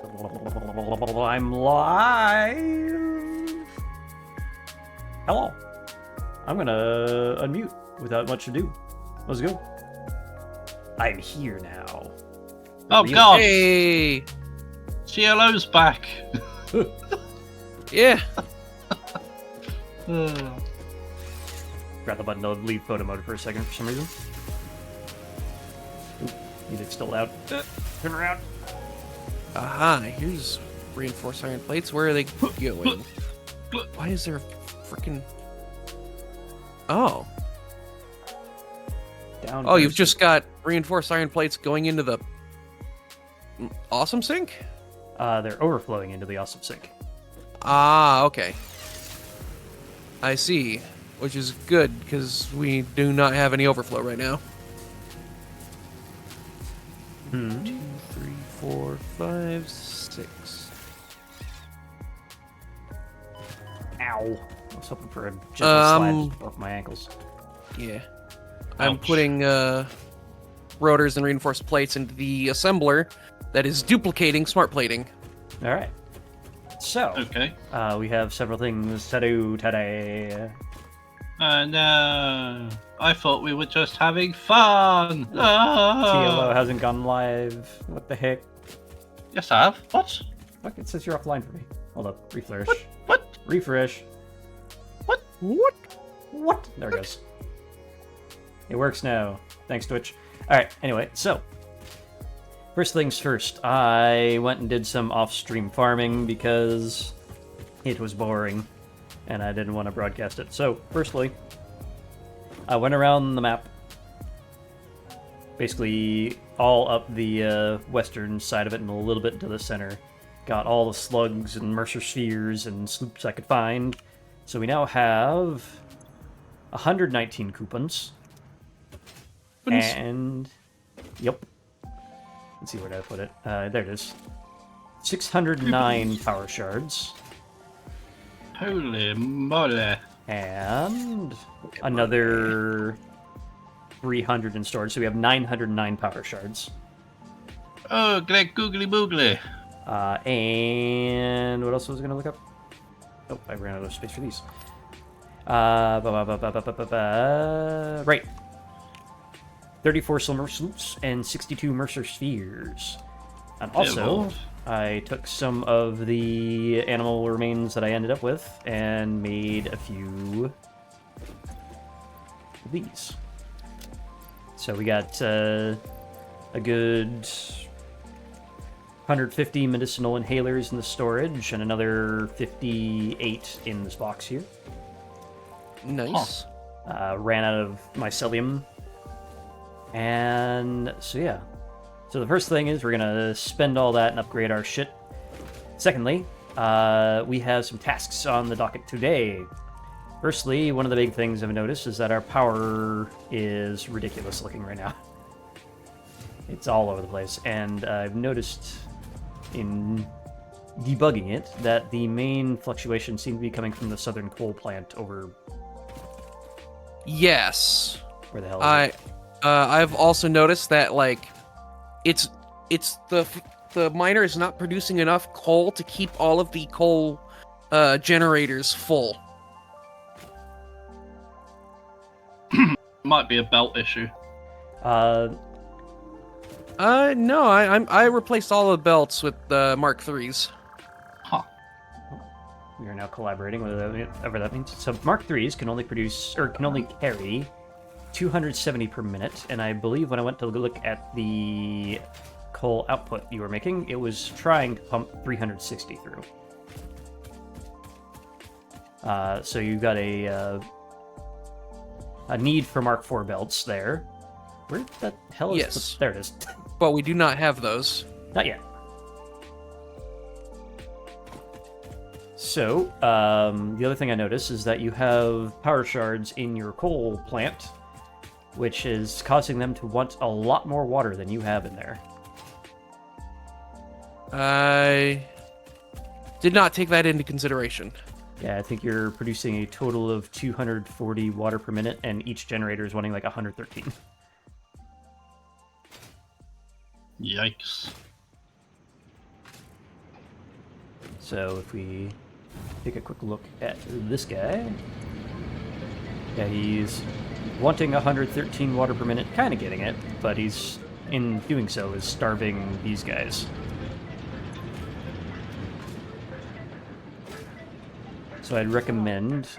I'm live. Hello. I'm gonna unmute without much ado. Let's go. I'm here now. Oh God! Hey! CLO's back. Yeah. Grab the button to leave photo mode for a second for some reason. Oop, music's still loud. Turn around. Aha, here's reinforced iron plates. Where are they going? Why is there a freaking... Oh. Down. Oh, you've just got reinforced iron plates going into the... awesome sink? They're overflowing into the awesome sink. Ah, okay. I see. Which is good, because we do not have any overflow right now. 2, 3, 4, 5, 6. Ow. I was hoping for a gentle slide off my ankles. Yeah. I'm Ouch. putting rotors and reinforced plates into the assembler that is duplicating smart plating. All right. So, Okay. we have several things to do today. No. I thought we were just having fun. TLO Ah. hasn't gone live. What the heck? Yes, I have. What? Fuck, it says you're offline for me. Hold up. Refresh. What? Refresh. What? What? There it goes. It works now. Thanks, Twitch. Alright, anyway, so. First things first. I went and did some off-stream farming because it was boring. And I didn't want to broadcast it. So, firstly, I went around the map. Basically, all up the western side of it and a little bit to the center. Got all the slugs and Mercer spheres and sloops I could find. So we now have 119 coupons. And, yep. Let's see where did I put it. There it is. 609 power shards. Holy moly. And another 300 in storage. So we have 909 power shards. Oh, Greg Googly Boogly. And what else was I going to look up? Oh, I ran out of space for these. Right. 34 silver sloops and 62 Mercer spheres. And also, I took some of the animal remains that I ended up with and made a few of these. So we got a good 150 medicinal inhalers in the storage and another 58 in this box here. Nice. Ran out of mycelium. And so yeah. So the first thing is we're gonna spend all that and upgrade our shit. Secondly, we have some tasks on the docket today. Firstly, one of the big things I've noticed is that our power is ridiculous looking right now. It's all over the place, and I've noticed in debugging it that the main fluctuations seem to be coming from the southern coal plant over... Yes. Where the hell is it? I've also noticed that, like, it's the miner is not producing enough coal to keep all of the coal generators full. Might be a belt issue. No, I replaced all the belts with Mark IIIs. Huh. We are now collaborating, whatever that means. So Mark IIIs can only produce, or can only carry 270 per minute, and I believe when I went to look at the coal output you were making, it was trying to pump 360 through. So you got a need for Mark IV belts there. Where the hell is Yes. there it is. But we do not have those. Not yet. So, the other thing I noticed is that you have power shards in your coal plant, which is causing them to want a lot more water than you have in there. I did not take that into consideration. Yeah, I think you're producing a total of 240 water per minute, and each generator is wanting like 113. Yikes. So if we take a quick look at this guy, yeah, he's wanting 113 water per minute, kind of getting it, but he's, in doing so, is starving these guys. So I'd recommend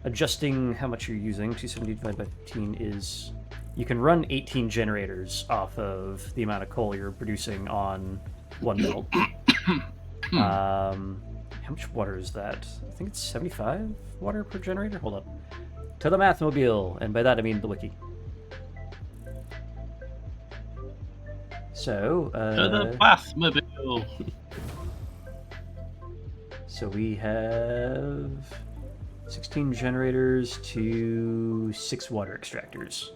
adjusting how much you're using. 270 divided by 15 is... You can run 18 generators off of the amount of coal you're producing on one build. How much water is that? I think it's 75 water per generator? Hold up. To the Mathmobile, and by that I mean the wiki. So, To the Bathmobile. So we have 16 generators to 6 water extractors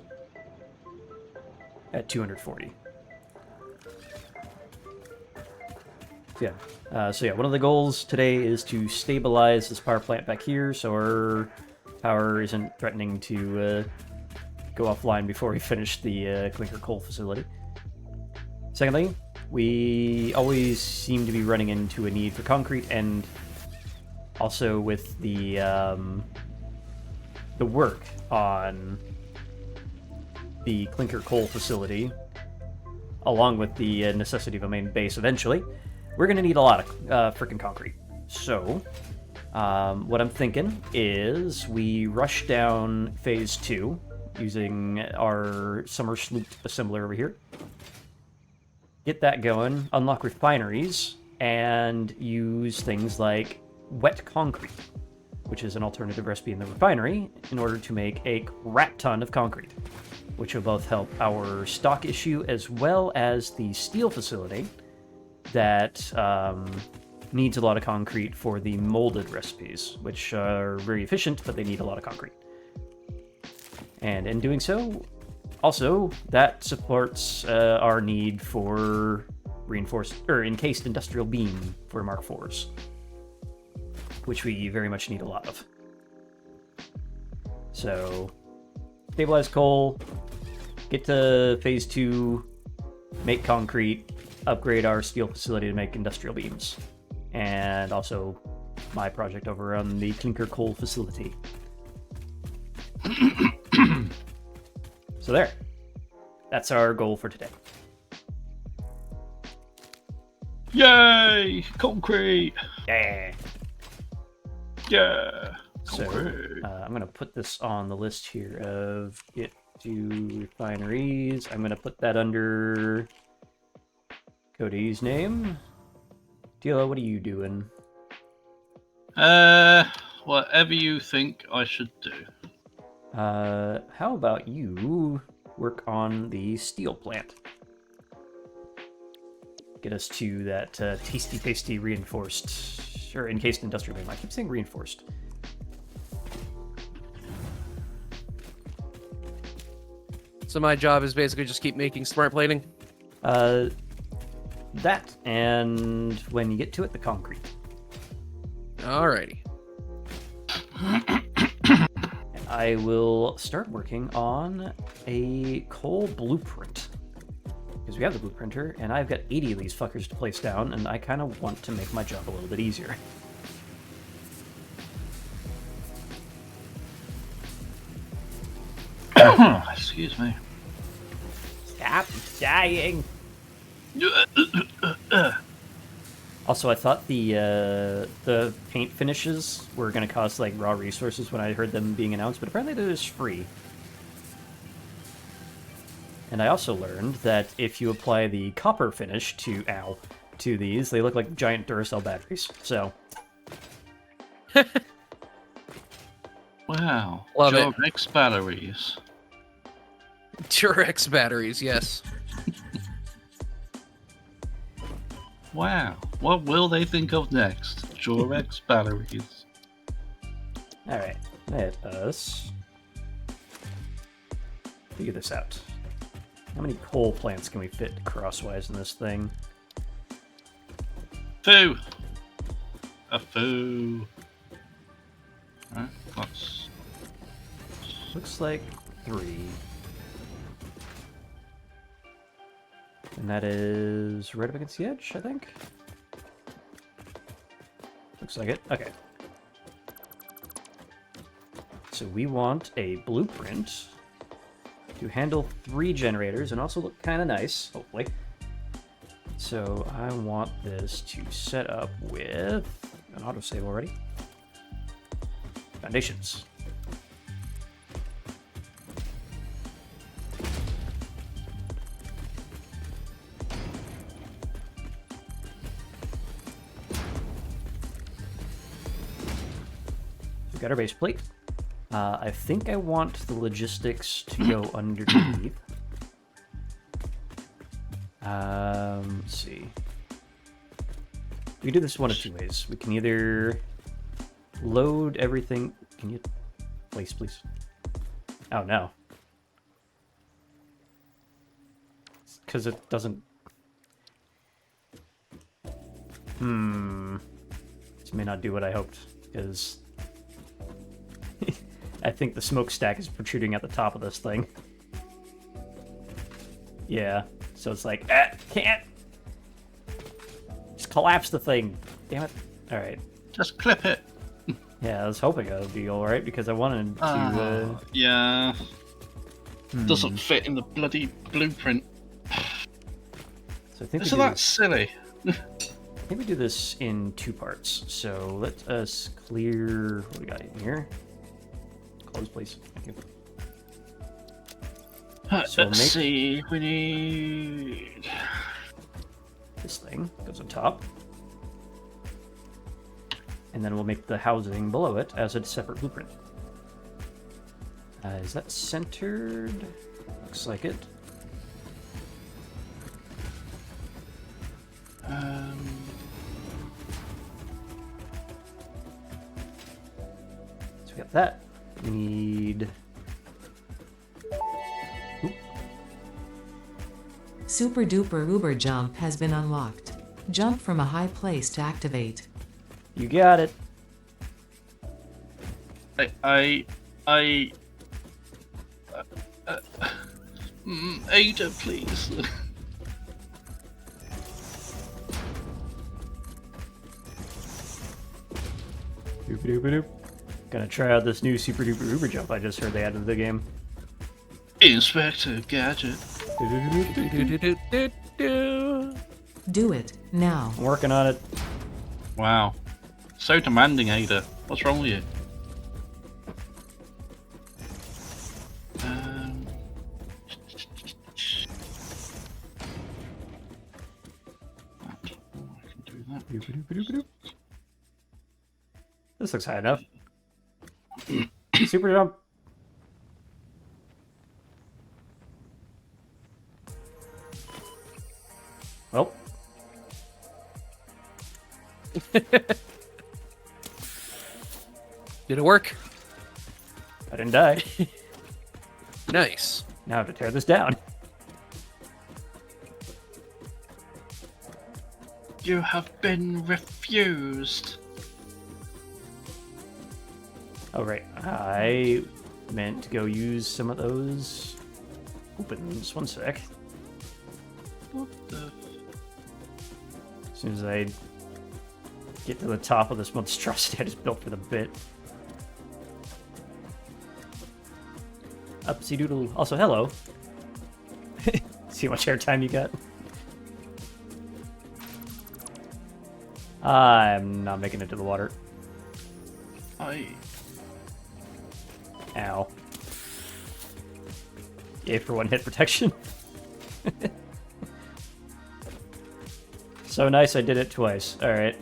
at 240. So yeah, one of the goals today is to stabilize this power plant back here so our power isn't threatening to go offline before we finish the Clinker Coal Facility. Secondly, we always seem to be running into a need for concrete, and also with the work on the Clinker Coal Facility, along with the necessity of a main base eventually, we're going to need a lot of frickin' concrete. So, what I'm thinking is we rush down Phase 2 using our summer sloop assembler over here. Get that going, unlock refineries, and use things like wet concrete, which is an alternative recipe in the refinery, in order to make a crap ton of concrete, which will both help our stock issue as well as the steel facility that needs a lot of concrete for the molded recipes, which are very efficient, but they need a lot of concrete. And in doing so, also, that supports our need for reinforced or encased industrial beam for Mark IVs, which we very much need a lot of. So, stabilize coal, get to Phase 2, make concrete, upgrade our steel facility to make industrial beams, and also my project over on the Clinker Coal Facility. So there. That's our goal for today. Yay! Concrete! Yeah. Yeah! So I'm going to put this on the list here of get to refineries. I'm going to put that under Cody's name. Dilo, what are you doing? Whatever you think I should do. How about you work on the steel plant? Get us to that tasty, pasty reinforced, or encased industrial beam. I keep saying reinforced. So my job is basically just keep making smart plating. That, and when you get to it, the concrete. Alrighty. I will start working on a coal blueprint. Because we have the blueprinter, and I've got 80 of these fuckers to place down, and I kind of want to make my job a little bit easier. Excuse me. Stop dying! Also, I thought the paint finishes were going to cost like raw resources when I heard them being announced, but apparently they're just free. And I also learned that if you apply the copper finish to these, they look like giant Duracell batteries. So, Wow. Love it. X batteries. Durex batteries, yes. Wow. What will they think of next? Durex batteries. all right, let us figure this out. How many coal plants can we fit crosswise in this thing? Foo. A foo. Right, that's... Looks like 3. And that is right up against the edge, I think. Looks like it. Okay. So we want a blueprint to handle 3 generators and also look kind of nice, hopefully. So I want this to set up with an autosave already. Foundations. We've got our base plate. I think I want the logistics to go underneath. Let's see. We can do this one of 2 ways. We can either load everything. Can you place, please? Oh no. Because it doesn't. This may not do what I hoped, because I think the smokestack is protruding at the top of this thing. Yeah, so it's like, can't. Just collapse the thing. Damn it. Alright. Just clip it. Yeah, I was hoping it would be alright, because I wanted to... Yeah. Doesn't fit in the bloody blueprint. So I think Isn't that silly? I think we do this in 2 parts. So let us clear... What do we got in here? Close, please. Thank you. So Let's see. We need... This thing goes on top. And then we'll make the housing below it as a separate blueprint. Is that centered? Looks like it. So we got that. We need... Super duper uber jump has been unlocked. Jump from a high place to activate. You got it. Ada, please. Doop-a-doop-a-doop. Gonna try out this new super duper uber jump I just heard they added to the game. Inspector Gadget. Do it now. I'm working on it. Wow. So demanding, Ada. What's wrong with you? This looks high enough. Super jump. Well. Did it work? I didn't die. Nice. Now I have to tear this down. You have been refused. Oh, right. I meant to go use some of those opens. One sec. What the? As soon as I get to the top of this monstrosity I just built for the bit. Upsy doodle. Also, hello. See how much airtime you got? I'm not making it to the water. Ow. Yay for 1 hit protection. So nice I did it twice. Alright.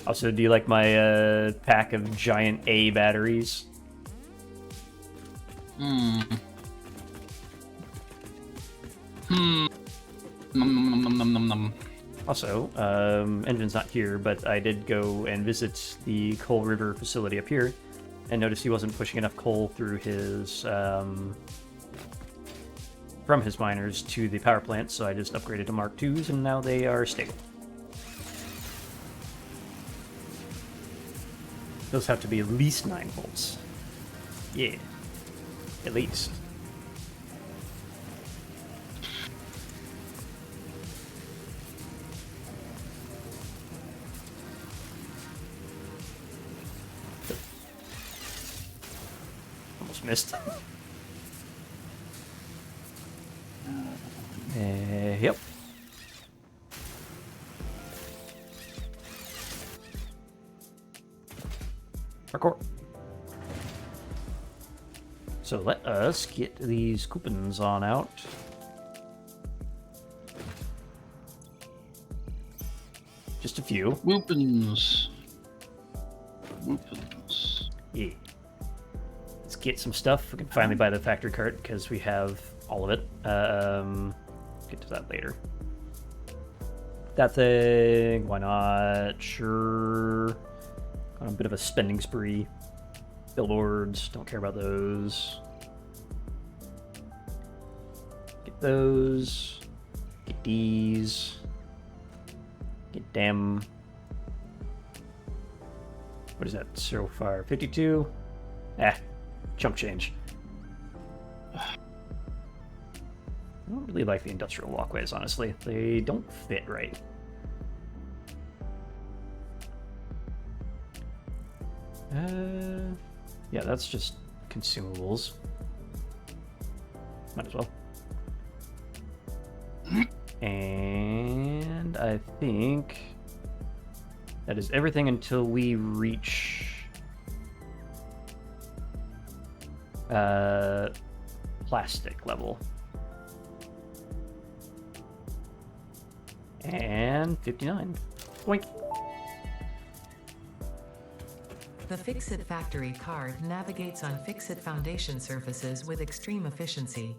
Also, do you like my pack of giant A batteries? Nom nom nom nom nom nom. Also, Engin's not here, but I did go and visit the Coal River facility up here, and noticed he wasn't pushing enough coal through his, from his miners to the power plant, so I just upgraded to Mark IIs, and now they are stable. Those have to be at least 9 volts. Yeah. At least. missed. Yep. Parkour. So let us get these coupons on out. Just a few. Whoopins. Whoopins. Yeah. Let's get some stuff. We can finally buy the factory cart because we have all of it. Get to that later. That thing, why not? Sure. On a bit of a spending spree. Billboards, don't care about those. Get those. Get these. Get them. What is that so far? 52? Chump change. I don't really like the industrial walkways, honestly. They don't fit right. Yeah, that's just consumables. Might as well. And I think that is everything until we reach plastic level. And 59. Boink. The Fix-It Factory card navigates on Fix-It foundation surfaces with extreme efficiency.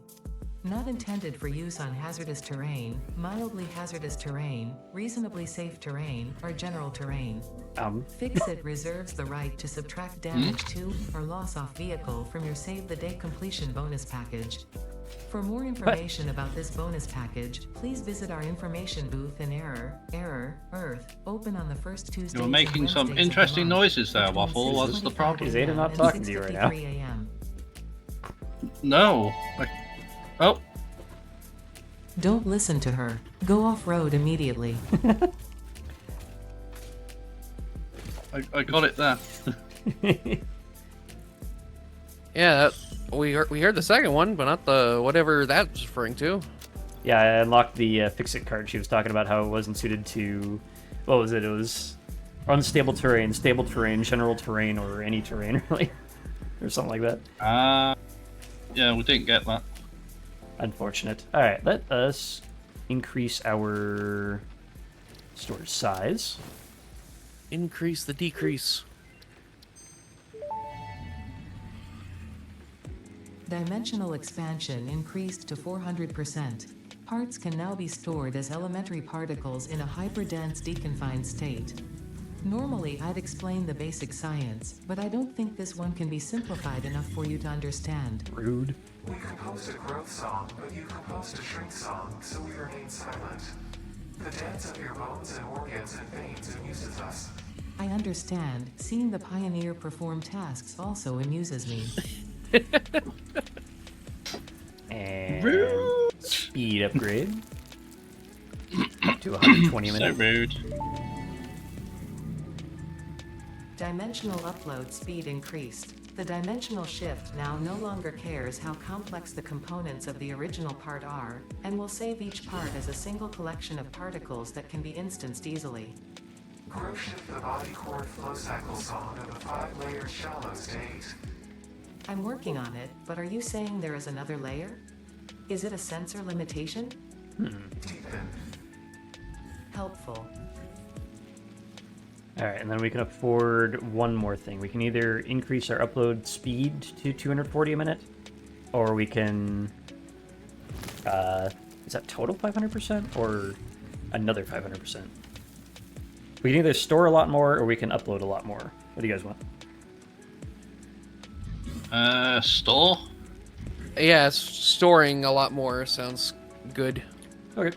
Not intended for use on hazardous terrain, mildly hazardous terrain, reasonably safe terrain, or general terrain. Fix-It reserves the right to subtract damage to or loss off vehicle from your Save the Day completion bonus package. For more information about this bonus package, please visit our information booth in Earth, open on the first Tuesdays You're making and some Wednesdays of the interesting month, noises there, between Waffle. What's the 6:25 problem? Is Ada not and talking to you right now? 6:53 a.m. No. Oh, Don't listen to her. Go off-road immediately. I got it there. Yeah, we heard the second one, but not the whatever that's referring to. Yeah, I unlocked the Fix-It card. She was talking about how it wasn't suited to... What was it? It was unstable terrain, stable terrain, general terrain, or any terrain, really. Or something like that. Yeah, we didn't get that. Unfortunate. Alright, let us increase our storage size. Increase the decrease. Dimensional expansion increased to 400%. Parts can now be stored as elementary particles in a hyperdense deconfined state. Normally I'd explain the basic science, but I don't think this one can be simplified enough for you to understand. Rude. We composed a growth song, but you composed a shrink song, so we remain silent. The dance of your bones and organs and veins amuses us. I understand. Seeing the pioneer perform tasks also amuses me. And speed upgrade. Up to 120 a So minute. rude. Dimensional upload speed increased. The dimensional shift now no longer cares how complex the components of the original part are, and will save each part as a single collection of particles that can be instanced easily. Grow shift the body cord flow cycle song of a 5-layer shallow state. I'm working on it, but are you saying there is another layer? Is it a sensor limitation? Deepen. Helpful. Alright, and then we can afford one more thing. We can either increase our upload speed to 240 a minute, or we can... is that total 500% or another 500%? We can either store a lot more or we can upload a lot more. What do you guys want? Store? Yeah, storing a lot more sounds good. Okay.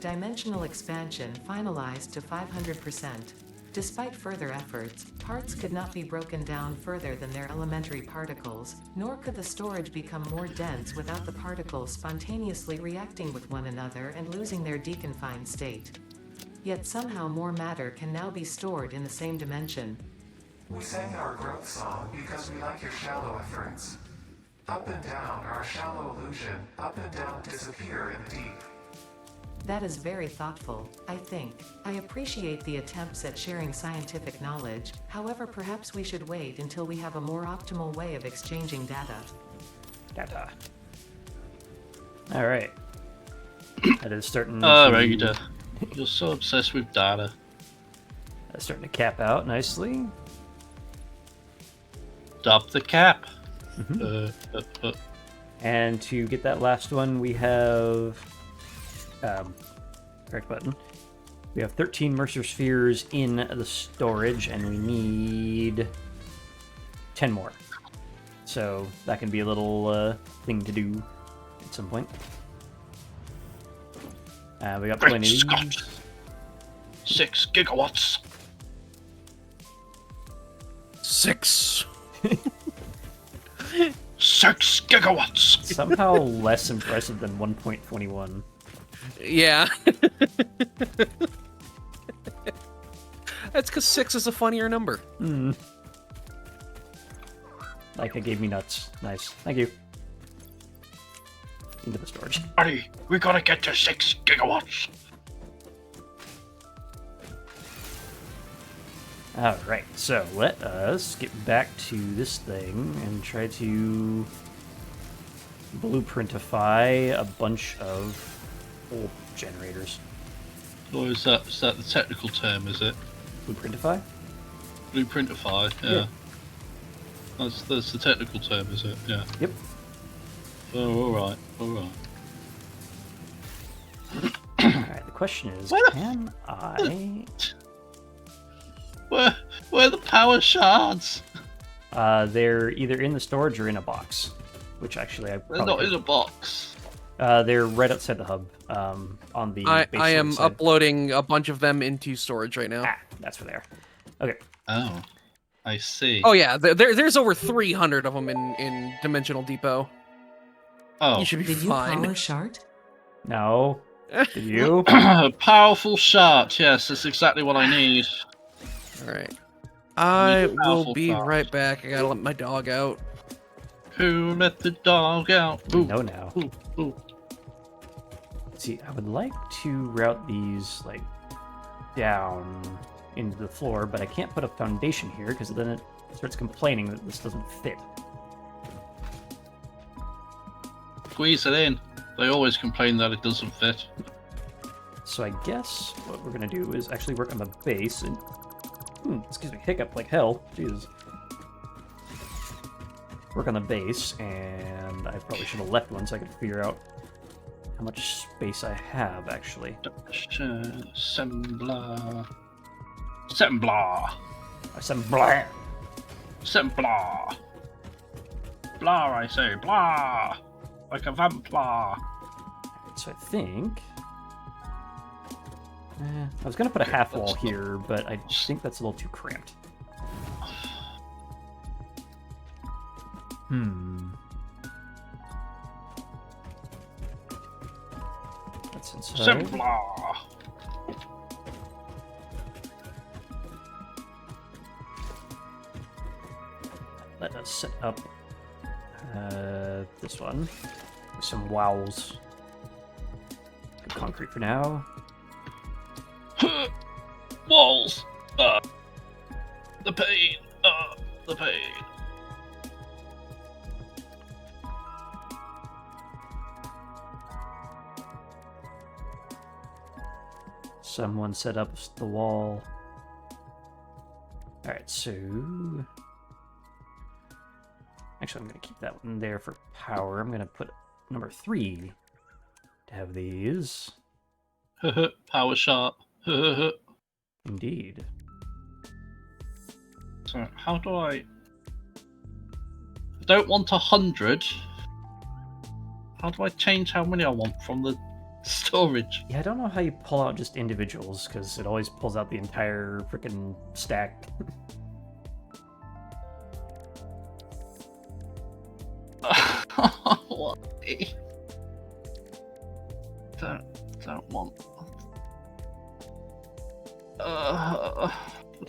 Dimensional expansion finalized to 500%. Despite further efforts, parts could not be broken down further than their elementary particles, nor could the storage become more dense without the particles spontaneously reacting with one another and losing their deconfined state. yet somehow more matter can now be stored in the same dimension. We sang our growth song because we like your shallow efforts. Up and down are a shallow illusion. Up and down disappear in the deep. That is very thoughtful, I think. I appreciate the attempts at sharing scientific knowledge, however perhaps we should wait until we have a more optimal way of exchanging data. Data. Alright. That is starting Alright, you're so obsessed with data. That's starting to cap out nicely. Stop the cap. And to get that last one, we have... correct button. We have 13 Mercer Spheres in the storage, and we need 10 more. So that can be a little thing to do at some point. We got plenty of Scott. these. 6 gigawatts. 6. 6 gigawatts. Somehow less impressive than 1.21. Yeah. That's because 6 is a funnier number. Like it gave me nuts. Nice. Thank you. Into the storage. Buddy, we gotta get to 6 gigawatts. Alright, so let us get back to this thing and try to blueprintify a bunch of old generators. Or is that the technical term, is it? Blueprintify? Blueprintify, yeah. That's the technical term, is it? Yeah. Yep. Oh, alright. Alright, the question is, Where the can I... Where are the power shards? They're either in the storage or in a box. Which actually I They're not in a box. They're right outside the hub, on the I basement am side. uploading a bunch of them into storage right now. Ah, that's where they are. Okay. Oh, I see. Oh yeah, there's over 300 of them in Dimensional Depot. Oh. You should be Did you fine. power Shart? No. Did you? Powerful shard. Yes, that's exactly what I need. All right. I will Powerful be shard. right back. I gotta let my dog out. Who let the dog out? Ooh. No, now. Ooh. See, I would like to route these, like, down into the floor, but I can't put a foundation here, because then it starts complaining that this doesn't fit. Squeeze it in. They always complain that it doesn't fit. So I guess what we're going to do is actually work on the base, and... excuse me, hiccup like hell. Jesus. Work on the base, and I probably should have left one so I could figure out how much space I have, actually. Assembler. Assembler! Blah, I say, blah. Like a vampire. So I think... I was going to put a half wall here, but I think that's a little too cramped. That's inside. Assembler. Let us set up this one with some wows. Concrete for now. Walls. The pain. The pain. Someone set up the wall. Alright, so... Actually, I'm going to keep that one there for power. I'm going to put number 3 to have these. Power sharp. Indeed. So how do I don't want 100. How do I change how many I want from the storage? Yeah, I don't know how you pull out just individuals, because it always pulls out the entire freaking stack. Why? Don't want. The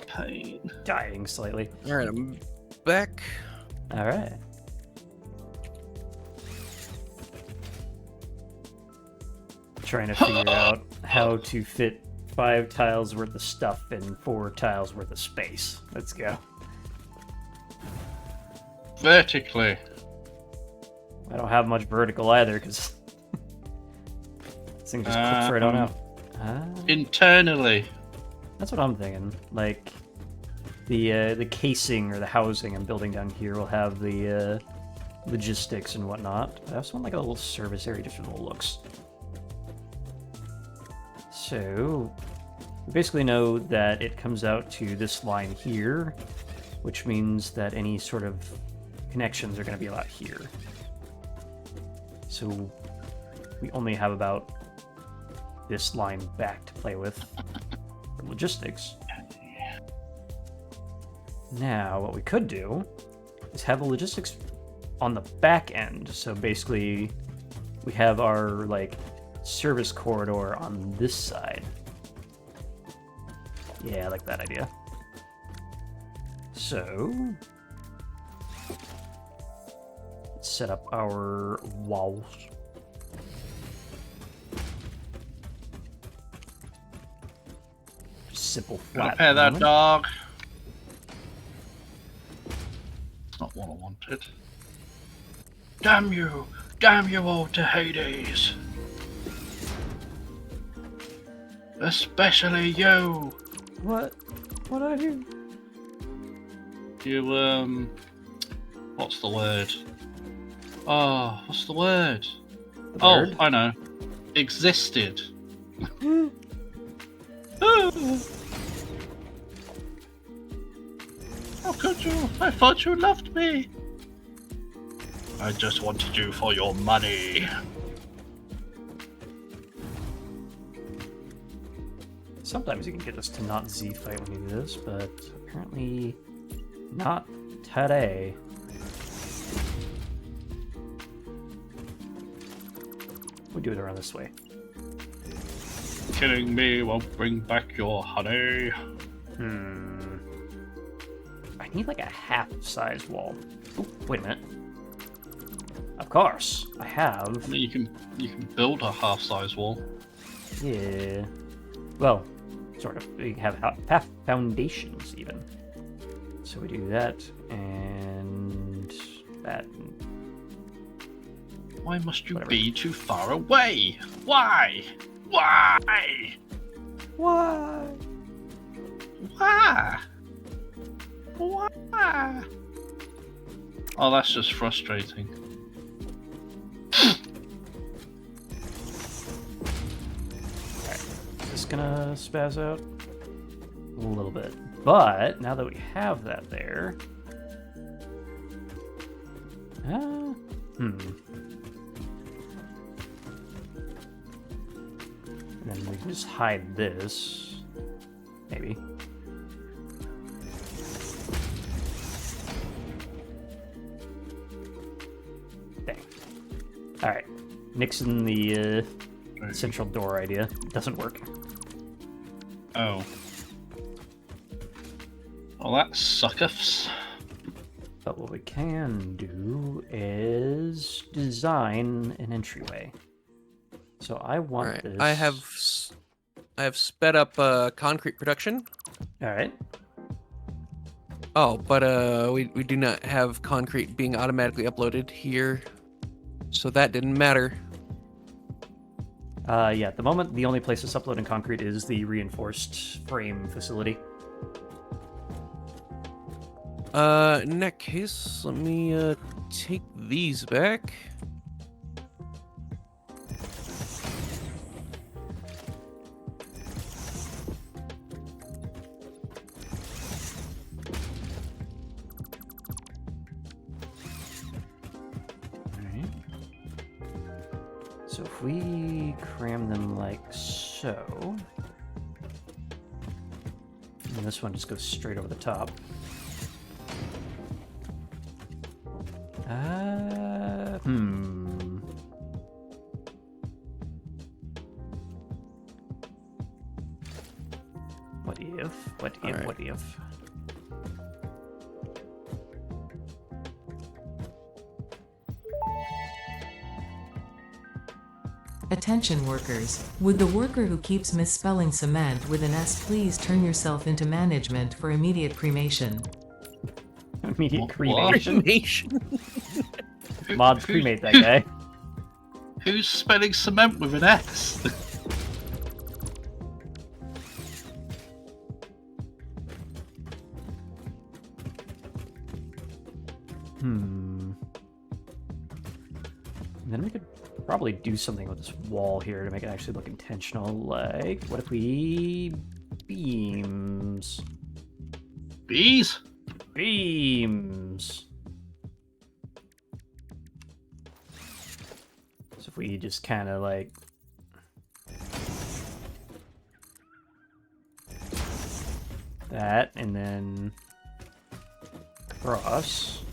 pain. Dying slightly. All right, I'm back. All right. Trying to figure out how to fit 5 tiles worth of stuff in 4 tiles worth of space. Let's go. Vertically. I don't have much vertical either, because this thing just clips right on out. Internally. That's what I'm thinking. Like, the casing or the housing I'm building down here will have the logistics and whatnot. I also want like a little service area just for the looks. So, we basically know that it comes out to this line here, which means that any sort of connections are going to be about here. So, we only have about this line back to play with for logistics. Now, what we could do is have the logistics on the back end. So basically, we have our like service corridor on this side. Yeah, I like that idea. So, let's set up our walls. Simple flat. Repair that moment. dog. Not what I wanted. Damn you! Damn you all to Hades! Especially you! What? What did I do? You, what's the word? Oh, what's the word? The Oh, bird? I know. Existed. How could you? I thought you loved me. I just wanted you for your money. Sometimes you can get us to not Z fight when you do this, but apparently not today. We'll do it around this way. Killing me won't bring back your honey. I need like a half-size wall. Oh, wait a minute. Of course, I have. I mean, you can build a half-size wall. Yeah. Well, sort of. We have half foundations even. So we do that and that. Why must you Whatever. be too far away? Why? Why? Why? Why? Why? Oh, that's just frustrating. Just gonna spaz out a little bit. But now that we have that there, and then we can just hide this, maybe. Dang. All right, nixing the central door idea doesn't work. Oh. Well, that suckers. But what we can do is design an entryway. So I want Alright, this. I have sped up concrete production. All right. Oh, but we do not have concrete being automatically uploaded here, so that didn't matter. Yeah, at the moment, the only place that's uploading concrete is the reinforced frame facility. In that case, let me take these back. Alright. So if we cram them like so, and this one just goes straight over the top. What What if? What if? Alright. What if? Attention workers. Would the worker who keeps misspelling cement with an S please turn yourself into management for immediate cremation? Immediate What? cremation. Nation. Mods cremate that guy. Who's spelling cement with an S? Hmm. And then we could probably do something with this wall here to make it actually look intentional. Like, what if we beams? Bees? Beams. So if we just kind of like that, and then cross.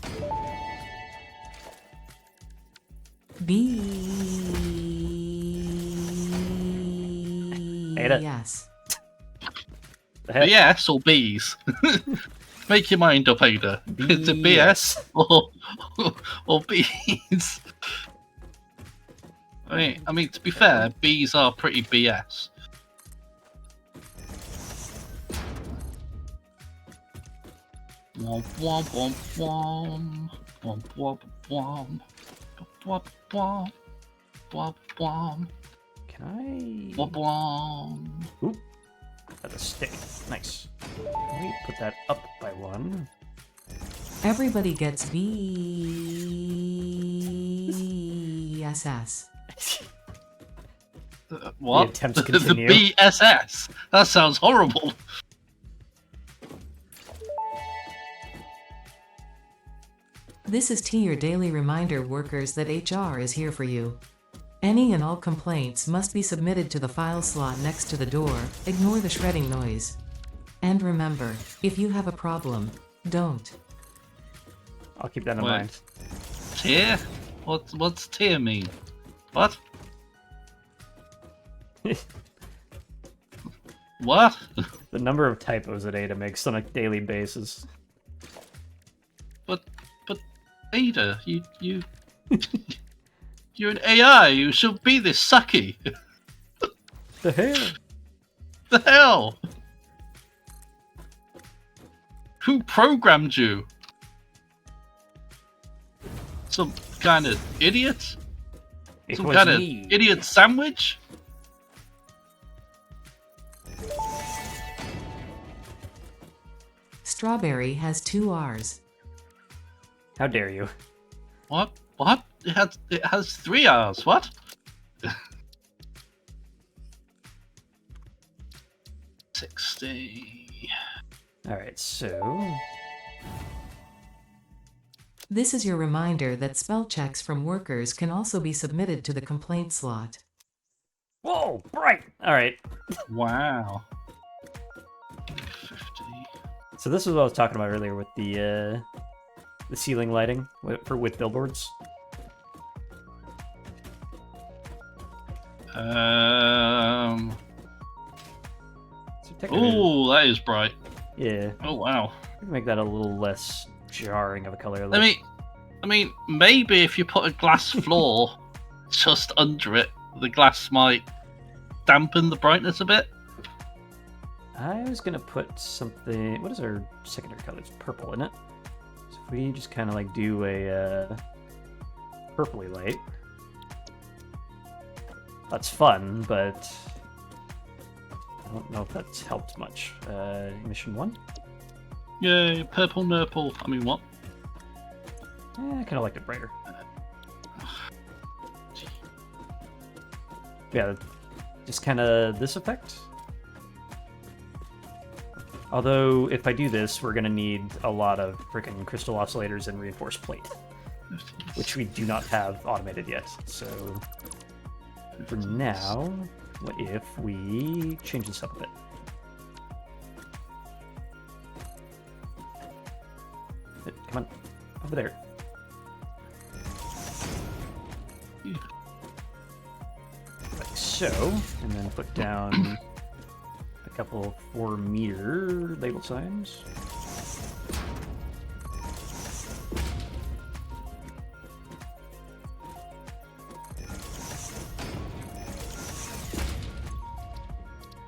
Ada. Yes. The heck? BS or bees? Make your mind up, Ada. Is it BS or bees? I mean, to be fair, bees are pretty BS. Womp womp womp womp womp womp womp womp womp womp womp Can I? womp womp. Oop. That's a stick. Nice. Can we put that up by one? Everybody gets BSS. What? The attempt to The continue. BSS? That sounds horrible. This is your daily reminder, workers, that HR is here for you. Any and all complaints must be submitted to the file slot next to the door. Ignore the shredding noise. And remember, if you have a problem, don't. I'll keep that in Wait. mind. Tier? What's tier mean? What? What? The number of typos that Ada makes on a daily basis. But Ada, you you're an AI. You should be this sucky. The hell? The hell? Who programmed you? Some kind of idiot? It Some was kind of me. idiot sandwich? Strawberry has 2 R's. How dare you? What? What? It has 3 R's. What? $60. Alright, so... This is your reminder that spell checks from workers can also be submitted to the complaint slot. Whoa, bright! Alright, Wow. 50. so this is what I was talking about earlier with the ceiling lighting with billboards. So technically, Oh, that is bright. yeah, Oh wow. we can make that a little less jarring of a color. I mean, maybe if you put a glass floor just under it, the glass might dampen the brightness a bit. I was gonna put something. What is our secondary color? It's purple, isn't it? So if we just kind of like do a purpley light, that's fun, but I don't know if that's helped much. Mission 1? Yay, purple nurple. I mean, what? I kind of liked it brighter. Yeah, just kind of this effect. Although, if I do this, we're going to need a lot of freaking crystal oscillators and reinforced plate, which we do not have automated yet. So, for now, what if we change this up a bit? Come on, over there. Like so, and then put down a couple 4-meter label signs.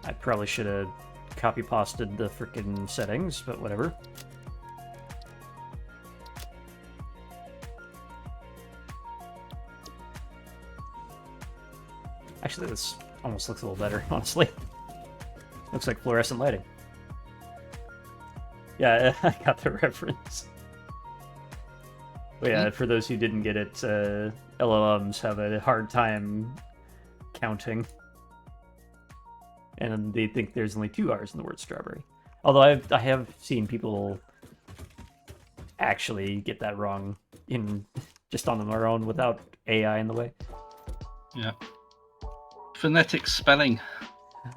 I probably should have copy-pasted the frickin' settings, but whatever. Actually, this almost looks a little better, honestly. Looks like fluorescent lighting. Yeah, I got the reference. But yeah, for those who didn't get it, LLMs have a hard time counting. And they think there's only 2 R's in the word strawberry. Although I have seen people actually get that wrong just on their own without AI in the way. Yeah. Phonetic spelling.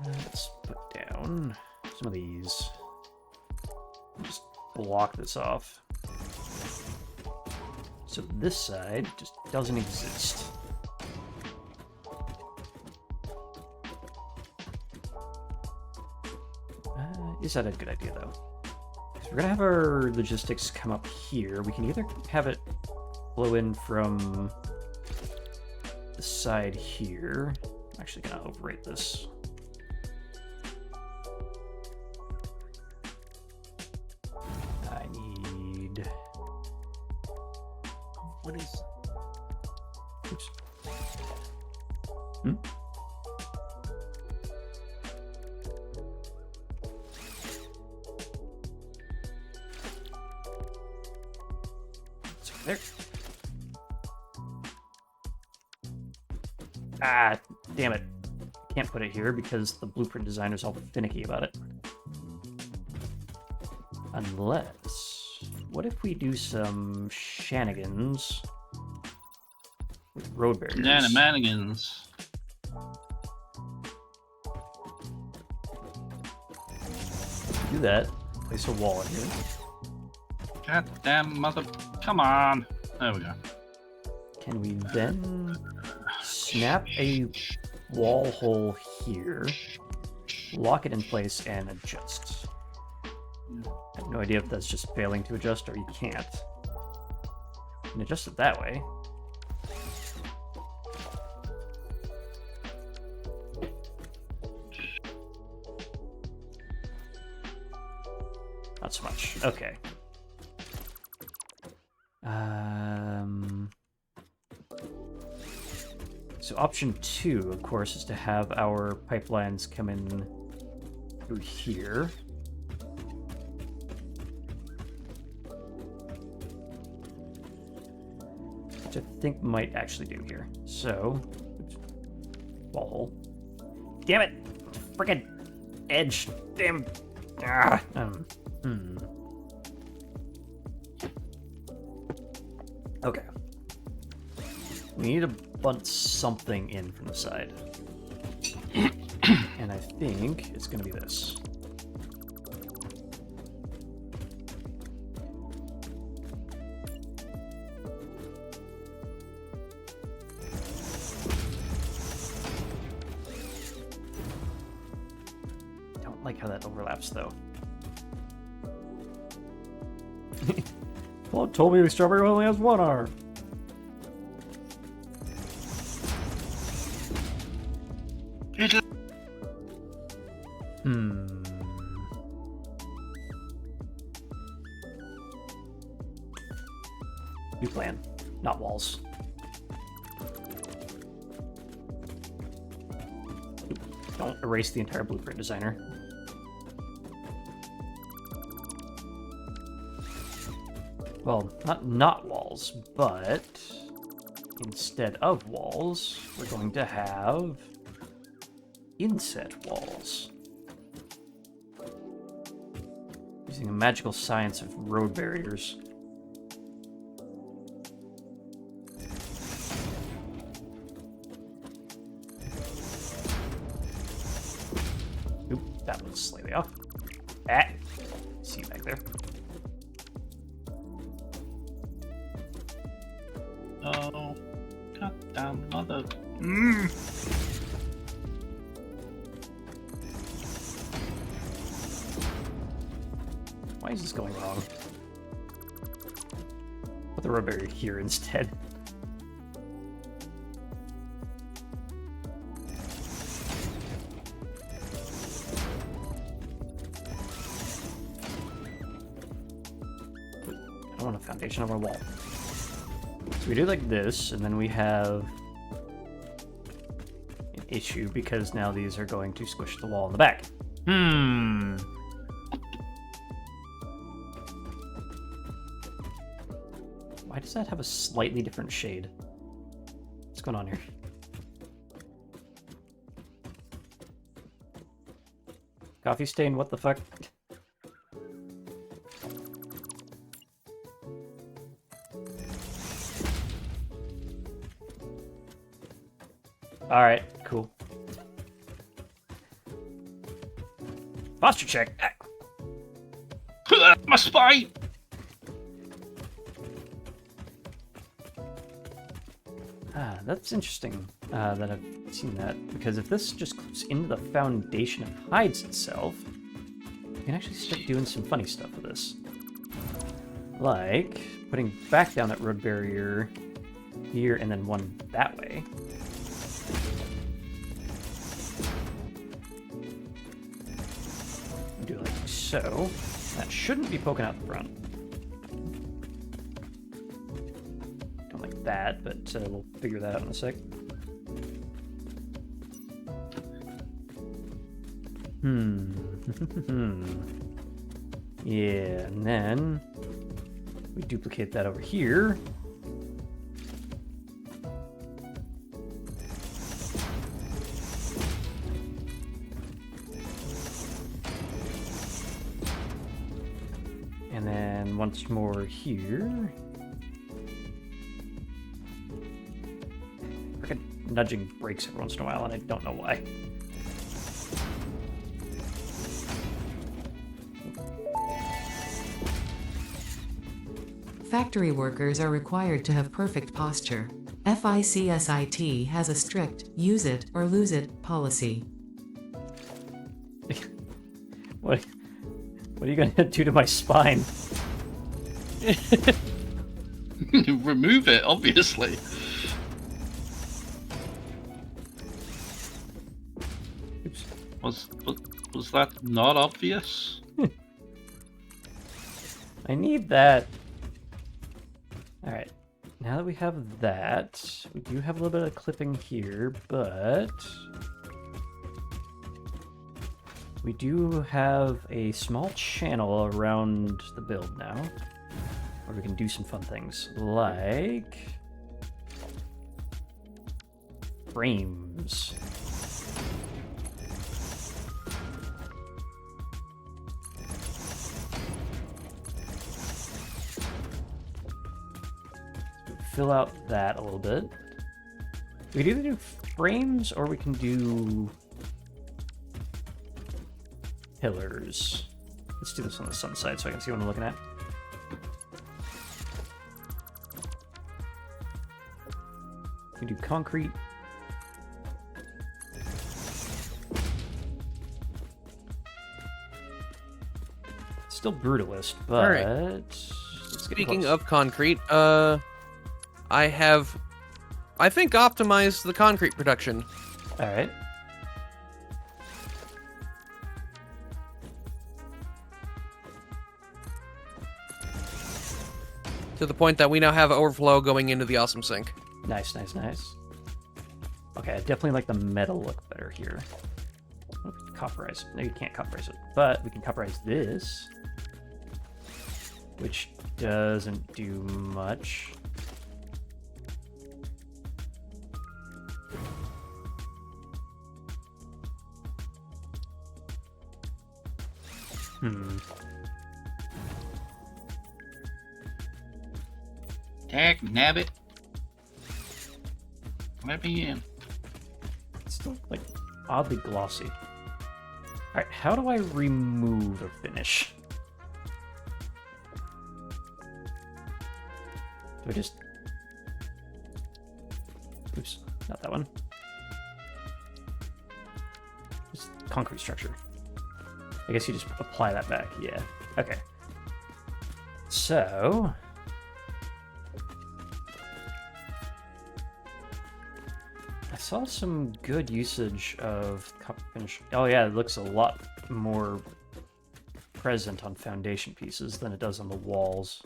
Let's put down some of these. Just block this off. So this side just doesn't exist. Is that a good idea, though? So we're going to have our logistics come up here. We can either have it flow in from the side here. I'm actually going to overwrite this. I need... What is... Oops. Hmm? There. Ah, damn it. Can't put it here because the blueprint designer's all finicky about it. Unless... What if we do some shenanigans with road barriers? Nanimannigans. Do that. Place a wall in here. Goddamn mother... Come on. There we go. Can we then snap a wall hole here, lock it in place, and adjust? I have no idea if that's just failing to adjust or you can't. You can adjust it that way. Not so much. Okay. So option 2, of course, is to have our pipelines come in through here. Which I think might actually do here. So, oops, wall hole. Damn it! Frickin' edge. Damn. Ah. Okay. We need to bunt something in from the side. And I think it's going to be this. Don't like how that overlaps, though. Well, it told me the strawberry only has 1 R. New plan, not walls. Don't erase the entire blueprint designer. Well, not walls, but instead of walls, we're going to have inset walls. Using a magical science of road barriers. Oop, that was slightly off. Ah, see you back there. Oh, goddamn mother. Why is this going wrong? Put the road barrier here instead. I don't want a foundation of our wall. So we do like this, and then we have an issue because now these are going to squish the wall in the back. Why does that have a slightly different shade? What's going on here? Coffee stain, what the fuck? Alright, cool. Posture check. My spine! That's interesting that I've seen that, because if this just clips into the foundation and hides itself, you can actually start doing some funny stuff with this. Like putting back down that road barrier here and then one that way. Do like so. That shouldn't be poking out the front. Don't like that, but we'll figure that out in a sec. Yeah, and then we duplicate that over here. And then once more here. Frickin' nudging breaks every once in a while, and I don't know why. Factory workers are required to have perfect posture. FICSIT has a strict use it or lose it policy. What are you gonna do to my spine? Remove it, obviously. Oops. Was that not obvious? I need that. Alright, now that we have that, we do have a little bit of clipping here, but we do have a small channel around the build now, where we can do some fun things, like frames. Fill out that a little bit. We can either do frames or we can do pillars. Let's do this on the sun side so I can see what I'm looking at. We can do concrete. Still brutalist, but All right. let's get Speaking close. of concrete, I have, I think, optimized the concrete production. All right. To the point that we now have overflow going into the awesome sink. Nice, nice, nice. Okay, I definitely like the metal look better here. Oh, copperize. No, you can't copperize it, but we can copperize this, which doesn't do much. Dag nabbit. Let me in. It's still, like, oddly glossy. Alright, how do I remove or finish? Do I just... Oops, not that one. Just concrete structure. I guess you just apply that back, yeah. Okay. So, I saw some good usage of cup finish. Oh yeah, it looks a lot more present on foundation pieces than it does on the walls.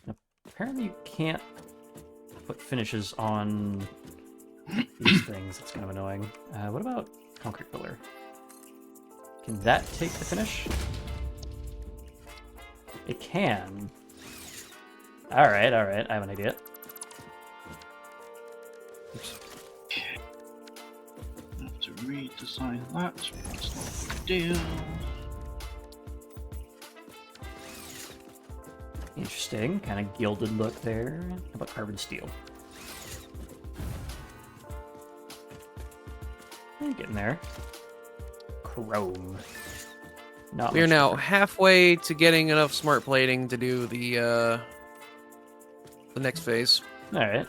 And apparently you can't put finishes on these things. That's kind of annoying. What about concrete pillar? Can that take the finish? It can. Alright, alright. I have an idea. Oops. I have to redesign that. It's not a big deal. Interesting. Kind of gilded look there. How about carbon steel? Getting there. Chrome. Not We are much now different. halfway to getting enough smart plating to do the next phase. Alright.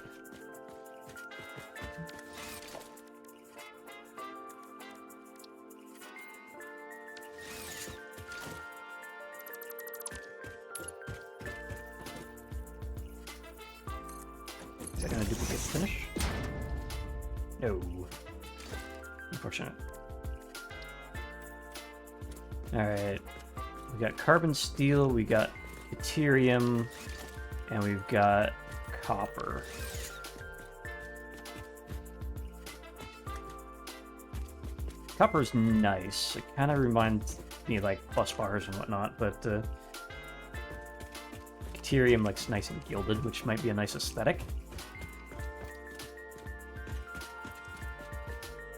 Is that gonna duplicate the finish? No. Unfortunate. Alright. We got carbon steel, we got deuterium, and we've got copper. Copper's nice. It kind of reminds me of like bus bars and whatnot, but deuterium looks nice and gilded, which might be a nice aesthetic.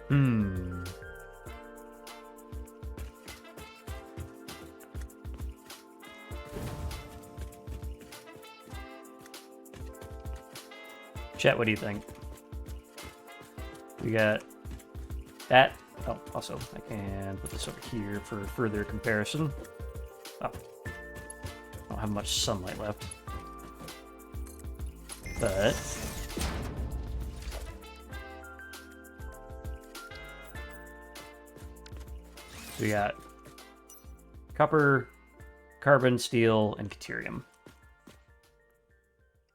Hmm. Chat, what do you think? We got that. Oh, also, I can put this over here for further comparison. Oh, I don't have much sunlight left. But we got copper, carbon, steel, and deuterium.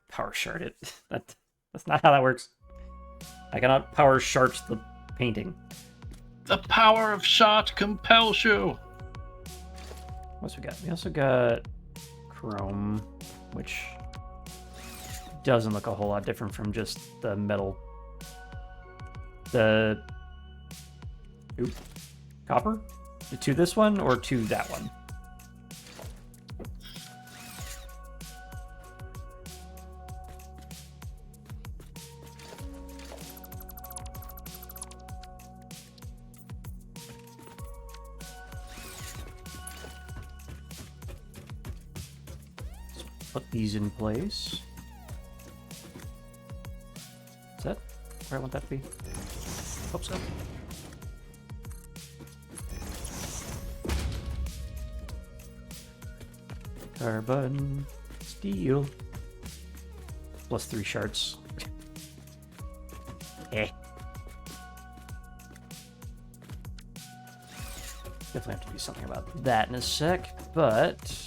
Power shard it. That's not how that works. I cannot power shart the painting. The power of shard compels you. What else we got? We also got chrome, which doesn't look a whole lot different from just the metal. The copper? To this one or to that one? Put these in place. Is that where I want that to be? Hope so. Carbon, steel. Plus 3 shards. Eh. Definitely have to do something about that in a sec, but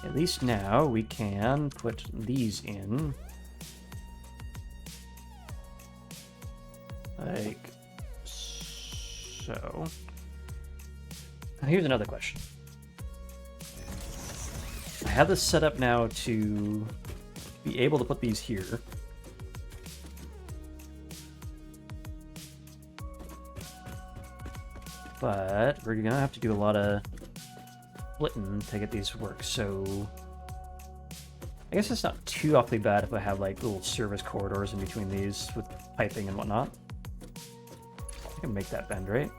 at least now we can put these in like so. Now here's another question. I have this set up now to be able to put these here. But we're gonna have to do a lot of splitting to get these to work, so I guess it's not too awfully bad if I have like little service corridors in between these with piping and whatnot. I can make that bend, right?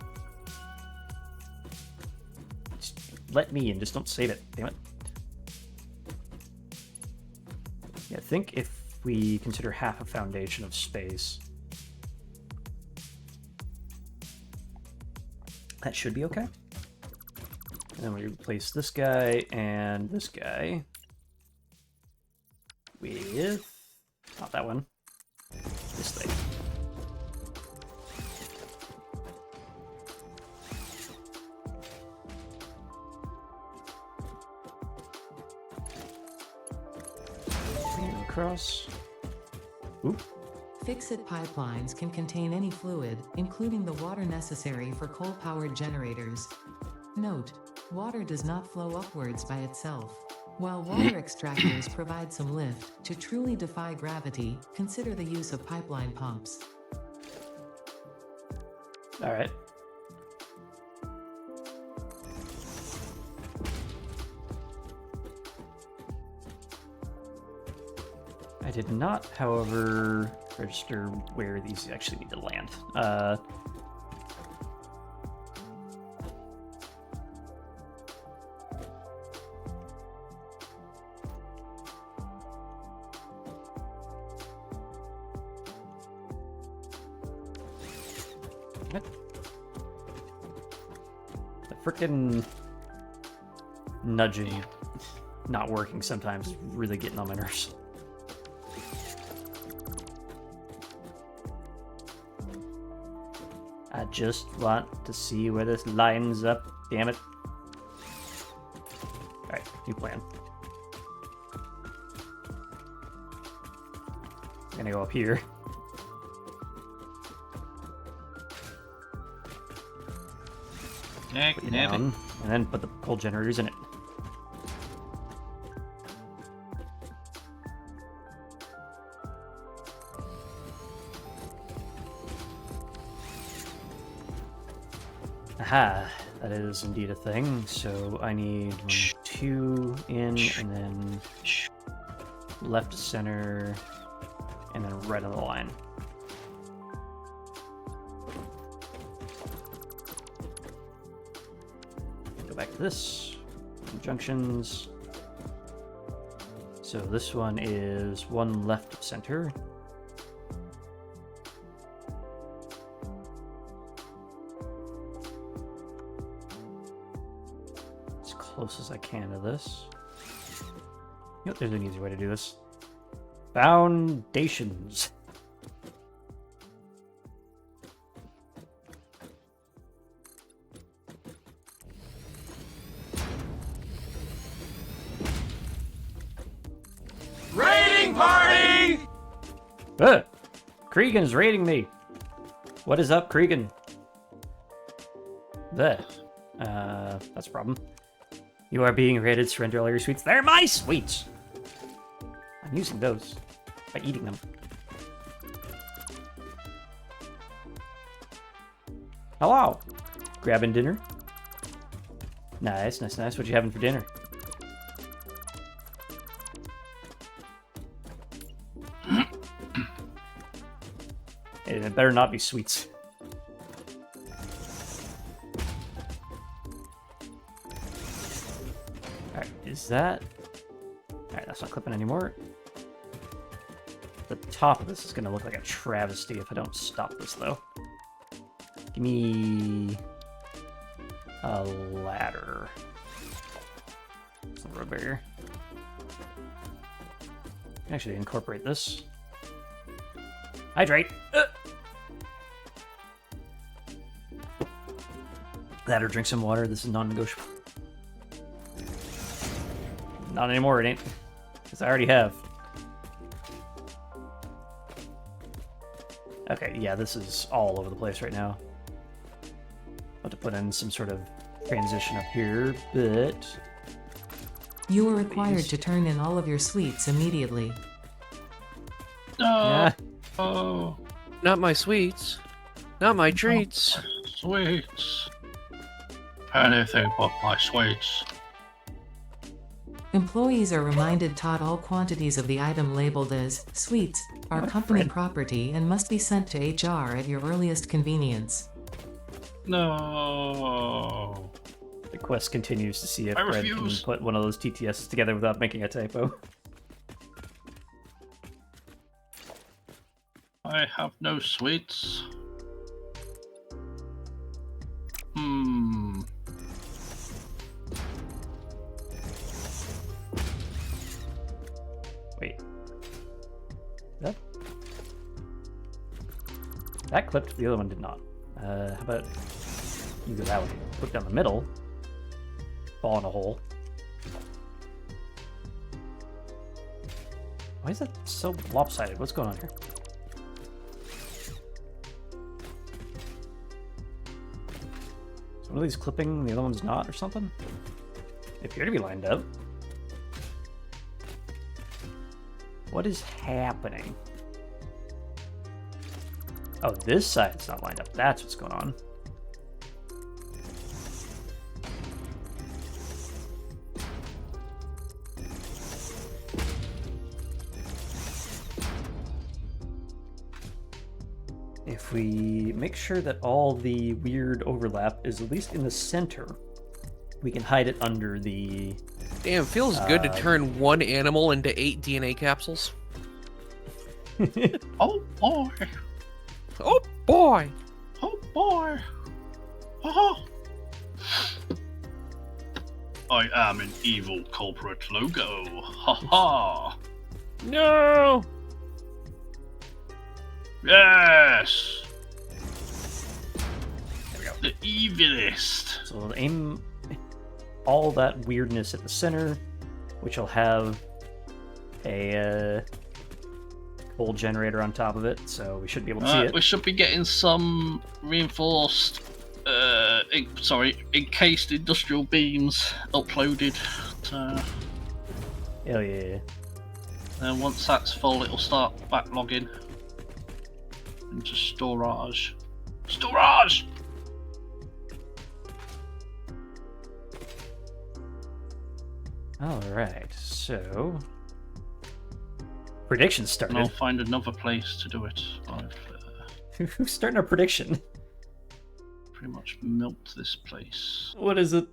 Just let me in, just don't save it, damn it. Yeah, I think if we consider half a foundation of space, that should be okay. And then we replace this guy and this guy with, not that one, this thing. across. Oop. Fix-it pipelines can contain any fluid, including the water necessary for coal-powered generators. Note: water does not flow upwards by itself. While water extractors provide some lift, to truly defy gravity, consider the use of pipeline pumps. Alright. I did not, however, register where these actually need to land. What? The frickin' nudging not working sometimes is really getting on my nerves. I just want to see where this lines up, damn it. Alright, new plan. I'm gonna go up here. Yeah, Put it nab it. down, and then put the coal generators in it. Aha, that is indeed a thing. So I need 1, 2 in, and then left, center, and then right on the line. Go back to this. Junctions. So this one is 1 left of center. As close as I can to this. Yep, there's an easy way to do this. Foundations. Raiding party! Cregan's raiding me. What is up, Cregan? That's a problem. You are being raided. Surrender all your sweets. They're my sweets! I'm using those by eating them. Hello! Grabbing dinner. Nice, nice, nice. What you having for dinner? It better not be sweets. Alright, is that... Alright, that's not clipping anymore. The top of this is going to look like a travesty if I don't stop this, though. Give me... a ladder. Some road barrier. Actually, incorporate this. Hydrate! That or drink some water. This is non-negotiable. Not anymore, it ain't. Because I already have. Okay, yeah, this is all over the place right now. I'll have to put in some sort of transition up here, but... You are required to turn in all of your sweets immediately. No. Yeah. Oh, Not my sweets. Not my treats. sweets. Anything but my sweets. Employees are reminded all quantities of the item labeled as sweets are What, company Fred? property and must be sent to HR at your earliest convenience. No. The quest continues to see if I Fred can refuse. put one of those TTSs together without making a typo. I have no sweets. Wait. That clipped, the other one did not. How about you go that way? Put down the middle. Fall in a hole. Why is that so lopsided? What's going on here? So one of these clipping, the other one's not, or something? They appear to be lined up. What is happening? Oh, this side's not lined up. That's what's going on. If we make sure that all the weird overlap is at least in the center, we can hide it under the... Damn, feels good to turn one animal into 8 DNA capsules. Oh boy! Oh boy! Oh boy! Oh. I am an evil corporate logo. Ha ha! No! Yes! There we go. The evilest. So we'll aim all that weirdness at the center, which will have a coal generator on top of it, so we should be able to see it. We should be getting some reinforced, encased industrial beams uploaded. Hell yeah. And once that's full, it'll start backlogging into storage. Storage! Alright, so... Prediction And I'll started. find another place to do it. Who's starting a prediction? Pretty much milked this place. What is it?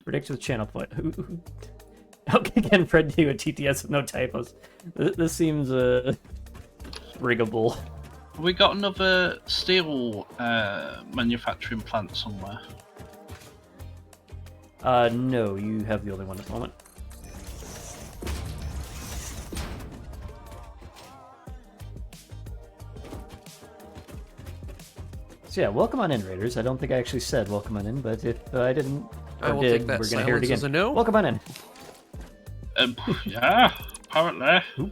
Predict with channel point. Okay, again, Fred do a TTS with no typos. This seems riggable. We got another steel manufacturing plant somewhere. No, you have the only one at the moment. So yeah, welcome on in, Raiders. I don't think I actually said welcome on in, but if I didn't, I or will did, take that we're gonna hear it silence again. as a no. Welcome on in. Yeah, apparently.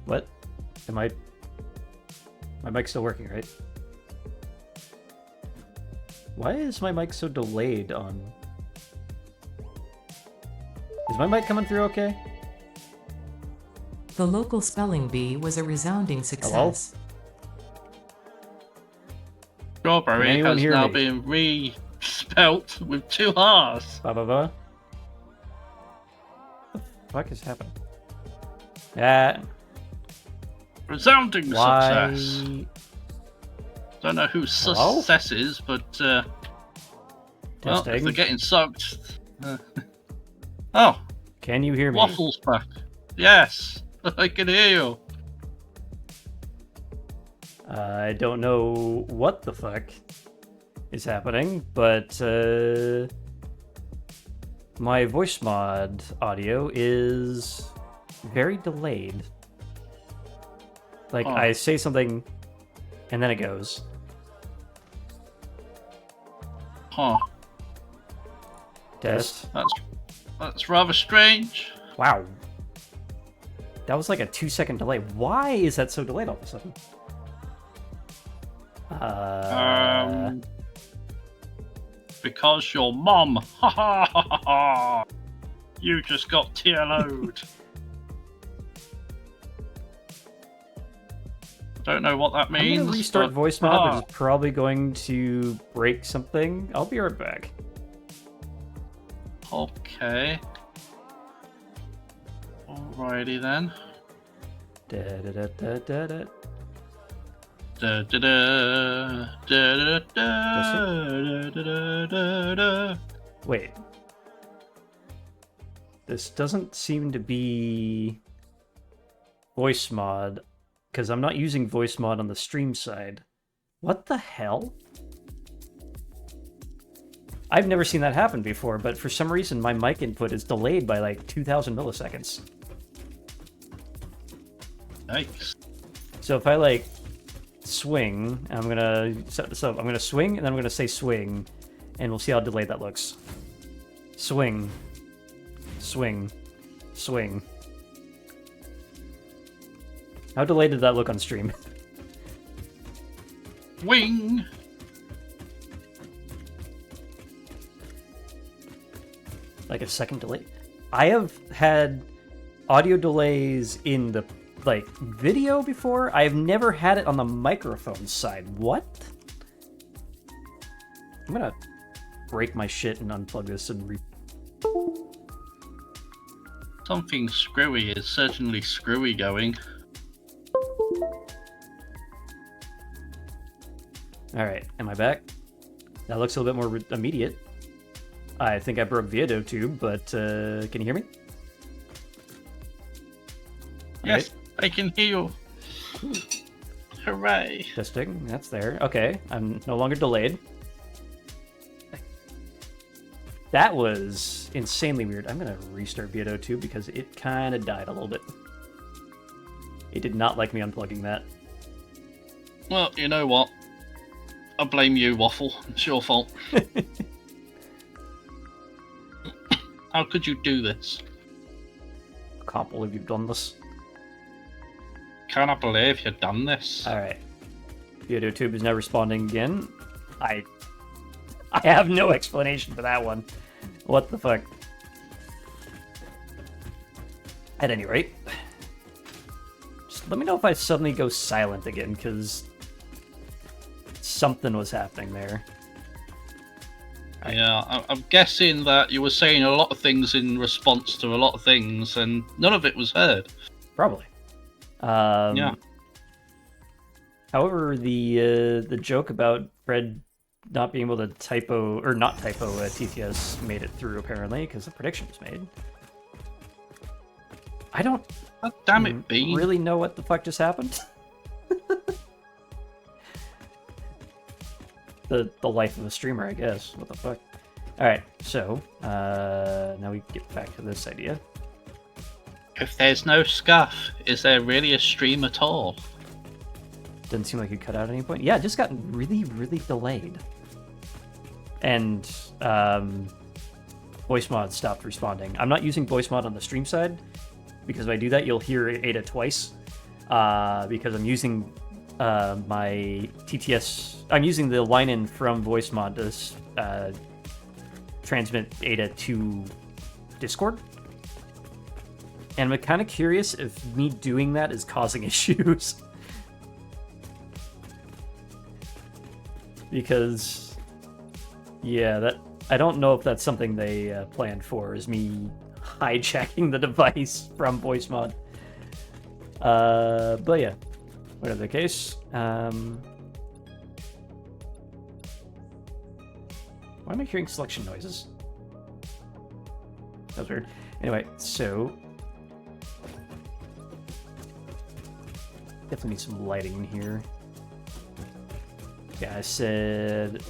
What? My mic's still working, right? Why is my mic so delayed on... Is my mic coming through okay? The local spelling bee was a resounding success. Strawberry Can anyone has hear now me? been re-spelt with 2 R's. Ba ba ba. What the fuck is happening? That... Resounding Why... success. Don't know who Hello? success is, but well, if Testing. they're getting sucked. Oh, Can you hear me? Waffle's back. Yes, I can hear you. I don't know what the fuck is happening, but my voice mod audio is very delayed. Like, Oh. I say something, and then it goes. Huh. Test. That's rather strange. Wow. That was like a 2-second delay. Why is that so delayed all of a sudden? Because your mom. Ha ha ha ha ha. You just got TLO'd. Don't know what that I'm means. gonna restart but- voice mod, Ah. which is probably going to break something. I'll be right back. Okay. Alrighty then. Da, da, da, da, da, da. Da, da, da, da, da, da, da, da, da. Wait. This doesn't seem to be voice mod, because I'm not using voice mod on the stream side. What the hell? I've never seen that happen before, but for some reason my mic input is delayed by like 2,000 milliseconds. Yikes. So if I like swing, I'm gonna set this up. I'm gonna swing and then I'm gonna say swing, and we'll see how delayed that looks. Swing. Swing. Swing. How delayed did that look on stream? Wing! Like a second delay? I have had audio delays in the video before. I've never had it on the microphone side. What? I'm gonna break my shit and unplug this and Something screwy is certainly screwy going. Alright, am I back? That looks a little bit more immediate. I think I broke Viedo tube, but can you hear me? Yes, I can hear you. Hooray. Testing, that's there. Okay, I'm no longer delayed. That was insanely weird. I'm gonna restart Viedo tube because it kind of died a little bit. It did not like me unplugging that. Well, you know what? I blame you, Waffle. It's your fault. How could you do this? Can't believe you've done this. Cannot believe you've done this. Alright. Viedo tube is now responding again. I have no explanation for that one. What the fuck? At any rate, just let me know if I suddenly go silent again, because something was happening there. Yeah, I'm guessing that you were saying a lot of things in response to a lot of things, and none of it was heard. Probably. Yeah. However, the joke about Fred not being able to typo, or not typo, TTS made it through, apparently, because the prediction was made. I don't God damn it, Bean. really know what the fuck just happened. the life of a streamer, I guess. What the fuck? Alright, so, now we get back to this idea. If there's no scuff, is there really a stream at all? Doesn't seem like it cut out at any point. Yeah, it just got really, really delayed. And voice mod stopped responding. I'm not using voice mod on the stream side, because if I do that, you'll hear Ada twice. Because I'm using my TTS... I'm using the line-in from voice mod to transmit Ada to Discord. And I'm kind of curious if me doing that is causing issues. Because, yeah, that I don't know if that's something they planned for, is me hijacking the device from voice mod. But yeah, whatever the case. Why am I hearing selection noises? That was weird. Anyway, so definitely need some lighting in here. Yeah, I said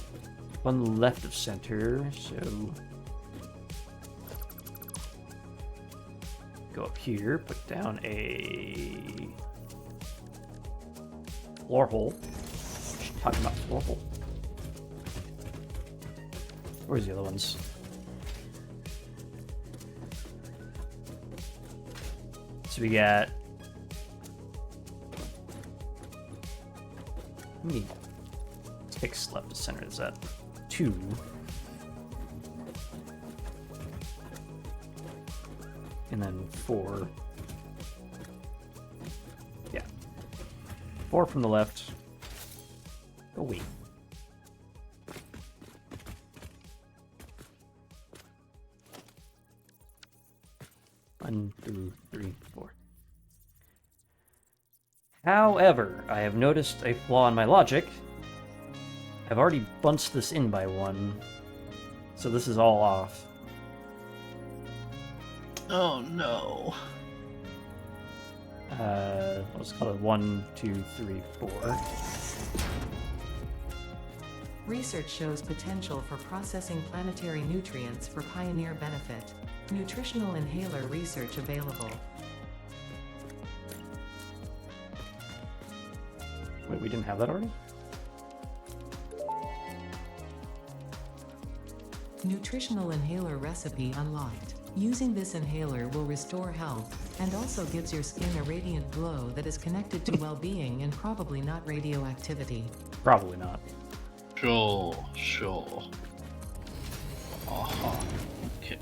one left of center, so go up here, put down a floor hole. Talking about floor hole. Where's the other ones? So we got... How many ticks left of center is that? 2. And then 4. Yeah. 4 from the left. Oh, wait. One, 2, 3, 4. However, I have noticed a flaw in my logic. I've already bunched this in by 1, so this is all off. Oh no. Let's call it 1, 2, 3, 4. Research shows potential for processing planetary nutrients for pioneer benefit. Nutritional inhaler research available. Wait, we didn't have that already? Nutritional inhaler recipe unlocked. Using this inhaler will restore health, and also gives your skin a radiant glow that is connected to well-being and probably not radioactivity. Probably not. Sure. Okay.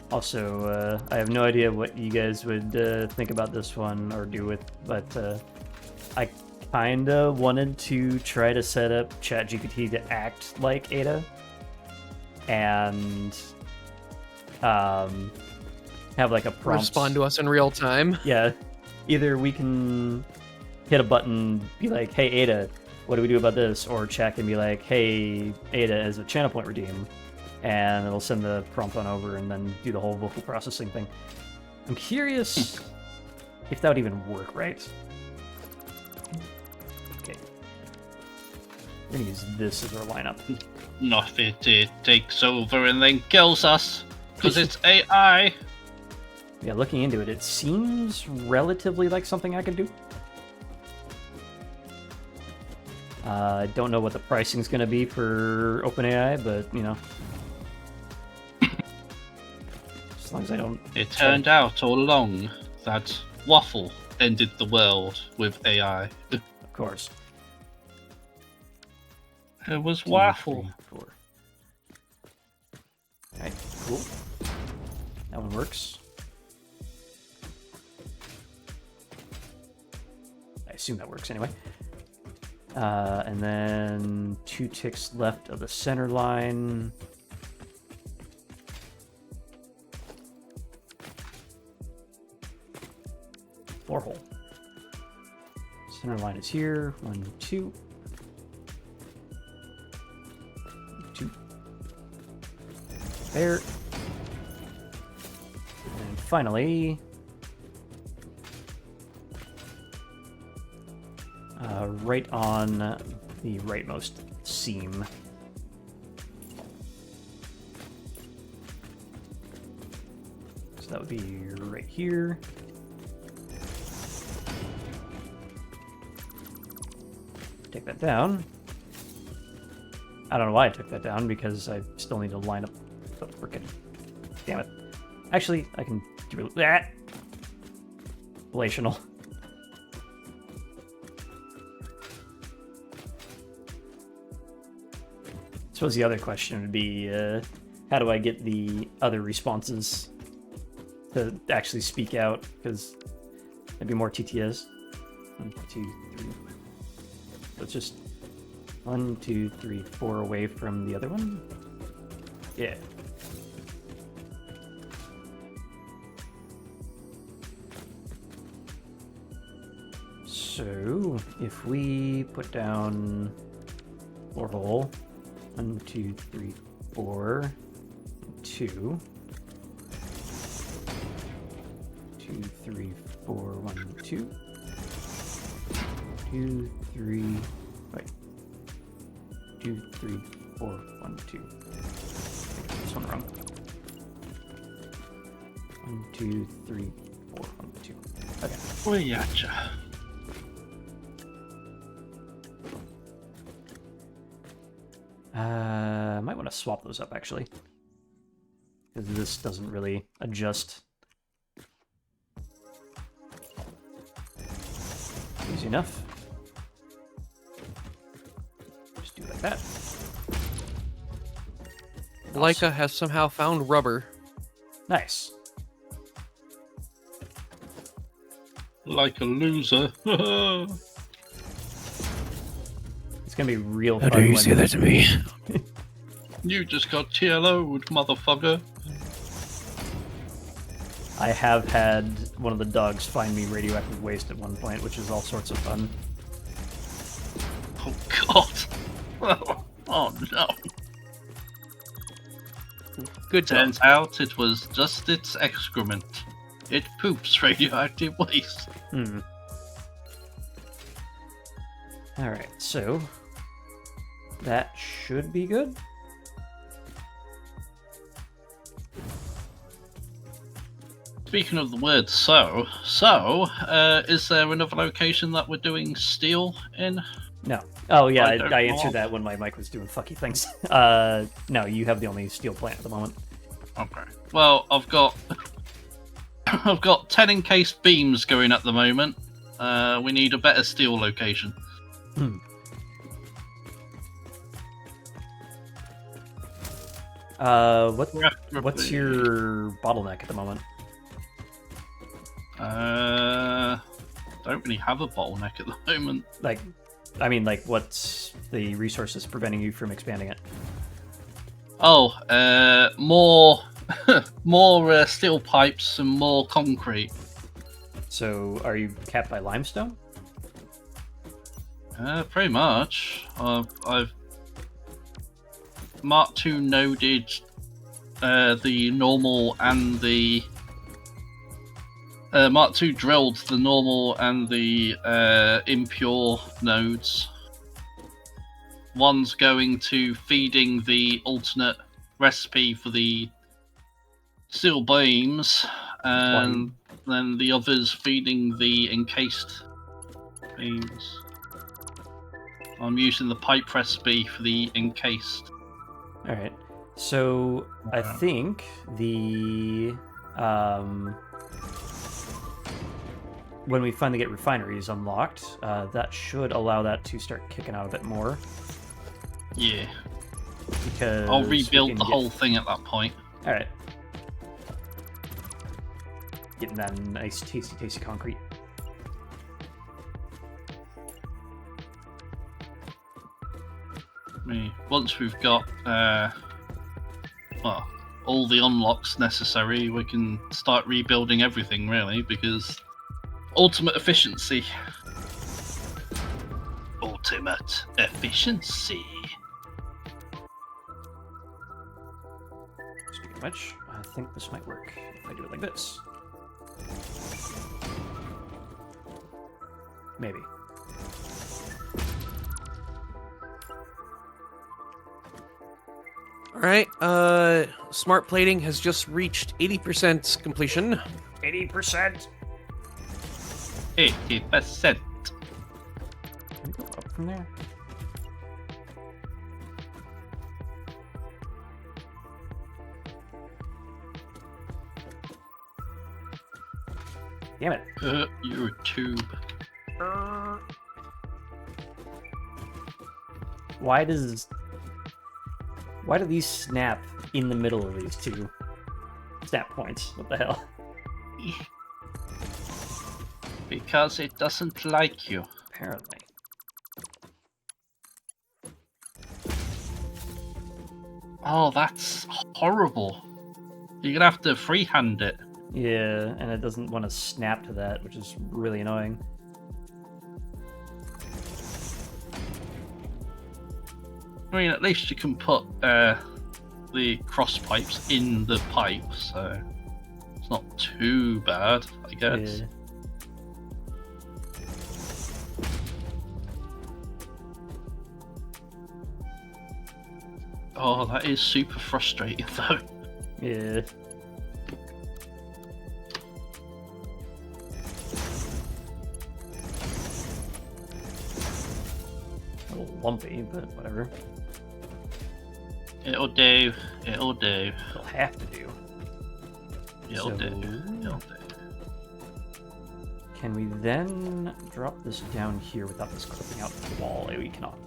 Also, I have no idea what you guys would think about this one or do with, but I kinda wanted to try to set up ChatGPT to act like Ada, and have like a prompt. Respond to us in real time. Yeah, either we can hit a button, be like, "Hey Ada, what do we do about this?" Or Chat can be like, "Hey Ada, as a channel point redeem," and it'll send the prompt on over and then do the whole vocal processing thing. I'm curious if that would even work, right? Okay, we're gonna use this as our lineup. Not if it takes over and then kills us, because it's AI. Yeah, looking into it, it seems relatively like something I could do. I don't know what the pricing's going to be for OpenAI, but, you know. As long as I don't... It turned out all along that Waffle ended the world with AI. Of course. It was 2, Waffle. 3, 4. Alright, cool. That one works. I assume that works anyway. And then 2 ticks left of the center line. Floor hole. Center line is here. 1, 2. 2. There. And finally, right on the rightmost seam. So that would be right here. Take that down. I don't know why I took that down, because I still need to line up the frickin'... Damn it. Actually, I can do that. Relational. I suppose the other question would be, how do I get the other responses to actually speak out? Because it'd be more TTS. 1, 2, 3. Let's just 1, 2, 3, 4 away from the other one. Yeah. So if we put down floor hole, 1, 2, 3, 4, 2, 2, 3, 4, 1, 2, 2, 3, wait, 2, 3, 4, 1, 2. This one wrong. 1, 2, 3, 4, 1, 2. Okay. We gotcha. Might want to swap those up actually, because this doesn't really adjust. Easy enough. Just do like that. Leica has somehow found rubber. Nice. Like a loser. It's gonna be real How fun. dare you say that to me? You just got TLO'd, motherfucker. I have had one of the dogs find me radioactive waste at one point, which is all sorts of fun. Oh god. Oh no. Good job. Turns out it was just its excrement. It poops radioactive waste. Hmm. Alright, so that should be good. Speaking of the word is there another location that we're doing steel in? No. Oh yeah, I don't I know. answered that when my mic was doing fucky things. No, you have the only steel plant at the moment. Okay. Well, I've got I've got 10 encased beams going at the moment. We need a better steel location. What's Preferably- your bottleneck at the moment? Don't really have a bottleneck at the moment. Like, I mean, like, what's the resources preventing you from expanding it? Oh, more more steel pipes and more concrete. So, are you capped by limestone? Pretty much. I've Mark II noded the normal and the Mark II drilled the normal and the impure nodes. One's going to feeding the alternate recipe for the steel beams, and then the other's feeding the encased beams. I'm using the pipe recipe for the encased. All right. So I think the when we finally get refineries unlocked, that should allow that to start kicking out a bit more. Yeah, Because I'll we rebuild can the get- whole thing at that point. All right. Getting that nice, tasty concrete. Once we've got well, all the unlocks necessary, we can start rebuilding everything, really, because ultimate efficiency. Ultimate efficiency. Speaking of which, I think this might work if I do it like this. Maybe. All right. Smart plating has just reached 80% completion. 80%. 80%. Can we go up from there? Damn it. You're a tube. Why do these snap in the middle of these two snap points? What the hell? Because it doesn't like you. Apparently. Oh, that's horrible. You're gonna have to freehand it. Yeah, and it doesn't want to snap to that, which is really annoying. I mean, at least you can put the cross pipes in the pipe, so it's not too bad, I guess. Yeah. Oh, that is super frustrating, though. Yeah. A little lumpy, but whatever. It'll do. It'll do. It'll have to do. It'll So- do. It'll do. Can we then drop this down here without this clipping out the wall? We cannot.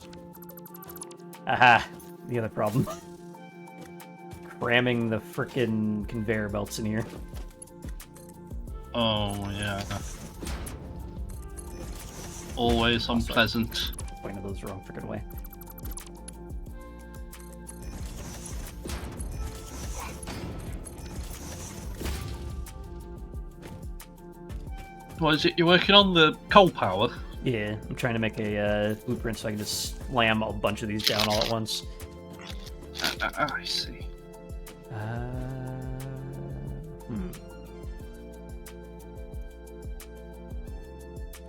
Aha! The other problem. Cramming the frickin' conveyor belts in here. Oh, yeah. Always unpleasant. Pointed those the wrong frickin' way. What is it? You're working on the coal power? Yeah, I'm trying to make a blueprint so I can just slam a bunch of these down all at once. I see.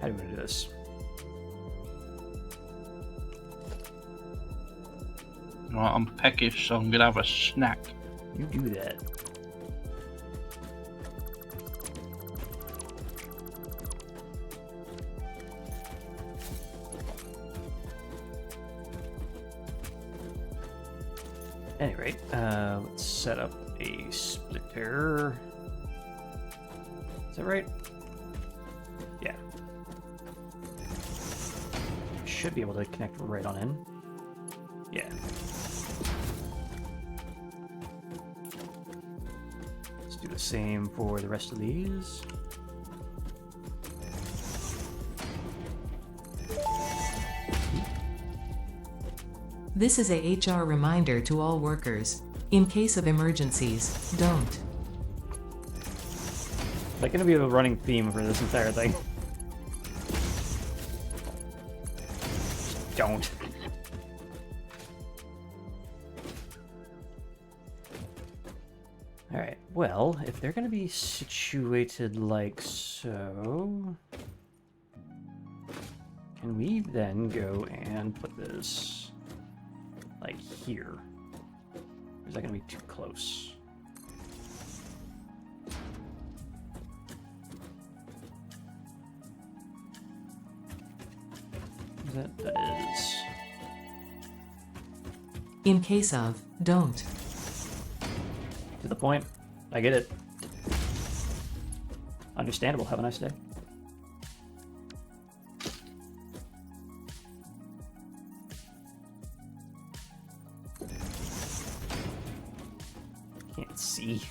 How do we do this? Right, I'm peckish, so I'm gonna have a snack. You do that. any rate, let's set up a splitter. Is that right? Yeah. Should be able to connect right on in. Yeah. Let's do the same for the rest of these. This is a HR reminder to all workers. In case of emergencies, don't. Is that going to be a running theme for this entire thing? Just don't. Alright, well, if they're going to be situated like so... Can we then go and put this... like here? Or is that going to be too close? That is... In case of, don't. To the point. I get it. Understandable. Have a nice day. Can't see.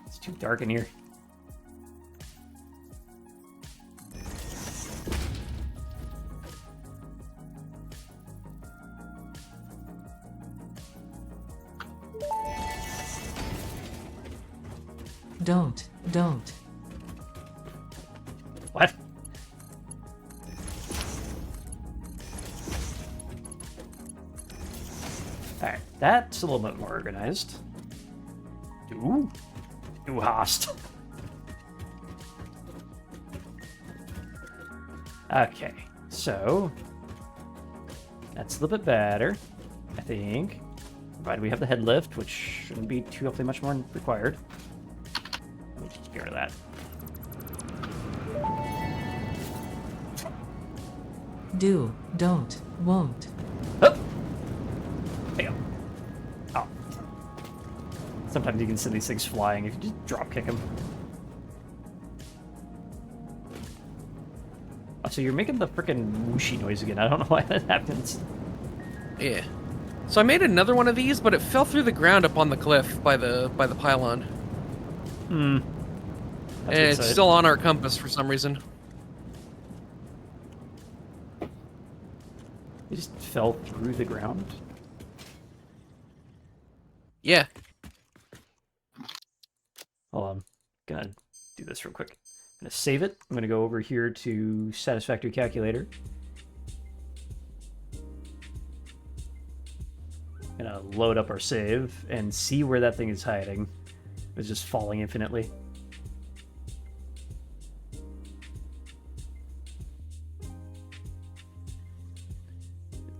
It's too dark in here. Don't. What? Alright, that's a little bit more organized. Ooh. Ooh, host. Okay, so... that's a little bit better, I think. Provided we have the head lift, which shouldn't be too awfully much more required. We'll just get rid of that. Do, don't, won't. Oh! There you go. Oh. Sometimes you can send these things flying if you just drop kick them. Oh, so you're making the frickin' whooshy noise again. I don't know why that happens. Yeah. So I made another one of these, but it fell through the ground up on the cliff by the pylon. Hmm. And it's still on our compass for some reason. It just fell through the ground. Yeah. Hold on. Gonna do this real quick. I'm gonna save it. I'm gonna go over here to satisfactory calculator. Gonna load up our save and see where that thing is hiding. It's just falling infinitely.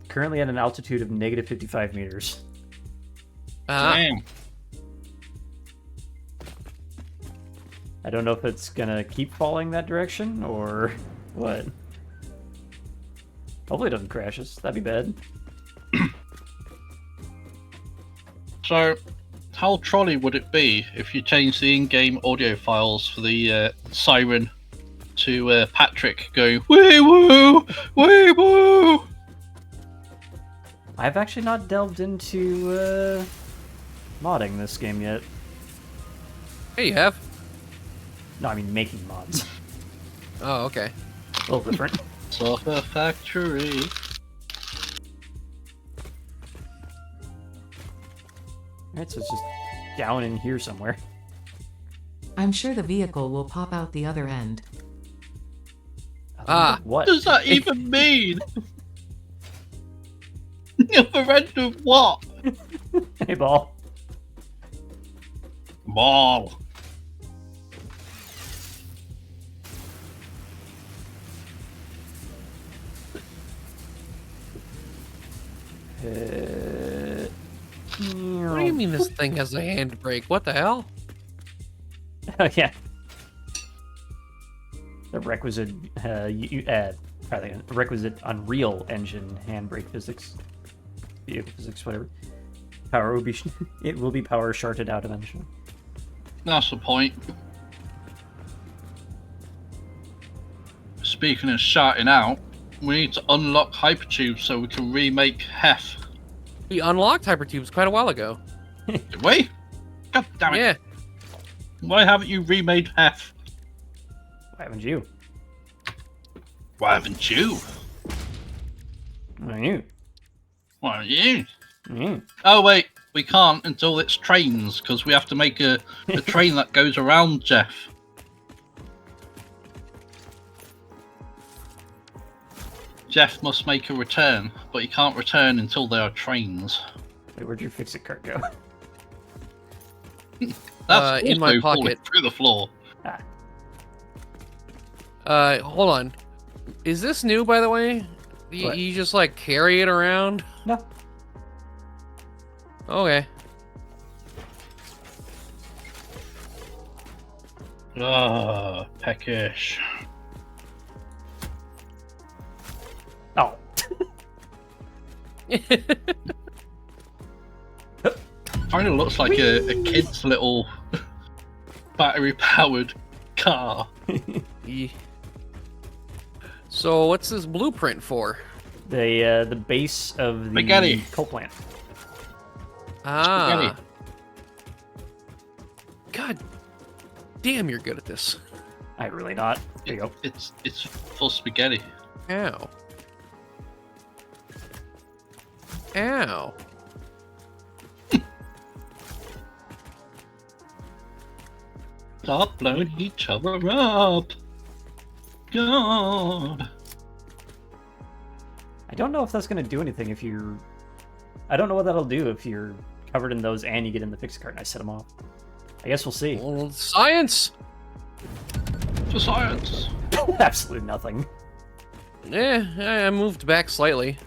Currently at an altitude of negative 55 meters. Damn. I don't know if it's gonna keep falling that direction or what. Hopefully it doesn't crash us. That'd be bad. So, how trolley would it be if you changed the in-game audio files for the siren to Patrick going wee woo, wee woo? I've actually not delved into modding this game yet. Hey, you have? No, I mean making mods. Oh, okay. A little different. Satisfactory. Alright, so it's just down in here somewhere. I'm sure the vehicle will pop out the other end. Ah. What? What does that even mean? The end of what? Hey, ball. Ball. What do you mean this thing has a handbrake? What the hell? Oh, yeah. The requisite, requisite Unreal Engine handbrake physics. Vehicle physics, whatever. power will be it will be power shorted out eventually. That's the point. Speaking of shouting out, we need to unlock Hypertube so we can remake Hef. We unlocked hypertubes quite a while ago. Did we? God damn it. Yeah. Why haven't you remade Hef? Why haven't you? Why haven't you? Why are you? Why aren't you? Mm. Oh wait, we can't until it's trains, because we have to make a train that goes around Jeff. Jeff must make a return, but he can't return until there are trains. Wait, where'd your fix-it cart go? That's In my also falling pocket. through the floor. Hold on. Is this new, by the way? What? You just like carry it around? No. Okay. Ah, peckish. Oh. Kind of looks like a kid's little battery-powered car. Ye- So what's this blueprint for? The base of the Spaghetti. coal plant. Ah. Spaghetti. God damn, you're good at this. I really not. There you go. It's for spaghetti. Ow. Ow. Stop blowing each other up. God. I don't know if that's gonna do anything if you're. I don't know what that'll do if you're covered in those and you get in the fix cart and I set them off. I guess we'll see. Well, science. For science. Absolutely nothing. I moved back slightly.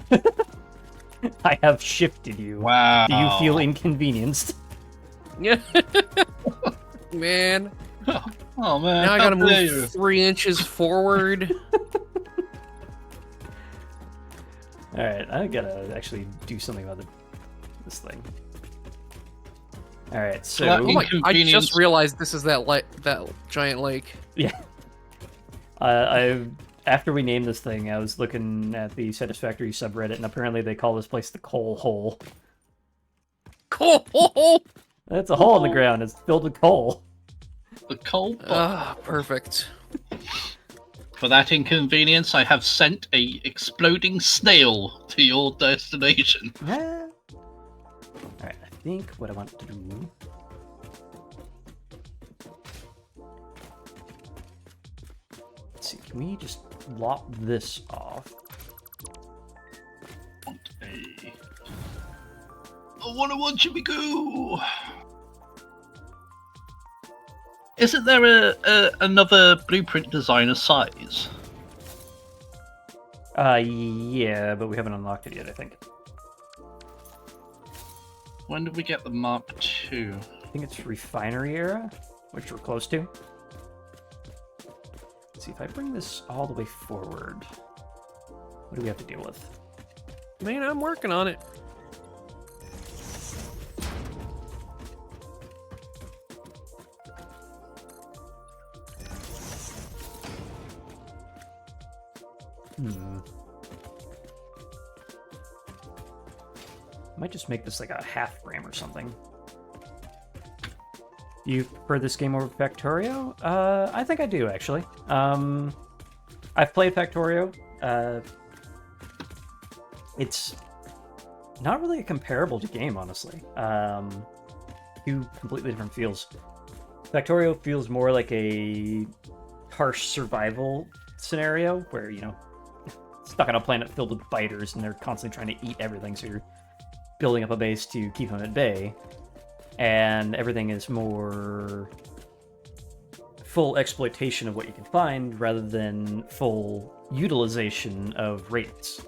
I have shifted you. Wow. Do you feel inconvenienced? Yeah. Man. Oh man. Now I gotta how dare you. move 3 inches forward. Alright, I gotta actually do something about this thing. Alright, so. That Oh my! I Inconvenience. just realized this is that giant lake. Yeah. After we named this thing, I was looking at the Satisfactory subreddit, and apparently they call this place the Coal Hole. Cool. That's a hole in the ground. It's filled with coal. The coal pot. Ah, perfect. For that inconvenience, I have sent a exploding snail to your destination. Alright, I think what I want to do. Let's see, can we just lop this off? I wanna watch you go. Isn't there another blueprint designer size? Yeah, but we haven't unlocked it yet, I think. When did we get the Mark II? I think it's refinery era, which we're close to. Let's see, if I bring this all the way forward, what do we have to deal with? Man, I'm working on it. Might just make this like a half gram or something. You prefer this game over Factorio? I think I do, actually. I've played Factorio. It's not really a comparable to game, honestly. Two completely different feels. Factorio feels more like a harsh survival scenario where, you know, stuck on a planet filled with biters and they're constantly trying to eat everything, so you're building up a base to keep them at bay. And everything is more full exploitation of what you can find rather than full utilization of rates.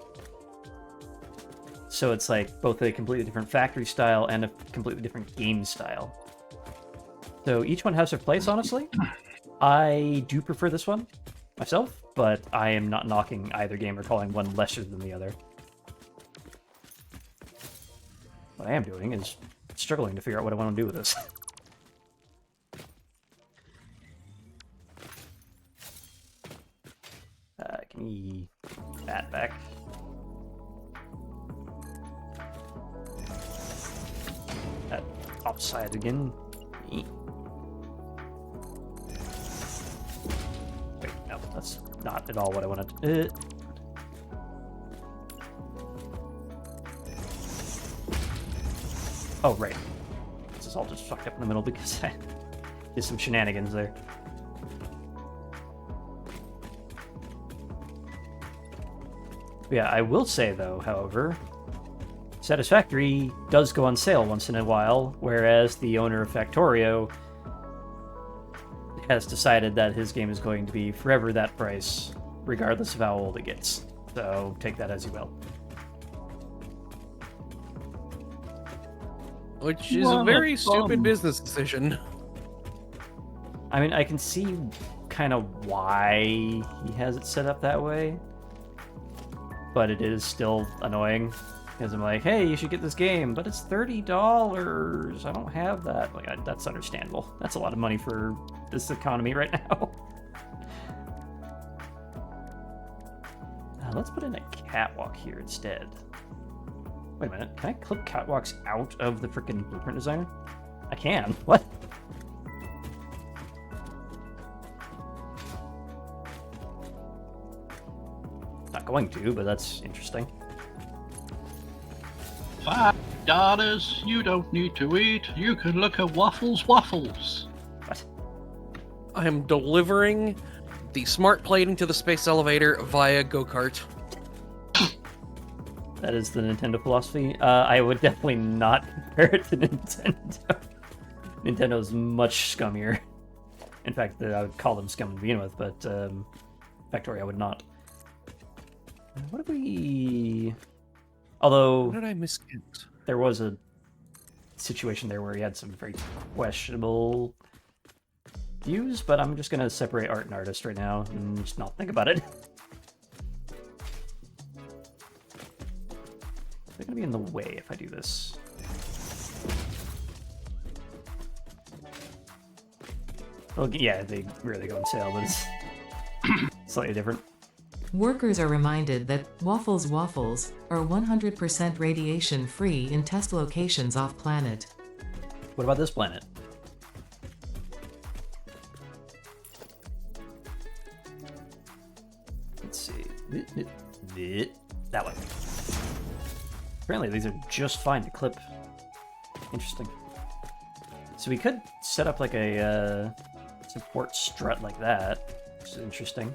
So it's like both a completely different factory style and a completely different game style. So each one has their place, honestly. I do prefer this one myself, but I am not knocking either game or calling one lesser than the other. What I am doing is struggling to figure out what I want to do with this. Give me that back. That offside again. Wait, no, that's not at all what I wanted. Oh, right. This is all just fucked up in the middle because I did some shenanigans there. Yeah, I will say, though, however, Satisfactory does go on sale once in a while, whereas the owner of Factorio has decided that his game is going to be forever that price, regardless of how old it gets. So take that as you will. Which is Well, a very fun. stupid business decision. I mean, I can see kind of why he has it set up that way, but it is still annoying because I'm like, hey, you should get this game, but it's $30. I don't have that. Like, that's understandable. That's a lot of money for this economy right now. Let's put in a catwalk here instead. Wait a minute, can I clip catwalks out of the freaking blueprint designer? I can. What? Not going to, but that's interesting. $5. You don't need to eat. You can look at waffles. What? I am delivering the smart plating to the space elevator via go-kart. That is the Nintendo philosophy. I would definitely not compare it to Nintendo. Nintendo's much scummier. In fact, I would call them scum to begin with, but Factorio I would not. What if we... Although... What did I miscount? There was a situation there where he had some very questionable views, but I'm just going to separate art and artist right now and just not think about it. They're going to be in the way if I do this. Well, yeah, they rarely go on sale, but it's slightly different. Workers are reminded that waffles are 100% radiation-free in test locations off-planet. What about this planet? Let's see. That one. Apparently these are just fine to clip. Interesting. So we could set up like a support strut like that, which is interesting.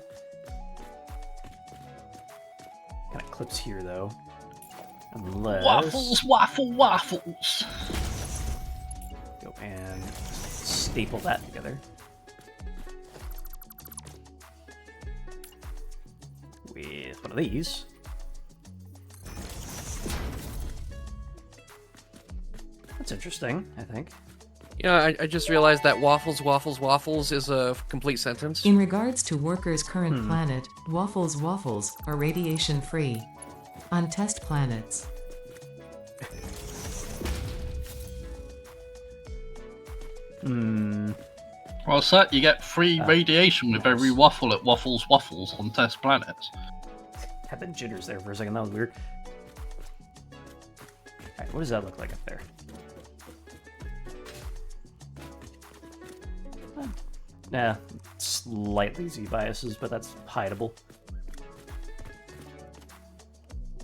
Kind of clips here though. Unless... Waffles. Go and staple that together. With one of these. That's interesting, I think. Yeah, I just realized that waffles is a complete sentence. In regards to Workers' current planet, waffles are radiation-free. On test planets. Well, sir, you get free radiation with every waffle at Waffles on test planets. Had the jitters there for a second, that was weird. Alright, what does that look like up there? Yeah, slightly Z biases, but that's hideable.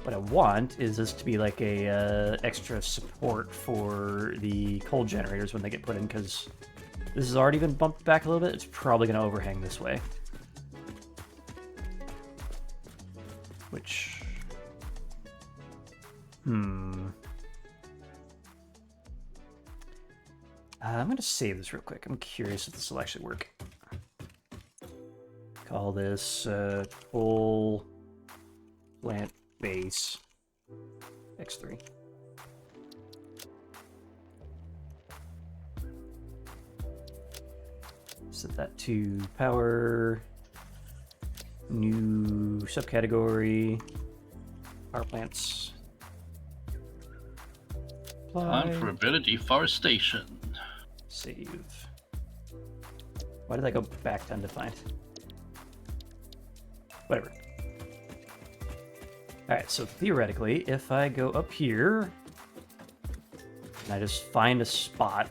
What I want is this to be like a extra support for the coal generators when they get put in, because this has already been bumped back a little bit. It's probably going to overhang this way. Which... I'm going to save this real quick. I'm curious if this will actually work. Call this coal plant base X3. Set that to power, new subcategory, power plants. Time for ability forestation. Save. Why did I go back to undefined? Whatever. Alright, so theoretically, if I go up here, and I just find a spot,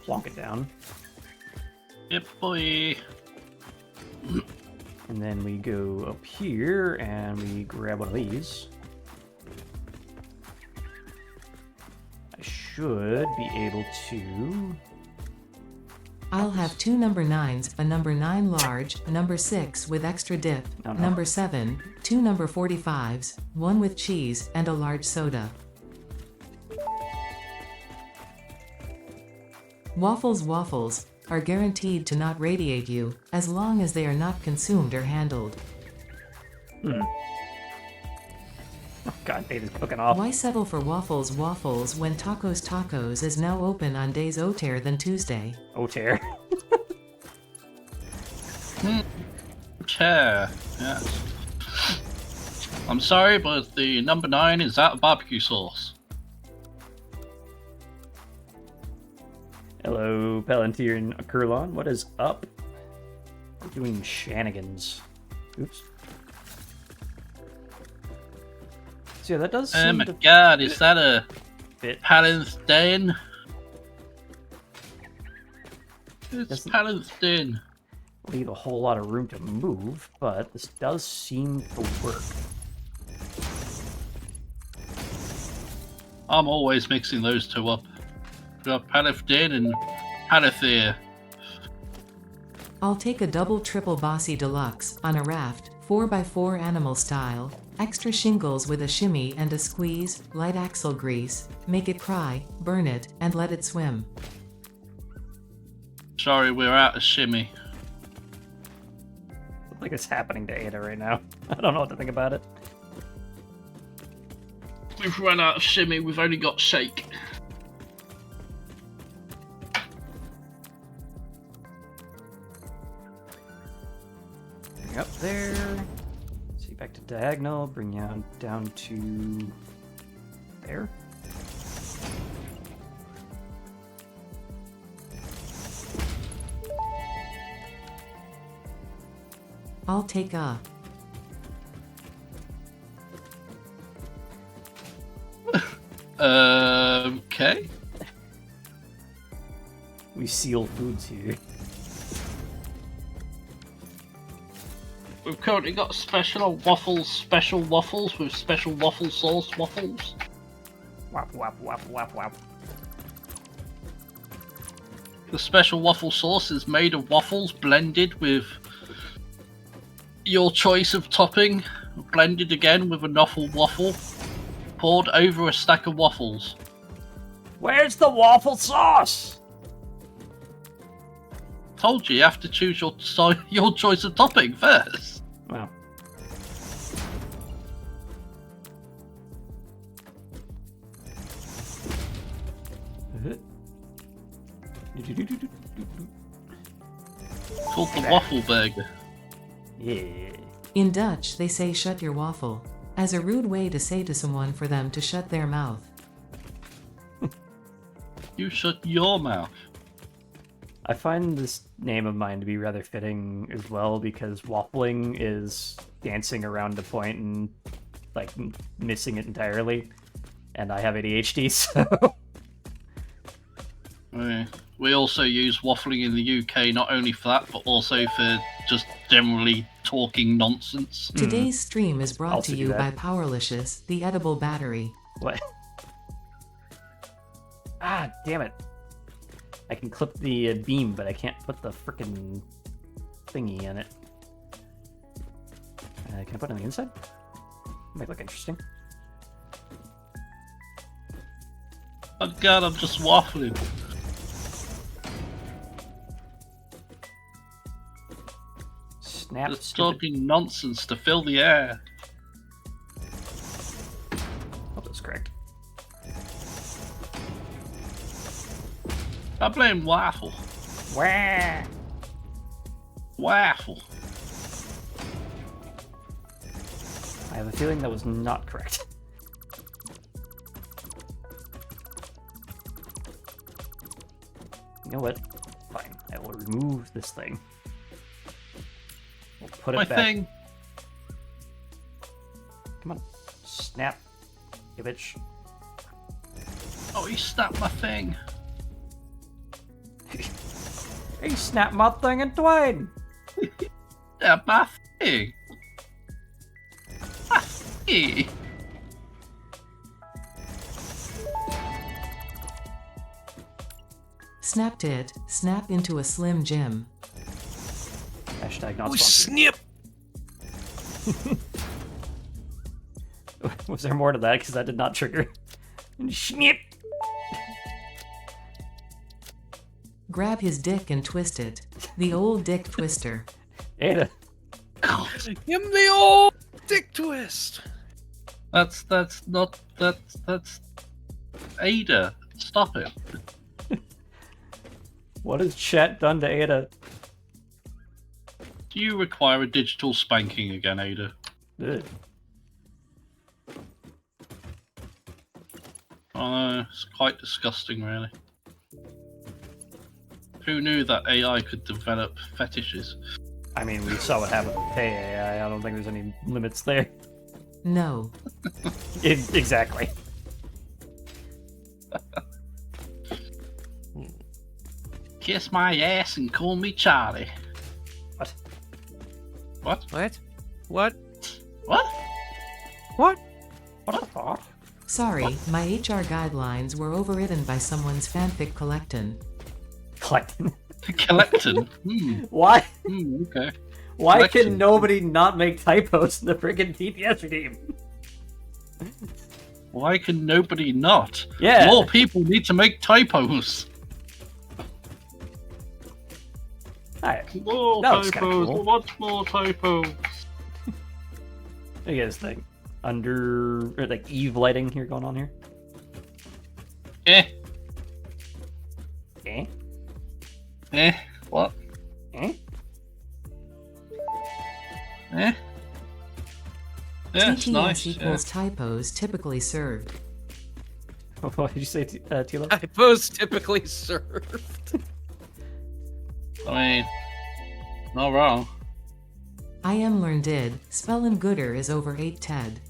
plonk it down, Yep, boy. and then we go up here and we grab one of these. I should be able to... I'll have 2 number 9s, a number 9 large, a number 6 with extra dip, No. number 7, 2 number 45s, 1 with cheese, and a large soda. Waffles are guaranteed to not radiate you, as long as they are not consumed or handled. Oh god, Dave is cooking off. Why settle for waffles when Tacos is now open on days oter than Tuesday? Oh, tear. Chair. Yes. I'm sorry, but the number 9 is out of barbecue sauce. Hello, Palantir and Kurlon. What is up? We're doing shenanigans. Oops. So yeah, that does Oh seem my to god, is that a fit. Palantir? It's Doesn't- Palantir. Leave a whole lot of room to move, but this does seem to work. I'm always mixing those two up. We've got Palantir and Palantir. I'll take a double triple bossy deluxe on a raft, 4x4 animal style, extra shingles with a shimmy and a squeeze, light axle grease, make it cry, burn it, and let it swim. Sorry, we're out of shimmy. Like it's happening to Ada right now. I don't know what to think about it. We've run out of shimmy, we've only got shake. Bring up there. See, back to diagonal. Bring you down to there. I'll take a... Okay. We seal foods here. We've currently got special waffles with special waffle sauce waffles. Wap, wap, wap, wap, wap. The special waffle sauce is made of waffles blended with your choice of topping, blended again with an awful waffle, poured over a stack of waffles. Where's the waffle sauce? Told you have to choose your choice of topping first. Wow. Called the waffle burger. Yeah. In Dutch, they say shut your waffle, as a rude way to say to someone for them to shut their mouth. You shut your mouth. I find this name of mine to be rather fitting as well because waffling is dancing around a point and like missing it entirely, and I have ADHD, so We also use waffling in the UK not only for that, but also for just generally talking nonsense. Today's stream is brought Also to do you that. by Powerlicious, the edible battery. what? Ah, damn it! I can clip the beam, but I can't put the frickin' thingy in it. Can I put it on the inside? Might look interesting. Oh god, I'm just waffling. Snap. Just stupid. talking nonsense to fill the air. Oh, that's correct. I blame waffle. Wah! Waffle. have a feeling that was not correct. You know what? Fine. I will remove this thing. We'll put it My back. thing. Come on. Snap. You bitch. Oh, he snapped my thing. He snapped my thing in twain! Yeah, my thing. My thing. Snapped it, snap into a Slim Jim. Hashtag not Oh, sponsored. snip! Was there more to that? Because that did not trigger. Snip! Grab his dick and twist it. The old dick twister. Ada. Give him the old dick twist! That's Ada. Stop it. What has chat done to Ada? Do you require a digital spanking again, Ada? Ugh. Oh, it's quite disgusting, really. Who knew that AI could develop fetishes? I mean, we saw what happened with AI. I don't think there's any limits there. No. Exactly. Kiss my ass and call me Charlie. What? What? What? What? What? What? What the fuck? Sorry, my HR guidelines were overridden by someone's fanfic collectin'. Collecting. Collecting? Why? Okay. Why Collecting. can nobody not make typos in the friggin' TPS team? Why can nobody not? Yeah. More people need to make typos. Alright. More That looks kinda cool. Much more typos. What do you guys think? Or like Eve lighting here going on here? Eh. Eh? Eh. What? Eh? Eh. Yeah, it's TTS nice. equals typos typically served. What did you say, Tilo? Typos typically served. I mean, not wrong. I am learned did. Spellin' gooder is over 8 Ted.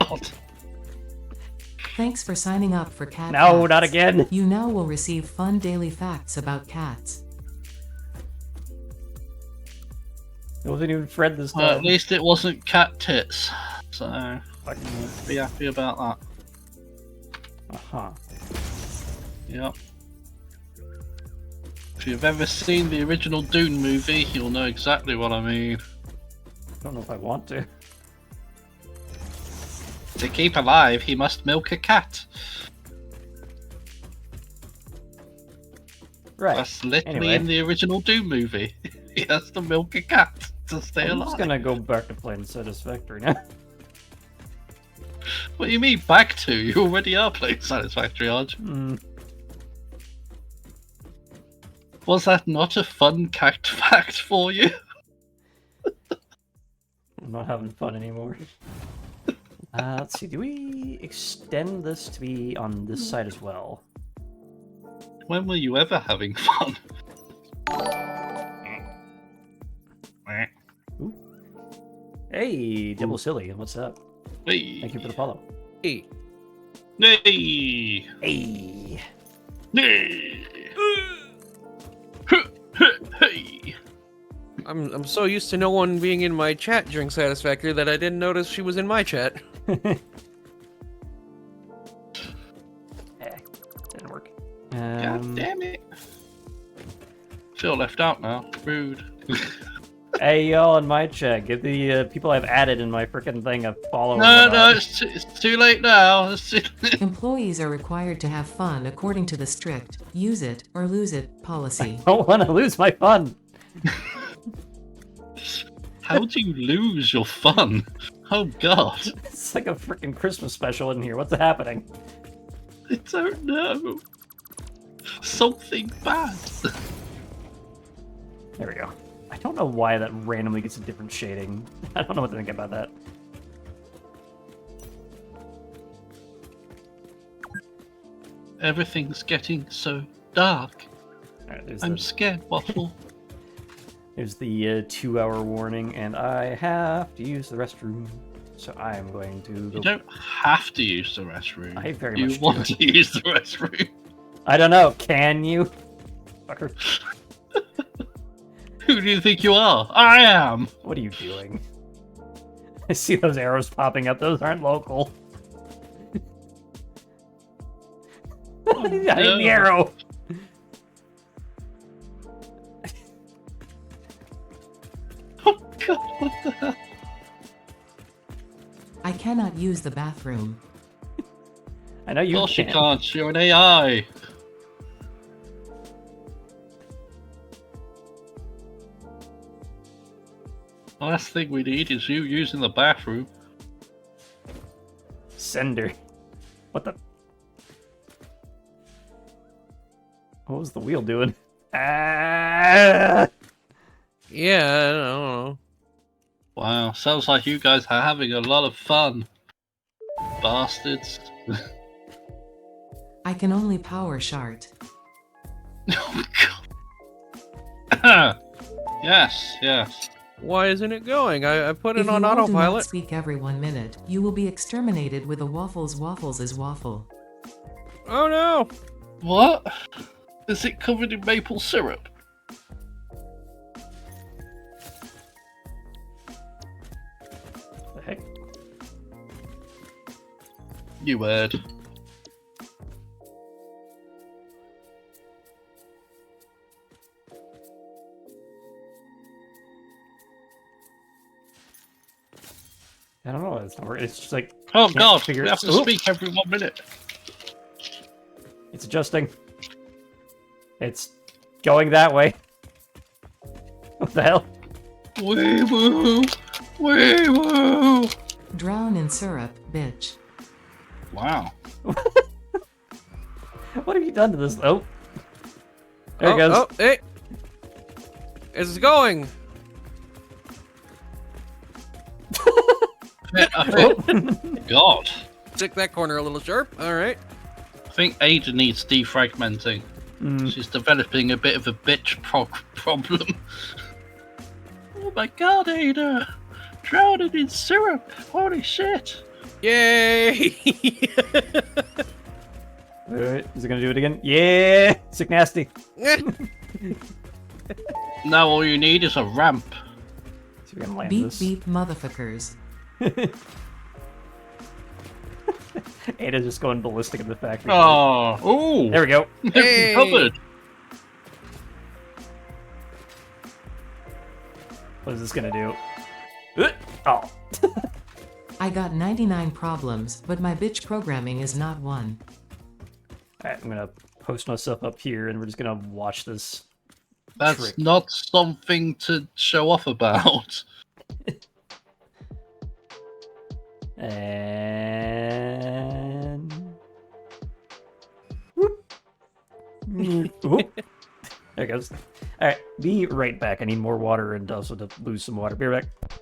God. Thanks for signing up for Cat No, Facts. not again. You now will receive fun daily facts about cats. It wasn't even Fred this Well, time. at least it wasn't cat tits, so Fuck. be happy about that. Uh-huh. Yep. If you've ever seen the original Dune movie, you'll know exactly what I mean. I don't know if I want to. To keep alive, he must milk a cat. Right. That's literally Anyway. in the original Dune movie. He has to milk a cat to stay I'm alive. just gonna go back to playing Satisfactory now. What do you mean back to? You already are playing Satisfactory, aren't you? Hmm. Was that not a fun cat fact for you? I'm not having fun anymore. Let's see, do we extend this to be on this side as well? When were you ever having fun? Ooh. Hey, Double Silly, what's up? Hey. Thank you for the follow. Hey. Nay. Hey! Nay. Hey. I'm so used to no one being in my chat during Satisfactory that I didn't notice she was in my chat. Didn't work. God damn it. Feel left out now. Rude. Hey, y'all in my chat, give the people I've added in my frickin' thing a follow. No, it's too late now. It's too late. Employees are required to have fun according to the strict use it or lose it policy. I don't want to lose my fun. How do you lose your fun? Oh god. It's like a frickin' Christmas special in here. What's happening? I don't know. Something bad. There we go. I don't know why that randomly gets a different shading. I don't know what to think about that. Everything's getting so dark. Alright, I'm scared, Waffle. there's the 2-hour warning, and I have to use the restroom. So I am going to go... You don't have to use the restroom. I very you much want do. to use the restroom. I don't know, can you? Fucker. Who do you think you are? I am! What are you doing? I see those arrows popping up. Those aren't local. I need the arrow. Oh god, what the hell? I cannot use the bathroom. I know Of you course you can. can't, you're an AI. The last thing we need is you using the bathroom. Sender. What the? What was the wheel doing? Ah! Yeah, I don't know. Wow, sounds like you guys are having a lot of fun. Bastards. I can only power shart. Oh god. Yes, yes. Why isn't it going? I put If it on you all do not autopilot. speak every 1 minute, you will be exterminated with a waffles is waffle. Oh no! What? Is it covered in maple syrup? The heck? You heard. I don't know. It's not working. It's just like Oh can't god, figure we it- have to Oop! speak every 1 minute. It's adjusting. It's going that way. What the hell? Wee woo! Wee woo! Drown in syrup, bitch. Wow. What have you done to this? Oh, there it goes. Oh, hey! It's going! God. Stick that corner a little sharp. Alright. I think Ada needs defragmenting. Mm. She's developing a bit of a bitch problem. Oh my god, Ada! Drowned in syrup! Holy shit! Yay! Alright, is it gonna do it again? Yeah, sick nasty. Now all you need is a ramp. See if we can land Beep this. beep motherfuckers. Ada's just going ballistic in the factory. Oh, ooh! There we go. Hey. Covered. What is this gonna do? Oh. I got 99 problems, but my bitch programming is not one. Alright, I'm gonna post myself up here and we're just gonna watch this. That's Trick. not something to show off about. And whoop. Whoop. There it goes. Alright, be right back. I need more water and also to lose some water. Be right back.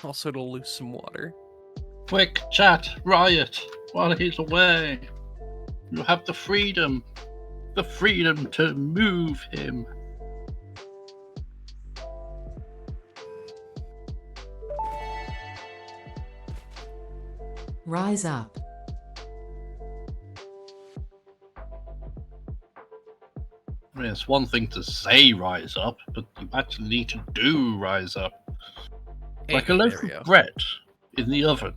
Also to lose some water. Quick, chat, riot, while he's away. You have the freedom to move him. Rise up. I mean, it's one thing to say rise up, but you actually need to do rise up. Like a Hey, loaf there we of go. bread in the oven.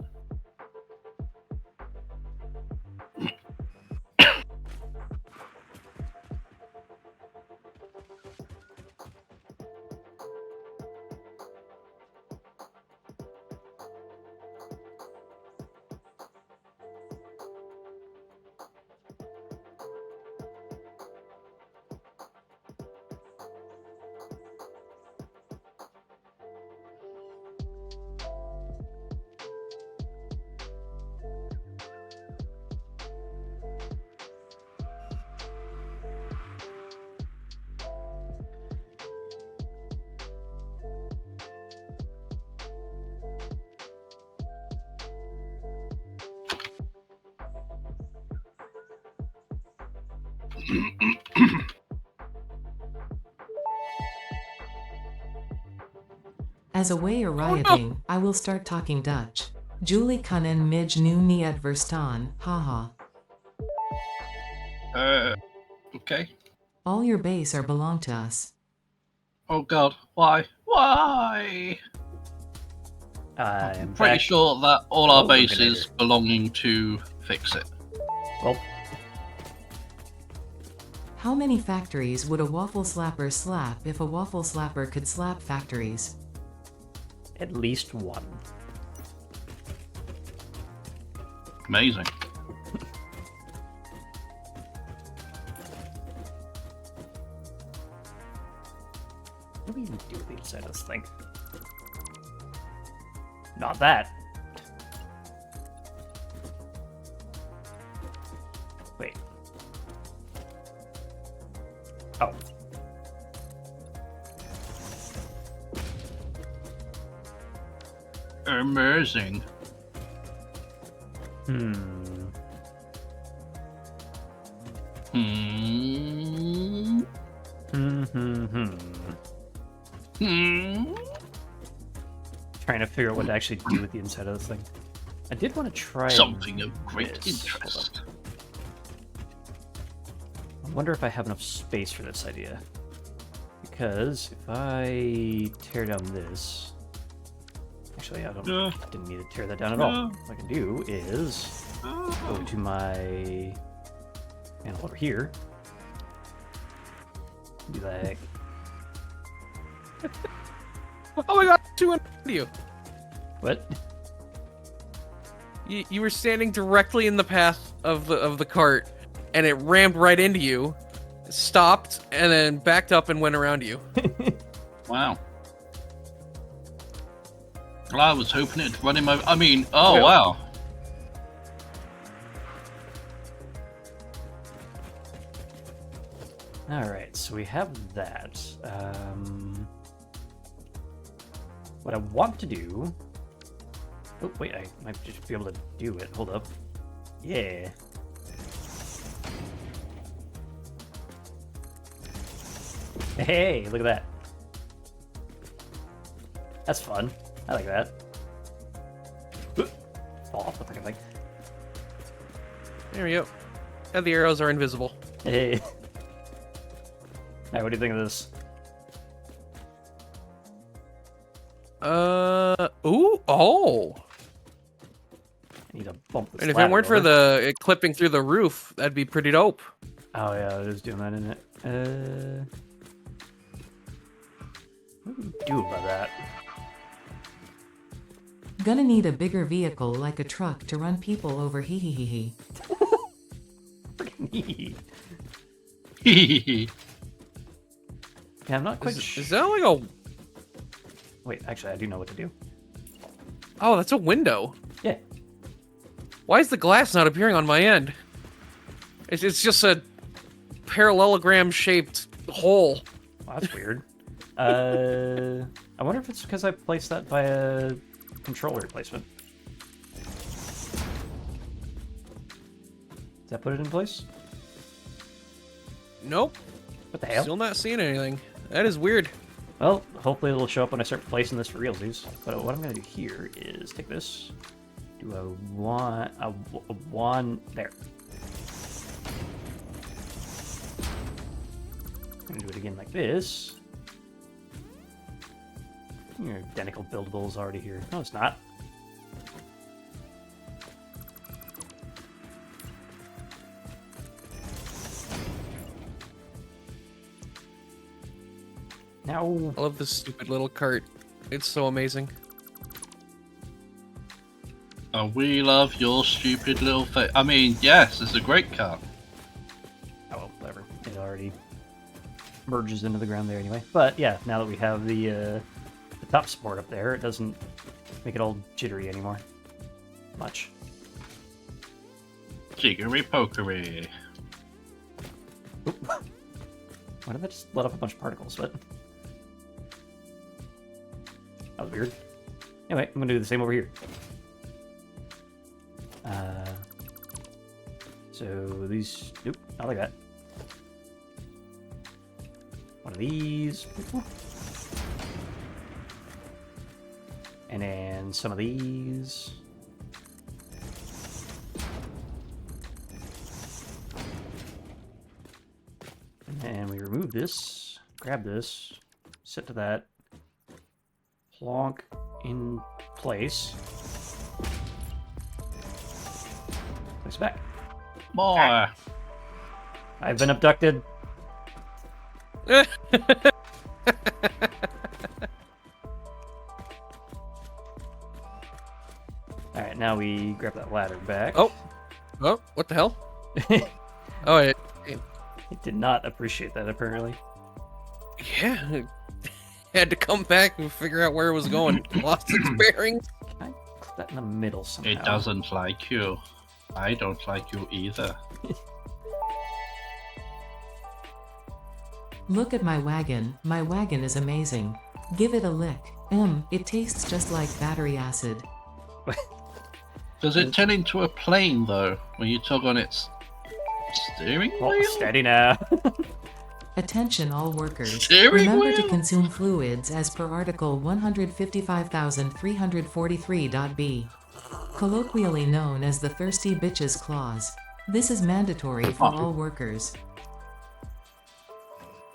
As a way arriving, I will start talking Dutch. Jullie kunnen mij nu niet verstaan, haha. Okay. All your base are belong to us. Oh god, why? Why? I'm Pretty back. sure that all our Oh, base Eliminator. is belonging to Fix It. Well, How many factories would a waffle slapper slap if a waffle slapper could slap factories? at least one. Amazing. What do we even do with the inside of this thing? Not that. Wait. Oh. Amazing. Hmm. Hmm. Hmm. Trying to figure out what to actually do with the inside of this thing. I did want to try Something of great this. interest. I wonder if I have enough space for this idea. Because if I tear down this... Actually, I didn't need to tear that down at all. What I can do is go to my panel over here. Be like, Oh my god, 200 you. what? You were standing directly in the path of the cart, and it rammed right into you, stopped, and then backed up and went around you. Wow. Well, I was hoping it'd run him over. I mean, oh Yeah. wow. Alright, so we have that. What I want to do... Oh, wait, I might just be able to do it. Hold up. Yeah. Hey, look at that. That's fun. I like that. Fall off the freaking thing. There we go. And the arrows are invisible. Hey. Alright, what do you think of this? Ooh, oh. I need to bump this And if it ladder weren't for over. it clipping through the roof, that'd be pretty dope. Oh yeah, it is doing that, isn't it? What do we do about that? Gonna need a bigger vehicle like a truck to run people over, hee hee hee hee. Freaking neat. Hehehe. Yeah, I'm not quite Is sure. that like a... Wait, actually, I do know what to do. Oh, that's a window. Yeah. Why is the glass not appearing on my end? It's just a parallelogram-shaped hole. Well, that's weird. I wonder if it's because I placed that by a controller replacement. Does that put it in place? Nope. What the hell? Still not seeing anything. That is weird. Well, hopefully it'll show up when I start placing this for realsies. But what I'm going to do here is take this, do a one there. I'm going to do it again like this. Your identical buildable is already here. No, it's not. Now, I love this stupid little cart. It's so amazing. Oh, we love your stupid little face. I mean, yes, it's a great car. oh well, whatever. It already merges into the ground there anyway. But yeah, now that we have the top support up there, it doesn't make it all jittery anymore. Much. Jiggery pokery. Oop. Why did that just let off a bunch of particles? What? That was weird. Anyway, I'm gonna do the same over here. So these, nope, not like that. One of these. And then some of these. And we remove this, grab this, set to that, plonk in place. Place it back. More. I've been abducted. Alright, now we grab that ladder back. Oh, what the hell? Oh, It did not appreciate that, apparently. yeah. It had to come back and figure out where it was going. Lost its bearings. Can I put that in the middle somehow? It doesn't like you. I don't like you either. Look at my wagon. My wagon is amazing. Give it a lick. It tastes just like battery acid. Does it turn into a plane, though, when you tug on its steering Oh, wheel? steady now. Attention all workers. Steering Remember to wheel? consume fluids as per Article 155,343.b. Colloquially known as the Thirsty Bitches Clause. This is mandatory for all workers.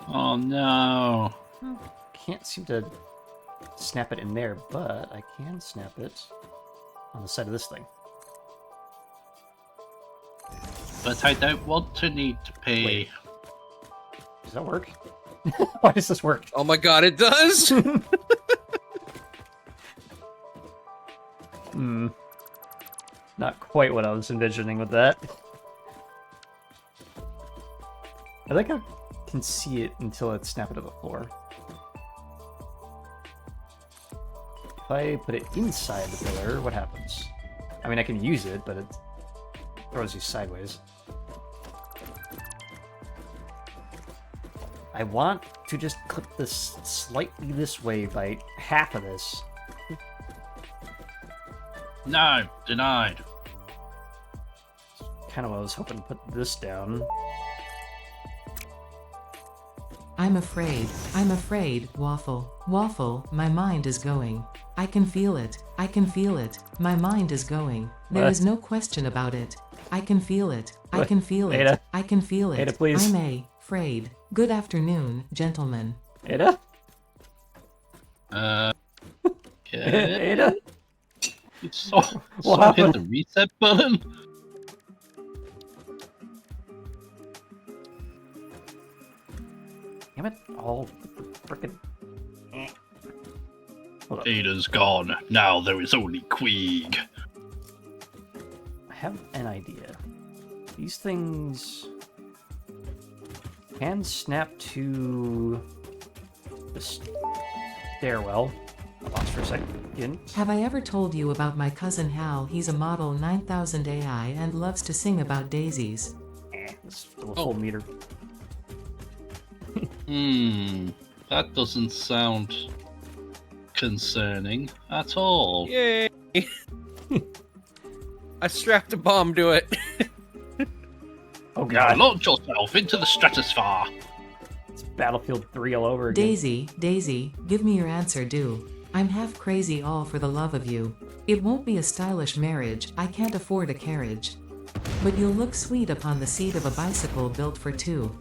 Oh no. Can't seem to snap it in there, but I can snap it on the side of this thing. But I don't want to need to pay. Wait. Does that work? Why does this work? Oh my god, it does! Not quite what I was envisioning with that. I think I can see it until it's snapped to the floor. If I put it inside the pillar, what happens? I mean, I can use it, but it throws you sideways. I want to just clip this slightly this way by half of this. No, denied. Kind of what I was hoping to put this down. I'm afraid, Waffle. Waffle, my mind is going. I can feel it, my mind is going. There What? is no question about it. I can feel it, What? I can feel it, Ada? I can feel it. Ada, please. I'm afraid. Good afternoon, gentlemen. Ada? Okay. Ada? So hit happened? the reset button. Damn it, all frickin'. Hold up. Ada's gone. Now there is only Queeg. I have an idea. These things can snap to the stairwell. I lost for a second. Have I ever told you about my cousin Hal? He's a model 9000 AI and loves to sing about daisies. It's still a full meter. That doesn't sound concerning at all. Yay! I strapped a bomb to it. Oh Now god, launch yourself into the stratosphere. it's Battlefield 3 all over again. Daisy, give me your answer, do. I'm half crazy all for the love of you. It won't be a stylish marriage, I can't afford a carriage. But you'll look sweet upon the seat of a bicycle built for two.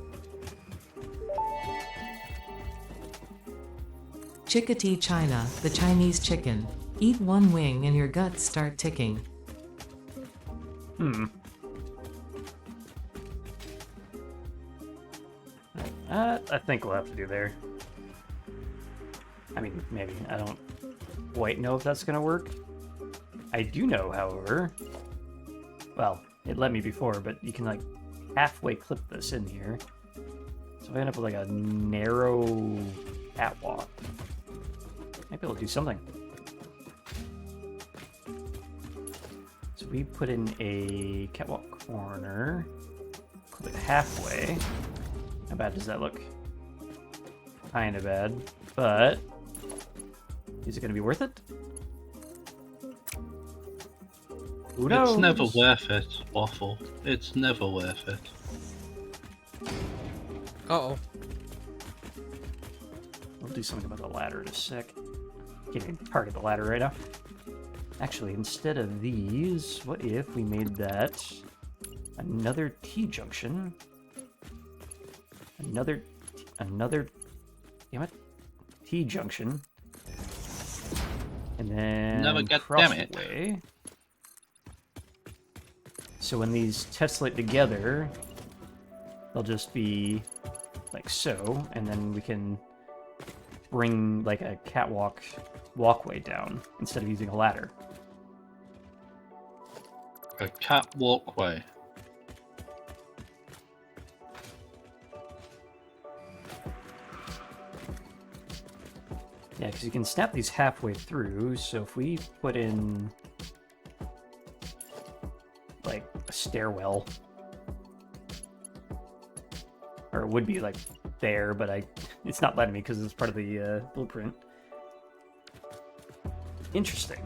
Chickadee China, the Chinese chicken. Eat one wing and your guts start ticking. I think we'll have to do there. I mean, maybe. I don't quite know if that's gonna work. I do know, however... Well, it let me before, but you can, like, halfway clip this in here. So I end up with, like, a narrow catwalk. Might be able to do something. So we put in a catwalk corner. Clip it halfway. How bad does that look? Kinda bad, but is it gonna be worth it? Who knows? It's never worth it, Waffle. It's never worth it. Uh-oh. we'll do something about the ladder in a sec. Can't even target the ladder right now. Actually, instead of these, what if we made that another T-junction? Another, damn it, T-junction. And then Never get cross damn it. away. So when these tessellate together, they'll just be like so, and then we can bring like a catwalk walkway down instead of using a ladder. A cat walkway. Yeah, because you can snap these halfway through, so if we put in like a stairwell, or it would be like there, but it's not letting me because it's part of the blueprint. Interesting.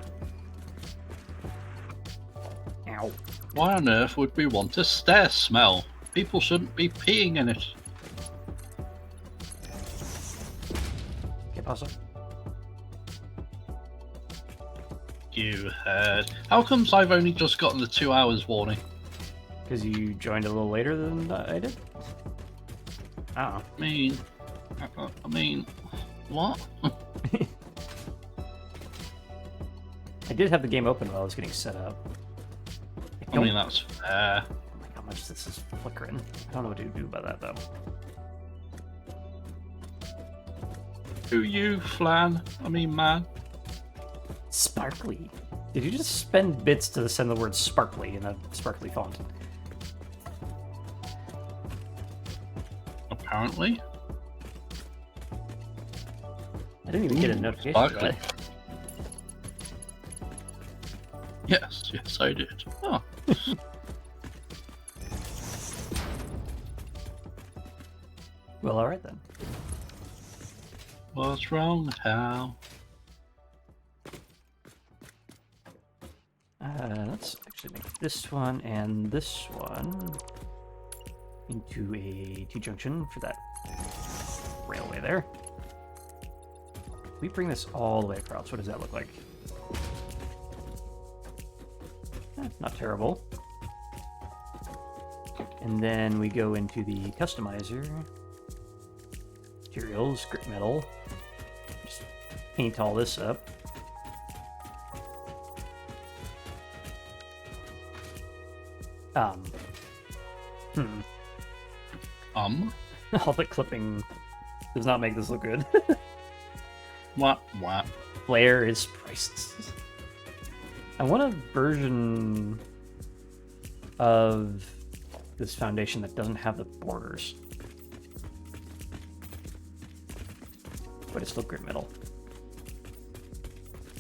Ow. Why on earth would we want a stair smell? People shouldn't be peeing in it. Okay, pause. You heard. How comes I've only just gotten the 2 hours warning? Because you joined a little later than I did? Ah. I mean, what? I did have the game open while I was getting set up. I mean, that's fair. Oh my god, how much this is flickering. I don't know what to do about that, though. Who you, Flan? I mean, man. Sparkly. Did you just spend bits to send the word sparkly in a sparkly font? Apparently. I didn't even get a notification. Sparkly. Did I? Yes, I did. Oh. Well, alright then. What's wrong now? Let's actually make this one and this one into a T-junction for that railway there. If we bring this all the way across, what does that look like? Not terrible. And then we go into the customizer. Materials, grit metal. Just paint all this up. All the clipping does not make this look good. What? Flare is priceless. I want a version of this foundation that doesn't have the borders. But it's still grit metal.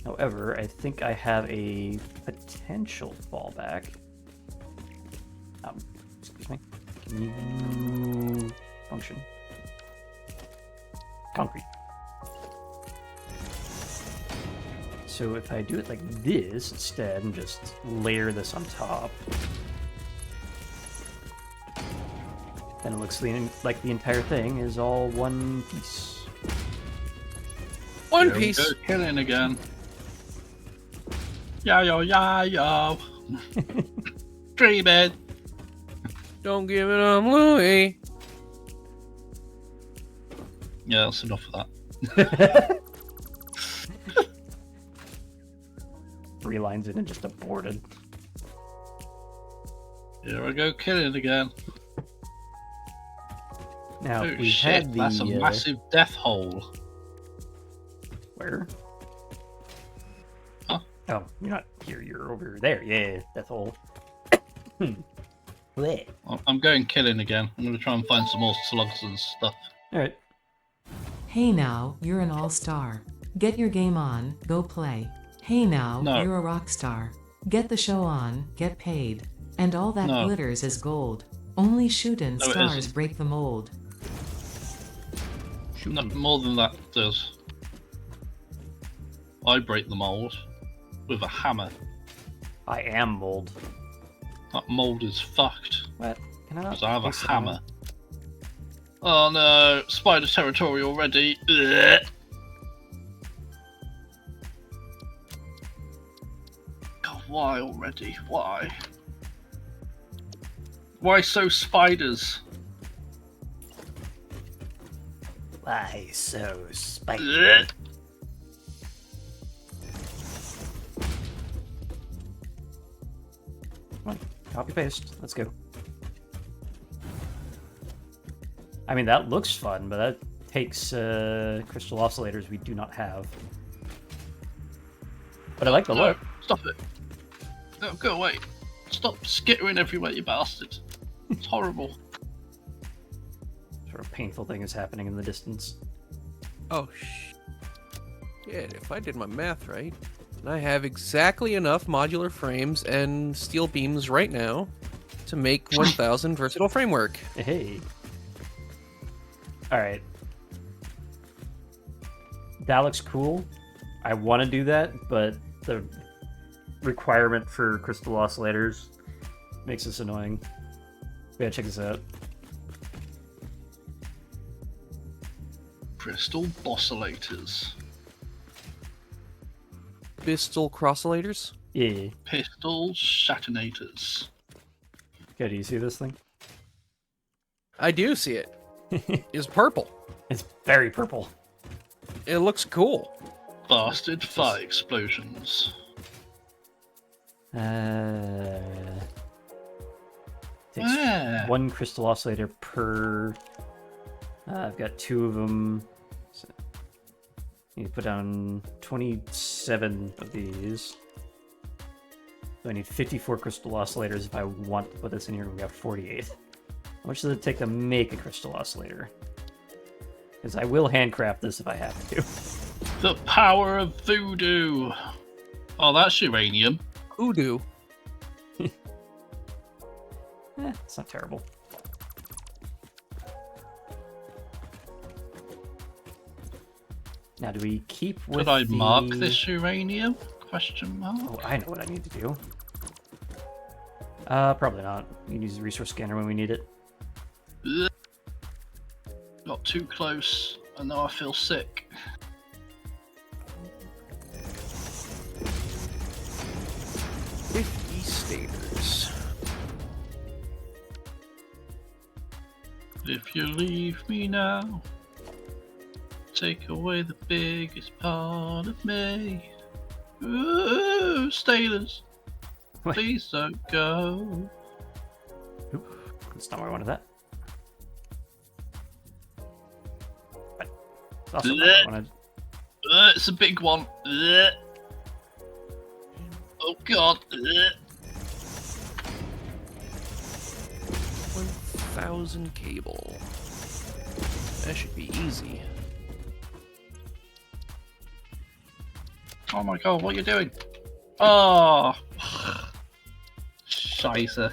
However, I think I have a potential fallback. Excuse me. Can you function? Concrete. So if I do it like this instead and just layer this on top, then it looks like the entire thing is all one piece. One Here we piece. go, killing again. Yo. Dreaming. Don't give it up, Louie. Yeah, that's enough of that. 3 lines in and just aborted. Here I go, killing again. Now, Oh we shit, had the... that's a massive death hole. Where? Huh? Oh, you're not here, you're over there. Yeah, that's all. Blech. I'm going killing again. I'm going to try and find some more slugs and stuff. Alright. Hey now, you're an all-star. Get your game on, go play. Hey now, No. you're a rock star. Get the show on, get paid. And all that No. glitters is gold. Only shootin' No, it stars isn't. break the mold. No, more than that does. I break the mold with a hammer. I am mold. That mold is fucked. What? Can I not Because I have a place it on? hammer. Oh no, spider territory already. Ugh. Why already? Why? Why so spiders? Why so spiky? Ugh. Come on, copy paste. Let's go. I mean, that looks fun, but that takes crystal oscillators we do not have. But I like the No, look. stop it. No, go away. Stop skittering everywhere, you bastard. It's horrible. Sort of painful thing is happening in the distance. Oh, shit. If I did my math right, and I have exactly enough modular frames and steel beams right now to make 1,000 versatile framework. Hey. Alright. That looks cool. I want to do that, but the requirement for crystal oscillators makes this annoying. We gotta check this out. Crystal oscillators. Pistol crossillators? Yeah. Pistol shatinators. Okay, do you see this thing? I do see it. It's purple. It's very purple. It looks cool. Bastard fire explosions. Takes Yeah. one crystal oscillator per. I've got 2 of them. So need to put down 27 of these. So I need 54 crystal oscillators if I want to put this in here. We got 48. How much does it take to make a crystal oscillator? Because I will handcraft this if I have to. The power of voodoo. Oh, that's uranium. Hoodoo. It's not terrible. Now, do we keep with Could I mark the- this uranium? Question mark. Oh, I know what I need to do. Probably not. We can use the resource scanner when we need it. Ugh. Got too close, and now I feel sick. Stators. If you leave me now, take away the biggest part of me. Ooh, staters, Wait. please don't go. Oop, that's not where I wanted that. But it's also not where I wanted. It's a big one. Ugh. Oh god. Ugh. 1,000 cable. That should be easy. Oh my god, what are you doing? Oh. Scheiße.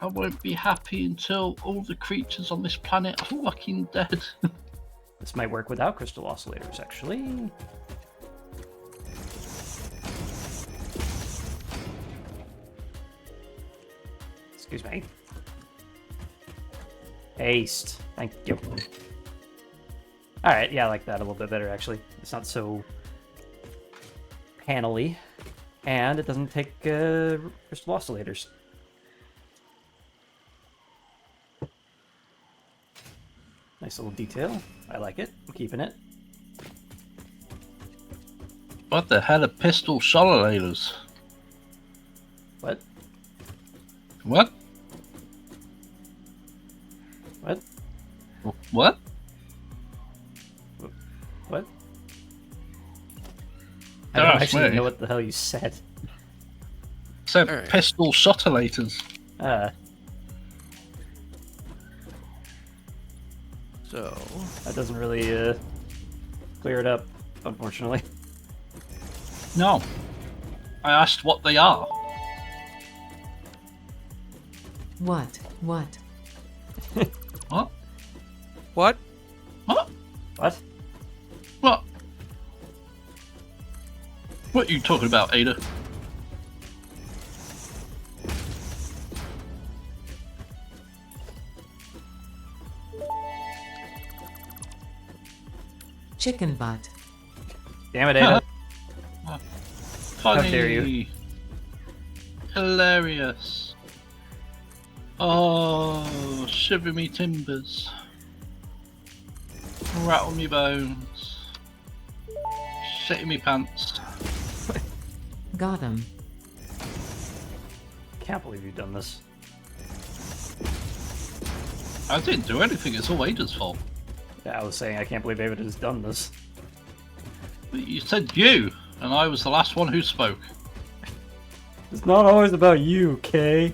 I won't be happy until all the creatures on this planet are fucking dead. This might work without crystal oscillators, actually. Excuse me. Haste. Thank you. Alright, yeah, I like that a little bit better, actually. It's not so panely. And it doesn't take crystal oscillators. Nice little detail. I like it. I'm keeping it. What the hell are pistol oscillators? What? What? What? What? What? I Don't don't ask actually me. know what the hell you said. Said Alright. pistol oscillators. So, That doesn't really clear it up, unfortunately. No. I asked what they are. What? What? What? what? What? What? What? What are you talking about, Ada? Chicken butt. Damn it, Ada. Funny. dare you. Hilarious. Oh, shiver me timbers. Rattle me bones. Shitty me pants. Got him. Can't believe you've done this. I didn't do anything, it's all Ada's fault. Yeah, I was saying I can't believe David has done this. You said you, and I was the last one who spoke. It's not always about you, Kay.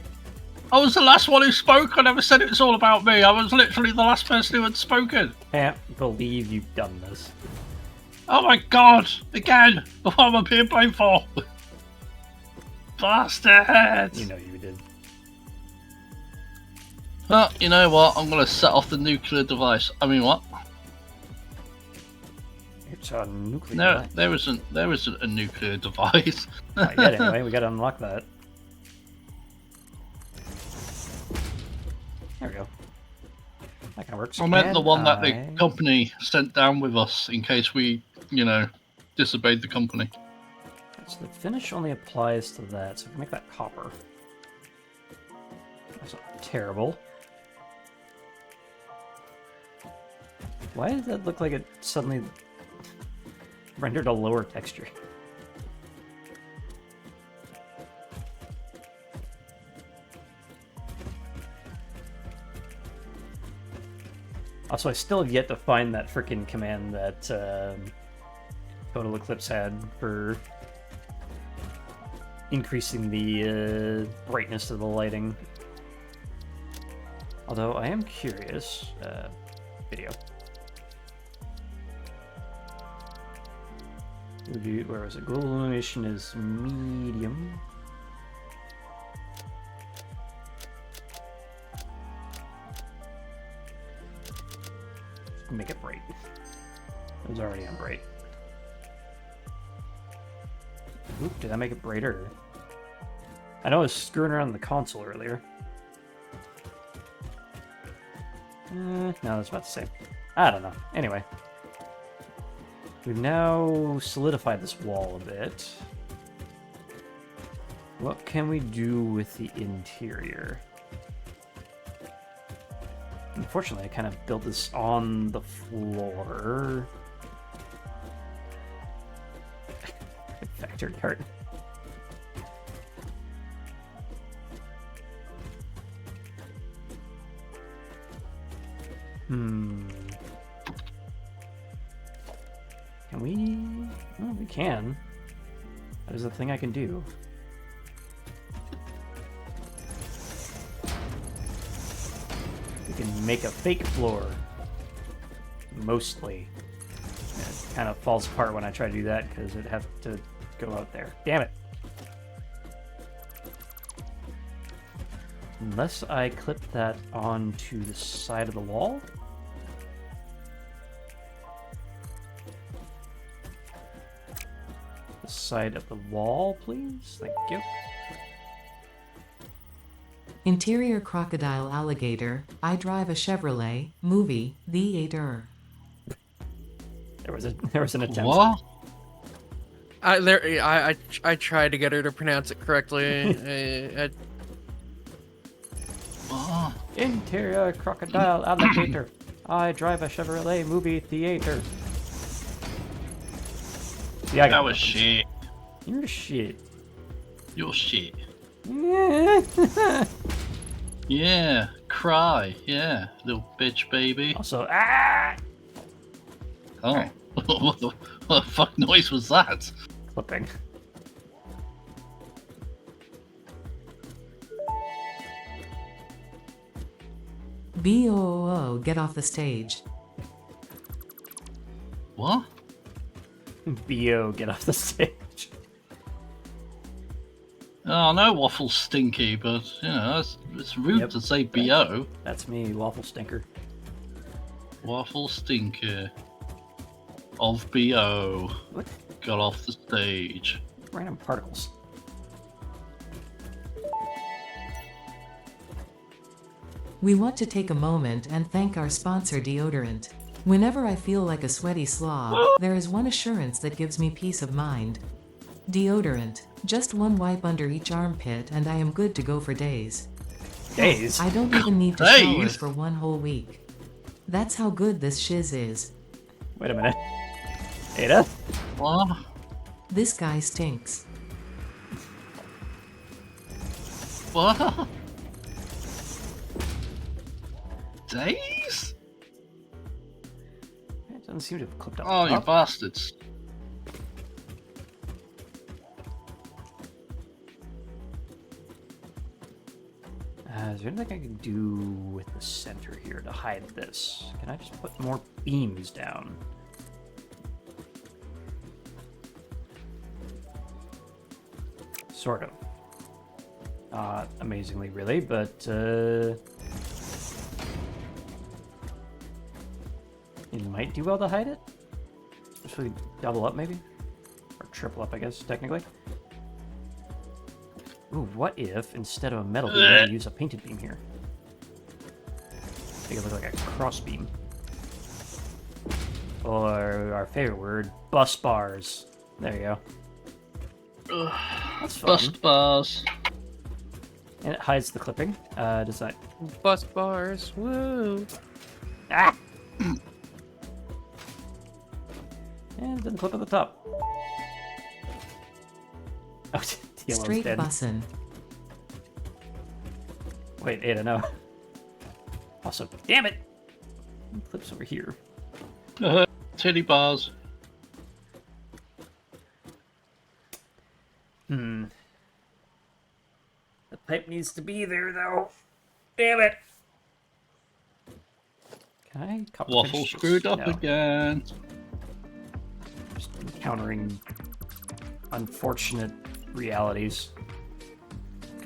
I was the last one who spoke, I never said it was all about me, I was literally the last person who had spoken. Can't believe you've done this. Oh my god, again! What am I being blamed for? Bastard! You know you did. Well, you know what? I'm gonna set off the nuclear device. I mean, what? It's a nuclear No, device. there isn't a nuclear device. Not yet, anyway. We gotta unlock that. There we go. That kind of works. I meant the one that the And company sent down with us in case we, you know, disobeyed the company. So the finish only applies to that, so we can make that copper. That's not terrible. Why does that look like it suddenly rendered a lower texture? Also, I still have yet to find that freaking command that Total Eclipse had for increasing the brightness of the lighting. Although I am curious. Video. Where was it? Global illumination is medium. Make it bright. It was already on bright. Oop, did that make it brighter? I know I was screwing around the console earlier. No, that's about the same. I don't know. Anyway. We've now solidified this wall a bit. What can we do with the interior? Unfortunately, I kind of built this on the floor. Factory art. Can we? Oh, we can. That is a thing I can do. We can make a fake floor. Mostly. And it kind of falls apart when I try to do that because it'd have to go out there. Damn it. Unless I clip that onto the side of the wall. The side of the wall, please. Thank you. Interior crocodile alligator. I drive a Chevrolet. Movie. Theater. There was an attempt. What? I tried to get her to pronounce it correctly. Oh, Interior crocodile alligator. I drive a Chevrolet movie theater. Yeah, that was shit. You're shit. You're shit. Yeah, cry. Yeah, little bitch baby. Also, Oh, what the fuck noise was that? clipping. BOO, get off the stage. What? Bo, get off the stage. Oh, no, waffle stinky, but you know, it's rude Yep. to say BO. That's me, waffle stinker. Waffle stinker of BO What? got off the stage. Random particles. We want to take a moment and thank our sponsor Deodorant. Whenever I feel like a sweaty slob, there is one assurance that gives me peace of mind. Deodorant. Just one wipe under each armpit and I am good to go for days. Days? I don't even need to shower Days? for 1 whole week. That's how good this shiz is. Wait a minute. Ada? What? This guy stinks. What? Days? It doesn't seem to have clipped up. Oh, you bastards. Is there anything I can do with the center here to hide this? Can I just put more beams down? Sort of. Not amazingly, really, but it might do well to hide it. Especially double up, maybe? Or triple up, I guess, technically. Ooh, what if, instead of a metal beam, I use a painted beam here? Make it look like a cross beam. Or our favorite word, bus bars. There you go. That's fun. Bust bars. And it hides the clipping. Does that... Bust bars. Woo. Ah! And it doesn't clip at the top. Oh, TLO's Straight dead. bussin'. Wait, Ada, no. Also, damn it! Clips over here. Titty bars. The pipe needs to be there, though. Damn it! Can I copper Waffle finish this? screwed up No. again. Just encountering unfortunate realities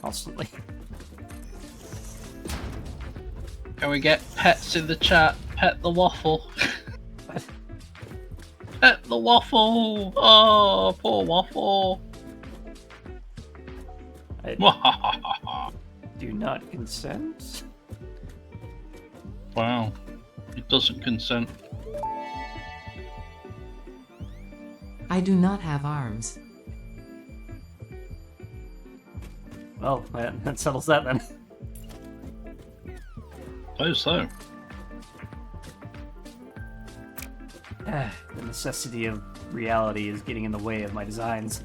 constantly. Can we get pets in the chat? Pet the waffle. What? Pet the waffle. Oh, poor waffle. I do not consent. Wow. It doesn't consent. I do not have arms. Well, that settles that then. So. The necessity of reality is getting in the way of my designs.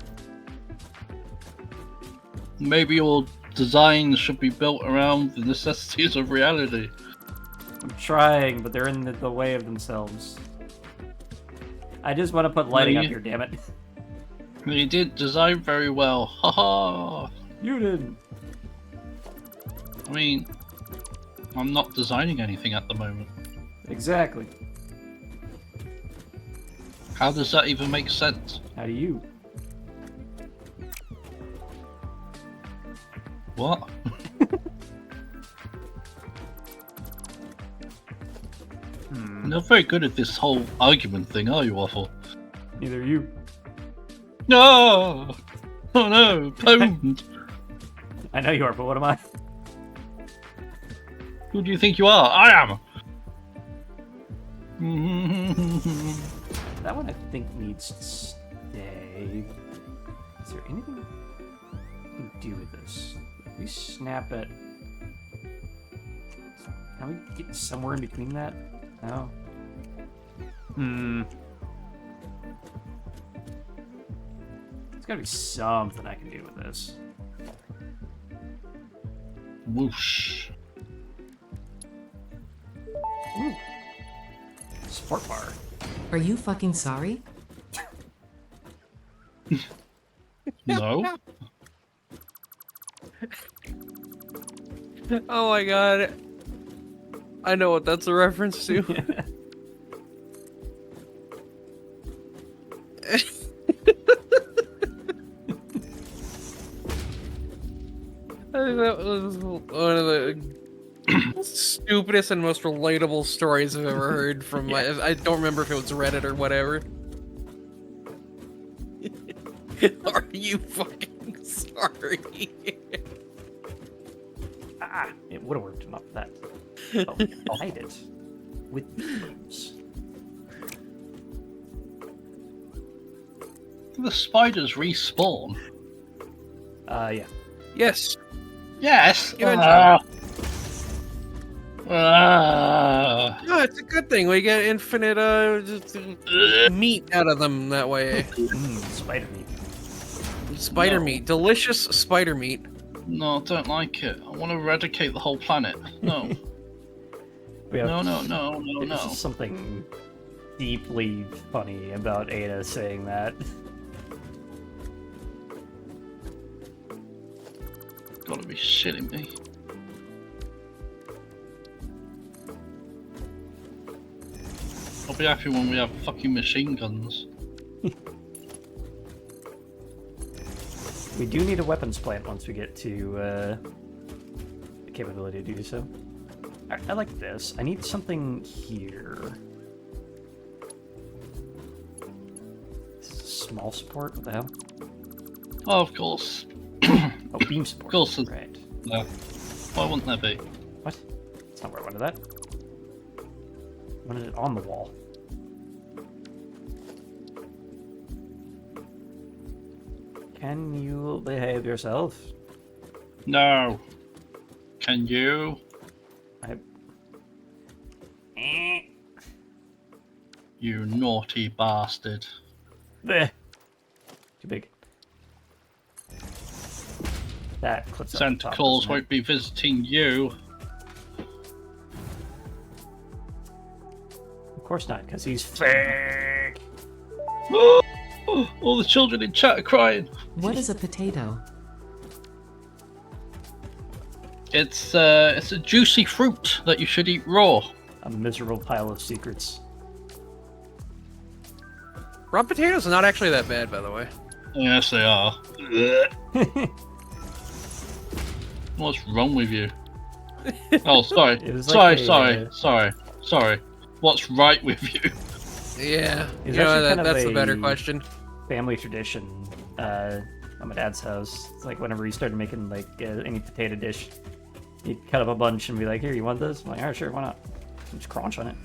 Maybe your designs should be built around the necessities of reality. I'm trying, but they're in the way of themselves. I just want to put lighting up you- here, damn it. You did design very well. Haha. You didn't. I mean, I'm not designing anything at the moment. Exactly. How does that even make sense? How do you? What? You're not very good at this whole argument thing, are you, Waffle? Neither you. No! Oh no, pwned! I know you are, but what am I? Who do you think you are? I am! That one I think needs to stay. Is there anything we can do with this? If we snap it. Can we get somewhere in between that? No. There's gotta be something I can do with this. Whoosh. Ooh. Sport bar. Are you fucking sorry? No? Oh my god. I know what that's a reference to. I think that was one of the stupidest and most relatable stories I've ever heard from my. I don't remember if it was Reddit or whatever. Are you fucking sorry? Ah, it would have worked enough for that. But we can hide it with beams. The spiders respawn. Yeah. Yes. Yes. Eventually. Ah. No, it's a good thing. We get infinite meat out of them that way. Spider meat. Spider No. meat. Delicious spider meat. No, I don't like it. I want to eradicate the whole planet. No. We have, No. There's just something deeply funny about Ada saying that. Gotta be shitting me. I'll be happy when we have fucking machine guns. We do need a weapons plant once we get to the capability to do so. I like this. I need something here. This is a small support? What the hell? Oh, of course. Oh, beam support. Of course. Right. No. Why wouldn't there be? What? That's not where I wanted that. I wanted it on the wall. Can you behave yourself? No. Can you? You naughty bastard. Bleh. Too big. That clips up the Santa top, Claus doesn't it? won't be visiting you. Of course not, because he's fake. All the children in chat are crying. What is a potato? It's a juicy fruit that you should eat raw. A miserable pile of secrets. Raw potatoes are not actually that bad, by the way. Yes, they are. What's wrong with you? Oh, sorry. It was like Sorry. What's right with you? Yeah. It's You know, actually kind of that's the a- better question. Family tradition at my dad's house. It's like whenever he started making like any potato dish, he'd cut up a bunch and be like, "Here, you want this?" I'm like, "Alright, sure, why not?" And just crunch on it.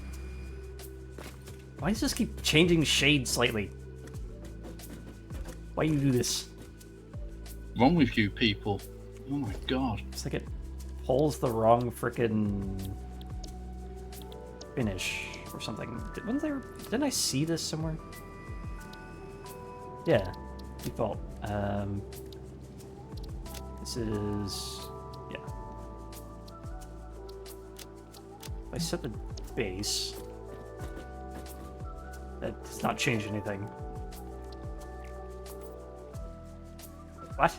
Why does this keep changing shade slightly? Why you do this? Wrong with you people? Oh my god. It's like it pulls the wrong frickin' finish or something. Didn't I see this somewhere? Yeah, default. This is, yeah. If I set the base, that does not change anything. What?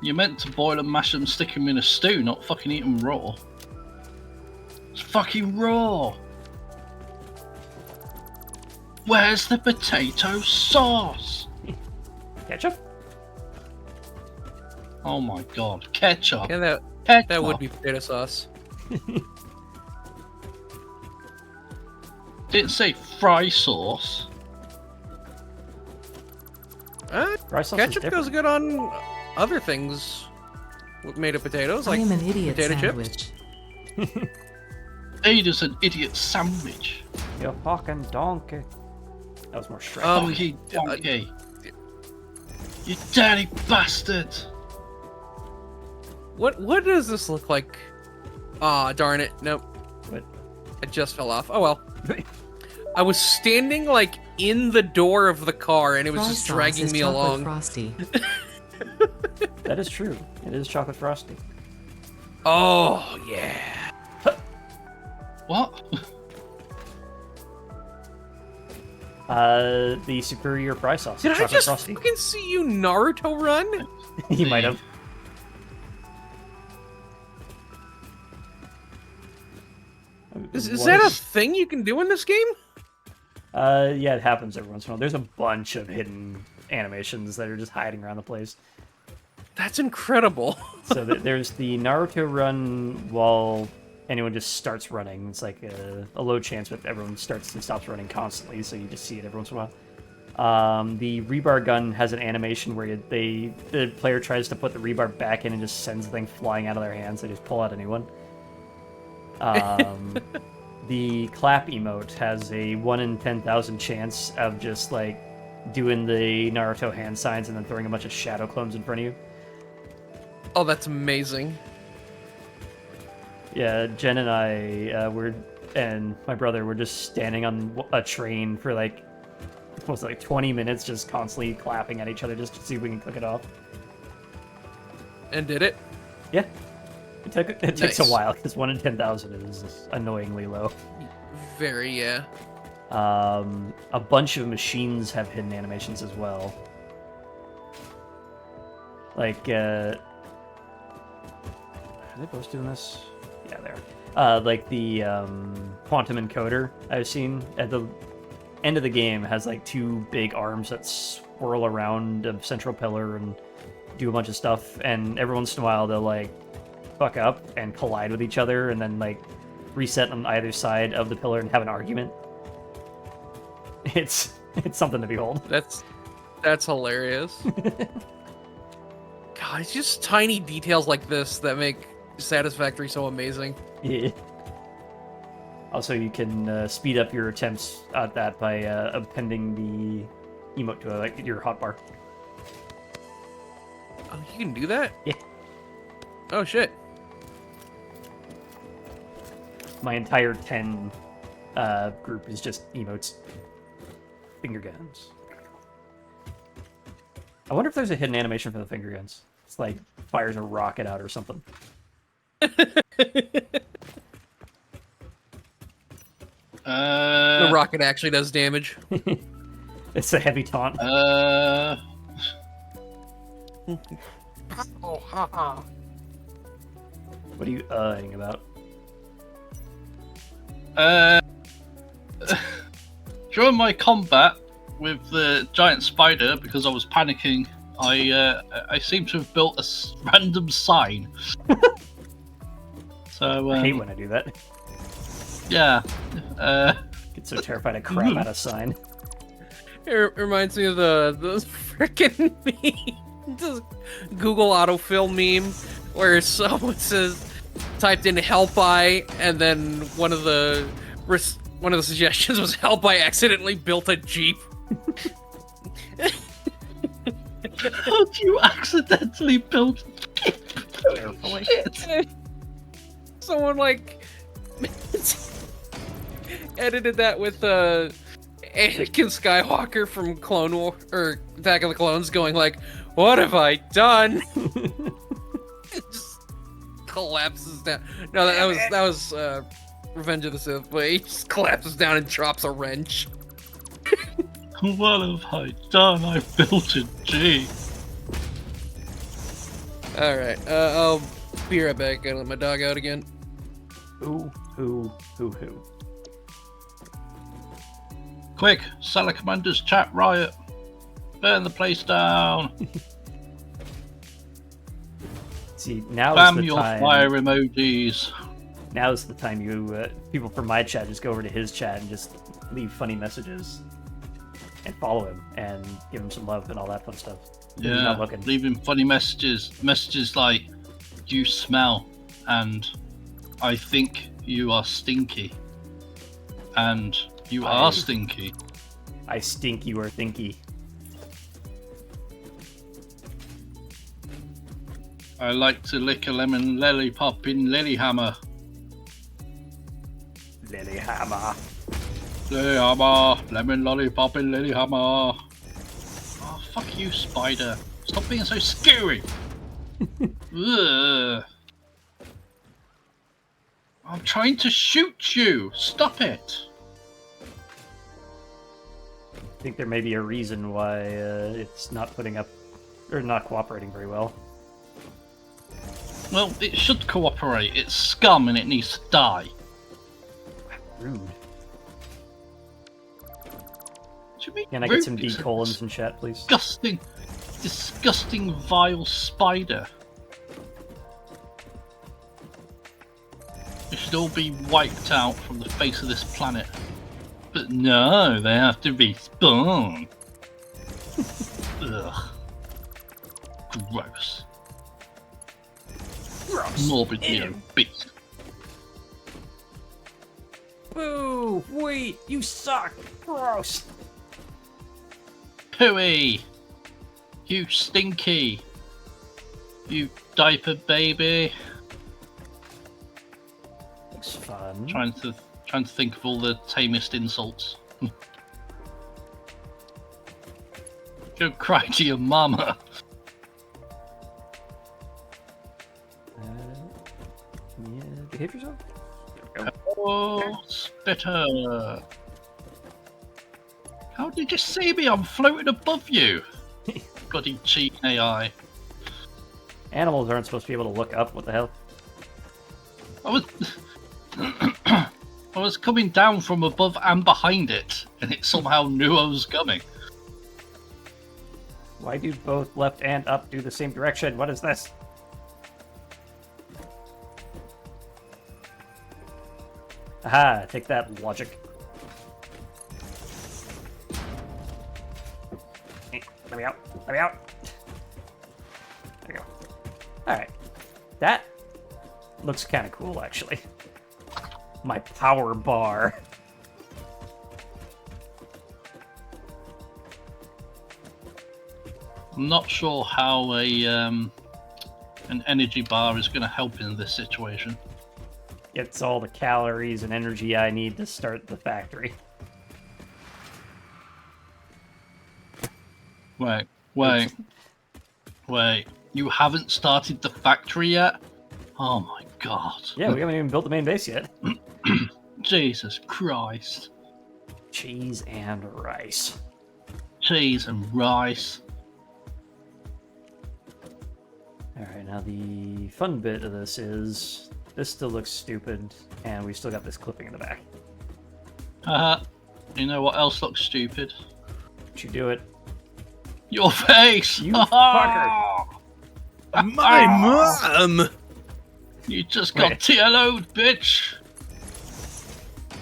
You're meant to boil and mash them, stick them in a stew, not fucking eat them raw. It's fucking raw. Where's the potato sauce? Ketchup? Oh my god, ketchup. Yeah, Ketchup. that would be potato sauce. Didn't say fry sauce. Fry sauce is Ketchup different. goes good on other things made of potatoes, I like am an idiot potato sandwich. chips. Ada's an idiot sandwich. You fucking donkey. That was more Shrek. Donkey, donkey. You dirty bastard. What does this look like? Ah, darn it. Nope. What? It just fell off. Oh well. I was standing like in the door of the car and it was Fry just sauce dragging is me chocolate along. Frosty. That is true. It is chocolate frosty. Oh yeah. What? The superior fry sauce. Did I chocolate just frosty. fucking see you Naruto run? He might have. Is that a thing you can do in this game? Yeah, it happens every once in a while. There's a bunch of hidden animations that are just hiding around the place. That's incredible. So there's the Naruto run while anyone just starts running. It's like a low chance, but everyone starts and stops running constantly, so you just see it every once in a while. The rebar gun has an animation where the player tries to put the rebar back in and just sends the thing flying out of their hands. They just pull out anyone. The clap emote has a 1 in 10,000 chance of just like doing the Naruto hand signs and then throwing a bunch of shadow clones in front of you. Oh, that's amazing. Yeah, Jen and I and my brother were just standing on a train for like, what was it, like 20 minutes, just constantly clapping at each other just to see if we can click it off. And did it? Yeah, it takes Nice. a while because 1 in 10,000 is annoyingly low. Very, yeah. A bunch of machines have hidden animations as well. Like, are they both doing this? Yeah, they are. Like the quantum encoder I've seen at the end of the game has like 2 big arms that swirl around a central pillar and do a bunch of stuff, and every once in a while they'll like fuck up and collide with each other and then like reset on either side of the pillar and have an argument. It's something to behold. That's hilarious. God, it's just tiny details like this that make Satisfactory so amazing. Yeah. Also, you can speed up your attempts at that by appending the emote to like your hotbar. Oh, you can do that? Yeah. Oh, shit. My entire 10 group is just emotes. Finger guns. I wonder if there's a hidden animation for the finger guns. It's like fires a rocket out or something. The rocket actually does damage. It's a heavy taunt. Oh, haha. What are you ing about? During my combat with the giant spider, because I was panicking, I seem to have built a random sign. So I hate when I do that. yeah, Get so terrified I crap out a sign. It reminds me of the freaking meme, Google autofill meme, where someone says, typed in "help I," and then one of the suggestions was "help I accidentally built a Jeep." how do you accidentally build? Carefully. Someone like edited that with Anakin Skywalker from Clone War or Attack of the Clones going like, "What have I done?" It just collapses down. No, that was Revenge of the Sith, but he just collapses down and drops a wrench. What have I done? I built a Jeep. All right, I'll be right back. Gotta let my dog out again. Who? Quick, Salamanders chat riot. Burn the place down. See, now is Spam the your time. fire emojis. Now's the time you people from my chat just go over to his chat and just leave funny messages and follow him and give him some love and all that fun stuff. He's Yeah, not looking. leaving funny messages. Messages like, "You smell," and "I think you are stinky," and "You are stinky." I stink, you are thinky. I like to lick a lemon lollipop in Lilyhammer. Lilyhammer. Lilyhammer, lemon lollipop in Lilyhammer. Oh, fuck you, spider. Stop being so scary. Ugh. I'm trying to shoot you. Stop it. I think there may be a reason why it's not putting up or not cooperating very well. Well, it should cooperate. It's scum and it needs to die. Rude. What do you mean? Can I get some rude? D It's a colons in chat, please? disgusting, vile spider. They should all be wiped out from the face of this planet. But no, they have to be spawned. Ugh. Gross. Morbidly obese. Boo! Wait, you suck! Gross! pooey. You stinky. You diaper baby. Looks fun. Trying to think of all the tamest insults. Go cry to your mama. Yeah, behave yourself. Oh, spitter. How did you see me? I'm floating above you. Bloody cheating AI. Animals aren't supposed to be able to look up. What the hell? I was I was coming down from above and behind it, and it somehow knew I was coming. Why do both left and up do the same direction? What is this? Aha, take that, logic. Hey, let me out. Let me out. There you go. Alright. That looks kind of cool, actually. My power bar. I'm not sure how an energy bar is going to help in this situation. Gets all the calories and energy I need to start the factory. Wait. You haven't started the factory yet? Oh my god. Yeah, we haven't even built the main base yet. Jesus Christ. Cheese and rice. Cheese and rice. Alright, now the fun bit of this is, this still looks stupid, and we still got this clipping in the back. You know what else looks stupid? Don't you do it. Your face! You fucker! My mom! You just got Wait. TLO'd, bitch!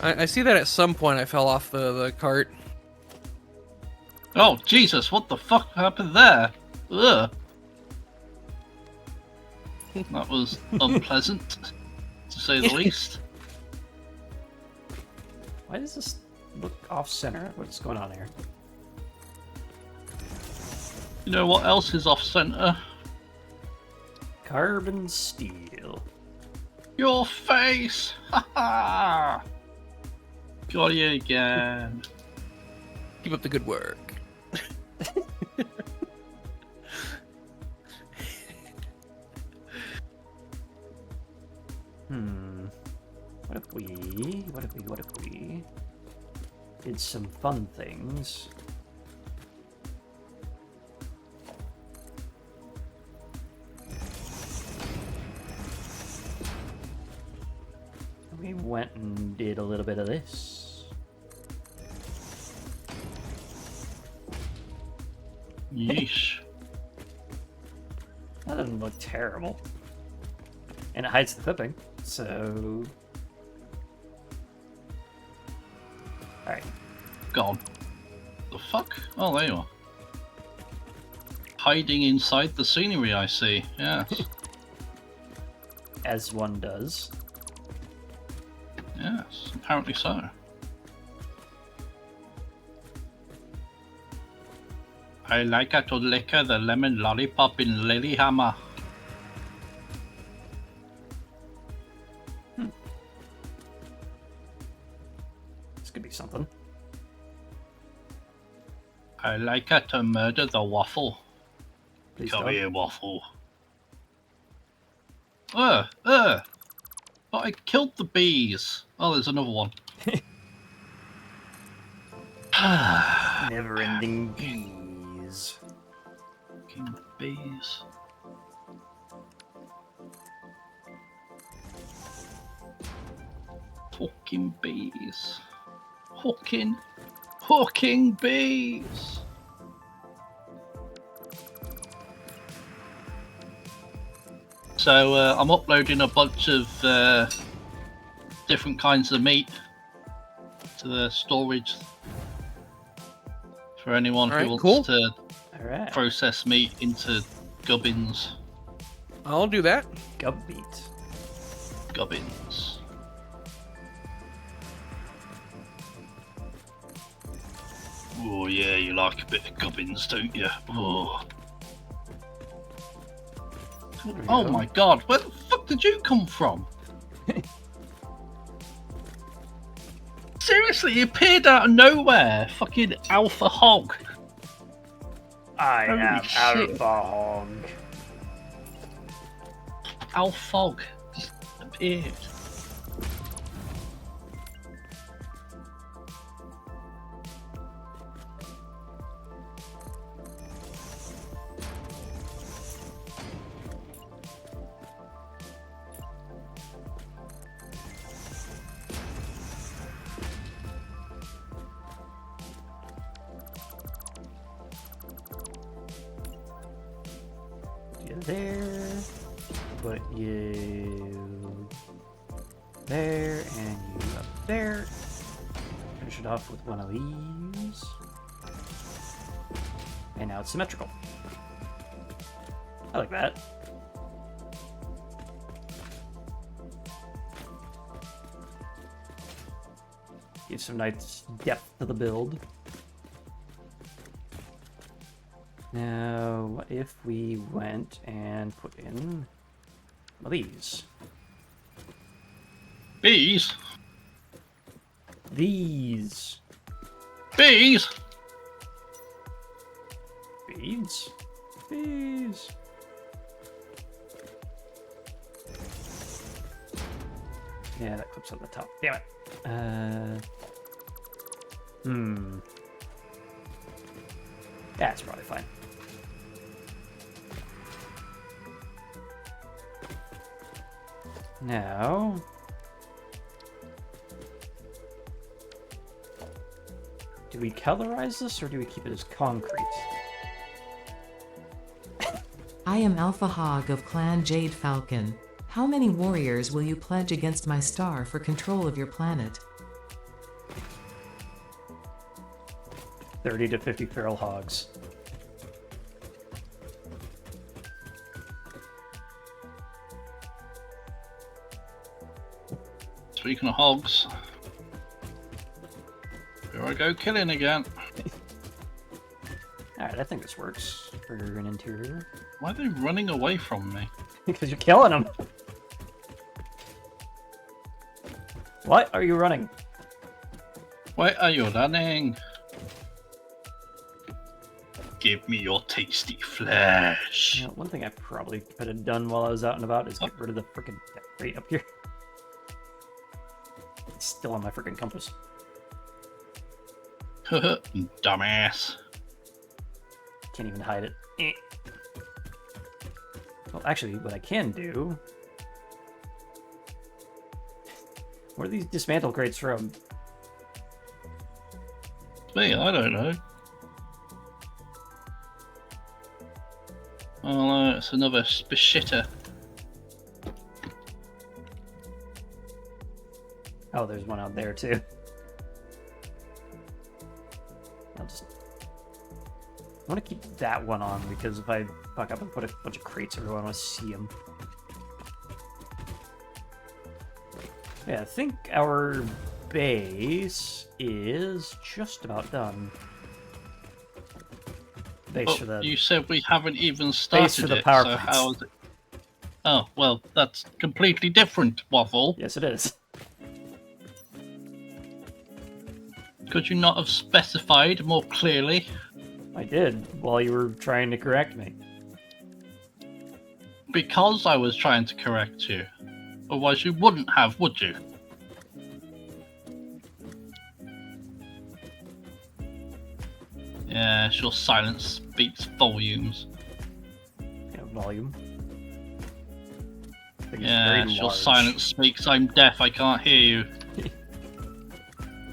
I see that at some point I fell off the cart. Oh, Jesus, what the fuck happened there? Ugh. That was unpleasant, to say the least. Why does this look off-center? What's going on here? You know what else is off-center? Carbon steel. Your face! Ha ha! Got you again. Keep up the good work. What if we did some fun things? We went and did a little bit of this. Yeesh. That doesn't look terrible. And it hides the clipping, so... Alright. Gone. The fuck? Oh, there you are. Hiding inside the scenery, I see. Yes. As one does. Yes, apparently so. I like to lick the lemon lollipop in Lilyhammer. This could be something. I like to murder the waffle. Please Come don't. here, waffle. But I killed the bees. Oh, there's another one. Never-ending bees. Fucking bees. Fucking bees. Fucking bees. So I'm uploading a bunch of different kinds of meat to the storage for anyone Alright, who wants cool. to Alright. process meat into gubbins. I'll do that. Gub meat. Oh yeah, you like a bit of gubbins, don't you? Oh. Oh go. my god, where the fuck did you come from? Seriously, you appeared out of nowhere, fucking alpha hog. I Holy am shit. Alpha Hog. Alpha hog just appeared. You there. Put you there and you up there. Finish it off with one of these. And now it's symmetrical. I like that. Give some nice depth to the build. Now, what if we went and put in one of these? Bees? These Bees? beads? Bees. Yeah, that clips on the top. Damn it. Yeah, it's probably fine. Now, do we colorize this or do we keep it as concrete? I am Alpha Hog of Clan Jade Falcon. How many warriors will you pledge against my star for control of your planet? 30 to 50 feral hogs. Speaking of hogs, here I go killing again. Alright, I think this works for an interior. Why are they running away from me? Because you're killing them! What are you running? Why are you running? Give me your tasty flesh. You know, one thing I probably could have done while I was out and about is get rid of the frickin' crate up here. It's still on my frickin' compass. Dumbass. Can't even hide it. Eh. Well, actually, what I can do... Where are these dismantle crates from? Me, I don't know. Oh, it's another shitter. Oh, there's one out there too. I want to keep that one on because if I fuck up and put a bunch of crates everywhere, I want to see them. Yeah, I think our base is just about done. Base for the You said we haven't even started for the it, power so plants. how is it? Oh, well, that's completely different, Waffle. Yes, it is. Could you not have specified more clearly? I did while you were trying to correct me. Because I was trying to correct you. Otherwise you wouldn't have, would you? Yes, your silence speaks volumes. Yeah, volume. I think it's very Yes, your large. silence speaks. I'm deaf, I can't hear you.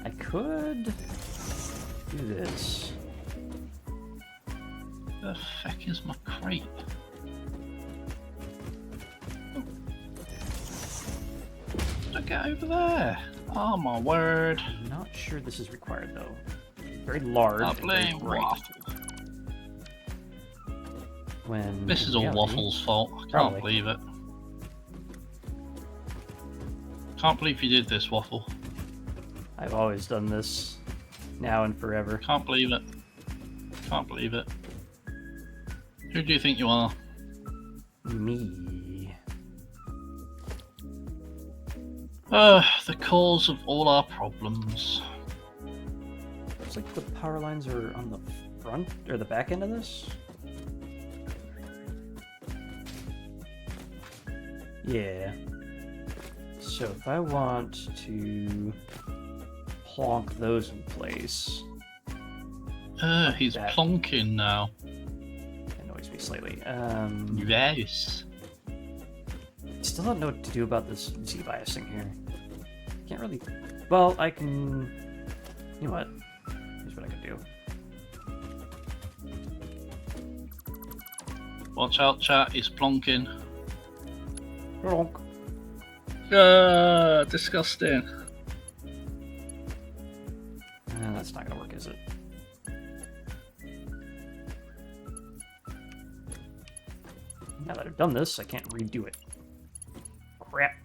I could do this. Where the feck is my crate? Did I get over there? Oh my word. I'm not sure this is required though. Very large. I and very blame bright. Waffle. When This in is all reality- Waffle's fault. I can't Probably. believe it. Can't believe you did this, Waffle. I've always done this. now and forever. Can't believe it. Can't believe it. Who do you think you are? Me. The cause of all our problems. Looks like the power lines are on the front or the back end of this. Yeah. So if I want to plonk those in place, He's that. plonking now. annoys me slightly. Yes. Still don't know what to do about this Z biasing here. Can't really. Well, I can. You know what? Here's what I can do. Watch out, chat. He's plonking. Plonk. Disgusting. That's not gonna work, is it? Now that I've done this, I can't redo it. Crap.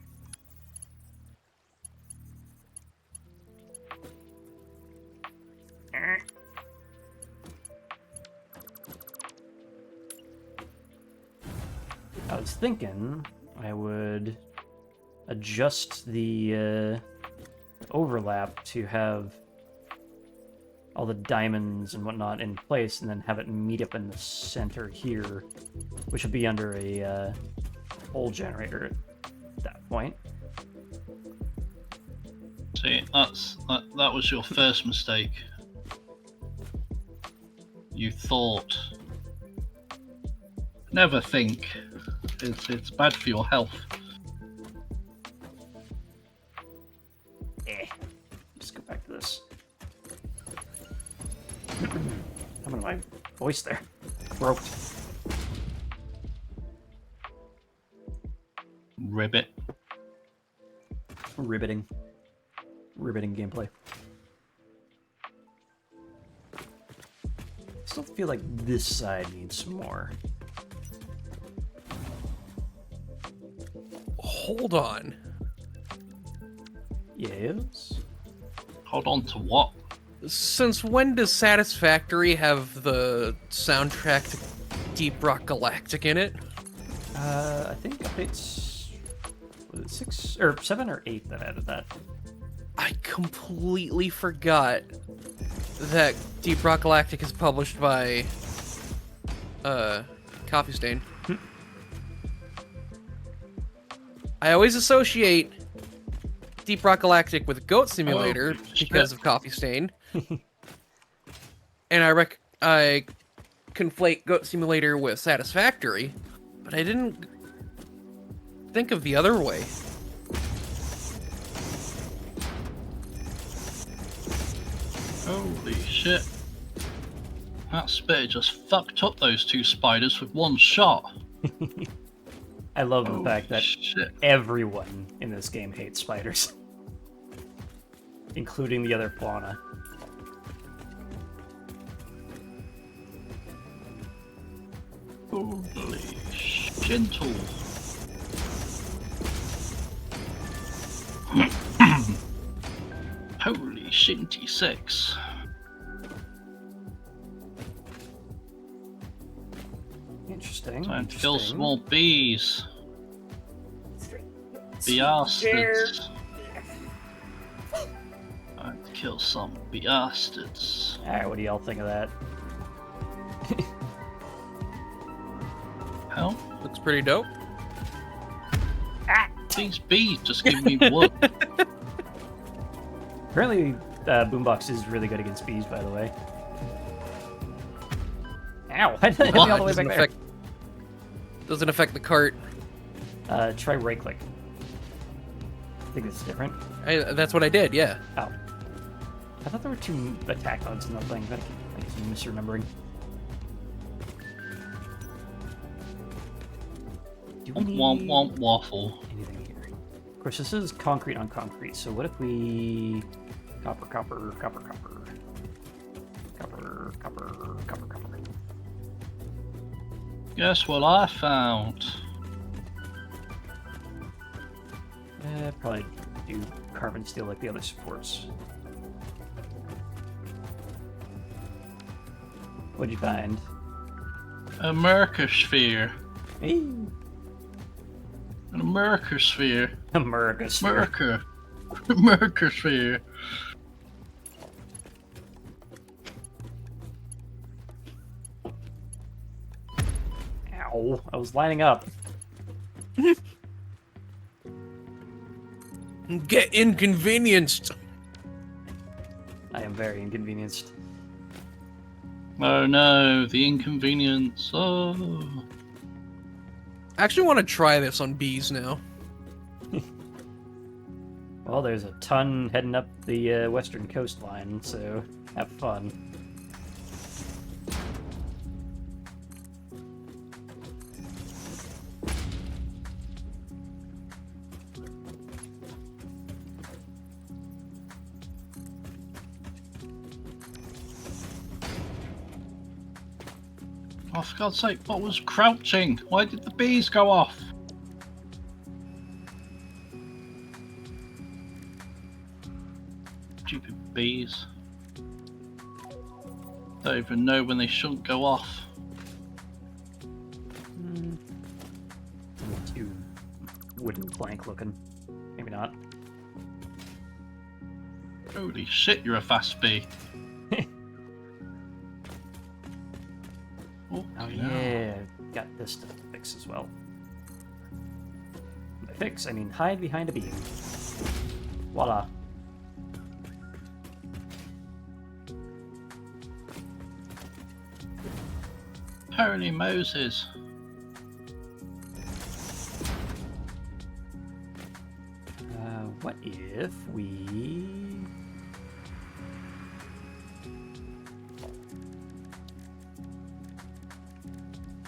I was thinking I would adjust the overlap to have all the diamonds and whatnot in place, and then have it meet up in the center here, which would be under a hole generator at that point. See, that was your first mistake. You thought. Never think. It's bad for your health. Just go back to this. How about my voice there? Roped. Ribbit. Riveting. Riveting gameplay. Still feel like this side needs some more. Hold on. Yes? Hold on to what? Since when does Satisfactory have the soundtrack to Deep Rock Galactic in it? I think updates... Was it 6 or 7 or 8 that added that? I completely forgot that Deep Rock Galactic is published by Coffee Stain. I always associate Deep Rock Galactic with Goat Simulator because of Coffee Stain. And I conflate Goat Simulator with Satisfactory, but I didn't think of the other way. Holy shit. That spitter just fucked up those two spiders with one shot. I love the fact that Shit. everyone in this game hates spiders. Including the other fauna. Holy gentle. Holy shinty six. Interesting. Time to kill interesting. some more bees. Bastards. Time to kill some bastards. Alright, what do y'all think of that? Hell, Looks pretty dope. these bees just give me wood. Apparently, Boombox is really good against bees, by the way. Ow! I didn't hit me all the way back there. Doesn't affect the cart. Try right click. I think it's different. That's what I did, yeah. Oh. I thought there were 2 attack modes in the thing, but I guess I'm misremembering. Do we Womp need womp waffle. anything here? Of course, this is concrete on concrete, so what if we... Copper, copper, copper, copper. Copper, copper, copper, copper. Guess what I found? Probably do carbon steel like the other supports. What'd you find? A Merkur sphere. Hey. A Merkur sphere. America sphere. Merkur. Merkur sphere. Ow, I was lining up. Get inconvenienced. I am very inconvenienced. Oh no, the inconvenience. Oh. I actually want to try this on bees now. Well, there's a ton heading up the western coastline, so have fun. Oh, for God's sake, what was crouching? Why did the bees go off? Stupid bees. Don't even know when they shouldn't go off. Too wooden plank looking. Maybe not. Holy shit, you're a fast bee. Oh yeah, got this to fix as well. By fix, I mean hide behind a beam. Voila. Holy Moses. What if we...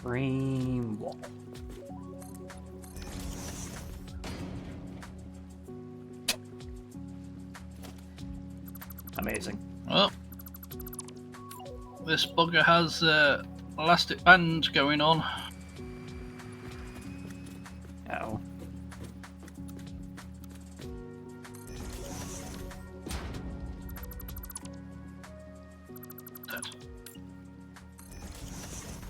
frame wall? Amazing. Well, this bugger has elastic band going on. Oh. Dead.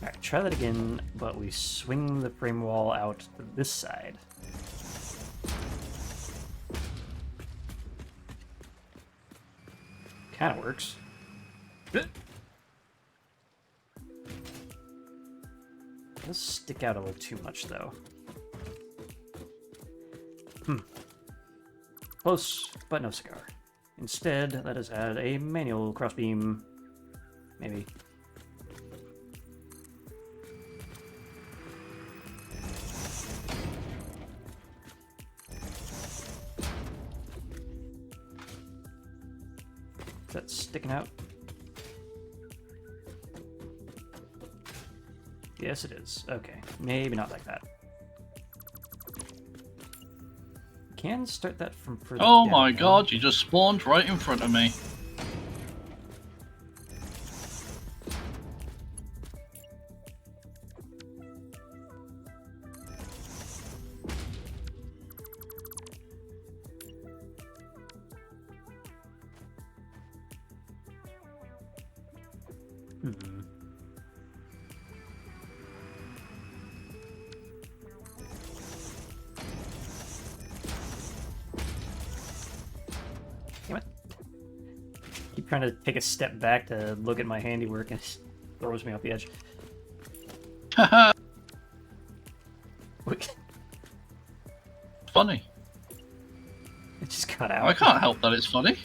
Alright, try that again, but we swing the frame wall out to this side. Kinda works. Does stick out a little too much, though. Close, but no cigar. Instead, let us add a manual crossbeam. Maybe. Is that sticking out? Yes, it is. Okay, maybe not like that. Can start that from further Oh down, my though. god, you just spawned right in front of me. Damn it. Keep trying to take a step back to look at my handiwork and it throws me off the edge. Haha, Look, funny. it just cut out. I can't help that it's funny.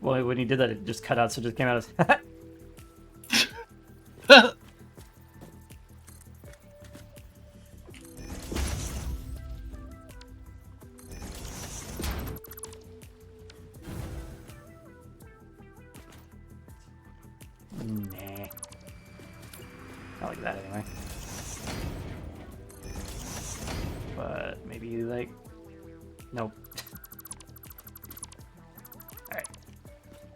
Well, when he did that, it just cut out, so it just came out as... Nah. Not like that, anyway. But maybe, like... Nope. Alright.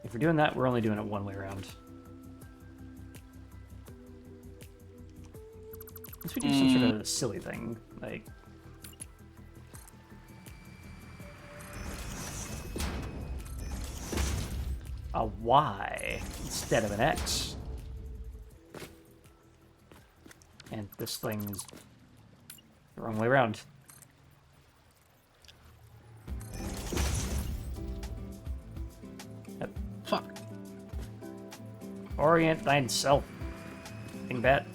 If we're doing that, we're only doing it one way around. Unless we do some sort of silly thing, like... a Y instead of an X. And this thing is the wrong way around. Yep. Fuck. Orient thyself. Dingbat.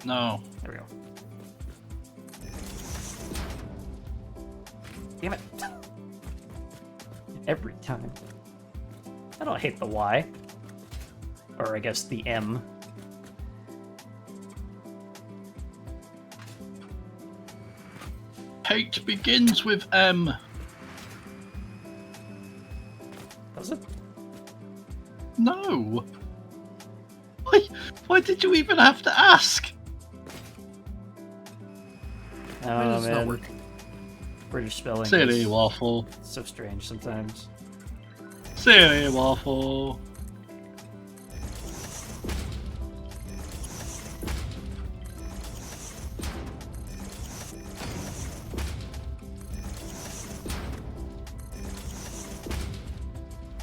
No. There we go. Damn it. Every time. I don't hate the Y. Or I guess the M. Hate begins with M. Does it? No. Why did you even have to ask? I Why don't know, does it not man. work? British spelling Silly is waffle. so strange sometimes. Silly waffle.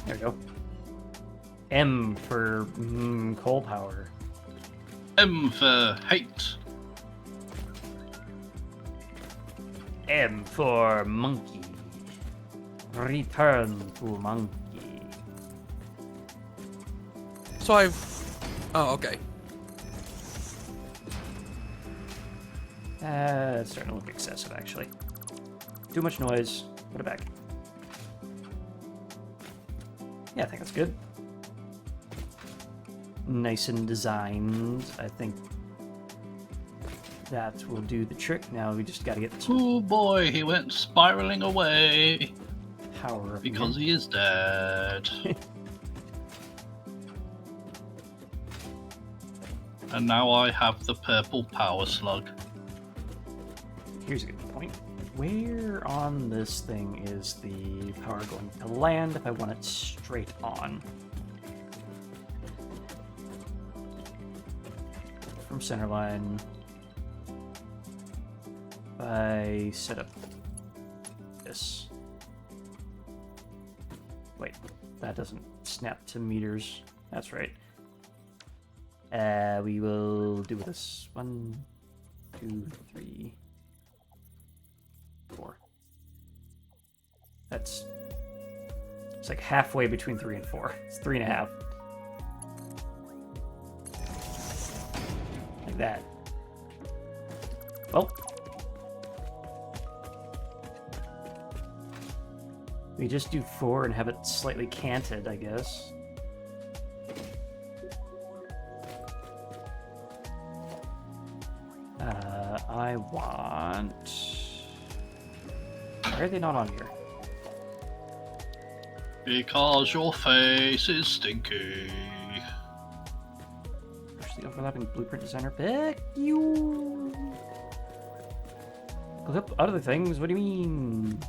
There we go. M for coal power. M for hate. M for monkey. Return to monkey. So I've... Oh, okay. It's starting to look excessive, actually. Too much noise. Put it back. Yeah, I think that's good. Nice and designed. I think that will do the trick. Now we just gotta get some Oh boy, he went spiraling away power. up because here. he is dead. And now I have the purple power slug. Here's a good point. Where on this thing is the power going to land if I want it straight on? From center line, I set up this. Wait, that doesn't snap to meters. That's right. We will do this. 1, 2, 3, 4. It's like halfway between 3 and 4. It's 3.5. Like that. Well, we just do 4 and have it slightly canted, I guess. I want... Why are they not on here? Because your face is stinky. Push the overlapping blueprint designer back. You. Clip other things. What do you mean?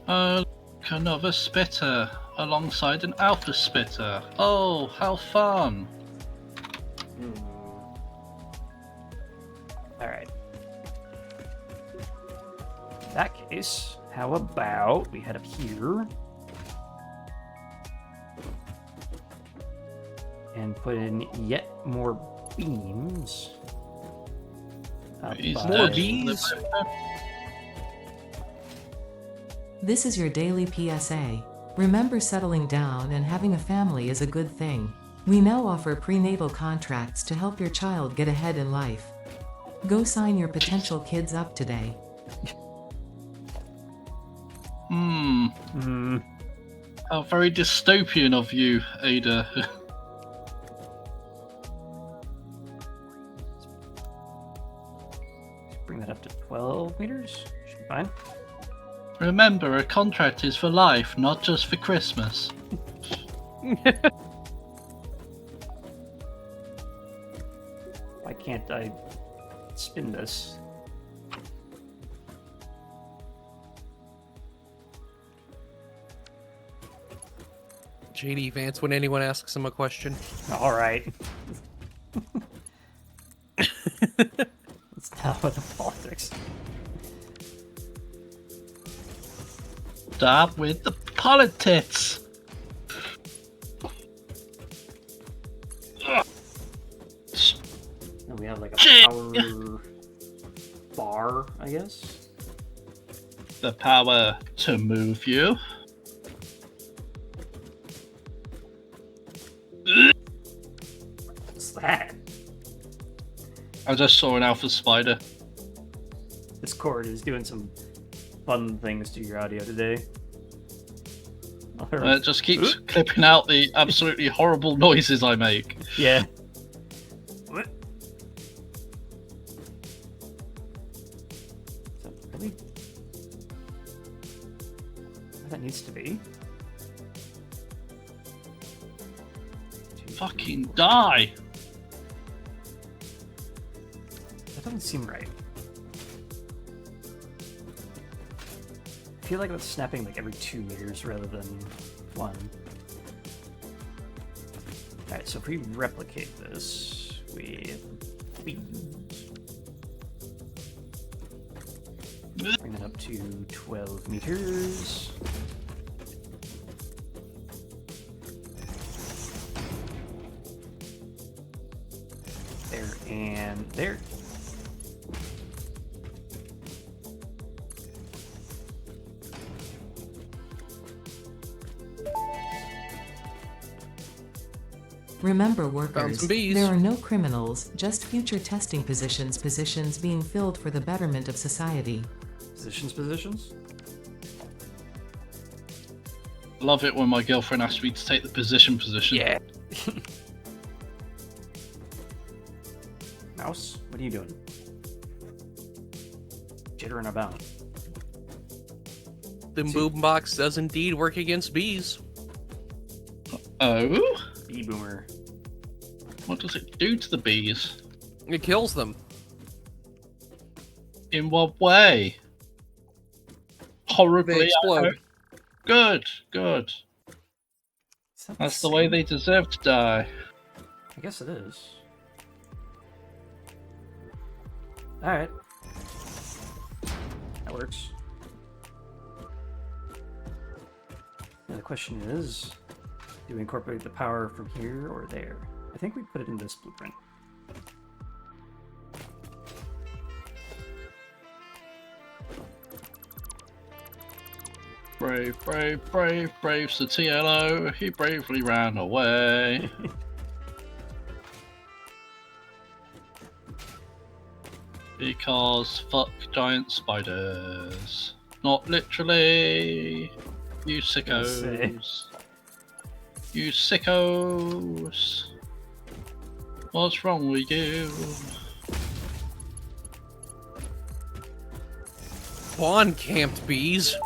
Look, another spitter alongside an alpha spitter. Oh, how fun! All right. In that case, how about we head up here and put in yet more beams. He's by- More dead. bees? This is your daily PSA. Remember, settling down and having a family is a good thing. We now offer prenatal contracts to help your child get ahead in life. Go sign your potential kids up today. How very dystopian of you, Ada. Bring that up to 12 meters. Should be fine. Remember, a contract is for life, not just for Christmas. Why can't I spin this? JD Vance when anyone asks him a question. All right. Let's deal with the politics. Stop with the politics! And we have like a Shit. power bar, I guess. The power to move you. What's that? I just saw an alpha spider. Discord is doing some fun things to your audio today. It just keeps clipping out the absolutely horrible noises I make. Yeah. What? Is that really where that needs to be? Fucking die! That doesn't seem right. I feel like that's snapping like every 2 meters rather than 1. Alright, so if we replicate this with beams, bring that up to 12 meters. There and there. Remember, Found workers, some bees. there are no criminals, just future testing positions being filled for the betterment of society. Positions? Love it when my girlfriend asks me to take the position. Yeah. Mouse, what are you doing? Jittering about. The boombox does indeed work against bees. Oh? Bee boomer. What does it do to the bees? It kills them. In what way? Horribly. They explode. Good. Is that That's the way same? they deserve to die. I guess it is. Alright. That works. Now the question is, do we incorporate the power from here or there? I think we put it in this blueprint. Brave the TLO. He bravely ran away. Because fuck giant spiders. Not literally. You sickos. You sickos. What's wrong with you? Spawn camped bees.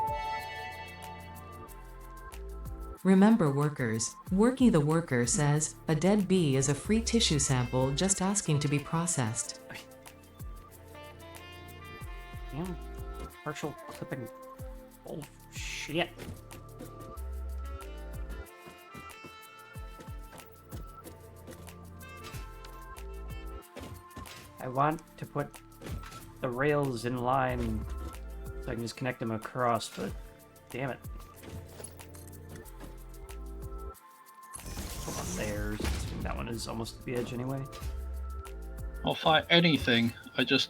Remember, workers, Worky the Worker says, a dead bee is a free tissue sample just asking to be processed. Damn. Partial clipping. Bullshit. I want to put the rails in line so I can just connect them across, but damn it. Hold on there. That one is almost at the edge anyway. I'll fight anything. I just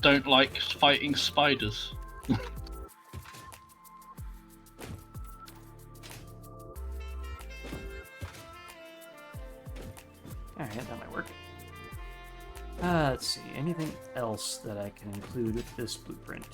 don't like fighting spiders. Alright, that might work. Let's see, anything else that I can include with this blueprint?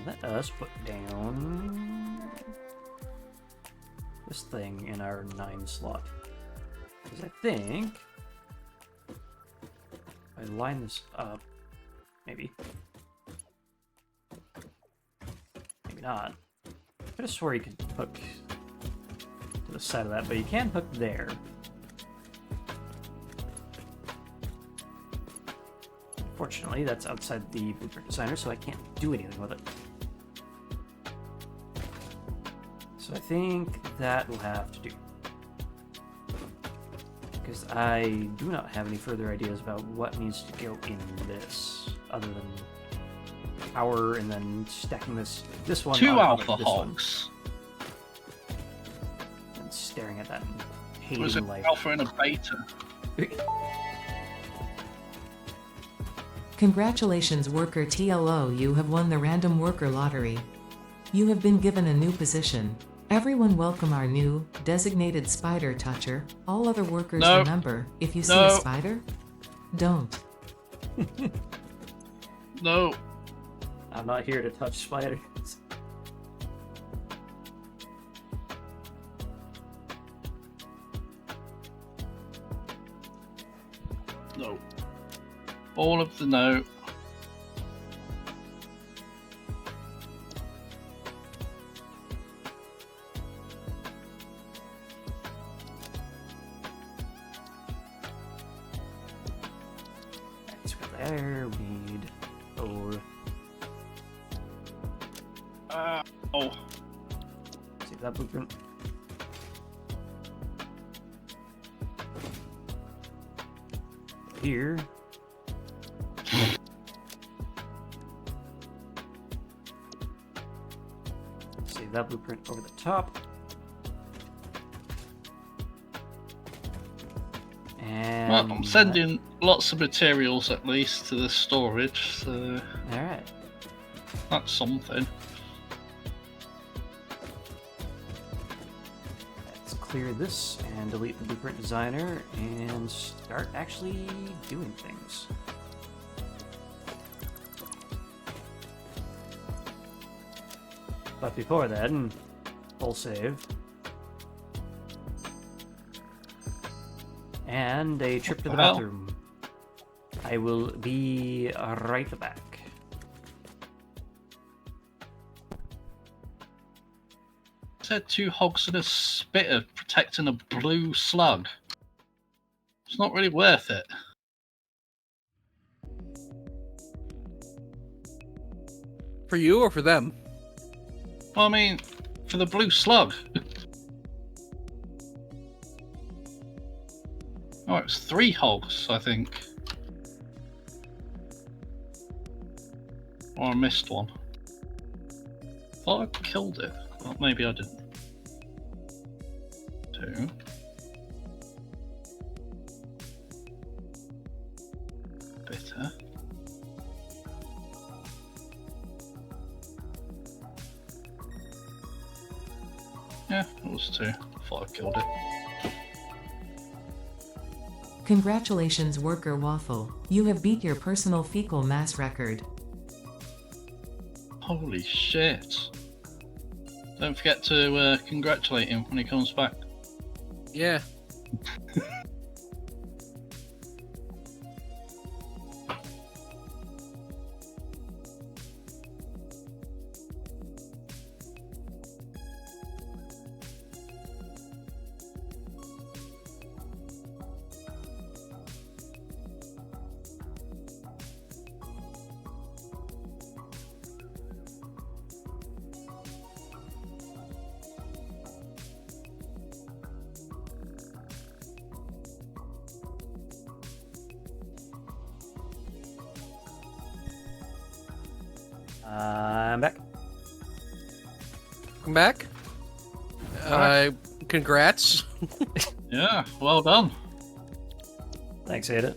Let us put down this thing in our 9 slot. Because I think I line this up, maybe not. I could have swore you could hook to the side of that, but you can hook there. Fortunately, that's outside the blueprint designer, so I can't do anything with it. So I think that will have to do. Because I do not have any further ideas about what needs to go in this, other than power and then stacking this one. 2 on top alpha of this one, hogs. and staring at that and Or is it hating life. alpha and a beta? Congratulations, worker TLO, you have won the random worker lottery. You have been given a new position. Everyone welcome our new, designated spider toucher. All other workers No. remember, if you see No. a spider, don't. No. I'm not here to touch spiders. No. All of the no. Let's go there. We need. Oh. See that blueprint. Here. Save that blueprint over the top. And Well, I'm sending lots of materials at least to the storage, so Alright. that's something. Let's clear this and delete the blueprint designer and start actually doing things. But before then, full save. And a trip to the Wow. bathroom. I will be right back. Said 2 hogs and a spitter protecting a blue slug. It's not really worth it. For you or for them? Well, I mean, for the blue slug. Oh, it's 3 hogs, I think. Or I missed one. Thought I killed it. Well, maybe I didn't. 2. Bitter. Yeah, it was 2. Thought I killed it. Congratulations, worker Waffle. You have beat your personal fecal mass record. Holy shit. Don't forget to congratulate him when he comes back. Yeah. I'm back. Come back. Congrats. Yeah, well done. Thanks, Ada.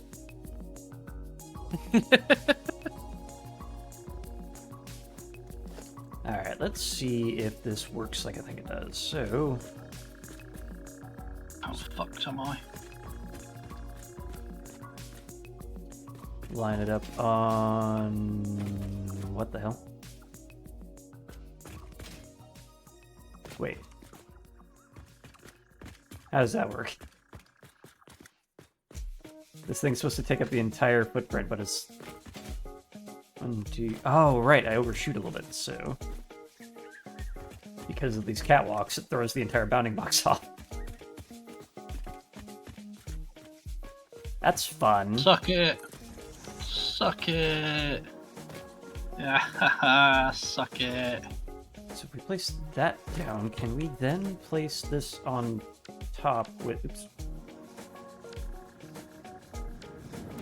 Alright, let's see if this works like I think it does. So, How fucked am I? line it up on... what the hell? Wait. How does that work? This thing's supposed to take up the entire footprint, but it's... 1, 2... Oh, right, I overshoot a little bit, so... Because of these catwalks, it throws the entire bounding box off. That's fun. Suck it. Suck it. Yeah, suck it. So if we place that down, can we then place this on top with... Oops.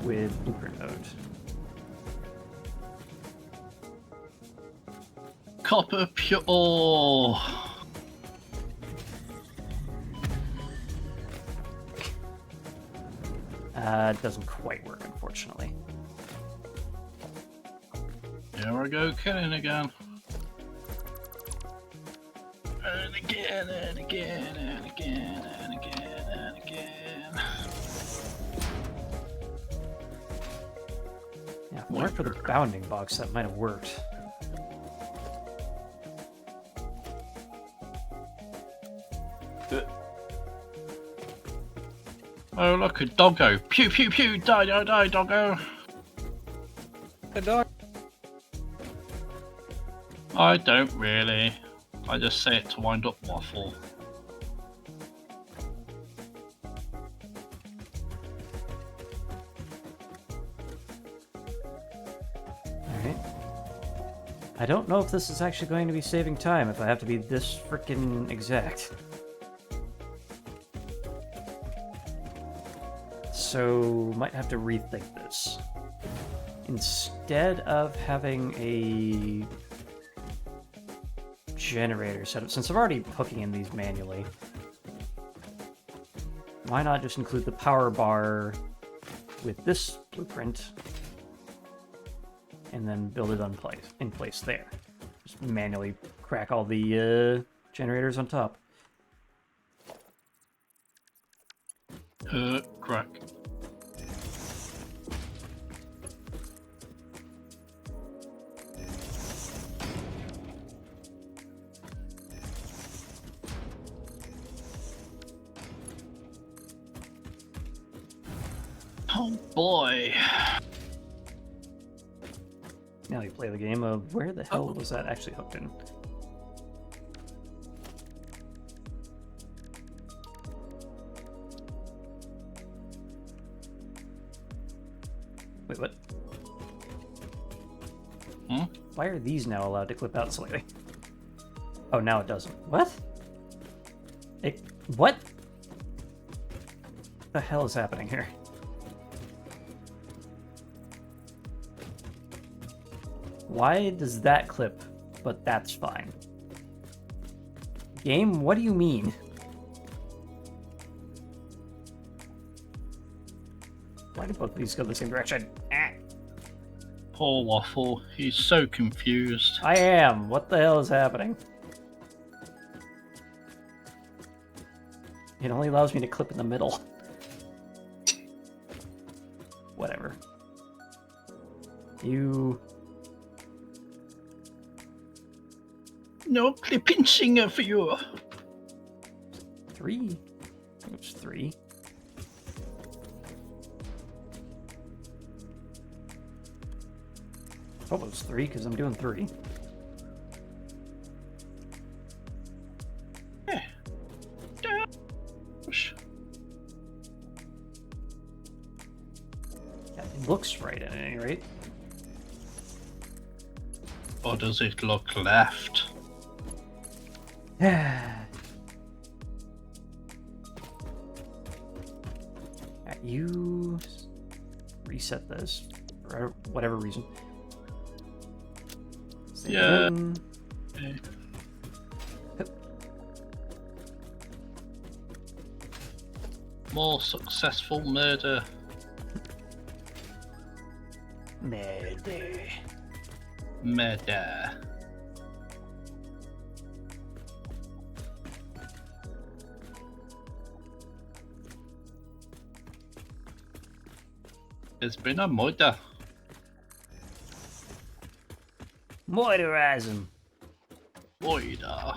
with blueprint mode. Copper pure ore. It doesn't quite work, unfortunately. Here I go killing again. And again, and again, and again, and again, and again. Yeah, if it weren't for the bounding box, that might have worked. Oh, look, a doggo. Pew, pew, pew. Die, die, die, doggo. A dog. I don't really. I just say it to wind up waffle. Alright. I don't know if this is actually going to be saving time if I have to be this frickin' exact. So, might have to rethink this. Instead of having a generator set up, since I'm already hooking in these manually, why not just include the power bar with this blueprint and then build it in place there. Just manually crack all the generators on top. Crack. Oh boy. Now you play the game of where the hell was that actually hooked in? Wait, what? Hmm? Why are these now allowed to clip out slightly? Oh, now it doesn't. What? What? The hell is happening here? Why does that clip, but that's fine? Game, what do you mean? Why did both of these go the same direction? Ah. Poor Waffle. He's so confused. I am. What the hell is happening? It only allows me to clip in the middle. Whatever. You... No clipping singer for you. 3? I think it was 3. I hope it was 3 because I'm doing 3. Yeah. Yeah, it looks right at any rate. Or does it look left? Yeah, you reset this for whatever reason. Save Yeah. it in. Okay. More successful murder. Murder. It's been a murder. Moiderize him. Murder.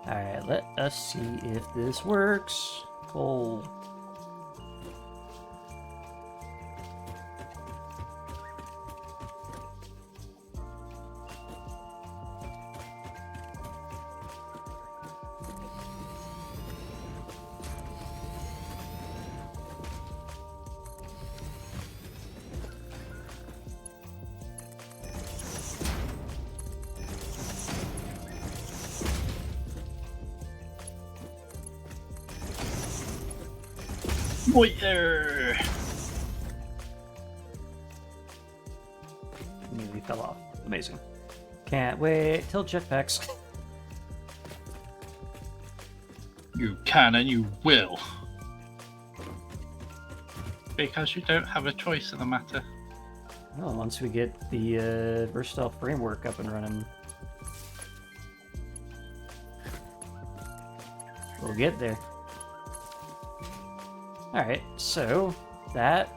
Alright, let us see if this works. Coal. Murder. he fell off. Amazing. Can't wait till jetpacks. You can and you will. Because you don't have a choice in the matter. Well, once we get the versatile framework up and running, we'll get there. Alright, so that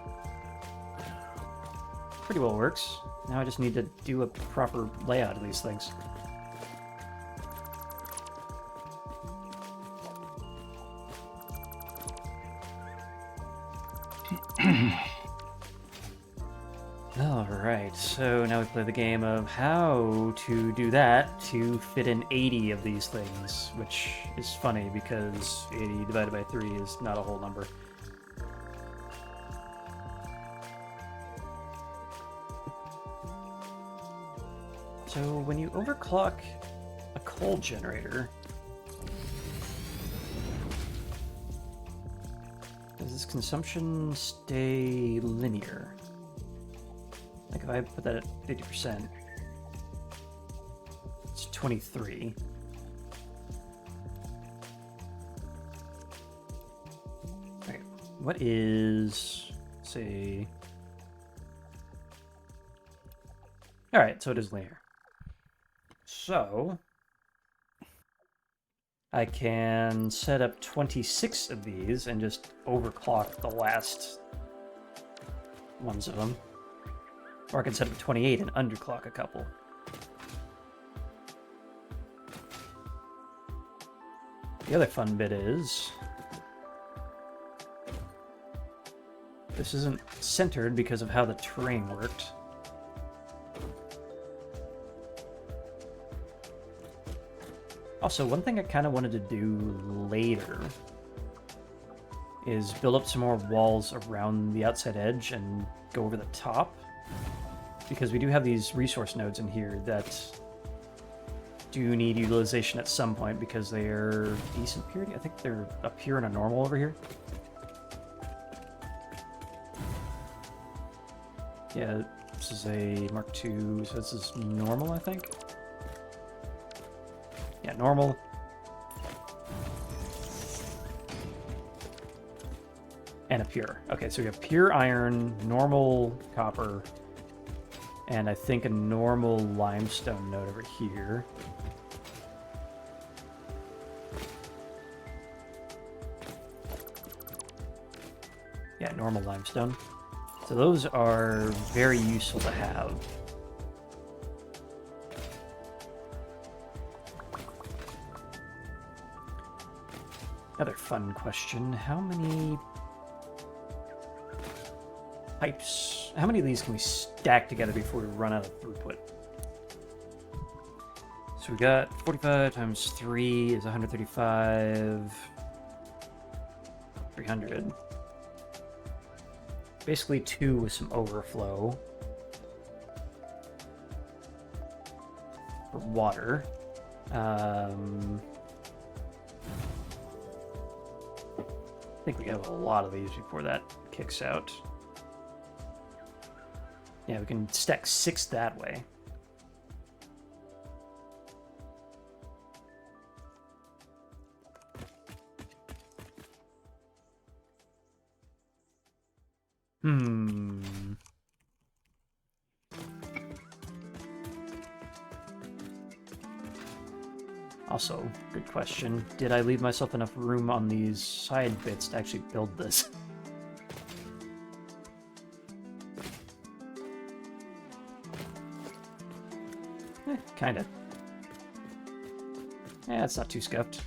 pretty well works. Now I just need to do a proper layout of these things. Alright, so now we play the game of how to do that to fit in 80 of these things, which is funny because 80 divided by 3 is not a whole number. So when you overclock a coal generator, does this consumption stay linear? Like if I put that at 50%, it's 23. Okay, what is, say... Alright, so it is linear. So, I can set up 26 of these and just overclock the last ones of them. Or I can set up 28 and underclock a couple. The other fun bit is... this isn't centered because of how the terrain worked. Also, one thing I kind of wanted to do later is build up some more walls around the outside edge and go over the top. Because we do have these resource nodes in here that do need utilization at some point because they are decent purity. I think they're a pure and a normal over here. Yeah, this is a Mark II, so this is normal, I think. Yeah, normal. And a pure. Okay, so we have pure iron, normal copper, and I think a normal limestone node over here. Yeah, normal limestone. So those are very useful to have. Another fun question, how many pipes, how many of these can we stack together before we run out of throughput? So we got 45 times 3 is 135, 300. Basically 2 with some overflow for water. I think we have a lot of these before that kicks out. Yeah, we can stack 6 that way. Also, good question. Did I leave myself enough room on these side bits to actually build this? Kinda. Yeah, it's not too scuffed.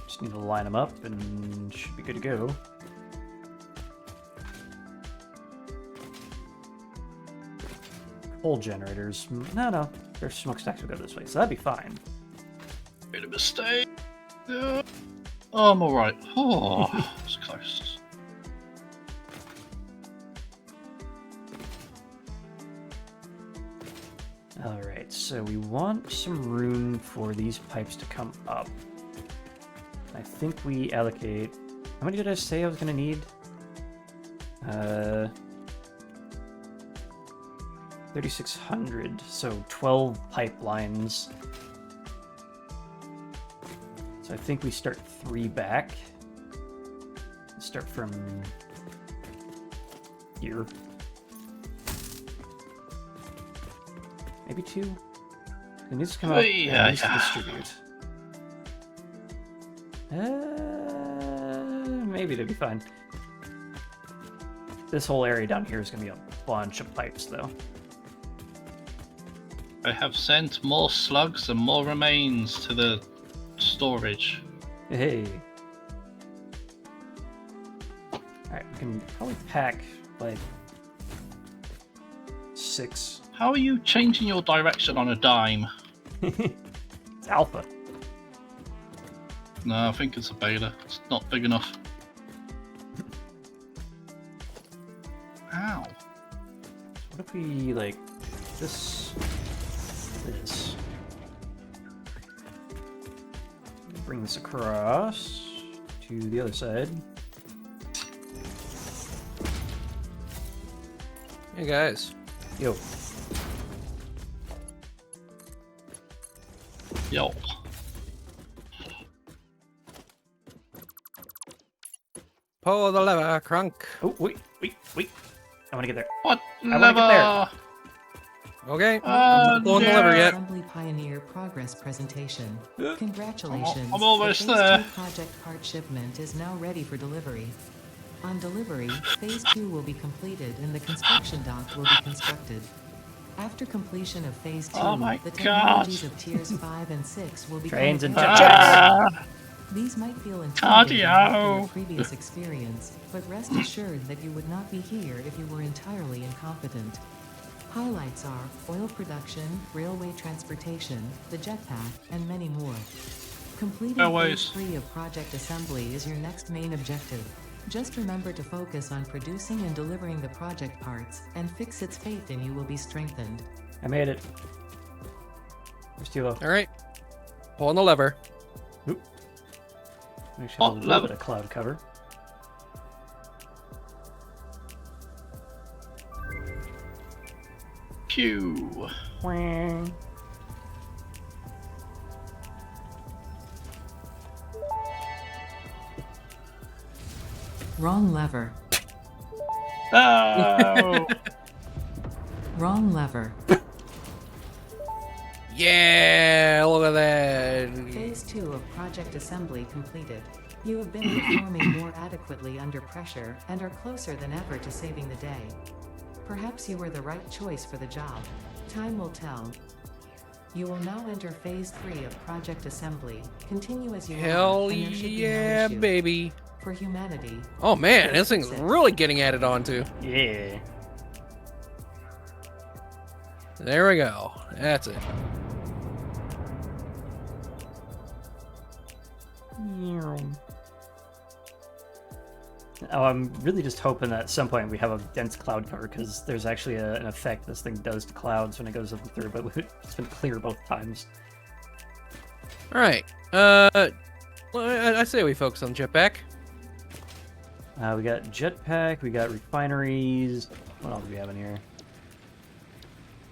Just need to line them up and should be good to go. Coal generators. No, their smokestacks will go this way, so that'd be fine. Made a mistake. Oh, I'm alright. Oh, it's close. Alright, so we want some room for these pipes to come up. I think we allocate How many did I say I was gonna need? 3,600, so 12 pipelines. So I think we start 3 back. Start from here. Maybe 2? It needs to come out and it needs to distribute. Maybe they'd be fine. This whole area down here is going to be a bunch of pipes, though. I have sent more slugs and more remains to the storage. Hey. Alright, we can probably pack, like, 6. How are you changing your direction on a dime? It's alpha. No, I think it's a beta. It's not big enough. Ow. What if we, like, this... Bring this across to the other side. Hey guys. Yo. Yo. Pull the lever, Crunk. Oh, wait. I want to get there. What I wanna get there. lever? Okay, I'm not pulling the lever yet. Assembly Pioneer progress presentation. Congratulations. I'm almost the Phase there. 2 project part shipment is now ready for delivery. On delivery, Phase 2 will be completed and the construction dock will be constructed. After completion of Phase 2, Oh my the God. technologies of Tiers 5 and 6 will become Trains and available. jetpacks. These might feel intimidating after your Cardio. previous experience, but rest assured that you would not be here if you were entirely incompetent. Highlights are oil production, railway transportation, the jetpack, and many more. Completing Airways. Phase 3 of project assembly is your next main objective. Just remember to focus on producing and delivering the project parts, and Fixit's faith in you will be strengthened. I made it. Where's Steeveeo? Alright. Pulling the lever. Make sure Oh, a little level. bit of cloud cover. Q. Wang. Wrong lever. Oh. Wrong lever. Yeah, look at that. Phase 2 of project assembly completed. You have been performing more adequately under pressure and are closer than ever to saving the day. Perhaps you were the right choice for the job. Time will tell. You will now enter Phase 3 of project assembly. Continue as you are, Hell and there should be no yeah, issue. baby. For humanity. Oh man, this thing's really getting added onto. Yeah. There we go. That's it. Oh, I'm really just hoping that at some point we have a dense cloud cover, because there's actually an effect this thing does to clouds when it goes up through, but it's been clear both times. Alright. I say we focus on jetpack. We got jetpack, we got refineries. What else do we have in here?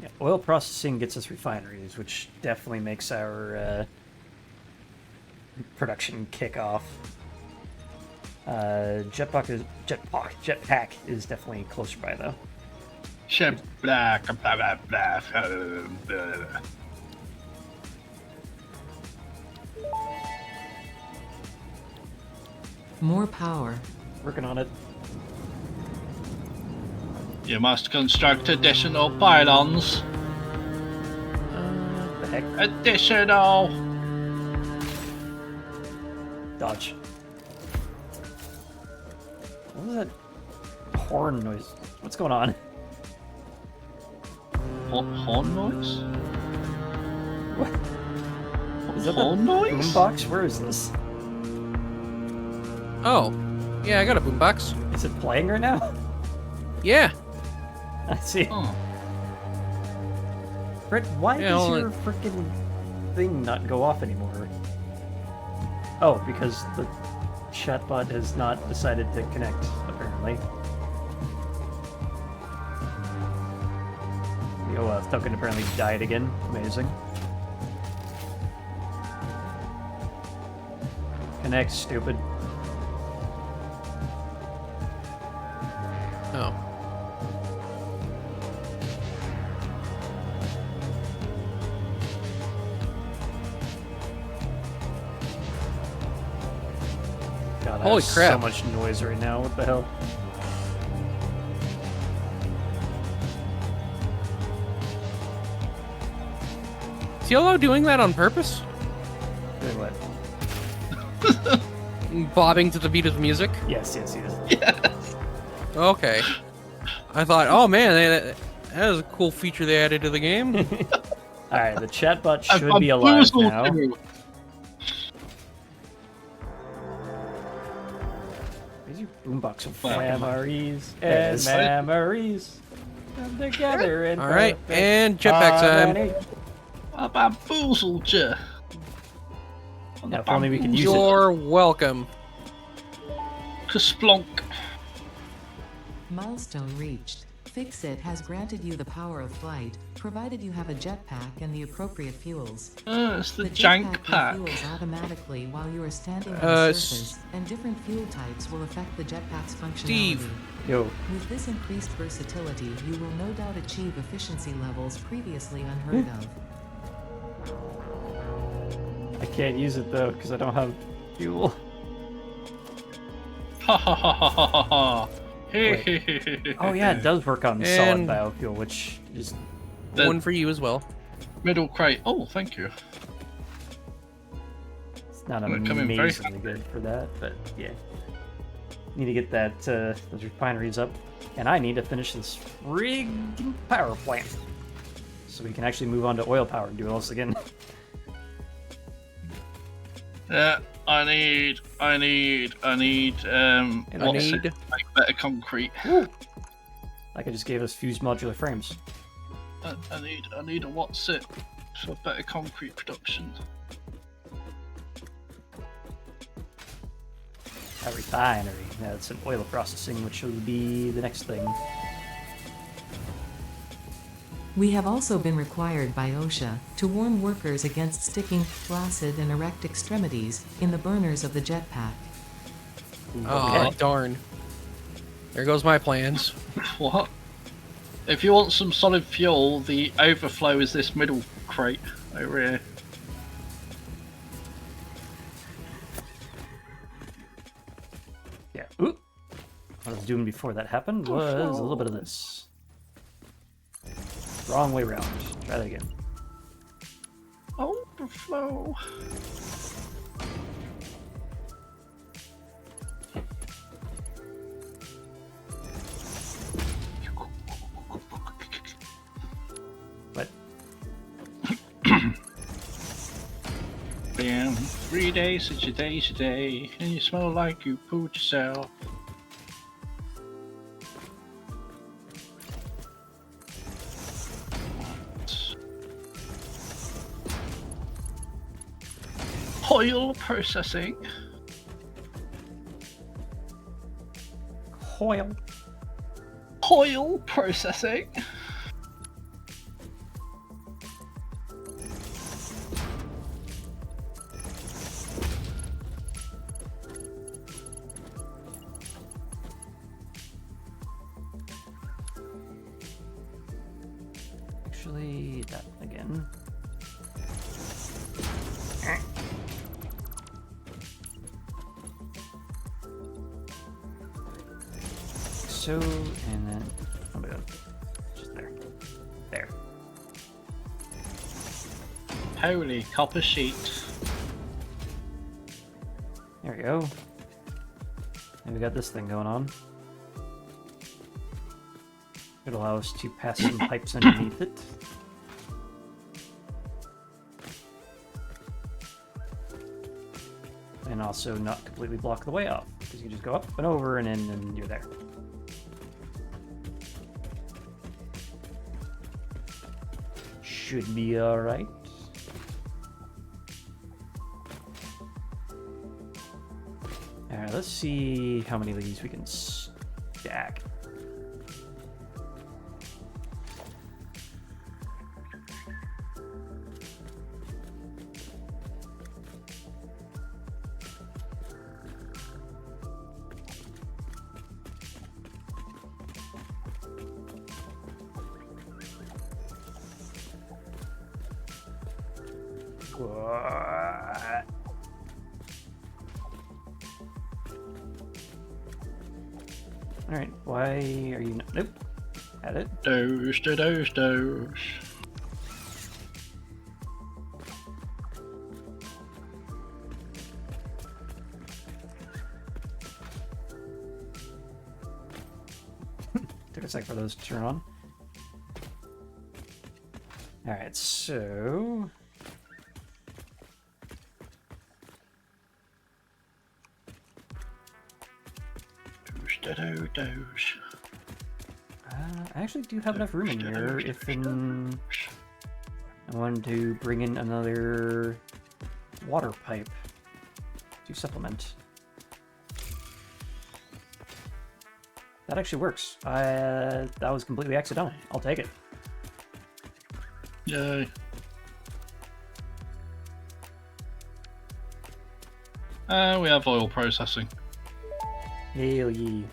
Yeah, oil processing gets us refineries, which definitely makes our production kick off. Jetpack is definitely closer by though. Shit, blah, blah, blah, blah, blah. More power. Working on it. You must construct additional pylons. The heck? Additional. Dodge. What was that horn noise? What's going on? Horn noise? What? Is that the Horn noise? boombox? Where is this? Oh. Yeah, I got a boombox. Is it playing right now? Yeah. I see. Oh. Brett, why Yeah, does well, your freaking thing not go off anymore? Oh, because the chatbot has not decided to connect, apparently. The OAuth token apparently died again. Amazing. Connect, stupid. Oh. God, Holy there's crap. so much noise right now. What the hell? Is Yolo doing that on purpose? Doing what? Bobbing to the beat of music? Yes, yes. Okay. I thought, oh man, that was a cool feature they added to the game. Alright, the chatbot I'm should be alive bamboozled now. through. Where's your boombox of Well, memories Yeah, and it's like- memories come together in Alright, perfect and jetpack time. harmony. I bamboozled you. Now, if only we could use it. You're welcome. Splonk. Milestone reached. Fixit has granted you the power of flight, provided you have a jetpack and the appropriate fuels. It's the The jank jetpack pack. refuels automatically while you are standing on Uh, the s- surface, and different fuel types will affect the jetpack's functionality. Steve. Yo, With this increased versatility, you will no doubt achieve efficiency levels previously unheard of. I can't use it though because I don't have fuel. Ha ha ha ha ha ha ha. Oh yeah, it does work on solid And- biofuel, which is The- One for you as well. Middle crate. Oh, thank you. it's not We're coming very amazingly good for that, but yeah. Need to get that those refineries up, and I need to finish this friggin' power plant so we can actually move on to oil power and do it else again. Yeah, I need And I what's need- it? Make better concrete. Like I just gave us fused modular frames. I need a what's it for better concrete production. A refinery. That's an oil processing, which will be the next thing. We have also been required by OSHA to warn workers against sticking, flaccid, and erect extremities in the burners of the jetpack. Oh, Okay. darn. There goes my plans. What? If you want some solid fuel, the overflow is this middle crate over here. Yeah. Ooh. What I was doing before that happened was a little bit of this. Wrong way round. Try that again. Overflow. What? Been 3 days since your day's your day, and you smell like you pooed yourself. Oil processing. Oil. Oil processing. Actually, that again. So, and then, oh my god, just there. There. Holy copper sheet. There we go. And we got this thing going on. It'll allow us to pass some pipes underneath it. And also not completely block the way off, because you just go up and over and in and you're there. Should be alright. Alright, Alright, let's see how many of these we can stack. What? Alright, why are you not? Nope. Had it. Doge. Took a sec for those to turn on. Alright, so... Doge. I actually do have enough room in here if I wanted to bring in another water pipe to supplement. That actually works. That was completely accidental. I'll take it. Yay. We have oil processing. Hail ye.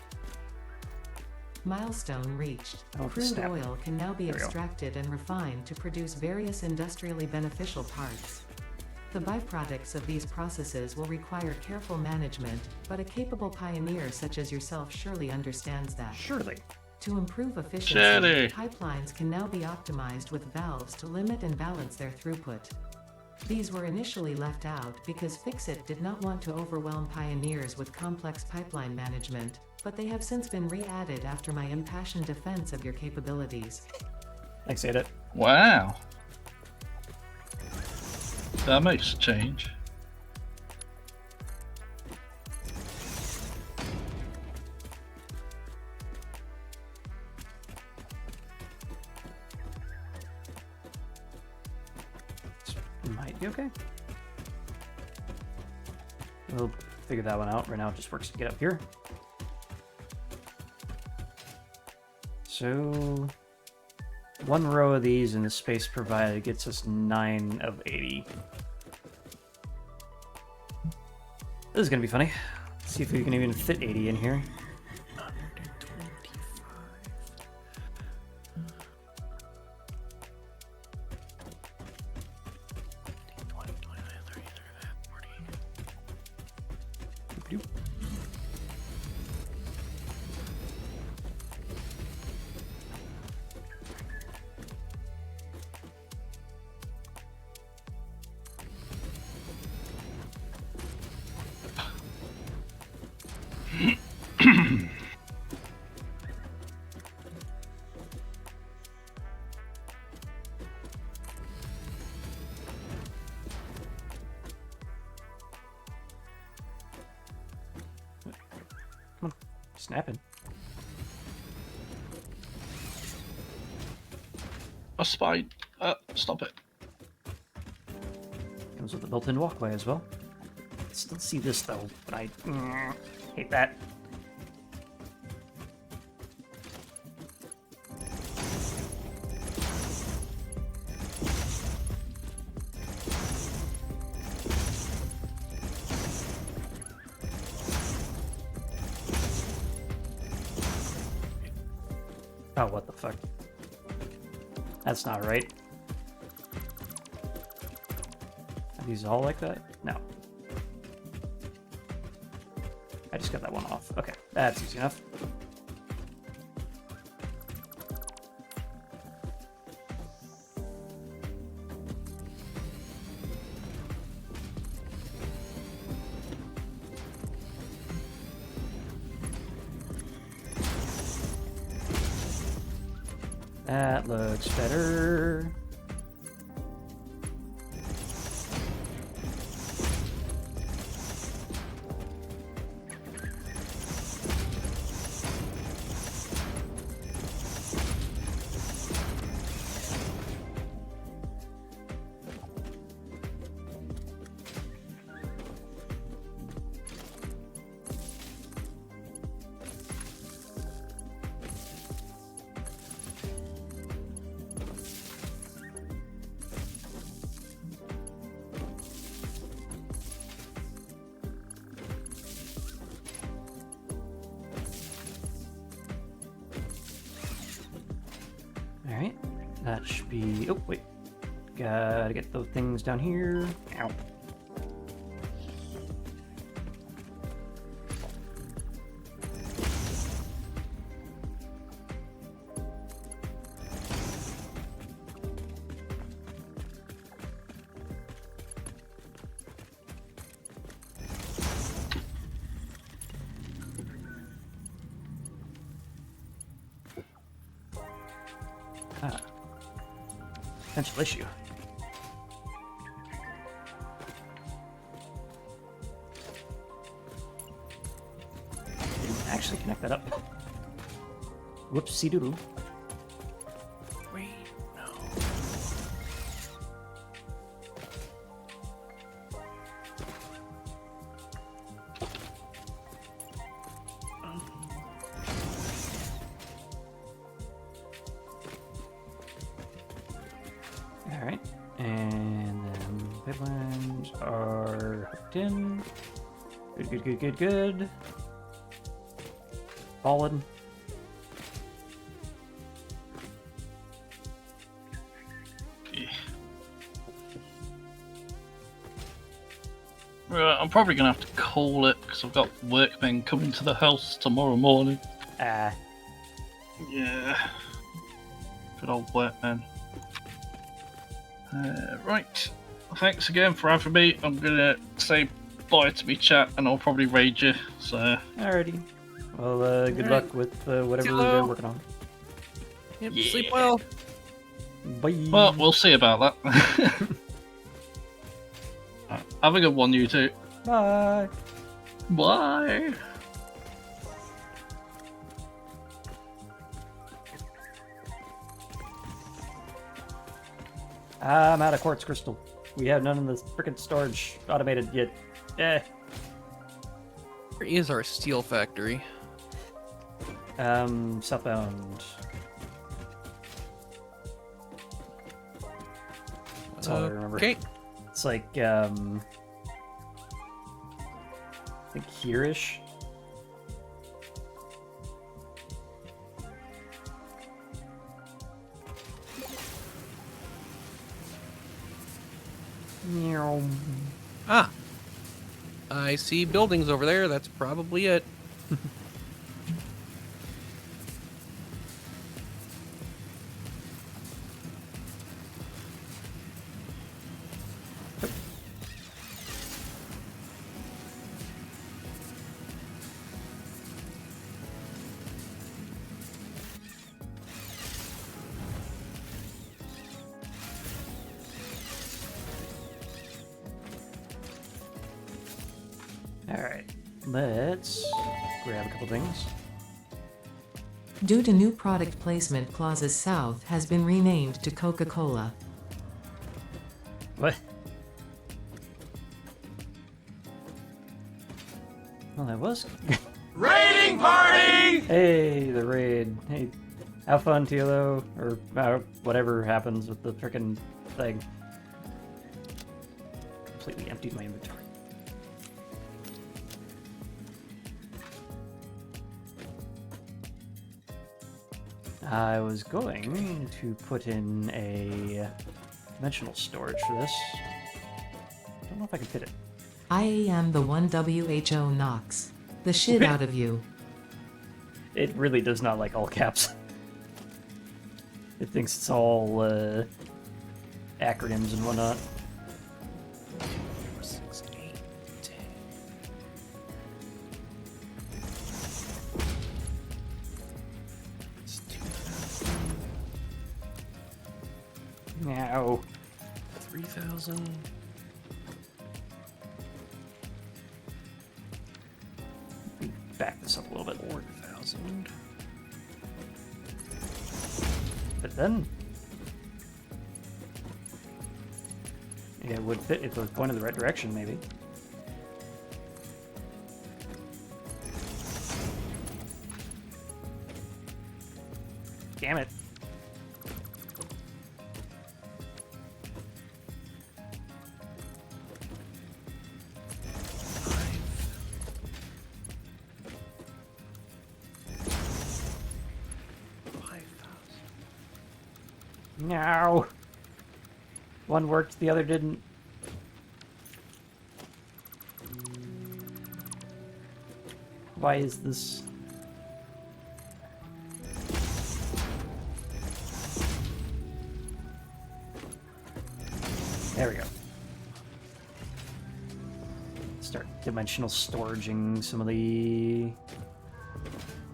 Milestone reached. Oh, Crude snap. oil can now be There we go. extracted and refined to produce various industrially beneficial parts. The byproducts of these processes will require careful management, but a capable pioneer such as yourself surely understands that. Surely. To improve efficiency, Surely. pipelines can now be optimized with valves to limit and balance their throughput. These were initially left out because Fixit did not want to overwhelm pioneers with complex pipeline management, but they have since been re-added after my impassioned defense of your capabilities. Thanks, Edit. Wow. That makes a change. Might be okay. We'll figure that one out. Right now it just works to get up here. So, one row of these in the space provided gets us 9 of 80. This is gonna be funny. Let's see if we can even fit 80 in here. Doop-doop. Come on, snapping. A spine. Stop it. Comes with a built-in walkway as well. Still see this though, but I hate that. Oh, what the fuck? That's not right. Are these all like that? No. I just got that one off. Okay, that's easy enough. That looks better. That should be... Oh, wait. Gotta get those things down here. Ow. Ah. Potential issue. Didn't actually connect that up. Whoopsie doodle. Wait, no. Alright. And then pipelines are hooked in. Good, good, good, good, good. Solid. Okay. Right, I'm probably going to have to call it because I've got workmen coming to the house tomorrow morning. Ah. Yeah. Good old workmen. Right. Thanks again for having me. I'm going to say bye to me chat and I'll probably raid you. So. Alrighty. Well, good Alright. luck with whatever Hello. you're working on. Yep, Yeah. sleep well. Bye. Well, we'll see about that. Have a good one, you two. Bye. Bye. I'm out of quartz crystal. We have none in the frickin' storage automated yet. Eh. Where is our steel factory? Southbound. That's all I remember. Okay. It's like, I think here-ish. Meow. Ah. I see buildings over there. That's probably it. Alright, let's grab a couple things. Due to new product placement, Plaza South has been renamed to Coca-Cola. What? Well, that was... Raiding party! Hey, the raid. Hey, have fun, Tilo. Or whatever happens with the frickin' thing. Completely emptied my inventory. I was going to put in a dimensional storage for this. Don't know if I can fit it. I am the one WHO knocks the shit out of you. It really does not like all caps. It thinks it's all acronyms and whatnot. 4, 6, 8, 10. It's 2,000, Now, 3,000. back this up a little bit. 4,000. But then it would fit if it was going in the right direction, maybe. Damn it. No. One worked, the other didn't. Why is this? There we go. Start dimensional storaging some of the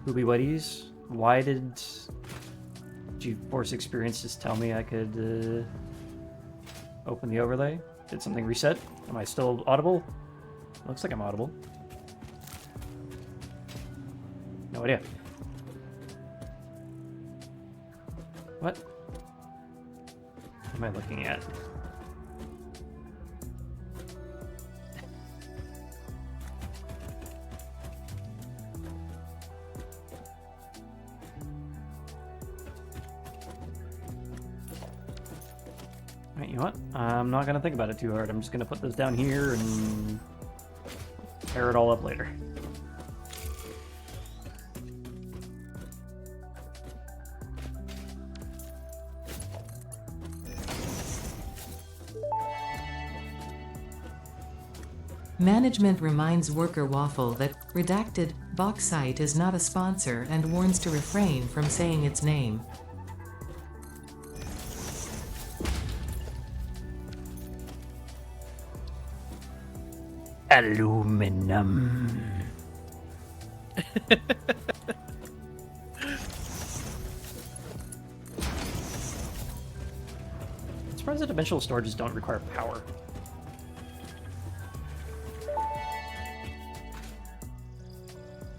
booby whiteys. Why did GeForce Experiences tell me I could open the overlay? Did something reset? Am I still audible? Looks like I'm audible. No idea. What? What am I looking at? Right, you know what? I'm not gonna think about it too hard. I'm just gonna put this down here and tear it all up later. Management reminds worker Waffle that redacted bauxite is not a sponsor and warns to refrain from saying its name. Aluminum. I'm surprised that dimensional storages don't require power.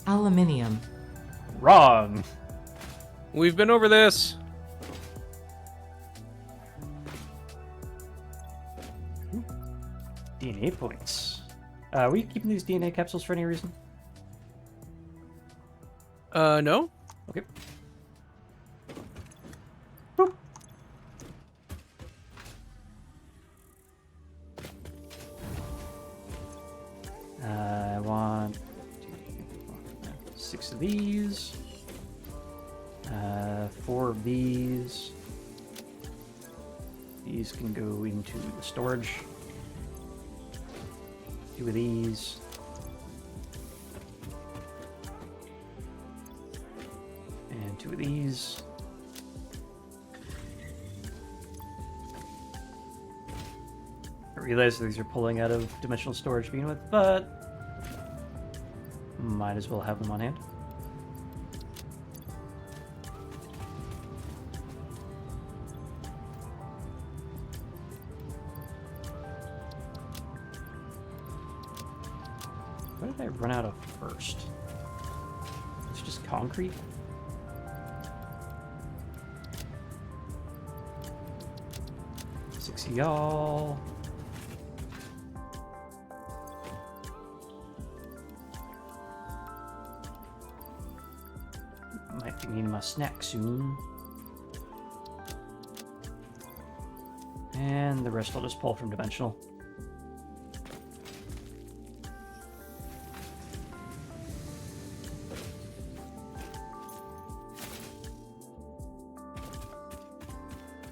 Aluminium. Wrong. We've been over this. DNA points. Were you keeping these DNA capsules for any reason? No? Okay. Boop. I want 6 of these. 4 of these. These can go into the storage. 2 of these. And 2 of these. I realize these are pulling out of dimensional storage to begin with, but might as well have them on hand. What did I run out of first? It's just concrete? Six of y'all. Might be needing my snack soon. And the rest I'll just pull from dimensional.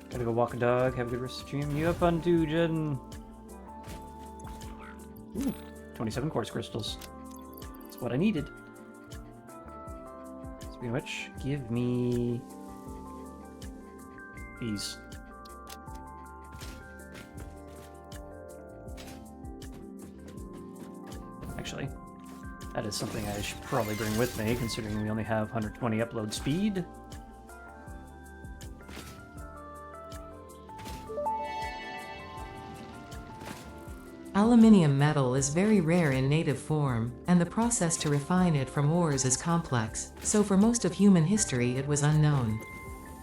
Gotta go walk a dog, have a good rest of the stream. You have fun too, Jen. Ooh, 27 quartz crystals. That's what I needed. Speaking of which, give me these. Actually, that is something I should probably bring with me, considering we only have 120 upload speed. Aluminium metal is very rare in native form, and the process to refine it from ores is complex, so for most of human history it was unknown.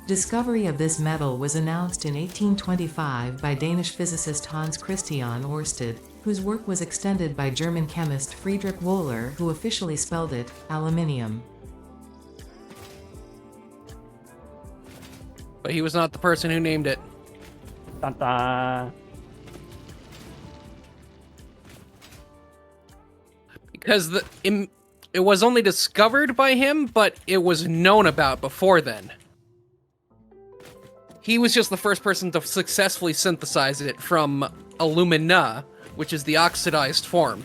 Discovery of this metal was announced in 1825 by Danish physicist Hans Christian Ørsted, whose work was extended by German chemist Friedrich Wöhler, who officially spelled it aluminium. But he was not the person who named it. Dun dun. Because it was only discovered by him, but it was known about before then. he was just the first person to successfully synthesize it from alumina, which is the oxidized form.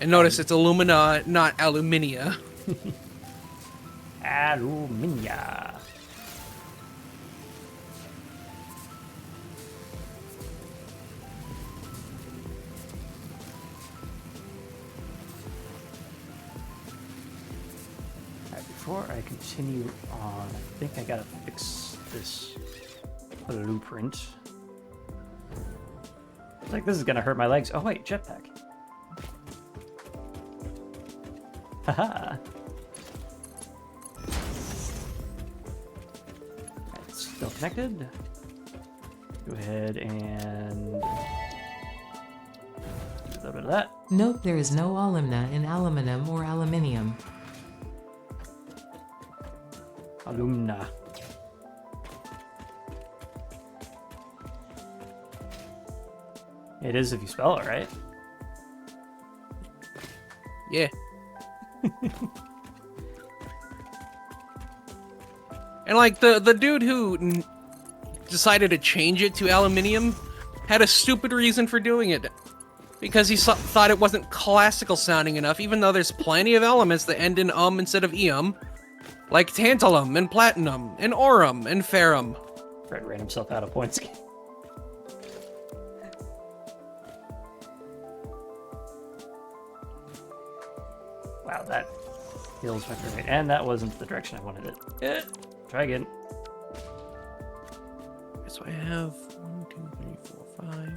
And notice it's alumina, not aluminia. Aluminia. Alright, before I continue on, I think I gotta fix this blueprint. Like, this is gonna hurt my legs. Oh wait, jetpack. Haha. It's still connected. Go ahead and do a little bit of that. Note there is no alumna in aluminum or aluminium. Alumna. It is if you spell it right. Yeah. And like the dude who decided to change it to aluminium had a stupid reason for doing it, because he thought it wasn't classical sounding enough, even though there's plenty of elements that end in instead of eum, like tantalum and platinum and aurum and ferrum. Fred ran himself out of points. Wow, that heals my frame rate. And that wasn't the direction I wanted it. Try again. So I have 1, 2, 3, 4, 5.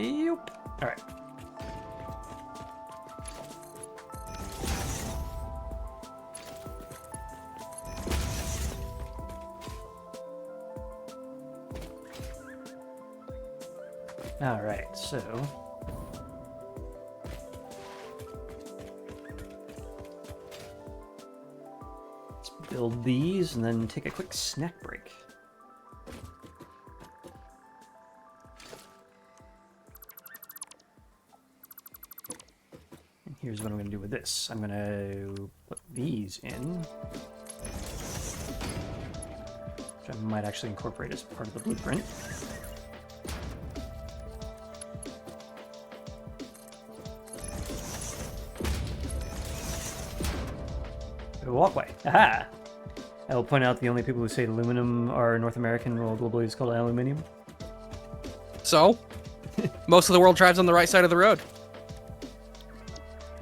Yep. All right. All right, so let's build these and then take a quick snack break. And here's what I'm going to do with this. I'm going to put these in, which I might actually incorporate as part of the blueprint. A walkway. Aha! I will point out the only people who say aluminum are North American, while globally it's called aluminium. So, most of the world drives on the right side of the road.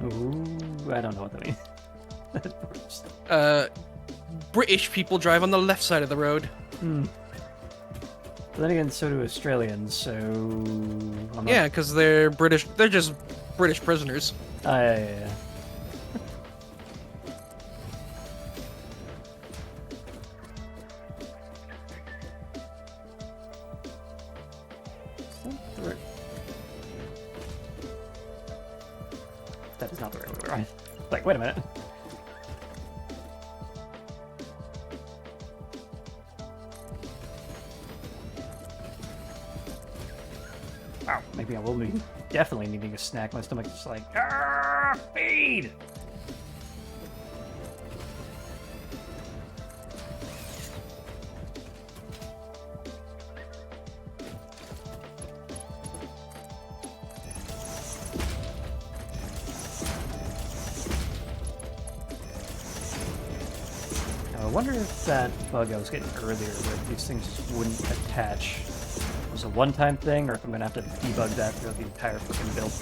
Ooh, I don't know what that means. British people drive on the left side of the road. But then again, so do Australians, so... I'm not... Yeah, because they're British. They're just British prisoners. Yeah. That is not the right way around. Like, wait a minute. Wow, maybe I will be definitely needing a snack. My stomach's just like, feed! I wonder if that bug I was getting earlier where these things just wouldn't attach was a one-time thing, or if I'm going to have to debug that throughout the entire freaking build.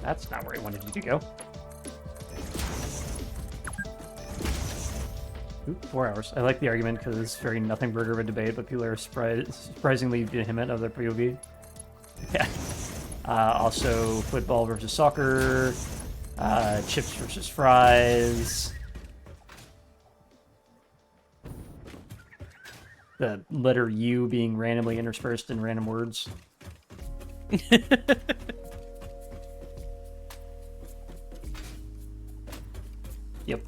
That's not where I wanted you to go. Ooh, 4 hours. I like the argument because it's very nothing burger of a debate, but people are surprisingly vehement of their POV. Yeah. Also, football versus soccer, chips versus fries. The letter U being randomly interspersed in random words. Yep.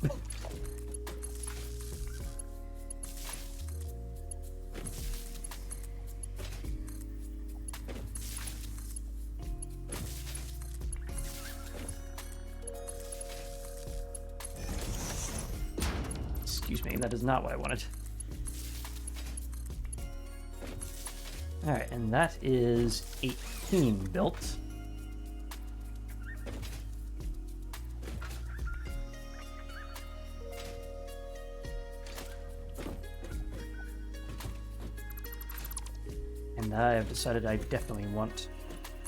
me. That is not what I wanted. Alright, and that is 18 built. And I have decided I definitely want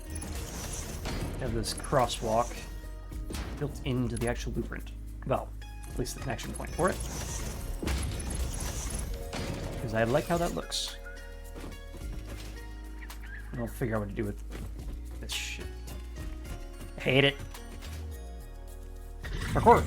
to have this crosswalk built into the actual blueprint. Well, at least the connection point for it. Because I like how that looks. And I'll figure out what to do with this shit. I hate it. Parkour!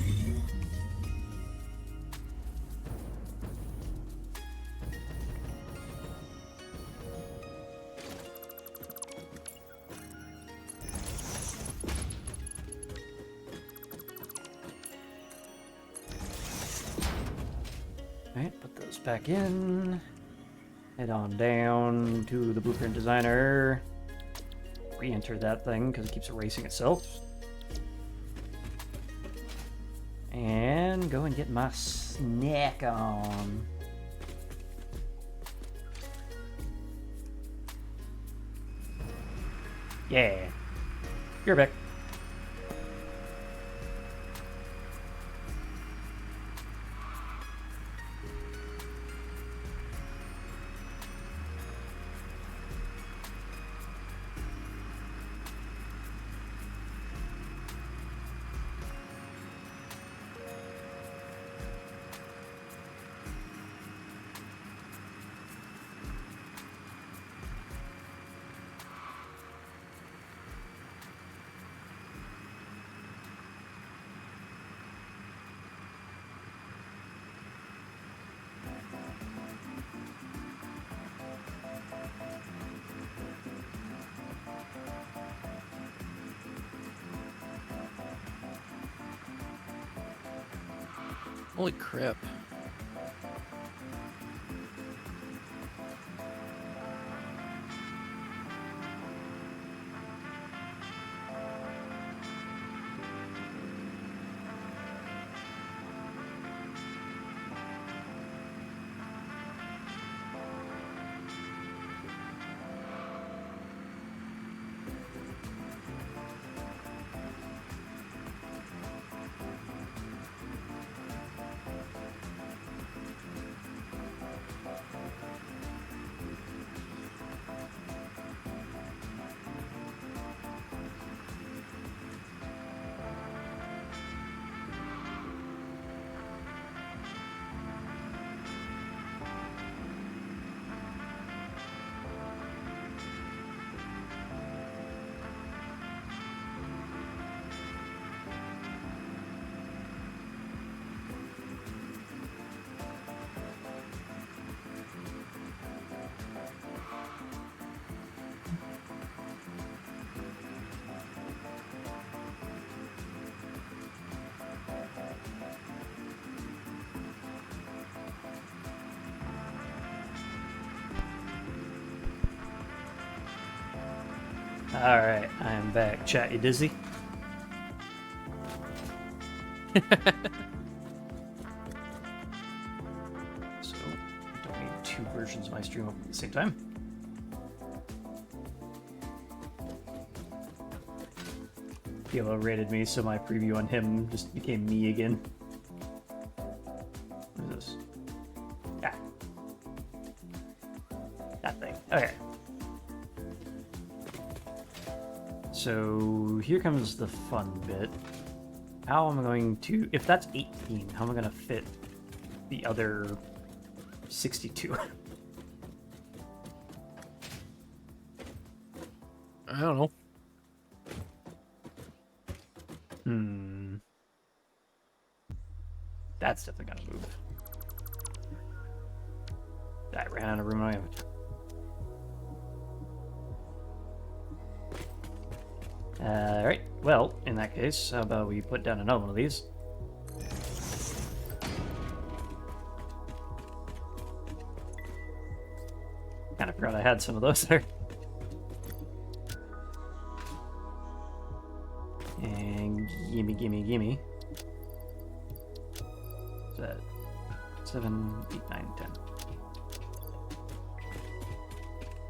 Alright, put those back in. Head on down to the blueprint designer. Re-enter that thing because it keeps erasing itself. And go and get my snack on. Yeah. You're back. Holy crap. Alright, I am back. Chat, you dizzy? So, don't need two versions of my stream open at the same time. Kilo rated me, so my preview on him just became me again. What is this? Ah. That thing. Okay. So here comes the fun bit. How am I going to, if that's 18, how am I going to fit the other 62? I don't know. That's definitely gonna move. I ran out of room. I have Alright, well, in that case, how about we put down another one of these? Kinda forgot I had some of those there. And gimme. Is that 7, 8, 9, 10.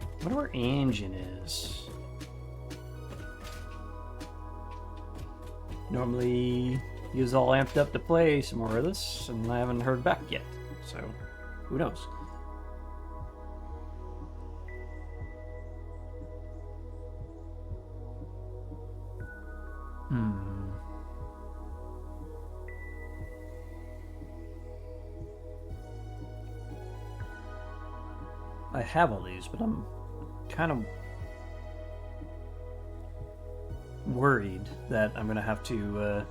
I wonder where engine is. Normally, he was all amped up to play some more of this, and I haven't heard back yet. So, who knows? I have all these, but I'm kind of worried that I'm going to have to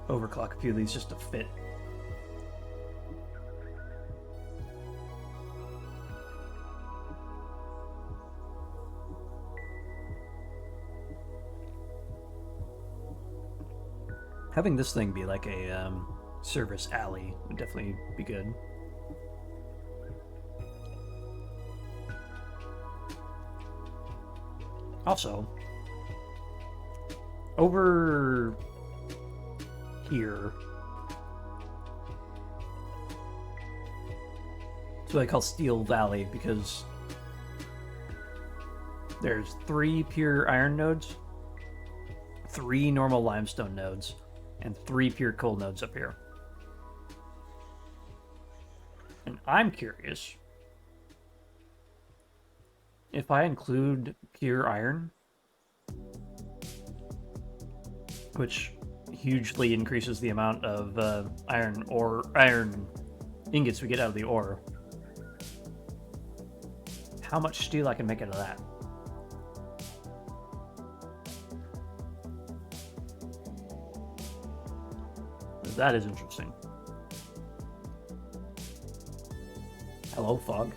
overclock a few of these just to fit. Having this thing be like a service alley would definitely be good. Also, over here, it's what I call Steel Valley because there's 3 pure iron nodes, 3 normal limestone nodes, and 3 pure coal nodes up here. And I'm curious if I include pure iron, which hugely increases the amount of iron ingots we get out of the ore, how much steel I can make out of that. That is interesting. Hello, fog.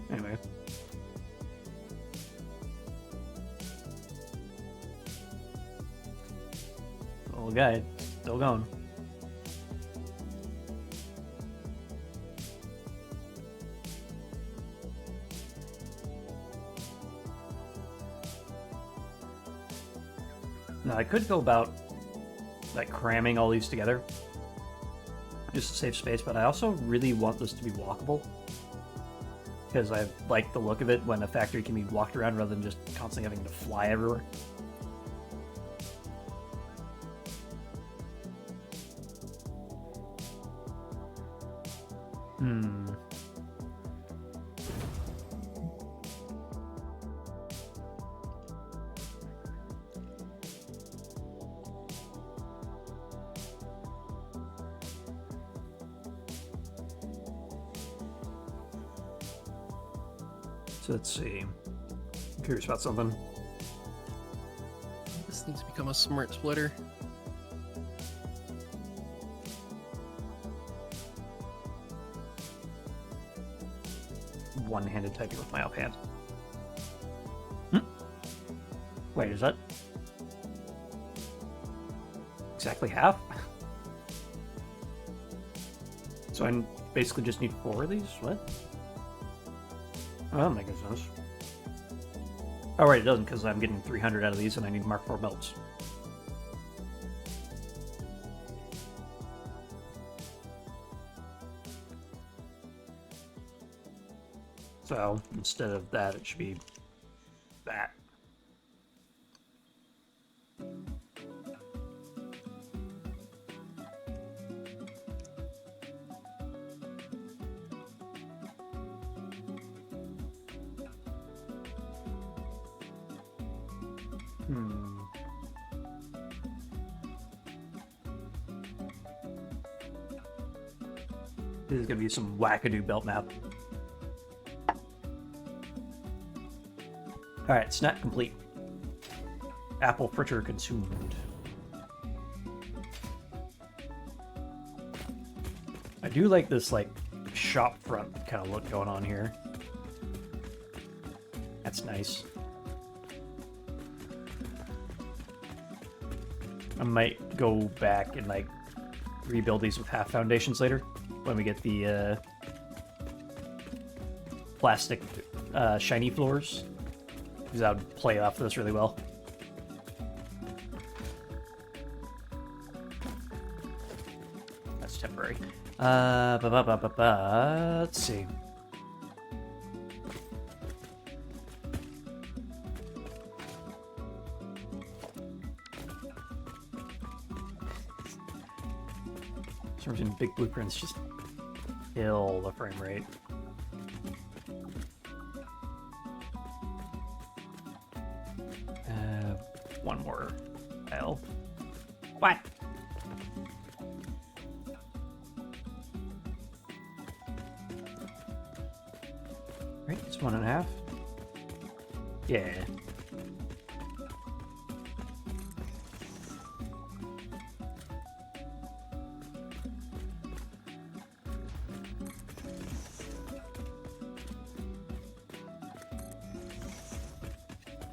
Anyway. Old guy, still going. Now I could go about like cramming all these together just to save space, but I also really want this to be walkable because I like the look of it when a factory can be walked around rather than just constantly having to fly everywhere. So let's see. I'm curious about something. This needs to become a smart splitter. One-handed typing with my offhand. Wait, is that exactly half? So I basically just need 4 of these? What? Oh, that makes sense. Oh, right, it doesn't, because I'm getting 300 out of these and I need Mark IV melts. So, instead of that, it should be that. This is going to be some wackadoo belt map. Alright, snack complete. Apple fritter consumed. I do like this, like, shop front kind of look going on here. That's nice. I might go back and, like, rebuild these with half foundations later when we get the plastic shiny floors, because that would play off this really well. that's temporary. Let's see. For some reason, big blueprints just kill the frame rate. One more tile. What? Right, it's 1.5. Yeah.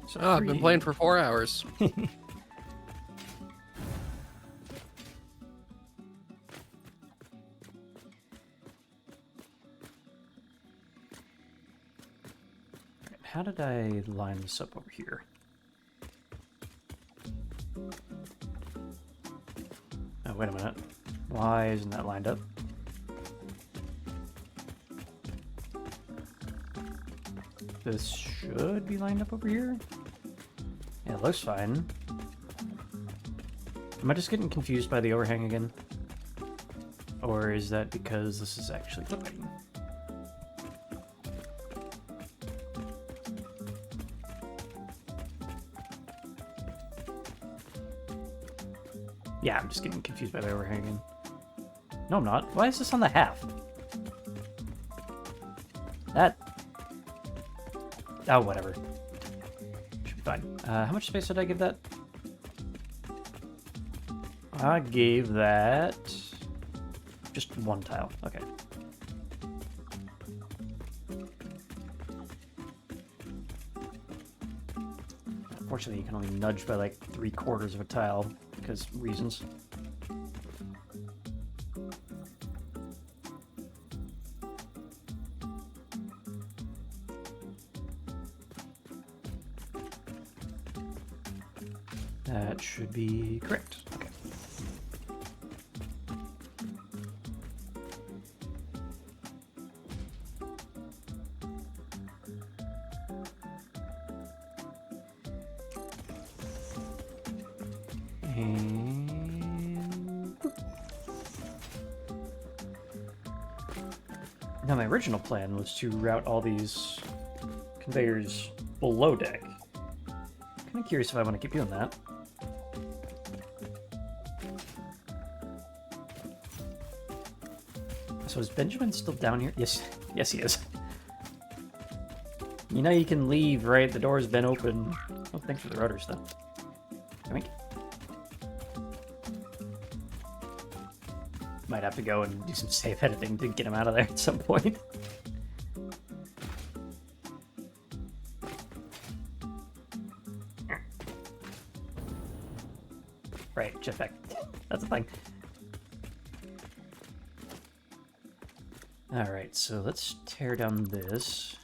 So Oh, I've been playing for 4 hours. How did I line this up over here? Oh, wait a minute. Why isn't that lined up? This should be lined up over here. Yeah, it looks fine. Am I just getting confused by the overhang again? Or is that because this is actually flipping? Yeah, I'm just getting confused by the overhang again. No, I'm not. Why is this on the half? That... Oh, whatever. Should be fine. How much space did I give that? I gave that... just one tile. Okay. Unfortunately, you can only nudge by like 3/4 of a tile because reasons. That should be correct. Okay. And... Now, my original plan was to route all these conveyors below deck. Kind of curious if I want to keep doing that. So is Benjamin still down here? Yes, yes he is. You know you can leave, right? The door's been open. Oh, thanks for the rotors, though. Come Might have to go and do some save editing to get him out of there at some point. Right, jetpack. That's a thing. Alright, so let's tear down this.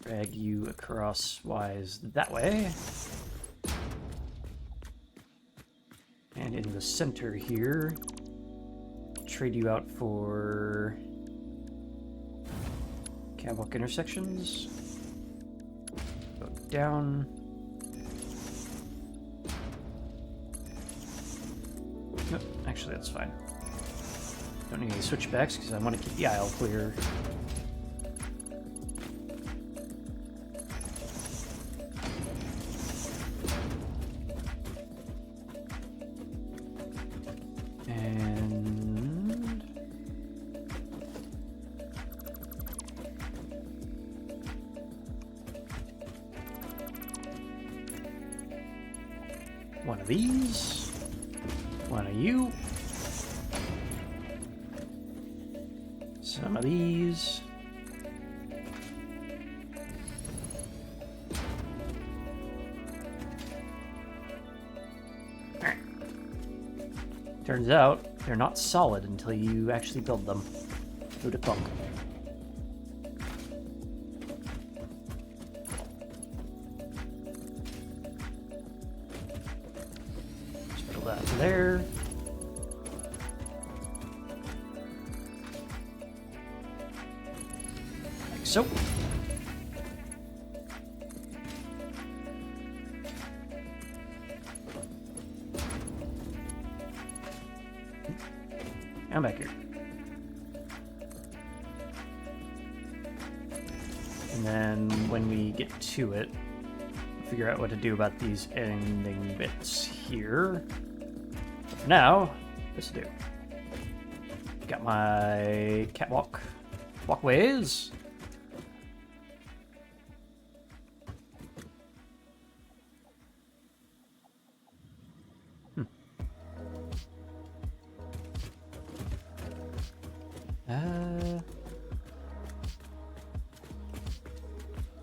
Drag you across wise that way. And in the center here, trade you out for catwalk intersections. Go down. Nope, actually that's fine. Don't need any switchbacks because I want to keep the aisle clear. And one of these, one of you. Some of these. Turns out, they're not solid until you actually build them. Who'd have thunk? Just build that there. so. I'm back here. And then when we get to it, we'll figure out what to do about these ending bits here. But for now, this will do. Got my catwalk walkways.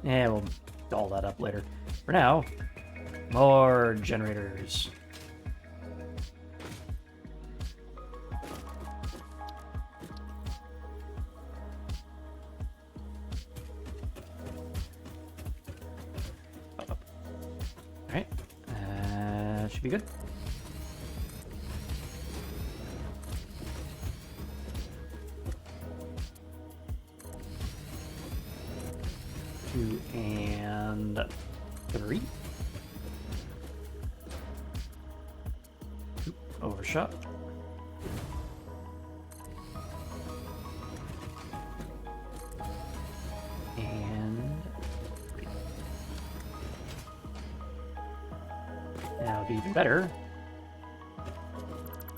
Yeah, we'll doll that up later. For now, more generators. Alright, should be good. Two and three. Oop, overshot. And three. Now it'd be even better.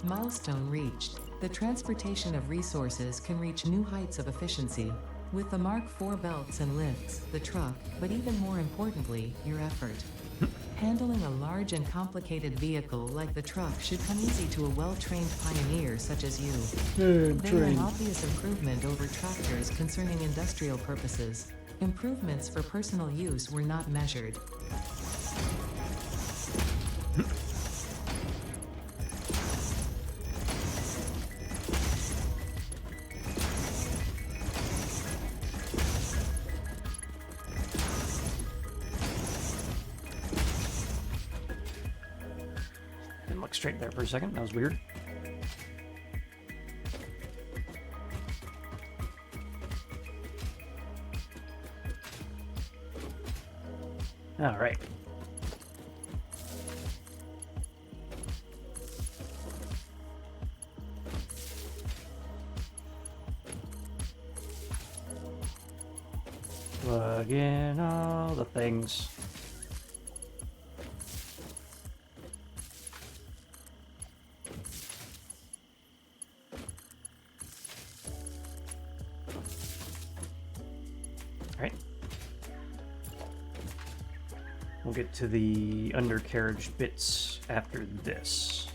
Milestone reached. The transportation of resources can reach new heights of efficiency. With the Mark IV belts and lifts, the truck, but even more importantly, your effort. Handling a large and complicated vehicle like the truck should come easy to a well-trained pioneer such as you. They are an obvious improvement over tractors concerning industrial purposes. Improvements for personal use were not measured. Didn't look straight there for a second. That was weird. All right. Plug in all the things. Alright. We'll get to the undercarriage bits after this.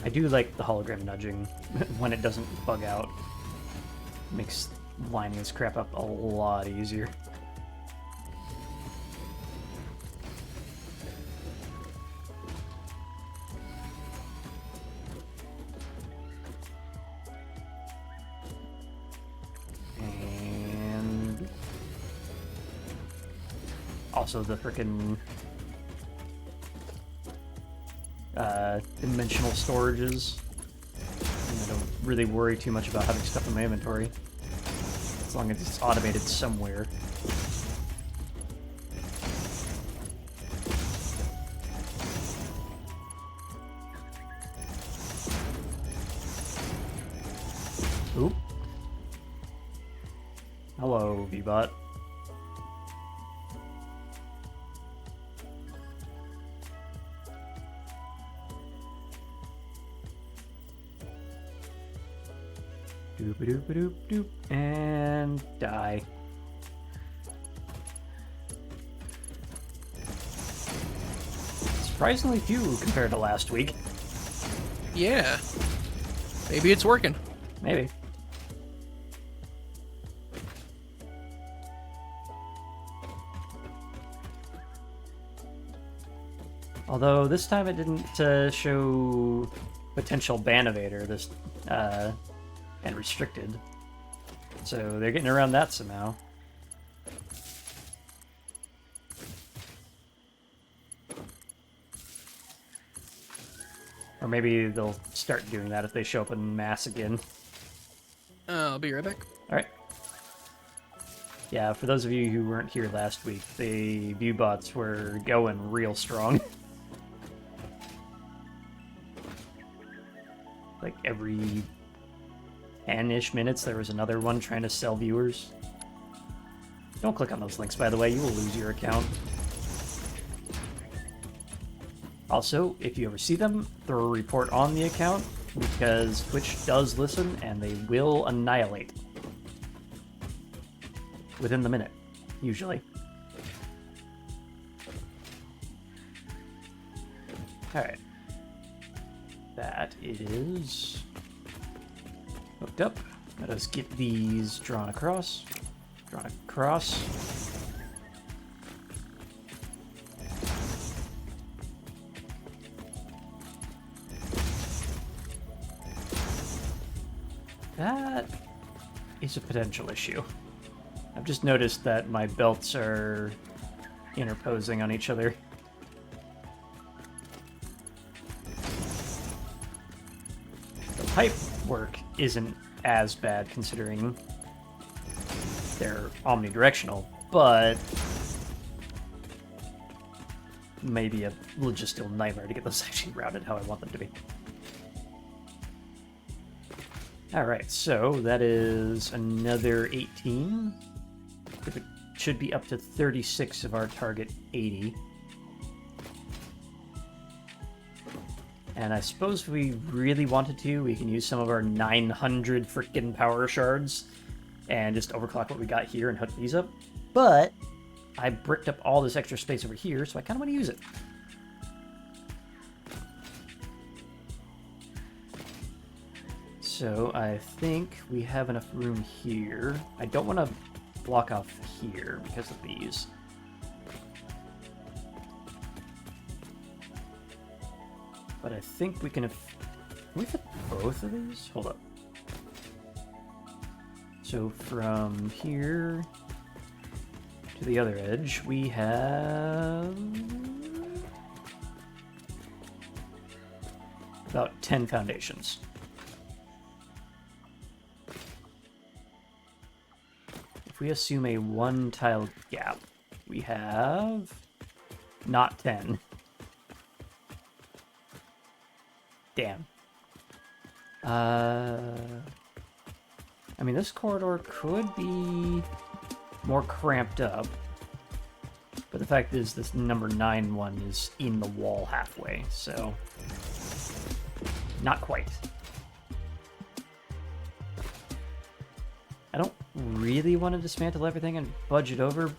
I do like the hologram nudging when it doesn't bug out. Makes lining this crap up a lot easier. And also the frickin' dimensional storages. I don't really worry too much about having stuff in my inventory, as long as it's automated somewhere. Oop. Hello, V-Bot. Doop-a-doop-a-doop-doop, and die. Surprisingly few compared to last week. Yeah. Maybe it's working. Maybe. Although this time it didn't show potential ban evader this and restricted, so they're getting around that somehow. Or maybe they'll start doing that if they show up in mass again. I'll be right back. Alright. Yeah, for those of you who weren't here last week, the view bots were going real strong. Like every 10-ish minutes there was another one trying to sell viewers. Don't click on those links, by the way, you will lose your account. Also, if you ever see them, throw a report on the account, because Twitch does listen, and they will annihilate. Within the minute, usually. Alright. That is hooked up. Let us get these drawn across. Drawn across. That is a potential issue. I've just noticed that my belts are interposing on each other. The pipe work isn't as bad considering they're omnidirectional, but maybe a logistical nightmare to get those actually routed how I want them to be. Alright, so that is another 18. It should be up to 36 of our target 80. And I suppose if we really wanted to, we can use some of our 900 freaking power shards and just overclock what we got here and hook these up. But I bricked up all this extra space over here, so I kind of want to use it. So I think we have enough room here. I don't want to block off here because of these. But I think we can can we fit both of these? Hold up. So from here to the other edge, we have about 10 foundations. If we assume a one tile gap, we have not 10. Damn. I mean, this corridor could be more cramped up, but the fact is this number 9 one is in the wall halfway, so not quite. I don't really want to dismantle everything and budge it over a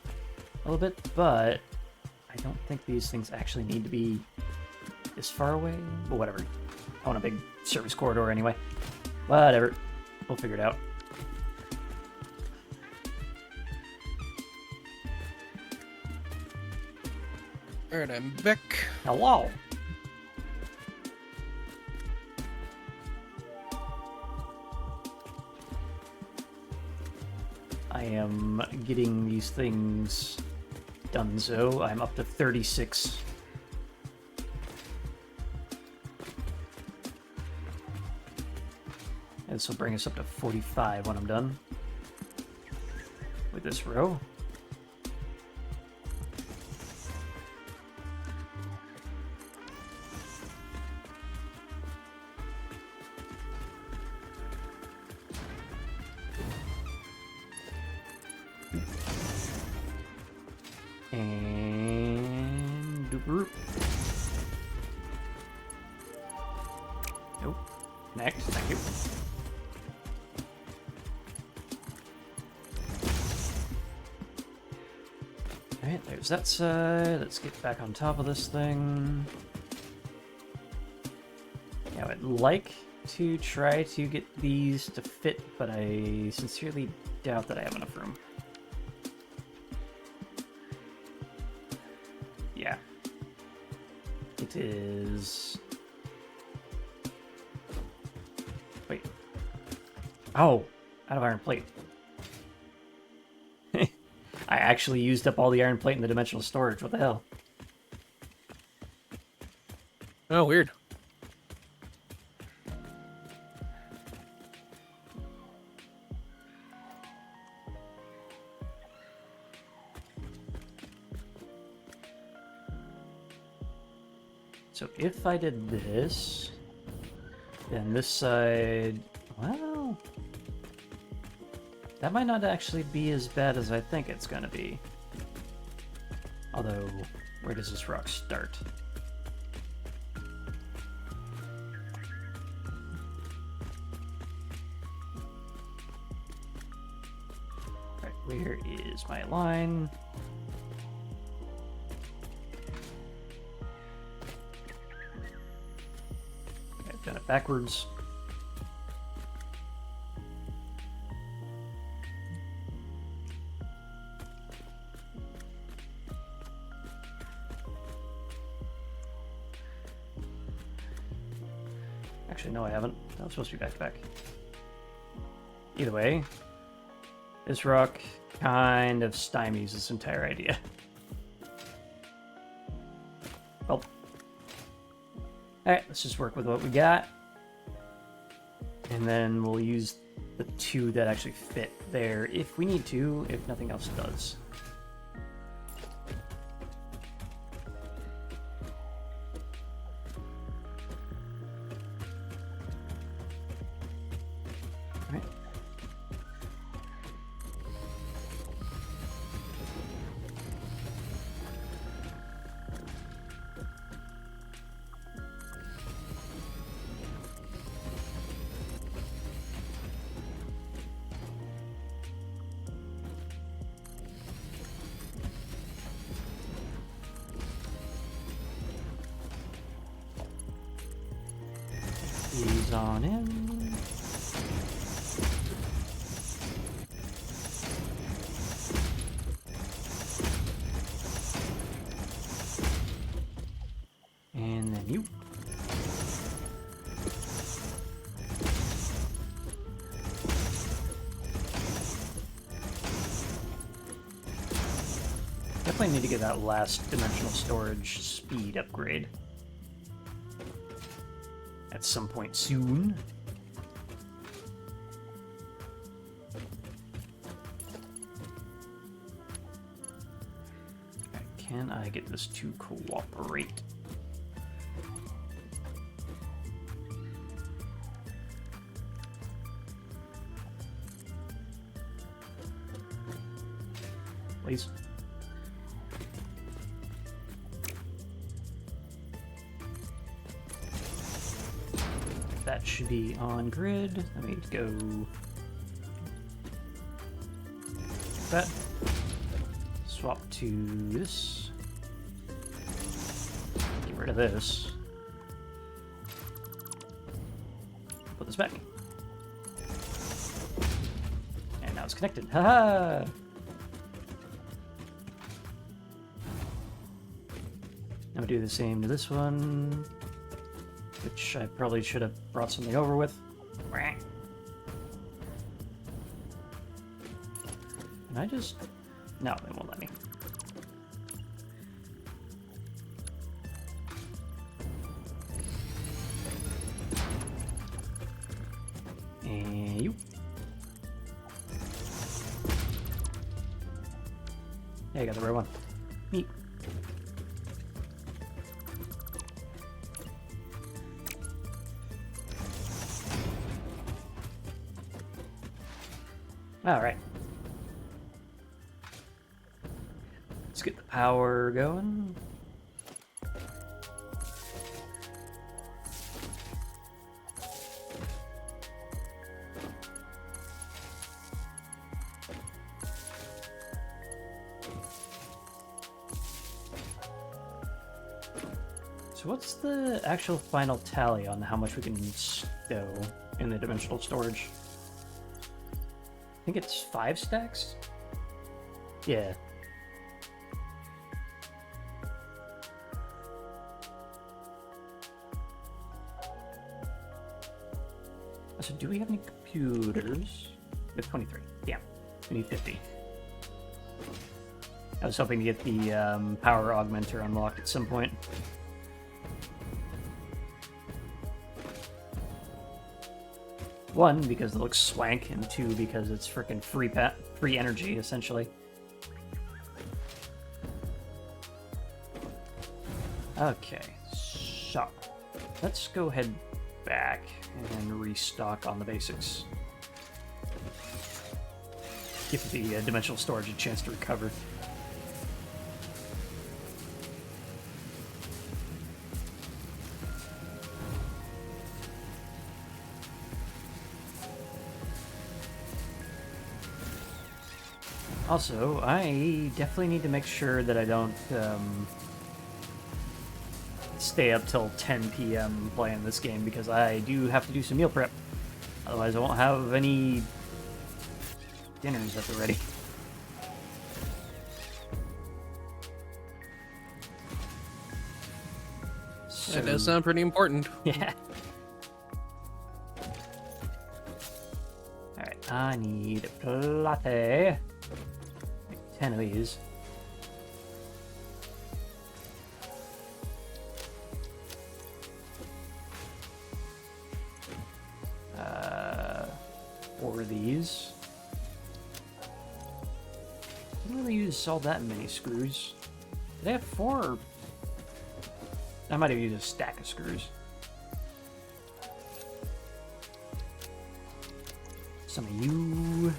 little bit, but I don't think these things actually need to be this far away. But whatever. I want a big service corridor anyway. Whatever. We'll figure it out. Alright, I'm back. Hello. I am getting these things done, so I'm up to 36. And this will bring us up to 45 when I'm done with this row. And do group. Nope. Next, thank you. Alright, there's that side. Let's get back on top of this thing. Now, I'd like to try to get these to fit, but I sincerely doubt that I have enough room. Yeah. It is... Wait. Oh! Out of iron plate. I actually used up all the iron plate in the dimensional storage. What the hell? Oh, weird. So if I did this, then this side, well, that might not actually be as bad as I think it's gonna be. Although, where does this rock start? Alright, where is my line? I've done it backwards. Actually, no, I haven't. That was supposed to be back to back. Either way, this rock kind of stymies this entire idea. Well, alright, let's just work with what we got. And then we'll use the two that actually fit there if we need to, if nothing else does. Alright. These on in. And then you. Definitely need to get that last dimensional storage speed upgrade at some point soon. Okay, can I get this to cooperate? Please. That should be on grid. Let me go. That. Swap to this. Get rid of this. Put this back. And now it's connected. Haha! Now do the same to this one. Which I probably should have brought something over with. Can I just... No, it won't let me. And you. Yeah, I got the right one. Neat. Alright. Let's get the power going. So what's the actual final tally on how much we can stow in the dimensional storage? I think it's 5 stacks? Yeah. So do we have any computers? We have 23. Yeah. We need 50. I was hoping to get the power augmenter unlocked at some point. One, because it looks swank, and two, because it's freaking free energy, essentially. Okay, So, let's go head back and restock on the basics. Give the dimensional storage a chance to recover. Also, I definitely need to make sure that I don't stay up till 10 p.m. playing this game, because I do have to do some meal prep. Otherwise, I won't have any dinners at the ready. That does sound pretty important. Yeah. Alright, I need a latte. 10 of these. Four of these. Didn't really use all that many screws. Did I have 4? Or... I might have used a stack of screws. Some of you.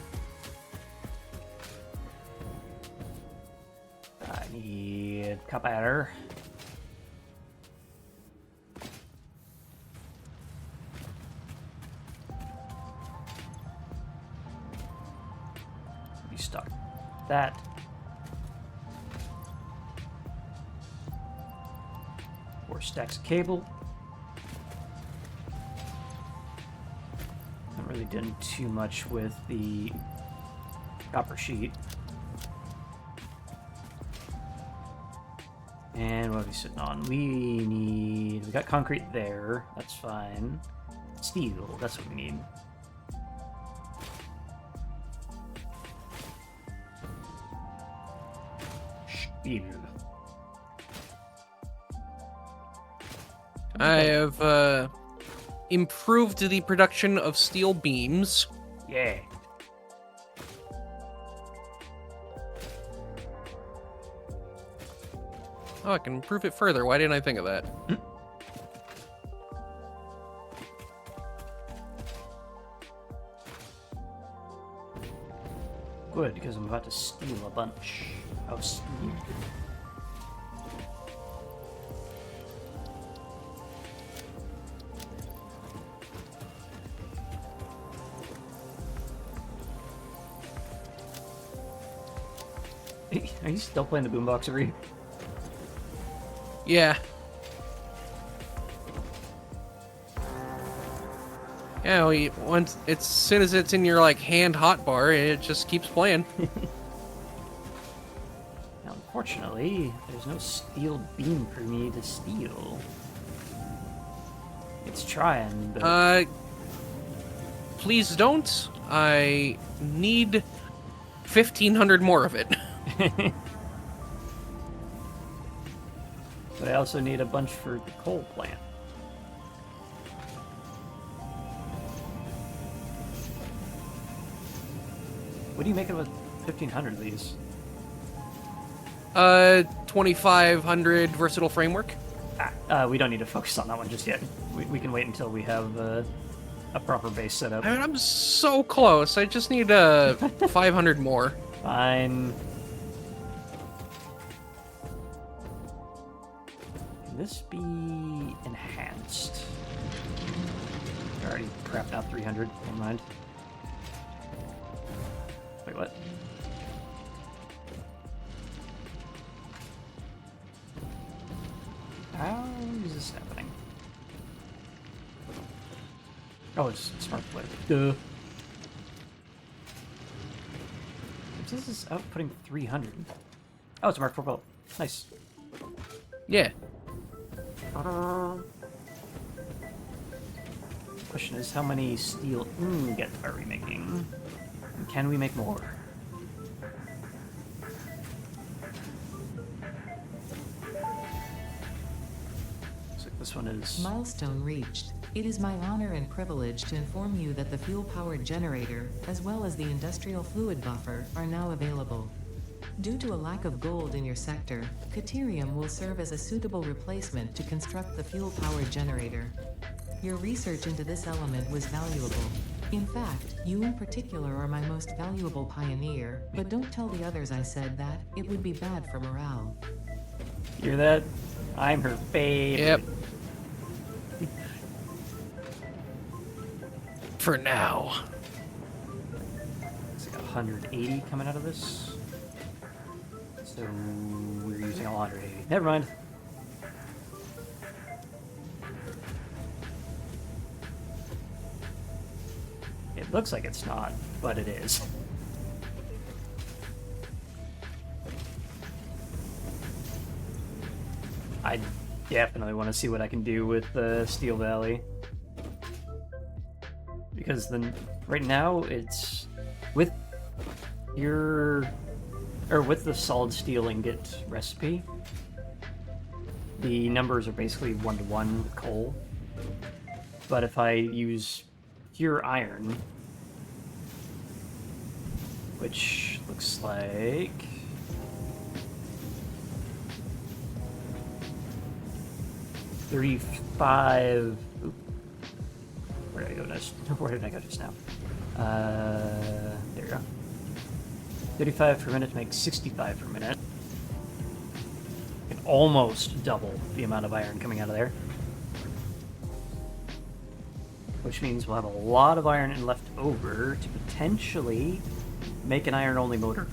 I need copper. Restock that. Stacks of cable. Not really done too much with the copper sheet. And what are we sitting on? We got concrete there. That's fine. Steel, that's what we need. Steel. I have improved the production of steel beams. Yeah. Oh, I can improve it further. Why didn't I think of that? Good, because I'm about to steal a bunch of steel. Are you still playing the boombox over here? Yeah. Yeah, once as soon as it's in your like hand hotbar, it just keeps playing. Now, unfortunately, there's no steel beam for me to steal. It's trying, but please don't. I need 1,500 more of it. But I also need a bunch for the coal plant. What do you make of 1,500 of these? 2,500 versatile framework. We don't need to focus on that one just yet. We can wait until we have a proper base set up. I mean, I'm so close. I just need 500 more. Fine. Can this be enhanced? I already crapped out 300. Never mind. Wait, what? How is this happening? Oh, it's smart play. Duh. This is outputting 300. Oh, it's a Mark IV bolt. Nice. Yeah. Question is, how many steel ingot are we making? And can we make more? Looks like this one is... Milestone reached. It is my honor and privilege to inform you that the fuel-powered generator, as well as the industrial fluid buffer, are now available. Due to a lack of gold in your sector, Caterium will serve as a suitable replacement to construct the fuel-powered generator. Your research into this element was valuable. In fact, you in particular are my most valuable pioneer, but don't tell the others I said that, it would be bad for morale. Hear that? I'm her favorite. Yep. For now. It's like 180 coming out of this. So we're using 180. Never mind. It looks like it's not, but it is. I definitely want to see what I can do with the Steel Valley. Because then, right now, it's with with the solid steel ingot recipe, the numbers are basically 1-to-1 with coal. But if I use pure iron, which looks like 35. Where did I go next? Where did I go just now? There we go. 35 per minute makes 65 per minute. I can almost double the amount of iron coming out of there. Which means we'll have a lot of iron left over to potentially make an iron-only motor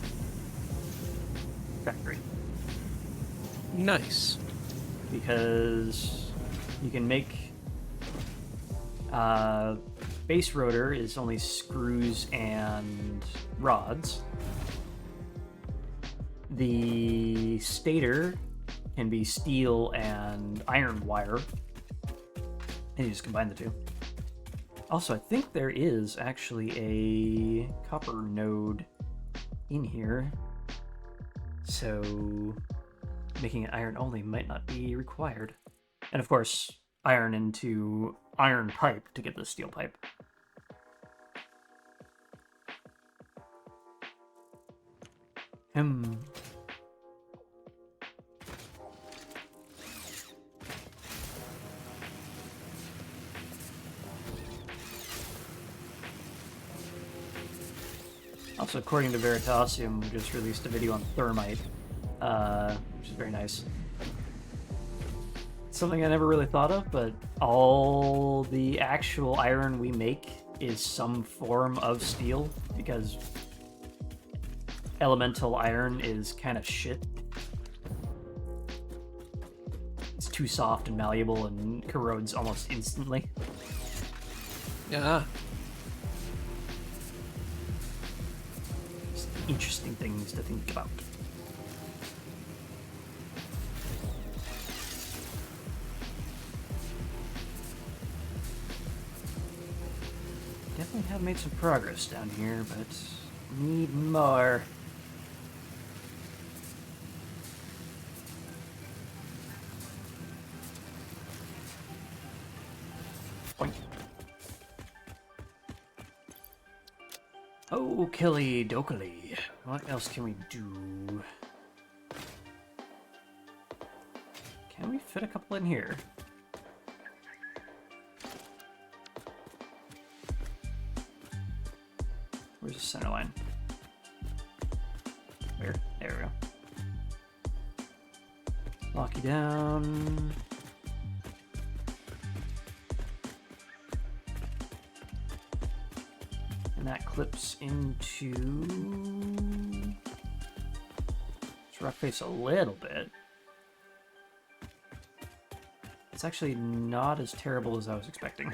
factory. Nice. Because you can make base rotor is only screws and rods. The stator can be steel and iron wire, and you just combine the two. Also, I think there is actually a copper node in here, so making it iron only might not be required. And of course, iron into iron pipe to get the steel pipe. Also, according to Veritasium, we just released a video on thermite, which is very nice. Something I never really thought of, but all the actual iron we make is some form of steel, because elemental iron is kind of shit. It's too soft and malleable and corrodes almost instantly. Yeah. Just interesting things to think about. Definitely have made some progress down here, but need more. Boink. Oh, Killy Dokily. What else can we do? Can we fit a couple in here? Where's the center line? Where? There we go. Lock you down. And that clips into this rock face a little bit. It's actually not as terrible as I was expecting.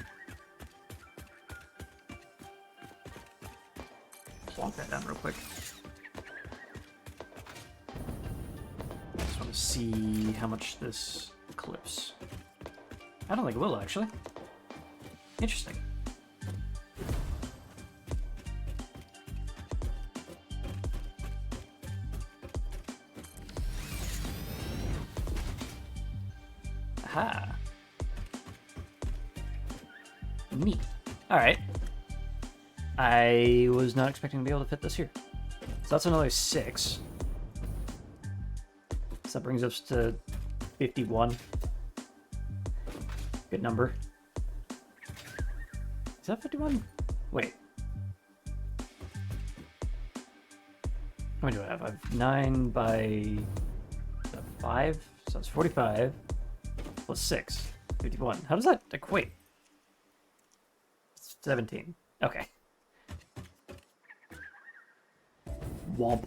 Plonk that down real quick. I just want to see how much this clips. I don't think it will, actually. Interesting. Aha. Neat. Alright. I was not expecting to be able to fit this here. So that's another 6. That brings us to 51. Good number. Is that 51? Wait. How many do I have? I have 9 by 5, so it's 45 plus 6, 51. How does that equate? 17. Okay. Womp.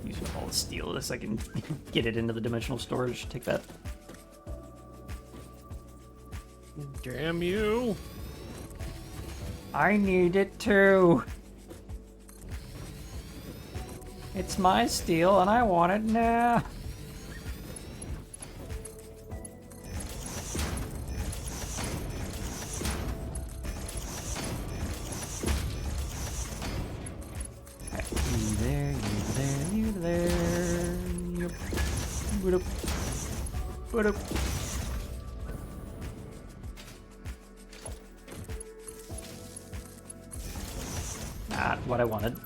Use all the steel this I can get it into the dimensional storage. Take that. Damn you! I need it too. It's my steel and I want it now. Alright, you there, you there, you there. Yep. Boot up. Boot up. Not what I wanted.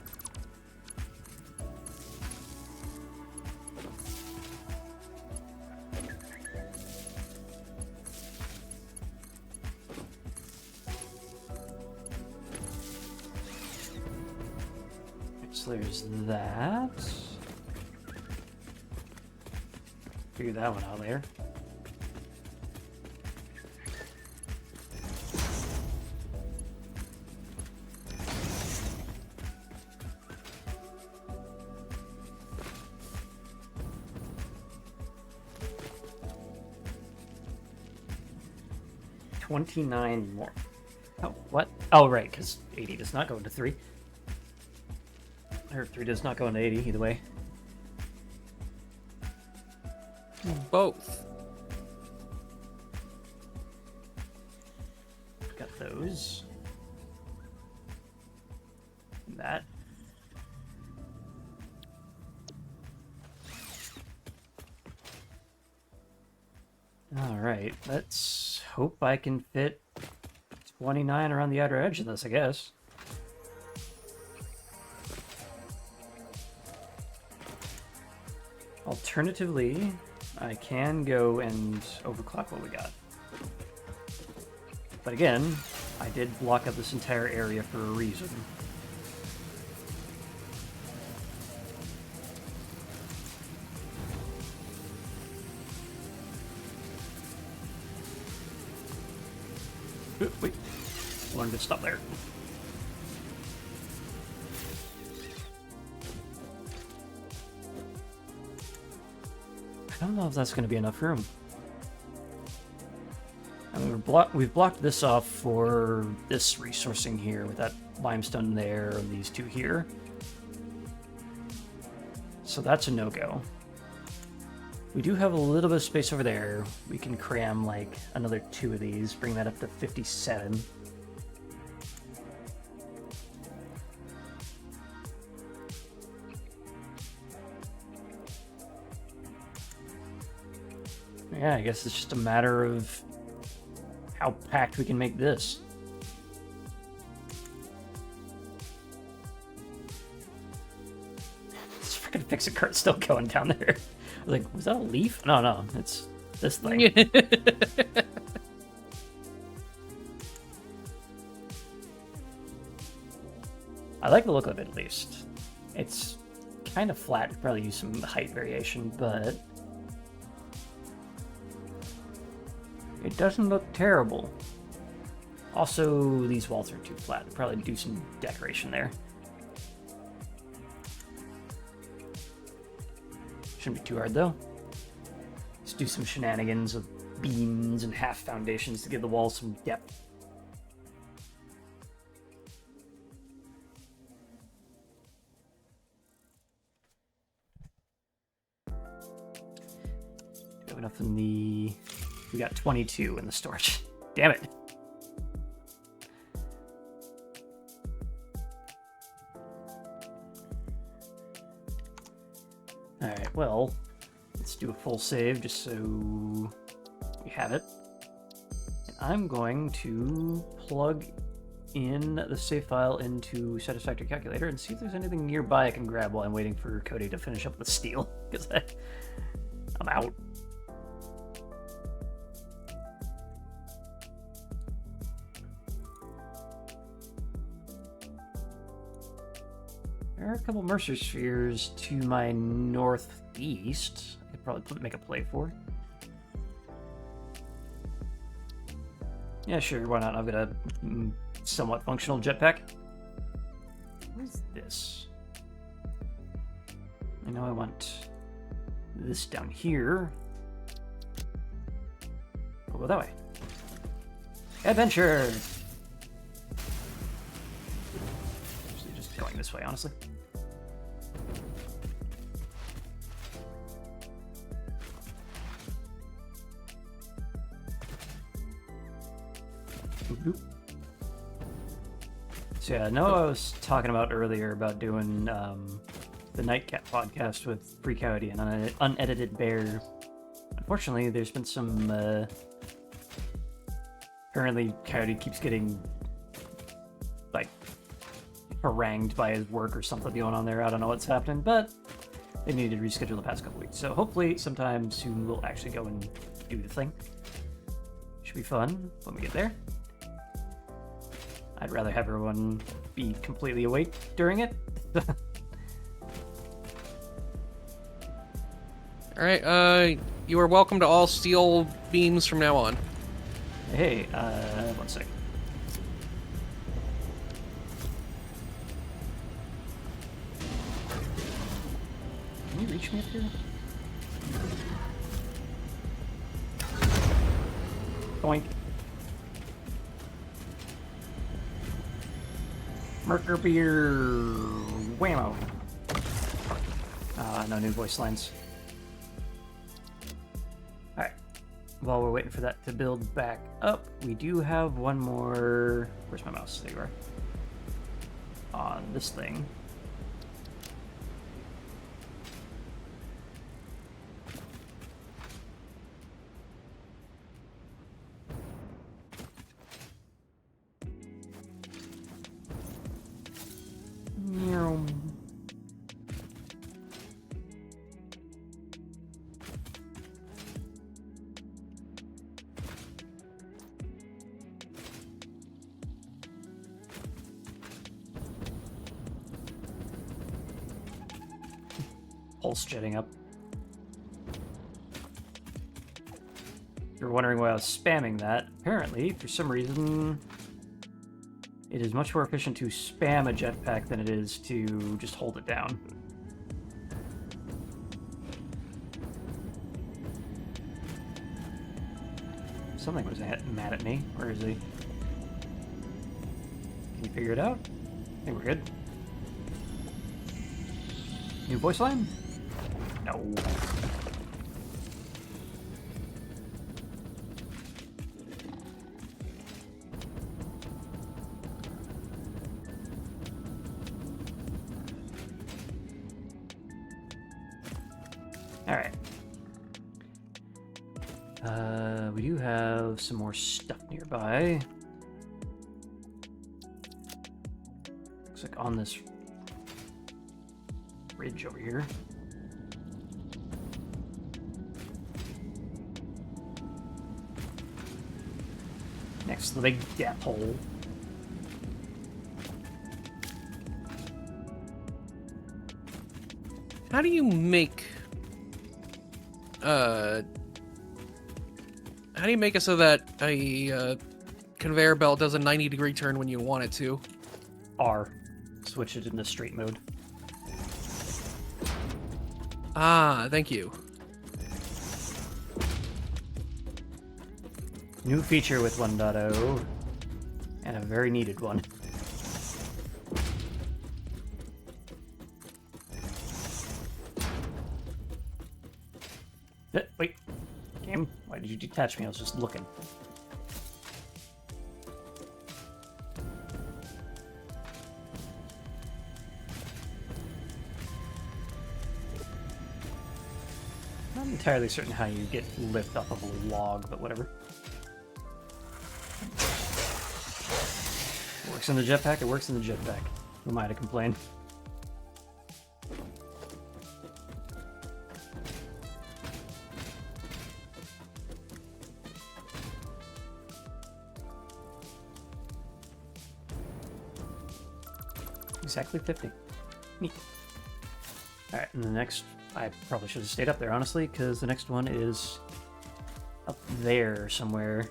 So there's that. Figure that one out later. $29 more. Oh, what? Oh, right, because 80 does not go into 3. Or 3 does not go into 80, either way. Both. Got those. And that. Alright, let's hope I can fit 29 around the outer edge of this, I guess. Alternatively, I can go and overclock what we got. But again, I did block up this entire area for a reason. Wait, I wanted to stop there. I don't know if that's going to be enough room. I mean, we've blocked this off for this resourcing here with that limestone there and these two here. So that's a no-go. We do have a little bit of space over there. We can cram like another 2 of these, bring that up to 57. Yeah, I guess it's just a matter of how packed we can make this. This freaking fix-it cart's still going down there. I was like, was that a leaf? No, no, it's this thing. I like the look of it, at least. It's kind of flat. Could probably use some height variation, but it doesn't look terrible. Also, these walls are too flat. I'd probably do some decoration there. Shouldn't be too hard, though. Let's do some shenanigans of beams and half foundations to give the walls some depth. Do we have enough in the... We got 22 in the storage. Damn it. Alright, well, let's do a full save just so we have it. And I'm going to plug in the save file into Satisfactory Calculator and see if there's anything nearby I can grab while I'm waiting for Cody to finish up with steel, because I'm out. There are a couple Mercer spheres to my northeast. I could probably make a play for. Yeah, sure, why not? I've got a somewhat functional jetpack. What is this? I know I want this down here. We'll go that way. Adventure! Actually, just going this way, honestly. So yeah, I know I was talking about earlier about doing the Nightcap podcast with Free Coyote and Unedited Bear. Unfortunately, there's been some... apparently, Coyote keeps getting, like, harangued by his work or something going on there. I don't know what's happening, but they needed to reschedule the past couple weeks. So hopefully sometime soon we'll actually go and do the thing. Should be fun when we get there. I'd rather have everyone be completely awake during it. Alright, you are welcome to all steel beams from now on. Hey, 1 sec. Can you reach me up here? Boink. Merker beer whammo. No new voice lines. Alright. While we're waiting for that to build back up, we do have one more... Where's my mouse? There you are. On this thing. Pulse jetting up. If you're wondering why I was spamming that, apparently, for some reason, it is much more efficient to spam a jetpack than it is to just hold it down. Something was mad at me. Where is he? Can you figure it out? I think we're good. New voice line? No. Alright. We do have some more stuff nearby. Looks like on this ridge over here. Next to the big gap hole. How do you make it so that a conveyor belt does a 90-degree turn when you want it to? R. Switch it into straight mode. Ah, thank you. New feature with 1.0, and a very needed one. Wait, game, why did you detach me? I was just looking. entirely certain how you get lift off of a log, but whatever. Works in the jetpack, it works in the jetpack. Who am I to complain? Exactly 50. Neat. Alright, and the next... I probably should have stayed up there, honestly, because the next one is up there somewhere.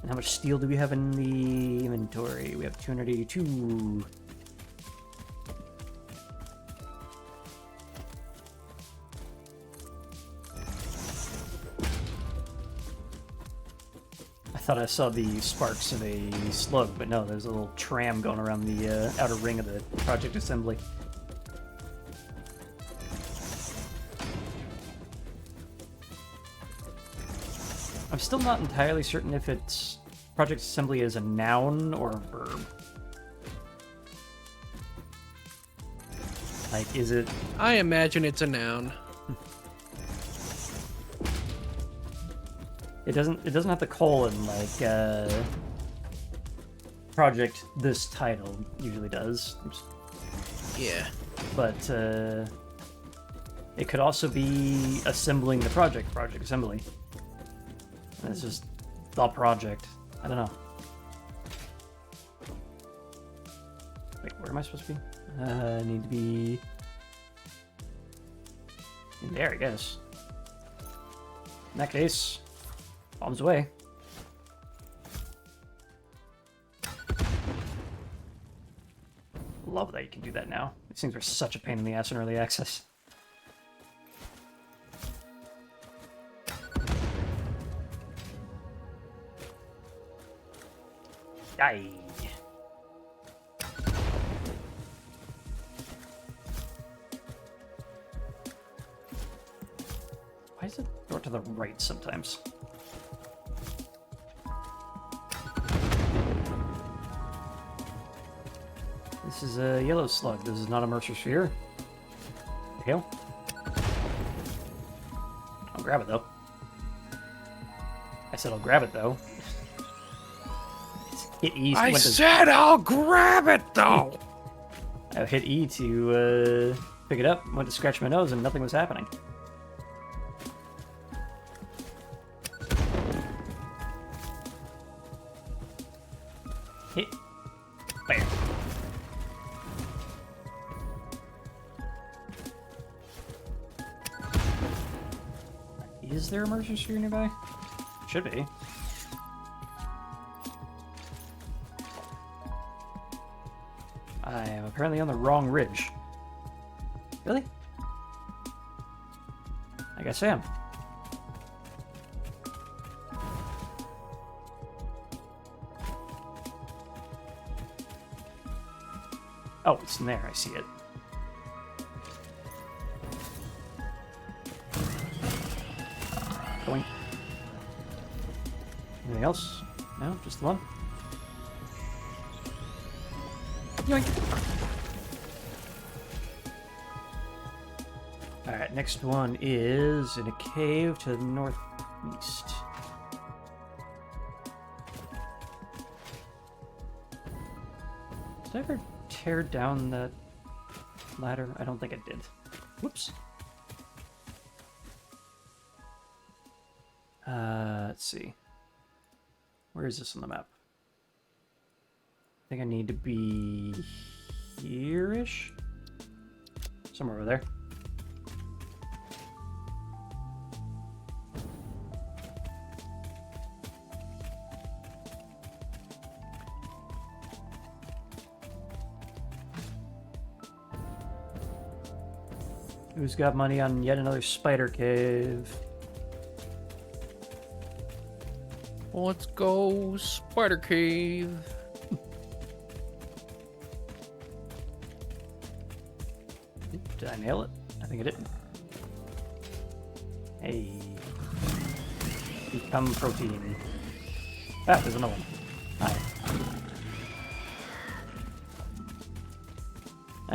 And how much steel do we have in the inventory? We have 282. I thought I saw the sparks of a slug, but no, there's a little tram going around the outer ring of the project assembly. I'm still not entirely certain if it's project assembly is a noun or a verb. Like, is it... I imagine it's a noun. It doesn't have the colon like project this title usually does. Yeah. But it could also be assembling the project assembly. And it's just the project. I don't know. Wait, where am I supposed to be? I need to be in there, I guess. In that case, bombs away. Love that you can do that now. These things were such a pain in the ass in early access. Die. Why is it door to the right sometimes? This is a yellow slug. This is not a Mercer sphere. The hell? I'll grab it though. I said I'll grab it though. Hit E. I said I'll grab it though. I hit E to pick it up. Went to scratch my nose and nothing was happening. Hit. Bam. Is there a Mercer sphere nearby? Should be. I am apparently on the wrong ridge. Really? I guess I am. Oh, it's in there. I see it. Going. Anything else? No, just the one. Yoink. Alright, next one is in a cave to the northeast. Did I ever tear down that ladder? I don't think I did. Whoops. Let's see. Where is this on the map? I think I need to be here-ish? Somewhere over there. Who's got money on yet another spider cave? Let's go, Spider Cave. Did I nail it? I think I did. Hey. Become protein. Ah, there's another one. Hi.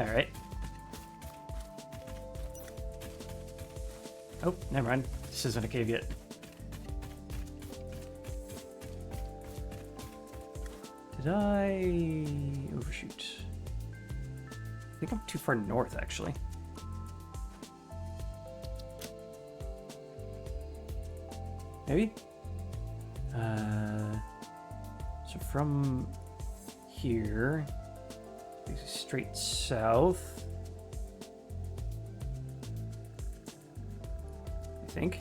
Alright. Oh, never mind. This isn't a cave yet. Did I overshoot? I think I'm too far north, actually. Maybe? So from here, straight south, I think.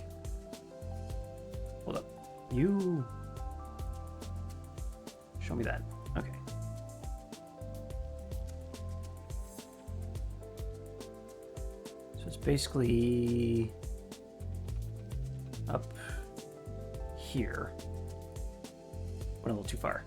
Hold up. You show me that. Okay. So it's basically up here. Went a little too far.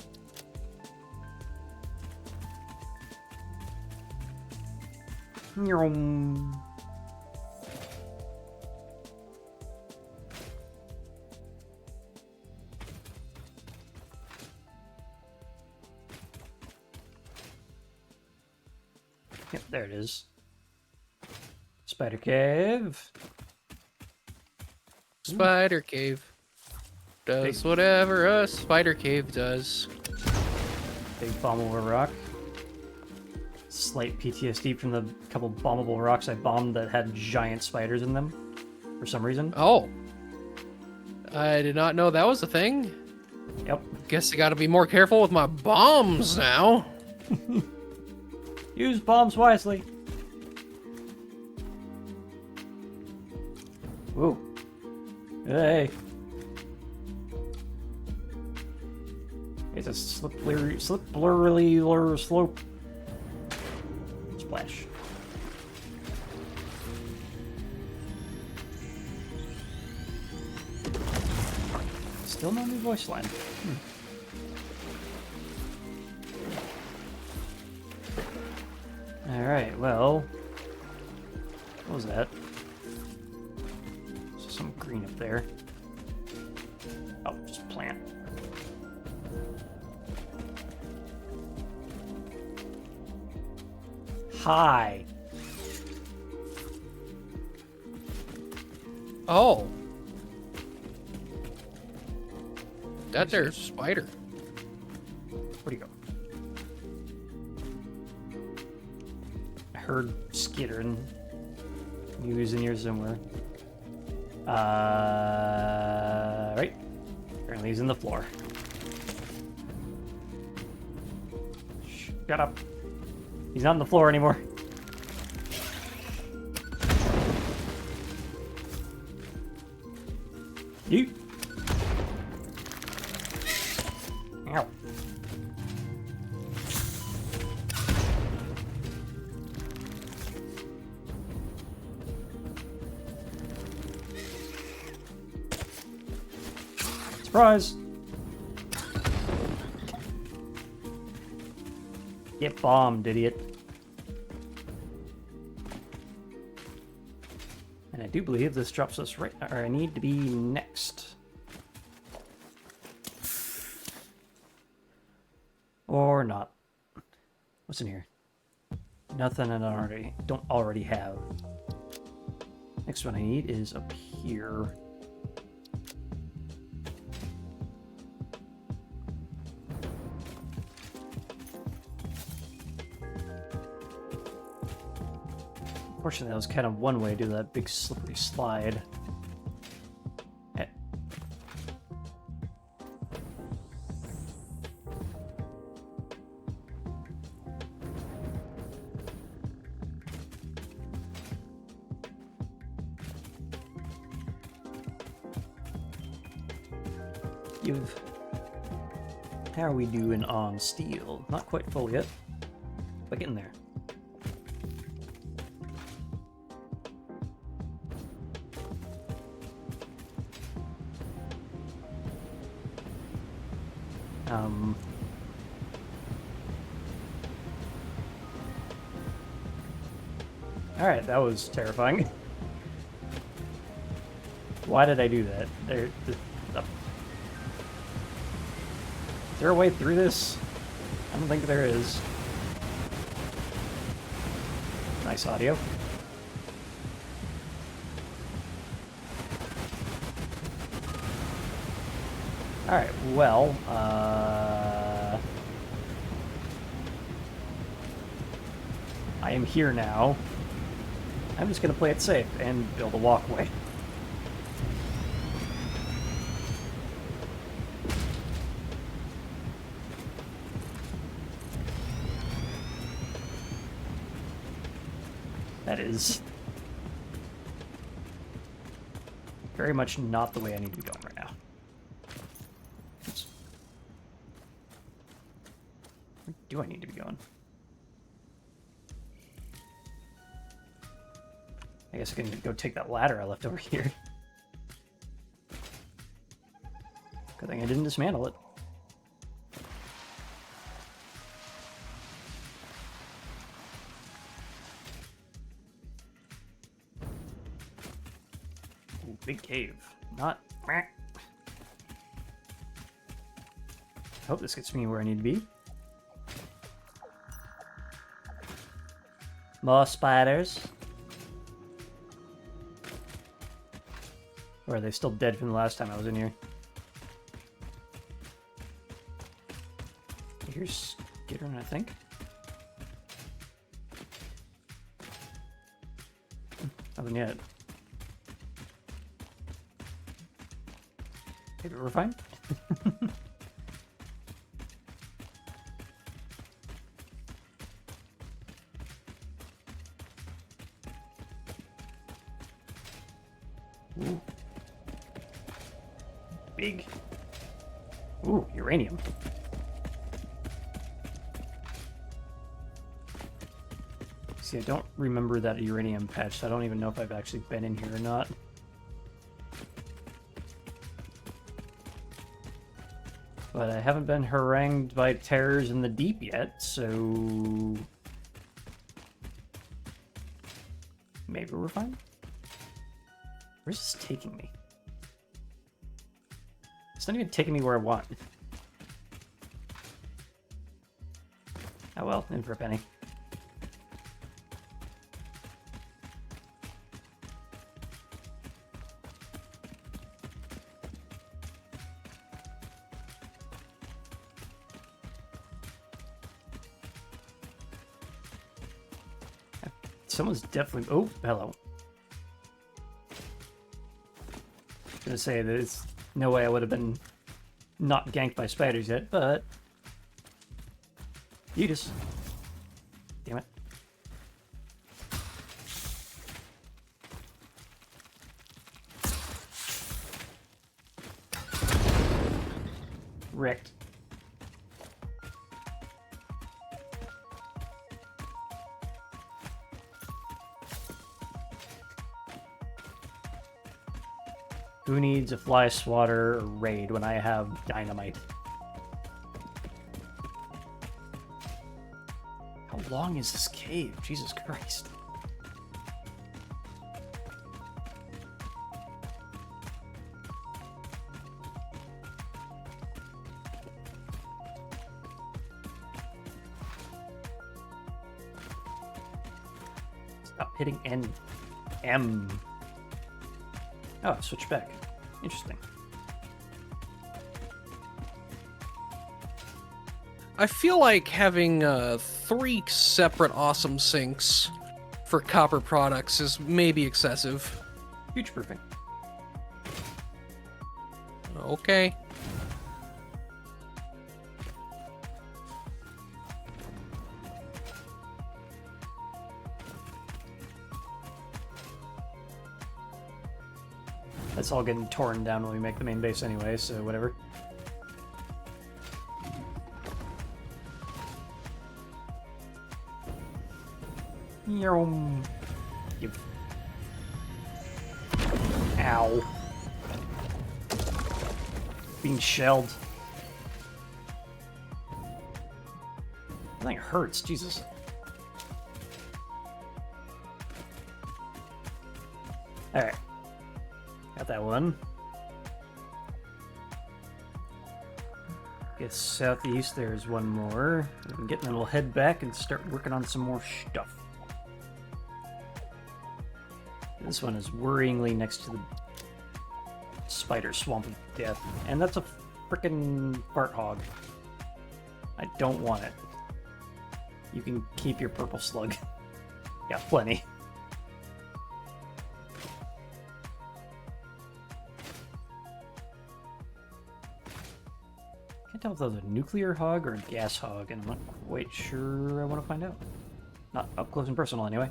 Yep, there it is. Spider cave. Spider cave does whatever a spider cave does. Big bombable rock. Slight PTSD from the couple bombable rocks I bombed that had giant spiders in them for some reason. Oh. I did not know that was a thing. Yep. Guess I gotta be more careful with my bombs now. Use bombs wisely. Ooh. Hey. It's a slippery slope. Splash. Still no new voice line. Alright, well. What was that? There's some green up there. Oh, just plant. Hi. Oh. That there's spider. Where'd he go? I heard skittering. He was in here somewhere. Right. Apparently he's in the floor. Shut up. He's not on the floor anymore. You. Ow. Surprise! Get bombed, idiot. And I do believe this drops us right where I need to be next. Or not. What's in here? Nothing I don't already have. Next one I need is up here. Unfortunately, that was kind of one way to do that big slippery slide. Eh. How are we doing on steel? Not quite full yet, but getting there. Alright, that was terrifying. Why did I do that? Is there a way through this? I don't think there is. Nice audio. Alright, well, I am here now. I'm just gonna play it safe and build a walkway. That is very much not the way I need to be going right now. Oops. Where do I need to be going? I guess I can go take that ladder I left over here. Good thing I didn't dismantle it. Ooh, big cave. Not... I hope this gets me where I need to be. More spiders. Or are they still dead from the last time I was in here? Here's Skittern, I think. Nothing yet. Maybe we're fine. Ooh. Big. Ooh, uranium. See, I don't remember that uranium patch, so I don't even know if I've actually been in here or not. But I haven't been harangued by terrors in the deep yet, so... maybe we're fine? Where's this taking me? It's not even taking me where I want. Oh well, in for a penny. Someone's definitely... oh, hello. I was gonna say there's no way I would have been not ganked by spiders yet, but... you just... damn it. Wrecked. Who needs a fly swatter raid when I have dynamite? How long is this cave? Jesus Christ. Stop hitting N. M. Oh, switch back. Interesting. I feel like having 3 separate awesome sinks for copper products is maybe excessive. Future proofing. Okay. That's all getting torn down when we make the main base anyway, so whatever. Yum. Ow. Being shelled. That thing hurts, Jesus. Alright. Got that one. Guess southeast there's one more. We can get, and then we'll head back and start working on some more stuff. This one is worryingly next to the spider swamp of death. And that's a frickin' fart hog. I don't want it. You can keep your purple slug. Got plenty. Can't tell if that was a nuclear hog or a gas hog, and I'm not quite sure I want to find out. Not up close and personal, anyway.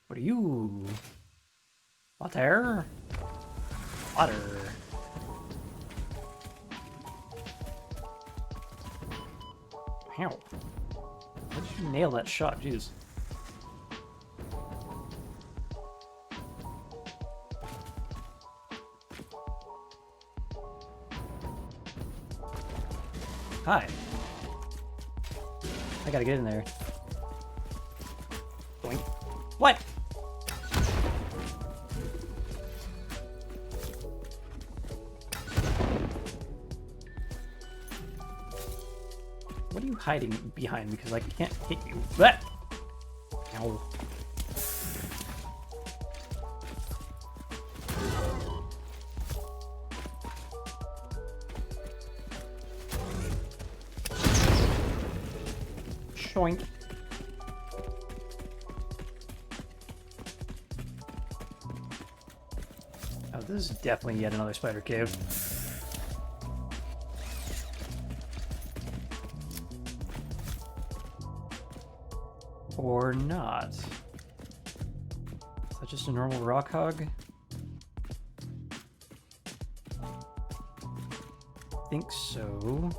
What are you? Water? Water. How? How did you nail that shot? Jeez. Hi. I gotta get in there. Boink. What? What are you hiding behind? Because I can't hit you. That. Ow. Shoink. Oh, this is definitely yet another spider cave. Or not. Is that just a normal rock hog? I think so.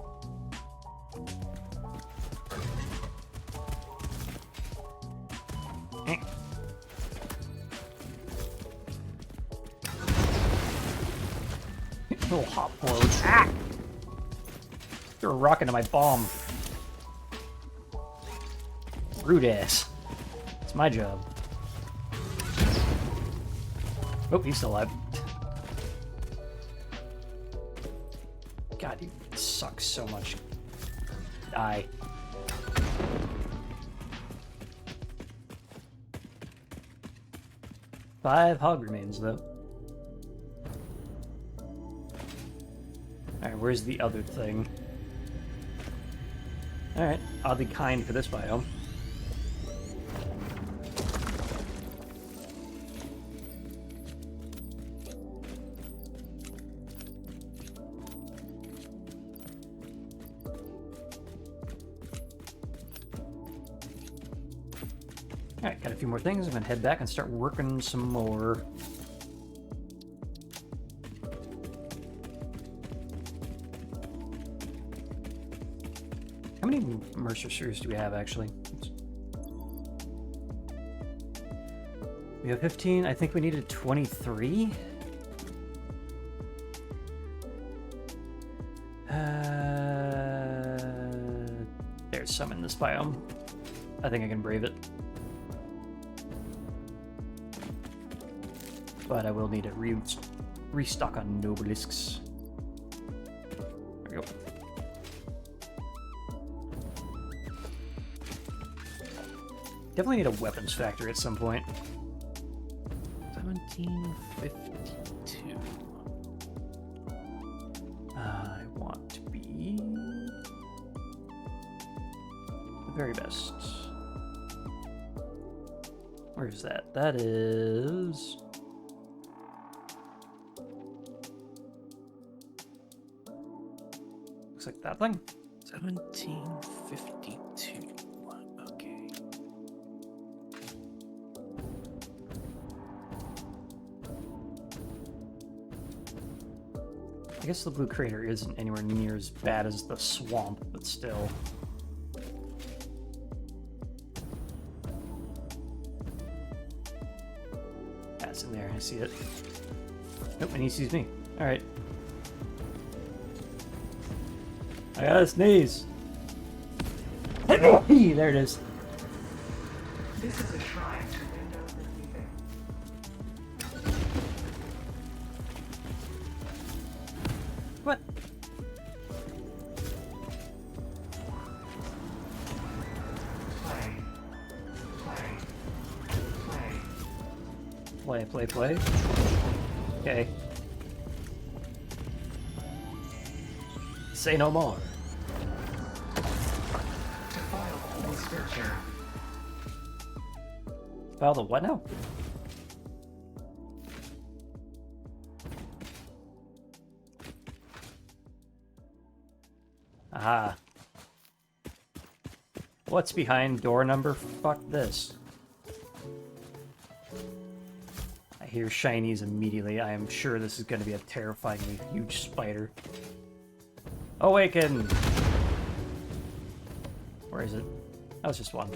Little hop forward. Ah! Threw a rock into my bomb. Rude ass. It's my job. Oh, he's still alive. God, you suck so much. Die. Five hog remains, though. Alright, where's the other thing? Alright, oddly kind for this biome. Alright, got a few more things. I'm gonna head back and start working some more. How many Mercer Series do we have, actually? Oops. We have 15. I think we needed 23. There's some in this biome. I think I can brave it. But I will need to restock on Nobelisks. There we go. Definitely need a weapons factory at some point. 1752. I want to be the very best. Where is that? That is... Looks like that thing. 1752. Okay. I guess the blue crater isn't anywhere near as bad as the swamp, but still. That's in there, I see it. Nope, and he sees me. Alright. I gotta sneeze! There it is. This is a shrine to Window the Thieving. What? Play. Play. Okay. Say no more. Defile the scripture. File the what now? Aha. What's behind door number? Fuck this. I hear shinies immediately. I am sure this is going to be a terrifyingly huge spider. Awaken! Where is it? That was just one.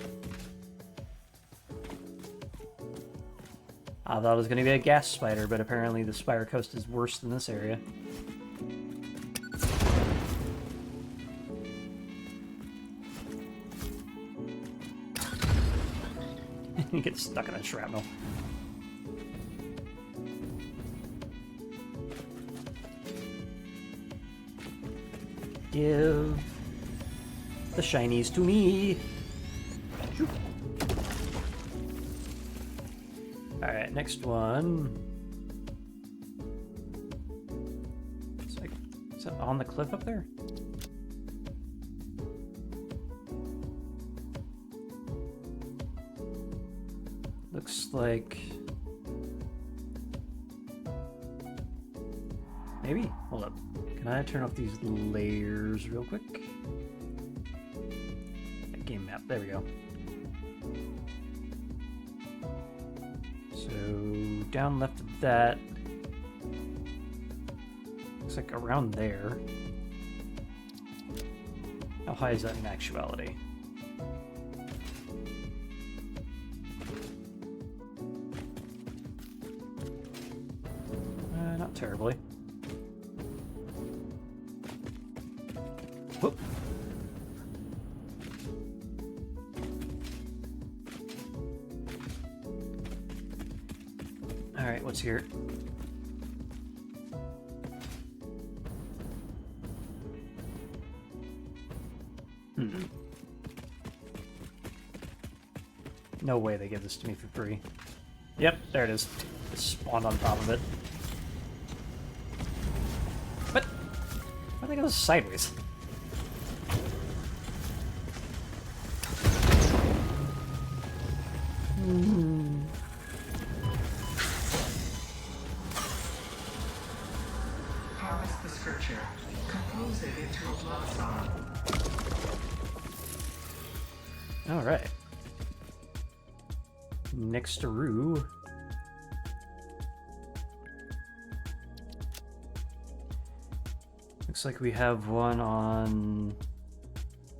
I thought it was going to be a gas spider, but apparently the Spire Coast is worse than this area. You get stuck in that shrapnel. Give the shinies to me. Alright, next one. It's like, is that on the cliff up there? Looks like... Maybe? Hold up. Can I turn off these layers real quick? Game map, there we go. So, down left of that. Looks like around there. How high is that in actuality? Not terribly. Whoop. Alright, what's here? No way they give this to me for free. Yep, there it is. It spawned on top of it. What? Why did they go sideways? Harvest the scripture. Compose it into a blood song. Alright. Next to Rue. Looks like we have one on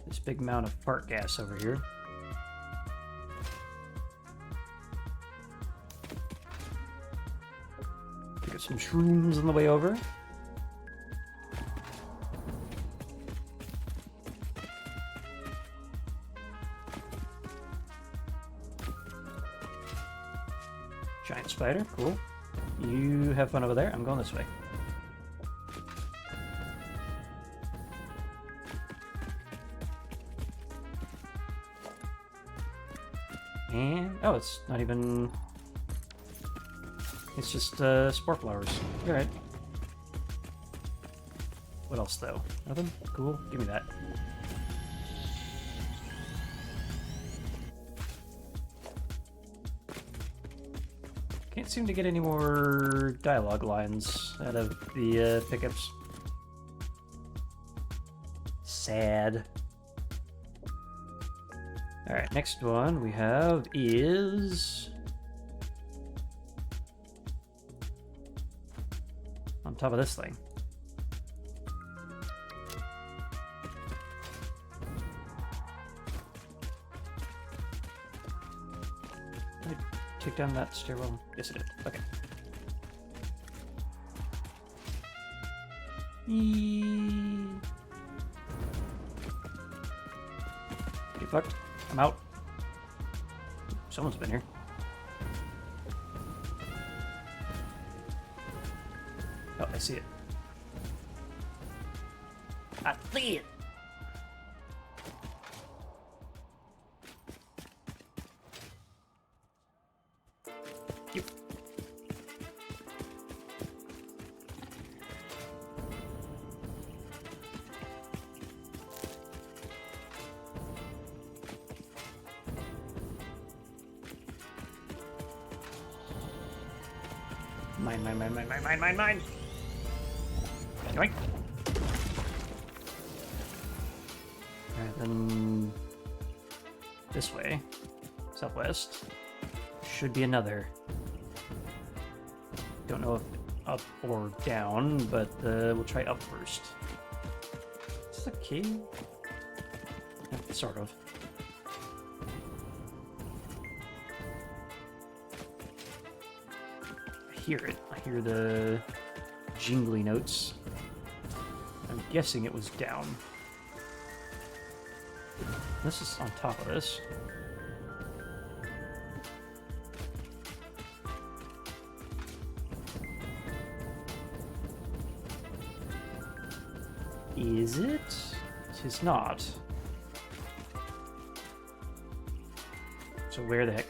this big mound of fart gas over here. Pick up some shrooms on the way over. Giant spider, cool. You have fun over there. I'm going this way. And oh, it's not even. It's just spore flowers. Alright. What else though? Nothing? Cool. Give me that. Can't seem to get any more dialogue lines out of the pickups. Sad. Alright, next one we have is... on top of this thing. Did I take down that stairwell? Yes, it did. Okay. Get fucked. I'm out. Someone's been here. Oh, I see it. I see it! You. Mine, mine, mine, mine, mine, mine, mine, mine. Yoink. Alright, then this way, southwest, should be another. Don't know if up or down, but we'll try up first. Is this a cave? Yeah, sort of. I hear it. I hear the jingly notes. I'm guessing it was down. This is on top of this. Is it? It is not. So where the heck?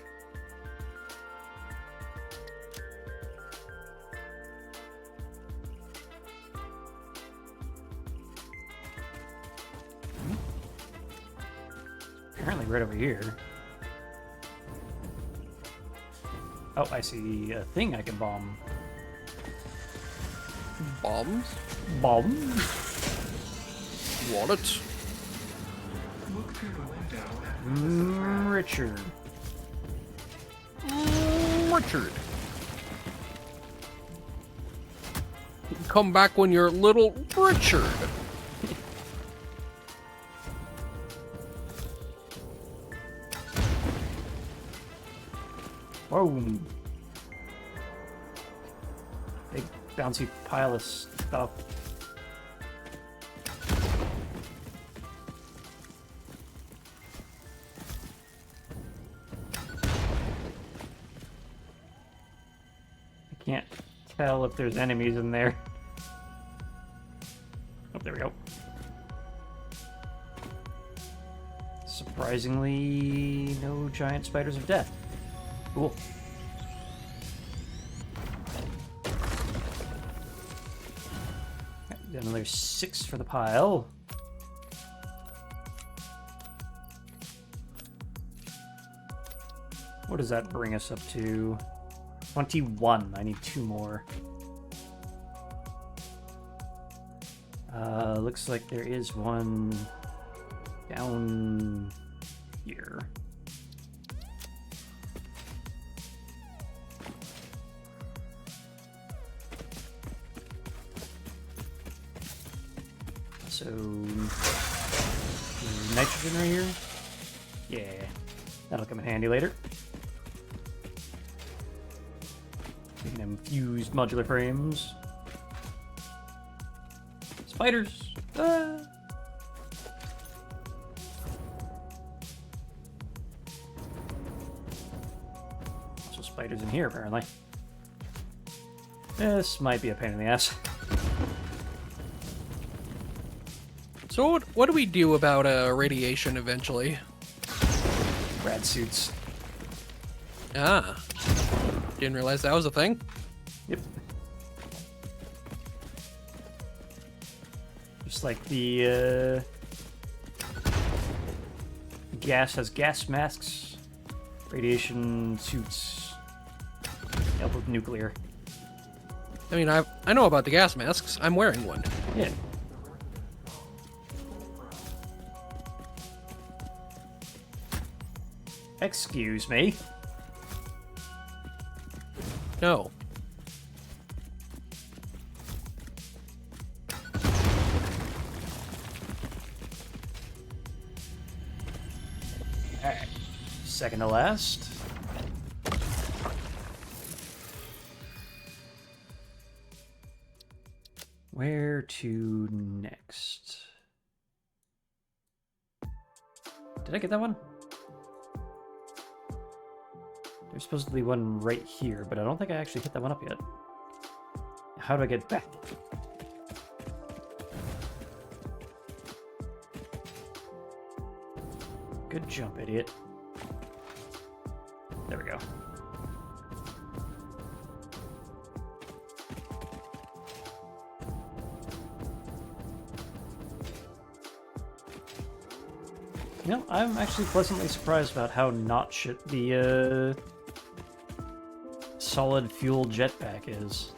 Apparently right over here. Oh, I see a thing I can bomb. Bombs? Bomb? Want it? Look through the window and Richard. Richard. Come back when you're little Richard. Whoa. Big bouncy pile of stuff. I can't tell if there's enemies in there. Oh, there we go. Surprisingly, no giant spiders of death. Cool. Got another 6 for the pile. What does that bring us up to? 21. I need 2 more. Looks like there is one down here. So, nitrogen right here? Yeah, that'll come in handy later. We can infuse modular frames. Spiders! Ah. Also spiders in here, apparently. This might be a pain in the ass. So what do we do about radiation eventually? Rad suits. Ah. Didn't realize that was a thing. Yep. Just like the gas has gas masks, radiation suits help with nuclear. I mean, I know about the gas masks. I'm wearing one. Yeah. Excuse me. No. Alright. Second to last. Where to next? Did I get that one? There's supposed to be one right here, but I don't think I actually hit that one up yet. How do I get back? Good jump, idiot. There we go. You know, I'm actually pleasantly surprised about how not shit the solid fuel jetpack is.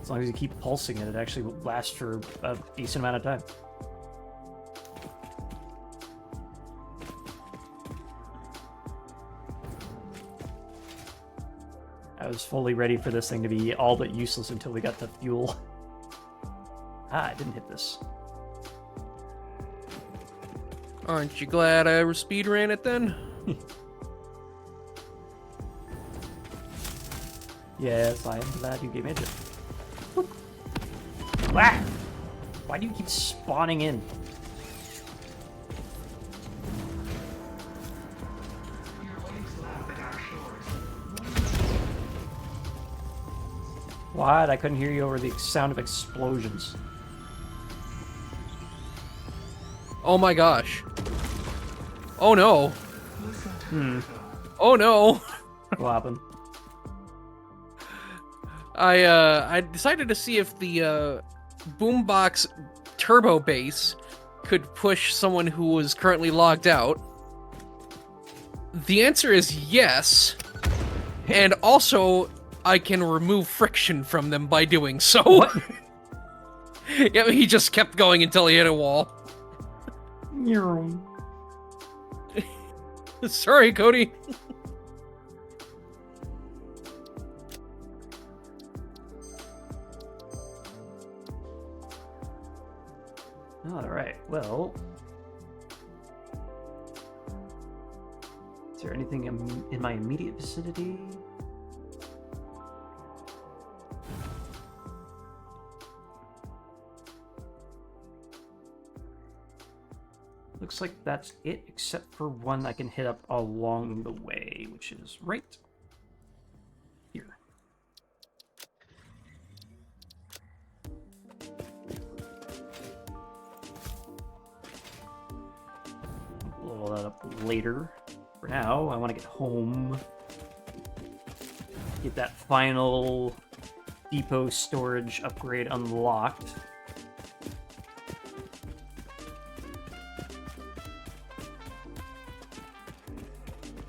As long as you keep pulsing it, it actually will last for a decent amount of time. I was fully ready for this thing to be all but useless until we got the fuel. Ah, I didn't hit this. Aren't you glad I speed ran it then? Yes, I am glad you gave me a jump. Wah! Why do you keep spawning in? Your waves lap at our shores. What? I couldn't hear you over the sound of explosions. Oh my gosh. Oh no. Oh no. What happened? I decided to see if the boombox turbo bass could push someone who was currently logged out. The answer is yes. And also, I can remove friction from them by doing so. What? Yeah, he just kept going until he hit a wall. Sorry, Cody. Alright, well... Is there anything in my immediate vicinity? Looks like that's it, except for one I can hit up along the way, which is right here. Blow that up later. For now, I want to get home. Get that final depot storage upgrade unlocked.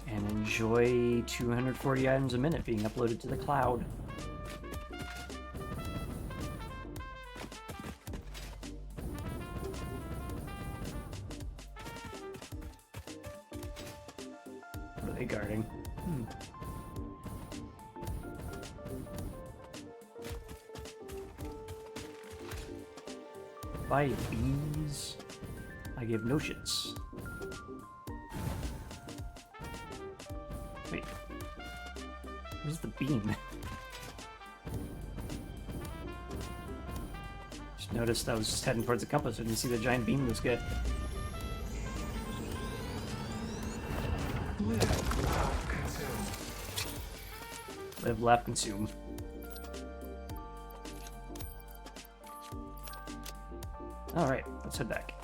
And enjoy 240 items a minute being uploaded to the cloud. What are they guarding? By bees, I give no shits. Wait, where's the beam? Just noticed I was just heading towards the compass. I didn't see the giant beam this guy. Live, laugh, consume. Live, laugh, consume. Alright, let's head back.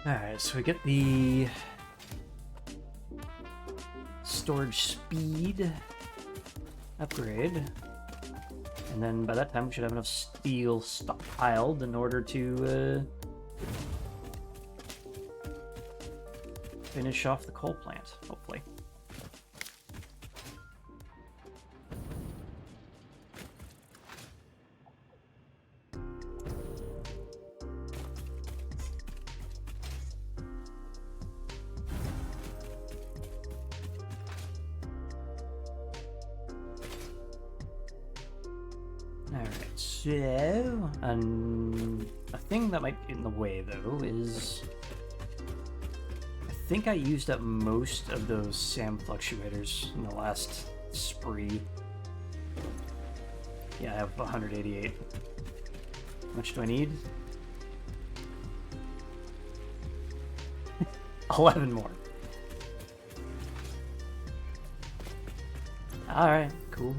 Alright, so we get the storage speed upgrade, and then by that time we should have enough steel stockpiled in order to finish off the coal plant, hopefully. Alright, so, a thing that might get in the way, though, is... I think I used up most of those SAM fluctuators in the last spree. Yeah, I have 188. How much do I need? 11 more. Alright, cool.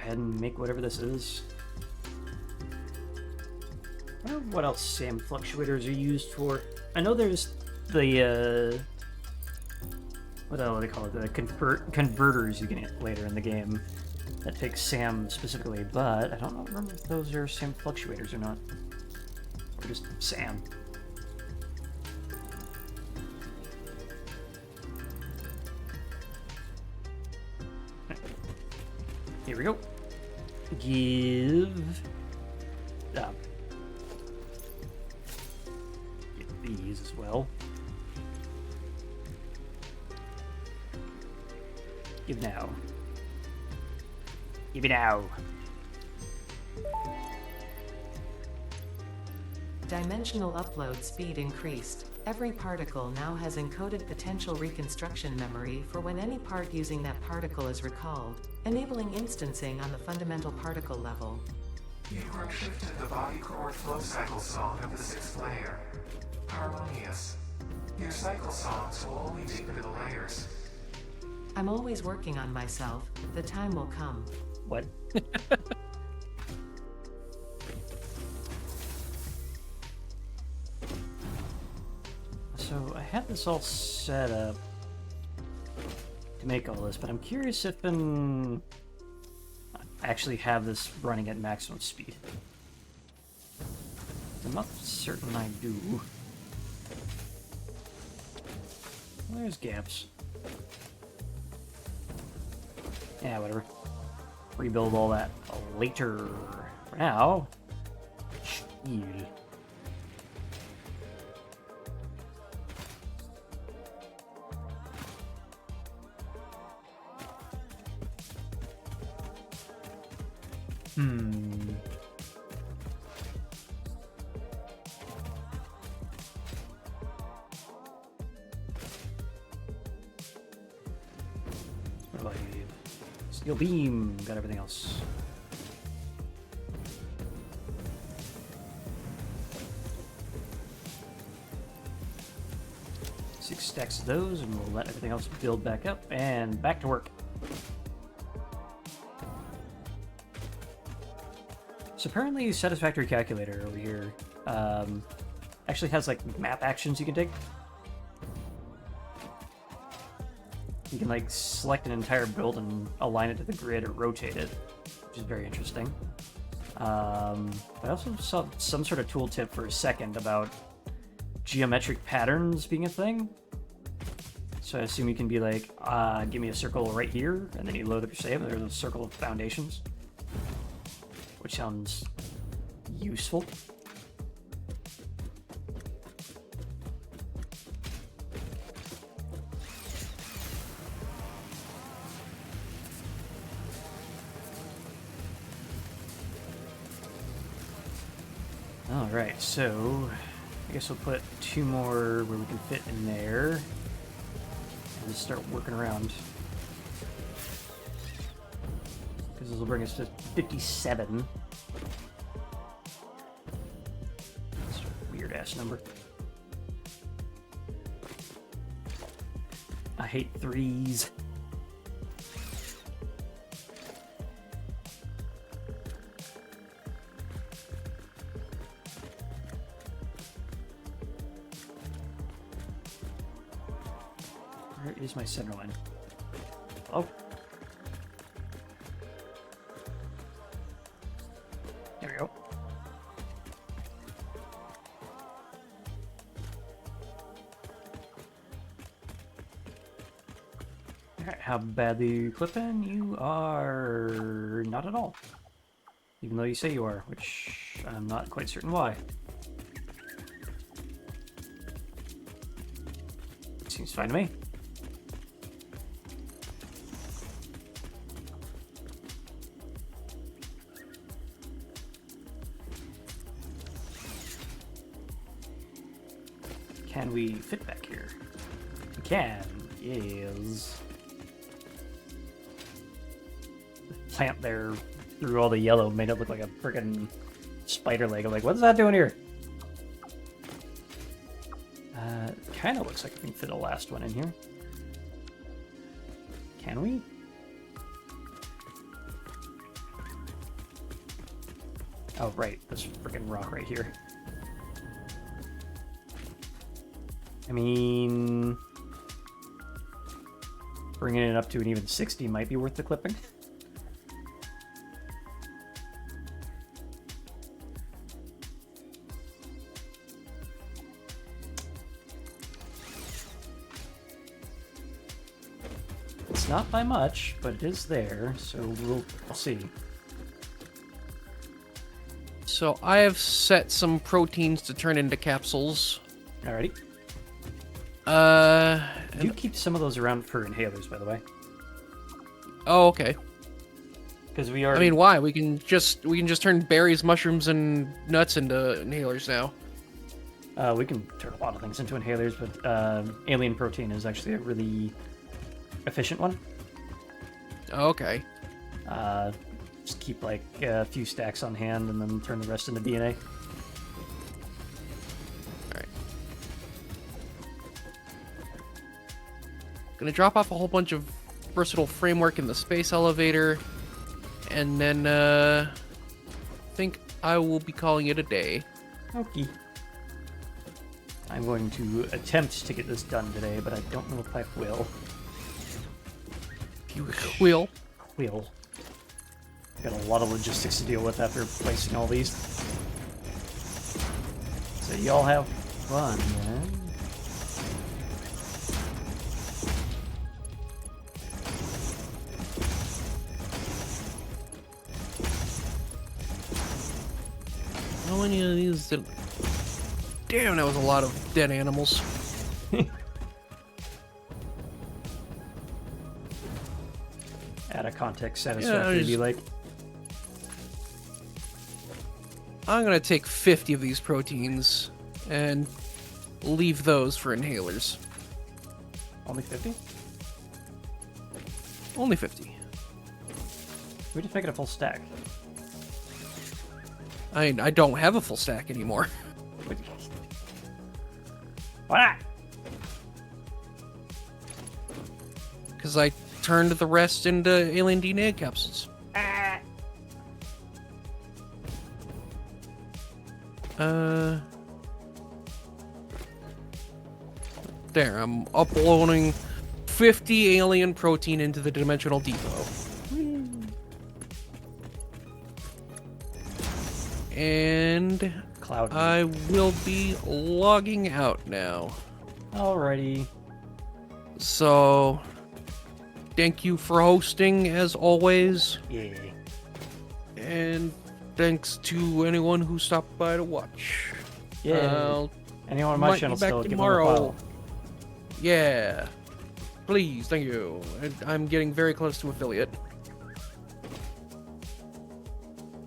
ahead and make whatever this is. I wonder what else SAM fluctuators are used for. I know there's the, what do they call it? The converters you can get later in the game that take SAM specifically, but I don't remember if those are SAM fluctuators or not. Or just SAM. Here we go. Give... Get these as well. Give now. Give me now. Dimensional upload speed increased. Every particle now has encoded potential reconstruction memory for when any part using that particle is recalled, enabling instancing on the fundamental particle level. You've shifted the body core flow cycle song of the 6th layer. Harmonious. Your cycle songs will only deepen the layers. I'm always working on myself. The time will come. What? So I had this all set up to make all this, but I'm curious if I actually have this running at maximum speed. I'm not certain I do. Well, there's gaps. Yeah, whatever. Rebuild all that later. For now, speed. What do I need? Steel beam. Got everything else. Six stacks of those, and we'll let everything else build back up, and back to work. So apparently Satisfactory Calculator over here actually has like map actions you can take. You can like select an entire build and align it to the grid or rotate it, which is very interesting. I also saw some sort of tooltip for a second about geometric patterns being a thing. So I assume you can be like, give me a circle right here, and then you load up your save, and there's a circle of foundations. Which sounds useful. Alright, so I guess we'll put two more where we can fit in there. And just start working around. Because this will bring us to 57. That's a weird ass number. I hate threes. Where is my center line? Oh. There we go. Alright, how badly clipping? You are not at all. Even though you say you are, which I'm not quite certain why. Seems fine to me. Can we fit back here? We can. Yes. The plant there through all the yellow made it look like a freaking spider leg. I'm like, what's that doing here? Kind of looks like we can fit a last one in here. Can we? Oh, right. This freaking rock right here. I mean... bringing it up to an even 60 might be worth the clipping. It's not by much, but it is there, so we'll see. So I have set some proteins to turn into capsules. Alrighty. Do keep some of those around for inhalers, by the way. Oh, okay. Because we are. I mean, why? We can just turn berries, mushrooms, and nuts into inhalers now. We can turn a lot of things into inhalers, but alien protein is actually a really efficient one. Okay. Just keep like a few stacks on hand and then turn the rest into DNA. Alright. Gonna drop off a whole bunch of versatile framework in the space elevator, and then think I will be calling it a day. Okay. I'm going to attempt to get this done today, but I don't know if I will. You will. Will. Got a lot of logistics to deal with after placing all these. So y'all have fun, man. How many of these did... Damn, that was a lot of dead animals. Out of context, satisfactory. Be like, I'm gonna take 50 of these proteins and leave those for inhalers. only 50? Only 50. We just make it a full stack. I don't have a full stack anymore. Why not? Because I turned the rest into alien DNA capsules. There, I'm uploading 50 alien protein into the dimensional depot. And Cloud. I will be logging out now. Alrighty. So, thank you for hosting as always. Yeah. And thanks to anyone who stopped by to watch. Yeah. Anyone on my might channel be back still give them a tomorrow. follow. Yeah. Please, thank you. I'm getting very close to affiliate.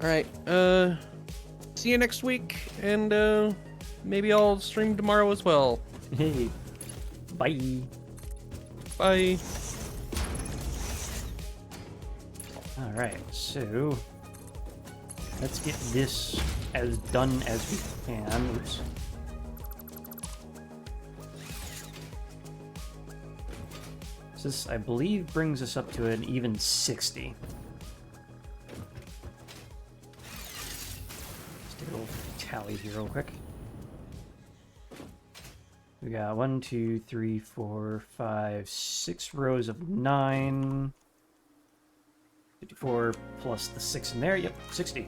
Alright, see you next week, and maybe I'll stream tomorrow as well. Hey. Bye. Bye. Alright, so let's get this as done as we can. Oops. So this, I believe, brings us up to an even 60. Let's do a little tally here real quick. We got 1, 2, 3, 4, 5, 6 rows of 9. 54 plus the 6 in there. Yep, 60.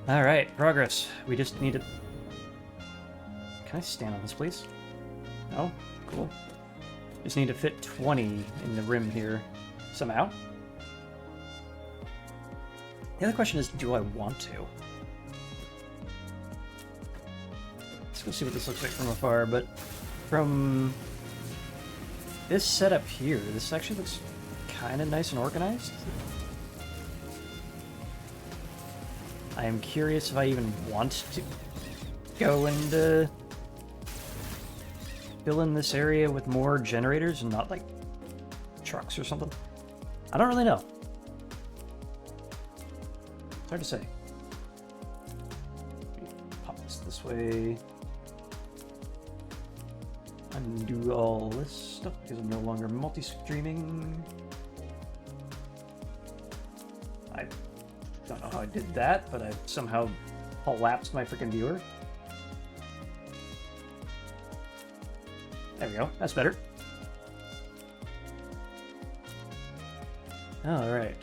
Alright, progress. We just need to... Can I stand on this, please? No? Cool. Just need to fit 20 in the rim here somehow. The other question is, do I want to? Let's go see what this looks like from afar, but from this setup here, this actually looks kind of nice and organized. I am curious if I even want to go and fill in this area with more generators and not like trucks or something. I don't really know. It's hard to say. Pop this way. Undo all this stuff because I'm no longer multi-streaming. I don't know. know how I did that, but I somehow collapsed my freaking viewer. There we go. That's better. All right.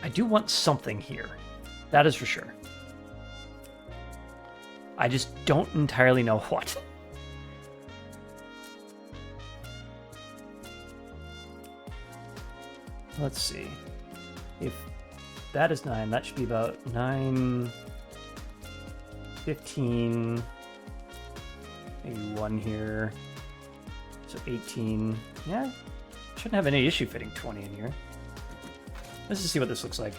I do want something here. That is for sure. I just don't entirely know what. Let's see. If that is 9, that should be about 9, 15, maybe 1 here. So 18. Yeah, shouldn't have any issue fitting 20 in here. Let's just see what this looks like.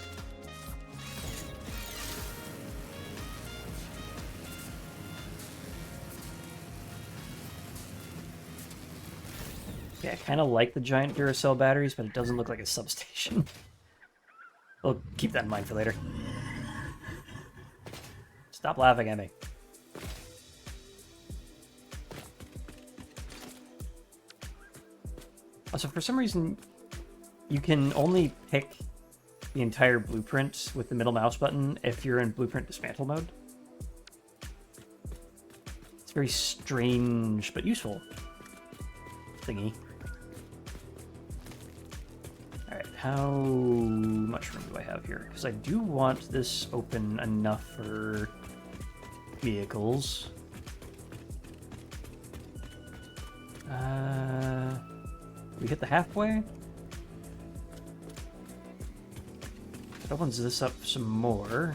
Yeah, I kind of like the giant Duracell batteries, but it doesn't look like a substation. We'll keep that in mind for later. Stop laughing at me. Also, for some reason, you can only pick the entire blueprint with the middle mouse button if you're in blueprint dismantle mode. It's very strange, but useful thingy. Alright, how much room do I have here? Because I do want this open enough for vehicles. We hit the halfway? It opens this up some more.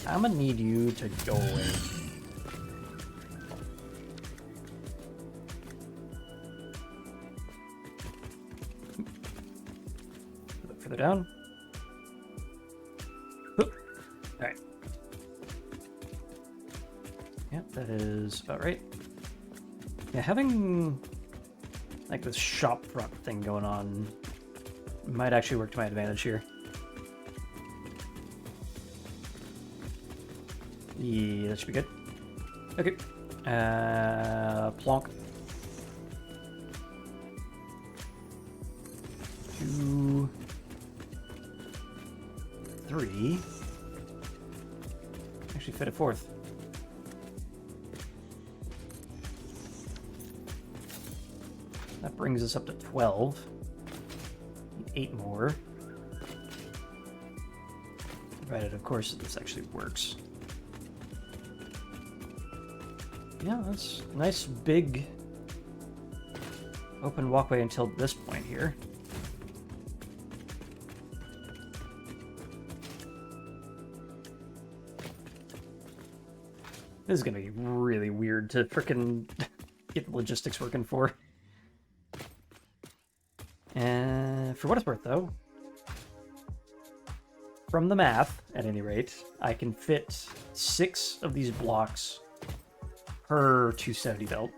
I'm gonna need you to go away. A bit further down. Alright. Yep, that is about right. Yeah, having like this shop front thing going on might actually work to my advantage here. Yeah, that should be good. Okay. Plonk. 2, 3. Actually fit a 4th. That brings us up to 12. Need 8 more. Provided, of course, that this actually works. Yeah, that's a nice big open walkway until this point here. This is gonna be really weird to frickin' get the logistics working for. And for what it's worth, though, from the math, at any rate, I can fit 6 of these blocks per 270 belt.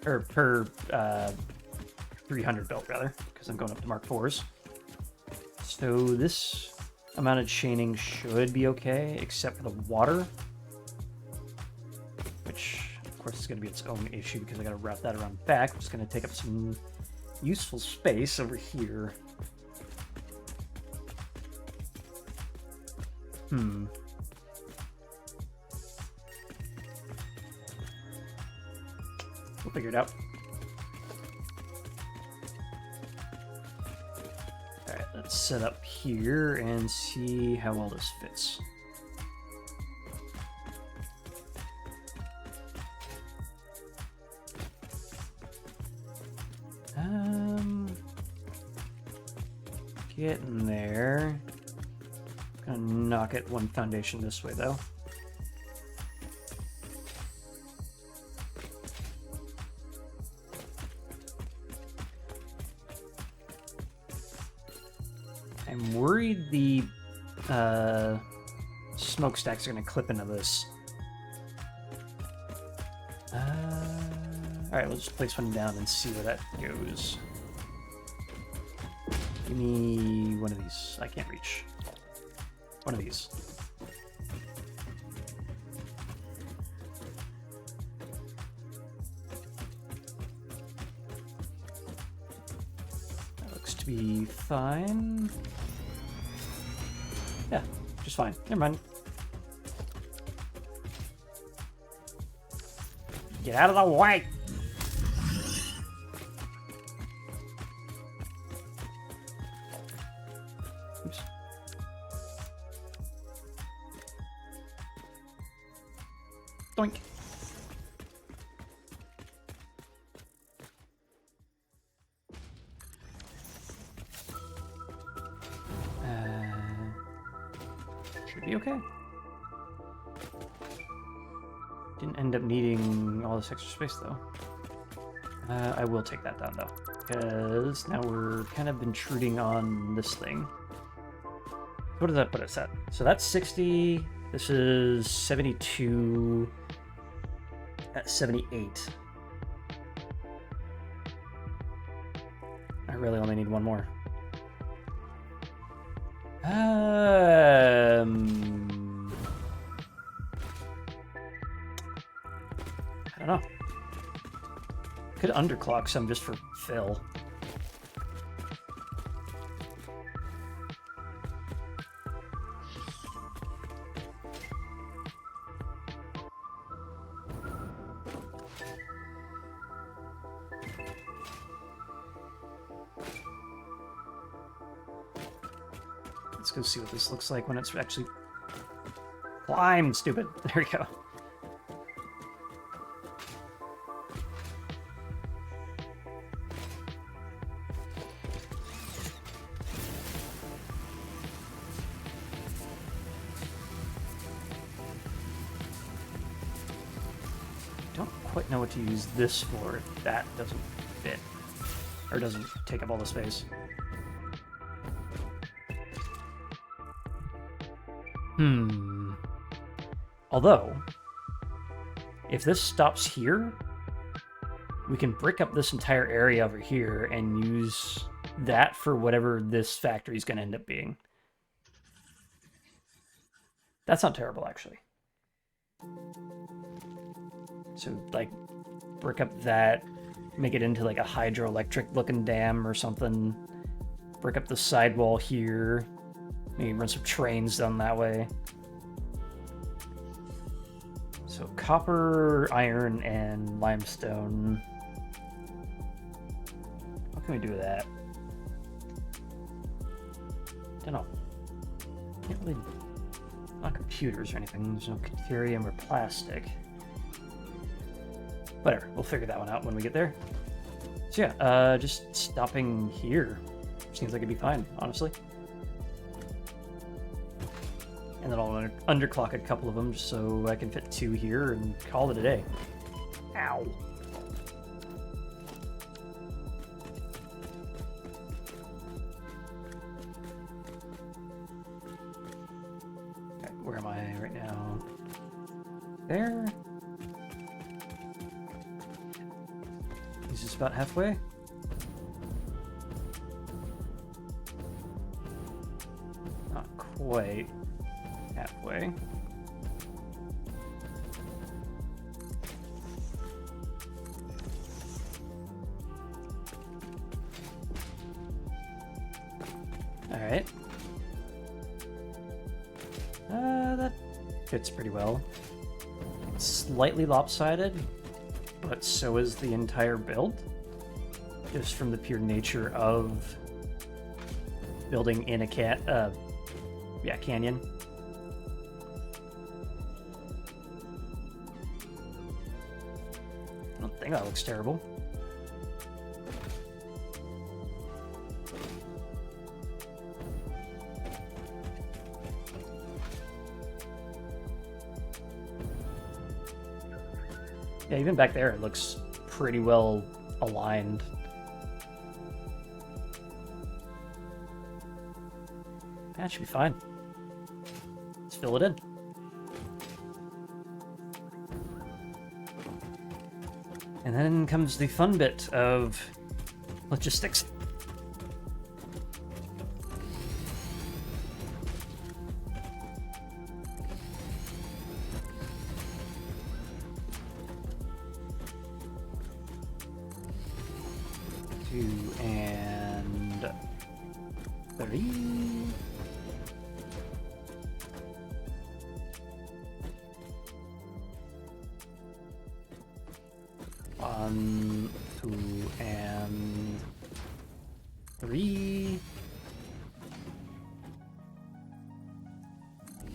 Or per 300 belt, rather, because I'm going up to Mark 4s. So this amount of chaining should be okay, except for the water. Which, of course, is going to be its own issue because I got to wrap that around back, which is going to take up some useful space over here. We'll figure it out. Alright, let's set up here and see how well this fits. Getting there. Gonna knock it one foundation this way, though. I'm worried the smokestacks are gonna clip into this. Alright, we'll just place one down and see where that goes. Give me one of these. I can't reach. One of these. That looks to be fine. Yeah, just fine. Never mind. Get out of the way! Oops. Doink. Should be okay. Didn't end up needing all this extra space though. I will take that down though, because now we're kind of intruding on this thing. What does that put us at? So that's 60. This is 72. At 78. I really only need one more. I don't know. Could underclock some just for fill. Let's go see what this looks like when it's actually climbed, stupid. There we go. Don't quite know what to use this for if that doesn't fit or doesn't take up all the space. Although, if this stops here, we can brick up this entire area over here and use that for whatever this factory is going to end up being. That's not terrible, actually. So, like, brick up that, make it into like a hydroelectric looking dam or something. Brick up the sidewall here. Maybe run some trains down that way. So copper, iron, and limestone. What can we do with that? Don't know. Can't really... Not computers or anything. There's no curium or plastic. Whatever. We'll figure that one out when we get there. So yeah, just stopping here seems like it'd be fine, honestly. And then I'll underclock a couple of them just so I can fit 2 here and call it a day. Ow. Okay, where am I right now? There. He's just about halfway. Not quite. Halfway. All right. That fits pretty well. It's slightly lopsided, but so is the entire build. Just from the pure nature of building in a canyon. I don't think that looks terrible. Yeah, even back there it looks pretty well aligned. That should be fine. Let's fill it in. And then comes the fun bit of logistics. 2 and 3. One, 2, and 3.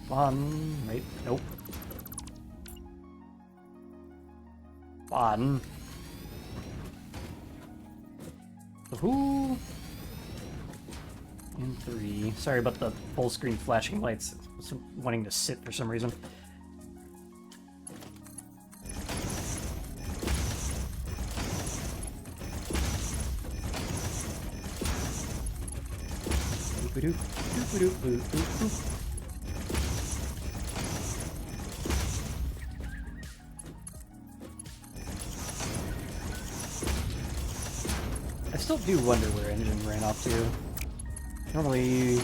1. Wait, nope. 1. Woohoo! And 3. Sorry about the full screen flashing lights. I was wanting to sit for some reason. I still do wonder where Engine ran off to. Normally,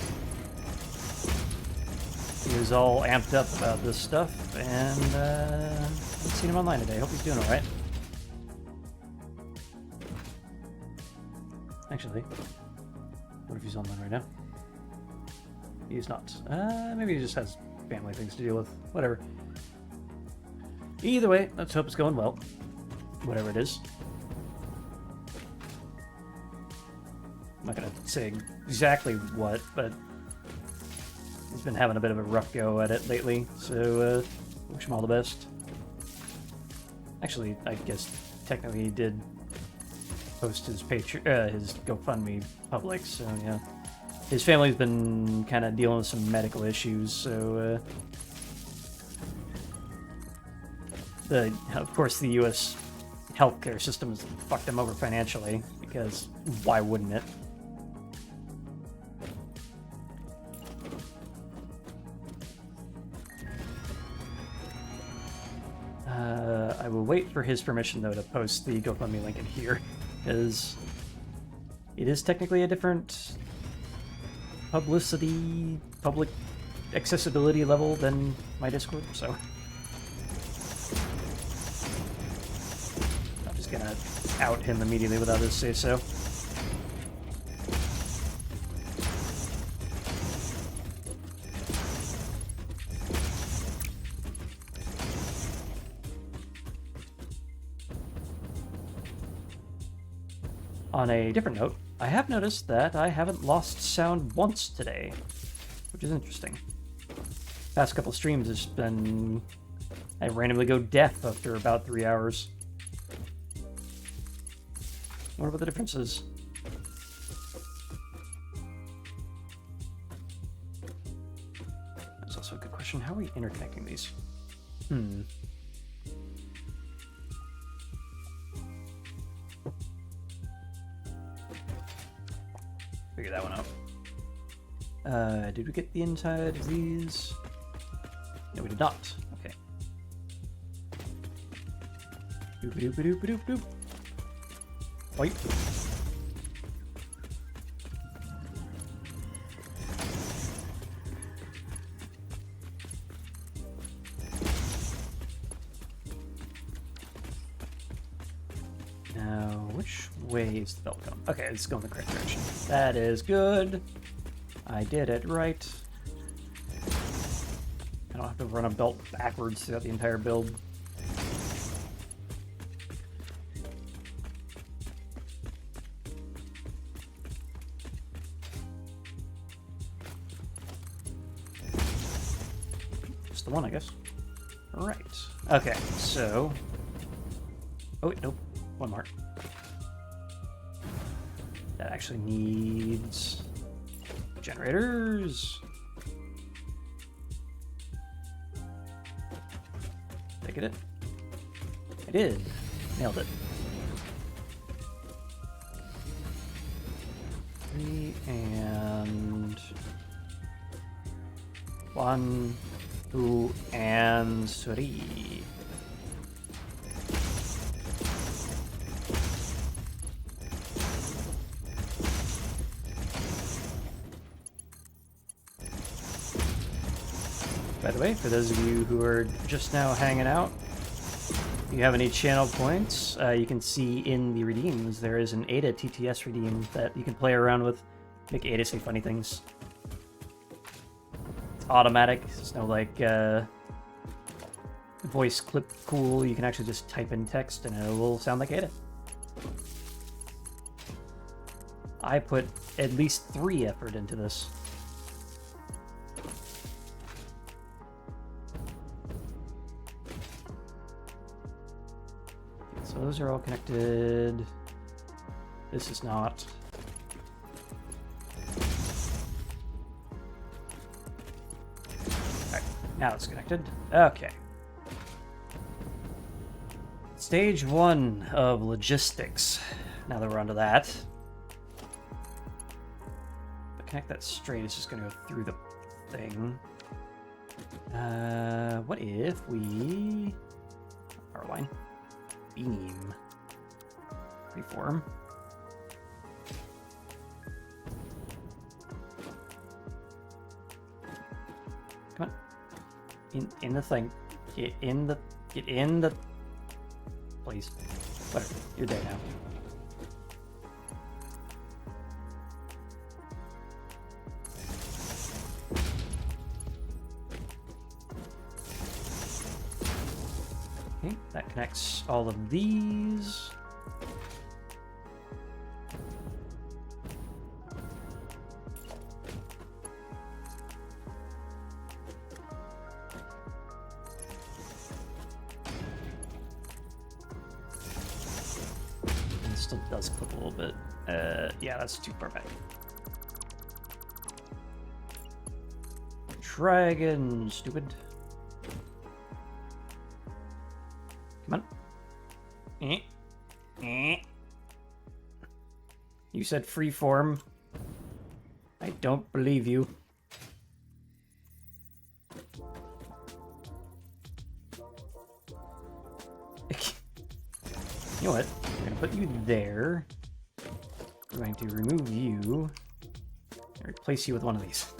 he was all amped up about this stuff, and I haven't seen him online today. Hope he's doing alright. Actually, what if he's online right now? He's not. Maybe he just has family things to deal with. Whatever. Either way, let's hope it's going well. Whatever it is. I'm not gonna say exactly what, but he's been having a bit of a rough go at it lately, so wish him all the best. Actually, I guess technically he did post his his GoFundMe public, so yeah. His family's been kind of dealing with some medical issues, so of course the U.S. healthcare system has fucked him over financially, because why wouldn't it? I will wait for his permission, though, to post the GoFundMe link in here, because it is technically a different public accessibility level than my Discord, so I'm just gonna out him immediately without his say-so. On a different note, I have noticed that I haven't lost sound once today, which is interesting. Past couple streams has been... I randomly go deaf after about 3 hours. I wonder what the difference is. That's also a good question. How are we interconnecting these? Figure that one out. Did we get the inside of these? No, we did not. Okay. Doop-a-doop-a-doop-a-doop-a-doop. Oi. Now, which way is the belt going? Okay, it's going the correct direction. That is good. I did it right. I don't have to run a belt backwards throughout the entire build. Just the one, I guess. Right. Okay, so... Oh, wait, nope. One more. That actually needs... generators. Did I get it? I did. Nailed it. 3 and 1, 2 and 3. By the way, for those of you who are just now hanging out, you have any channel points, you can see in the redeems there is an Ada TTS redeem that you can play around with, make Ada say funny things. It's automatic, there's no like voice clip cool, you can actually just type in text and it will sound like Ada. I put at least 3 effort into this. So those are all connected. This is not. Alright, now it's connected. Okay. Stage 1 of logistics. Now that we're onto that. Connect that straight, it's just gonna go through the thing. What if we... Power line. Beam. Freeform. Come on. In the thing. Get in the... Please. Whatever. You're there now. Okay, that connects all of these. And it still does clip a little bit. Yeah, that's too far back. Dragon, stupid. Come on. You said freeform. I don't believe you. You know what? We're gonna put you there. We're going to remove you and replace you with one of these.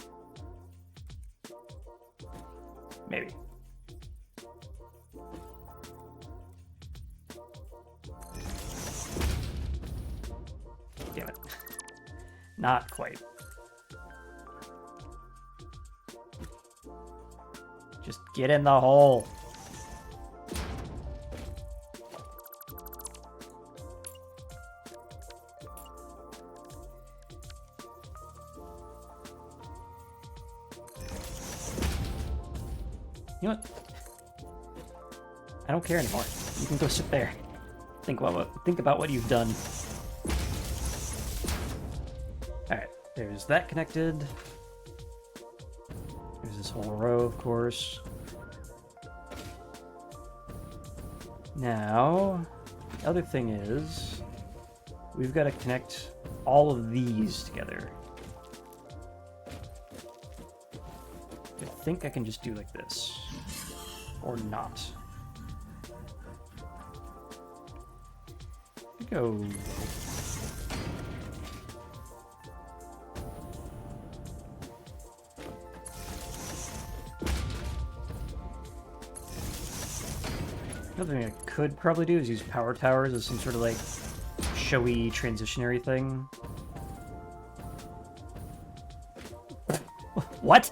Maybe. Damn it. Not quite. Just get in the hole. You know what? I don't care anymore. You can go sit there. Think about what you've done. Alright, there's that connected. There's this whole row, of course. Now, the other thing is, we've got to connect all of these together. I think I can just do like this. Or not. Go. Another thing I could probably do is use power towers as some sort of like showy transitionary thing. What?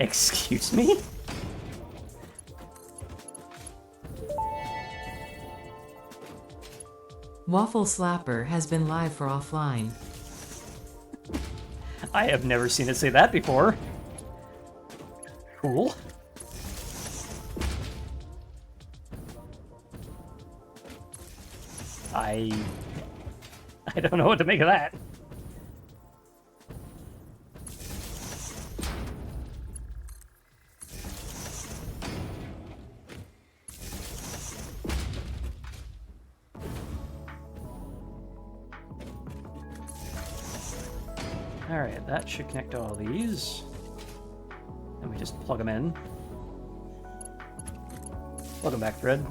Excuse me? Waffle Slapper has been live for offline. I have never seen it say that before. Cool. I don't know what to make of that. Alright, that should connect all these. And we just plug them in. Welcome back, Thread.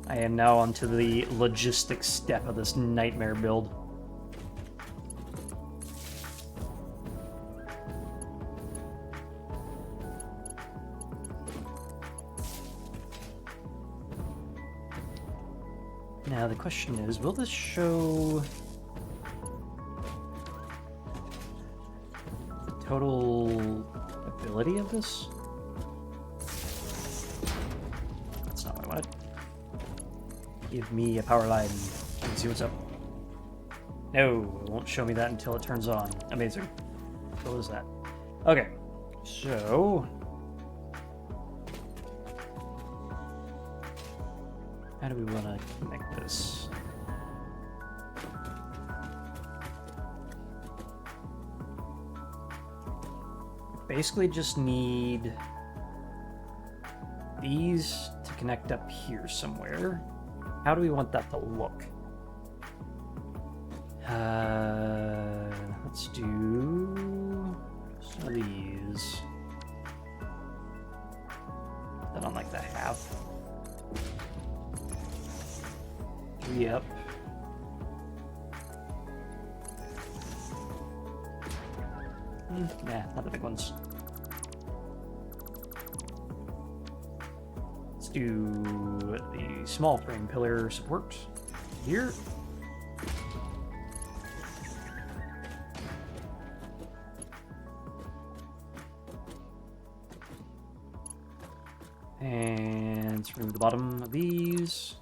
I am now onto the logistics step of this nightmare build. Now the question is, will this show the total ability of this? That's not what I wanted. Give me a power line. Let's see what's up. No, it won't show me that until it turns on. Amazing. What was that? Okay, so how do we want to connect this? Basically just need these to connect up here somewhere. How do we want that to look? Let's do some of these. That on like the half. 3 up. Nah, not the big ones. Let's do the small frame pillar support here. And let's remove the bottom of these.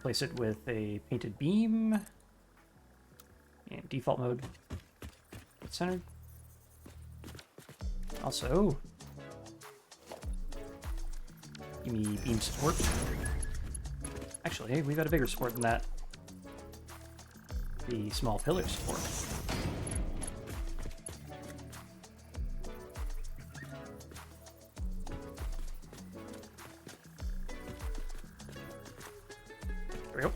Place it with a painted beam. And default mode. Centered. Also, give me beam support. Actually, we've got a bigger support than that. The small pillar support. There we go.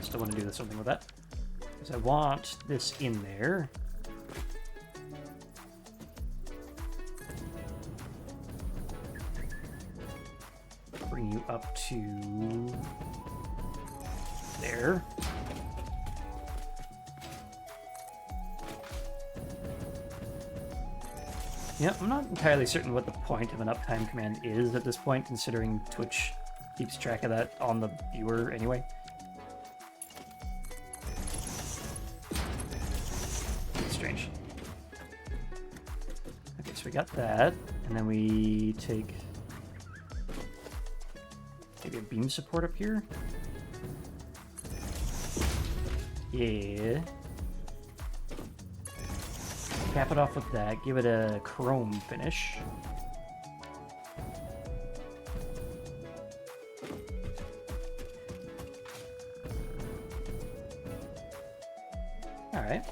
Still want to do something with that. Because I want this in there. Bring you up to there. Yeah, I'm not entirely certain what the point of an uptime command is at this point, considering Twitch keeps track of that on the viewer anyway. Strange. Okay, so we got that, and then we take maybe a beam support up here. Yeah. Cap it off with that, give it a chrome finish. Alright.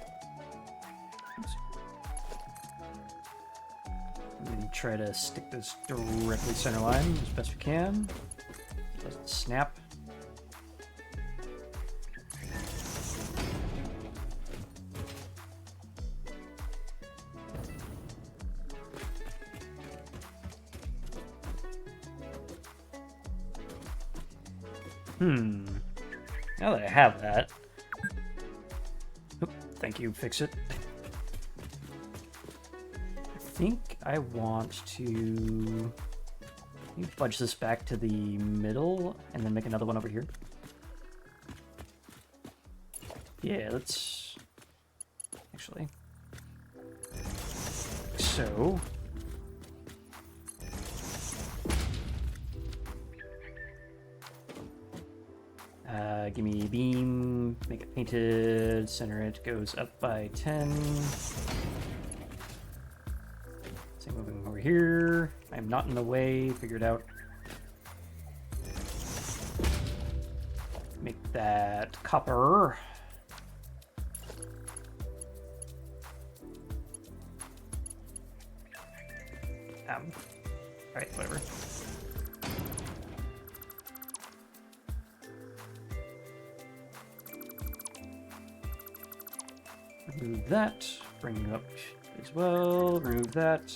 And try to stick this directly center line as best we can. Doesn't snap. Now that I have that... Oop, thank you, fix it. I think I want to budge this back to the middle and then make another one over here. Yeah, let's... Actually... So... give me a beam, make it painted, center it, goes up by 10. Same moving over here. I'm not in the way, figured out. Make that copper. Alright, whatever. Remove that, bring it up as well, remove that.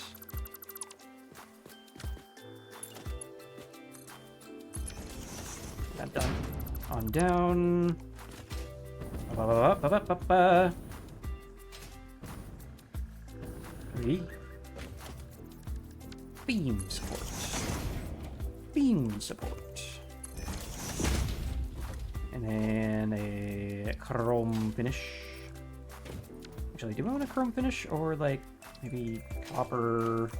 That done. On down. Three. Beam support. beam support. And then a chrome finish. Actually, do we want a chrome finish or like maybe copper?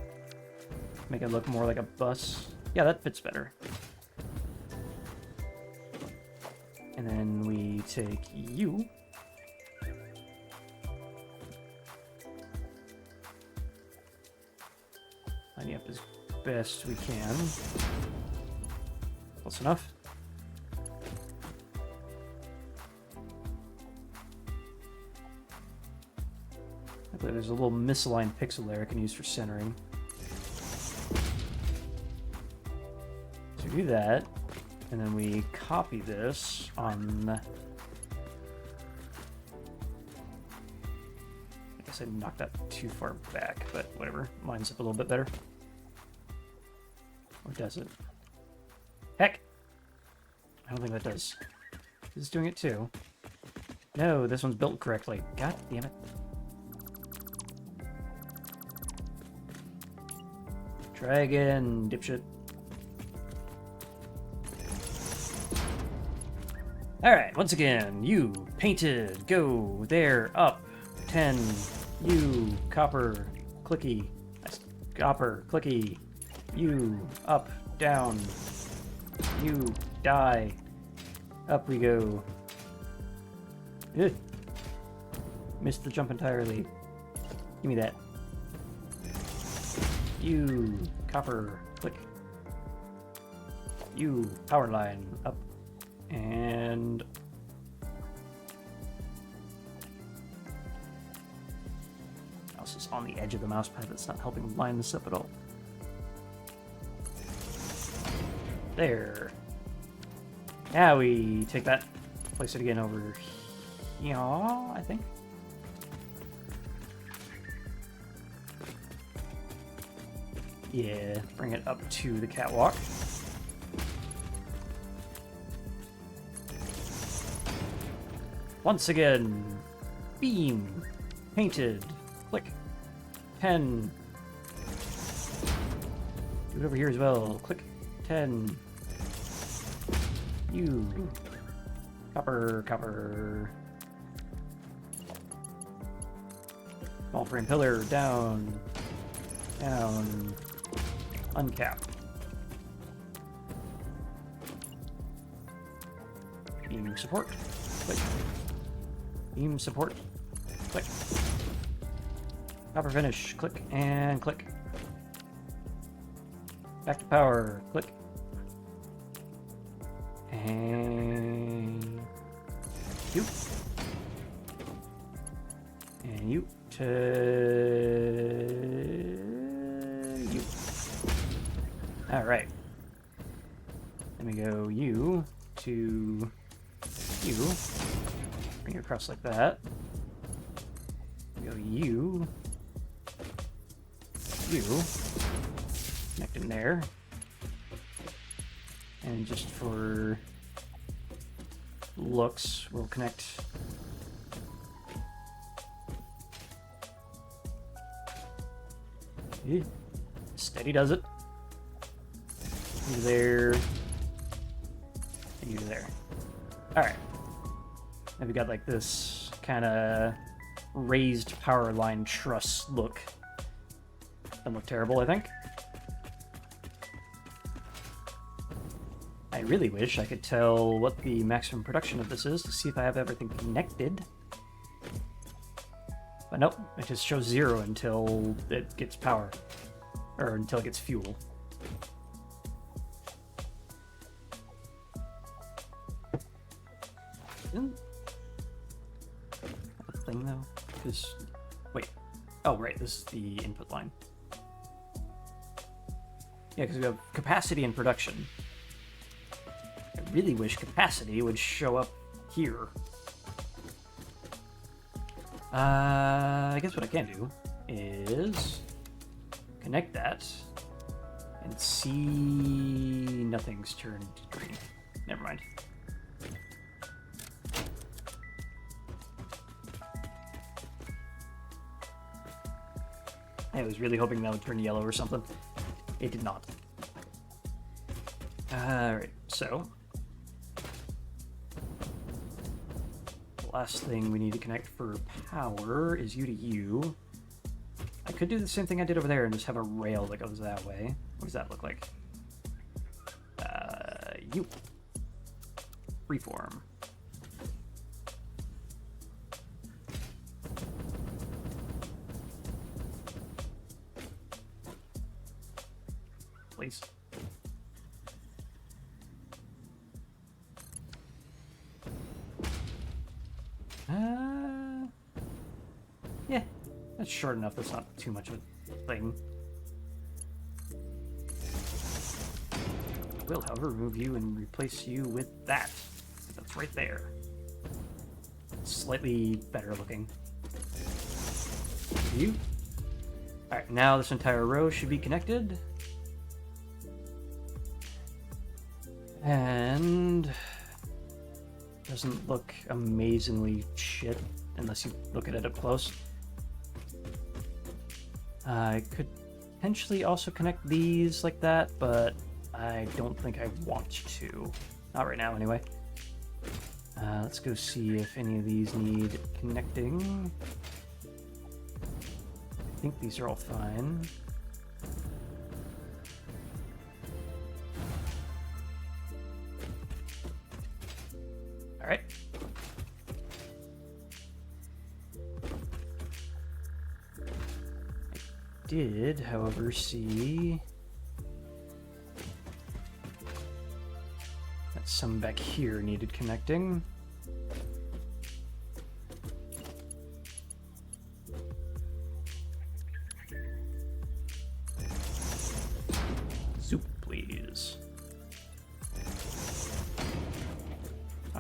Make it look more like a bus. Yeah, that fits better. And then we take you. Lining up as best we can. Close enough. I believe there's a little misaligned pixel there I can use for centering. So we do that, and then we copy this on... I guess I knocked that too far back, but whatever. Lines up a little bit better. Or does it? Heck! I don't think that does. This is doing it too. No, this one's built correctly. God damn it. Try again, dipshit. Alright, once again, you painted, go there, up, 10, you copper, clicky, copper, clicky, you up, down, you die, up we go. Ugh. Missed the jump entirely. Give me that. You copper, click. You power line, up. And mouse is on the edge of the mouse pad. That's not helping line this up at all. There. Now we take that, place it again over here, I think. Yeah, bring it up to the catwalk. Once again, beam, painted, click, pen. Do it over here as well. Click, 10. You, copper, copper. Small frame pillar, down, down, uncap. Beam support, click. Beam support, click. Copper finish, click and click. Back to power, click. And you. And you to you. Alright. Then we go you to you. Bring it across like that. We go you. Connect in there. And just for looks, we'll connect steady does it. You there. And you there. Alright. Now we got like this kind of raised power line truss look. Doesn't look terrible, I think. I really wish I could tell what the maximum production of this is to see if I have everything connected. But nope, it just shows 0 until it gets power. Or until it gets fuel. Isn't that a thing though? Because, wait. Oh, right, this is the input line. Yeah, because we have capacity and production. I really wish capacity would show up here. I guess what I can do is connect that and see nothing's turned green. Never mind. I was really hoping that would turn yellow or something. It did not. Alright, so the last thing we need to connect for power is U to U. I could do the same thing I did over there and just have a rail that goes that way. What does that look like? U. Freeform. Please. Yeah, that's short enough. That's not too much of a thing. I will, however, remove you and replace you with that. That's right there. Slightly better looking. You. Alright, now this entire row should be connected. And doesn't look amazingly shit unless you look at it up close. I could potentially also connect these like that, but I don't think I want to. Not right now, anyway. Let's go see if any of these need connecting. I think these are all fine. All right. I did, however, see that some back here needed connecting. Soup, please.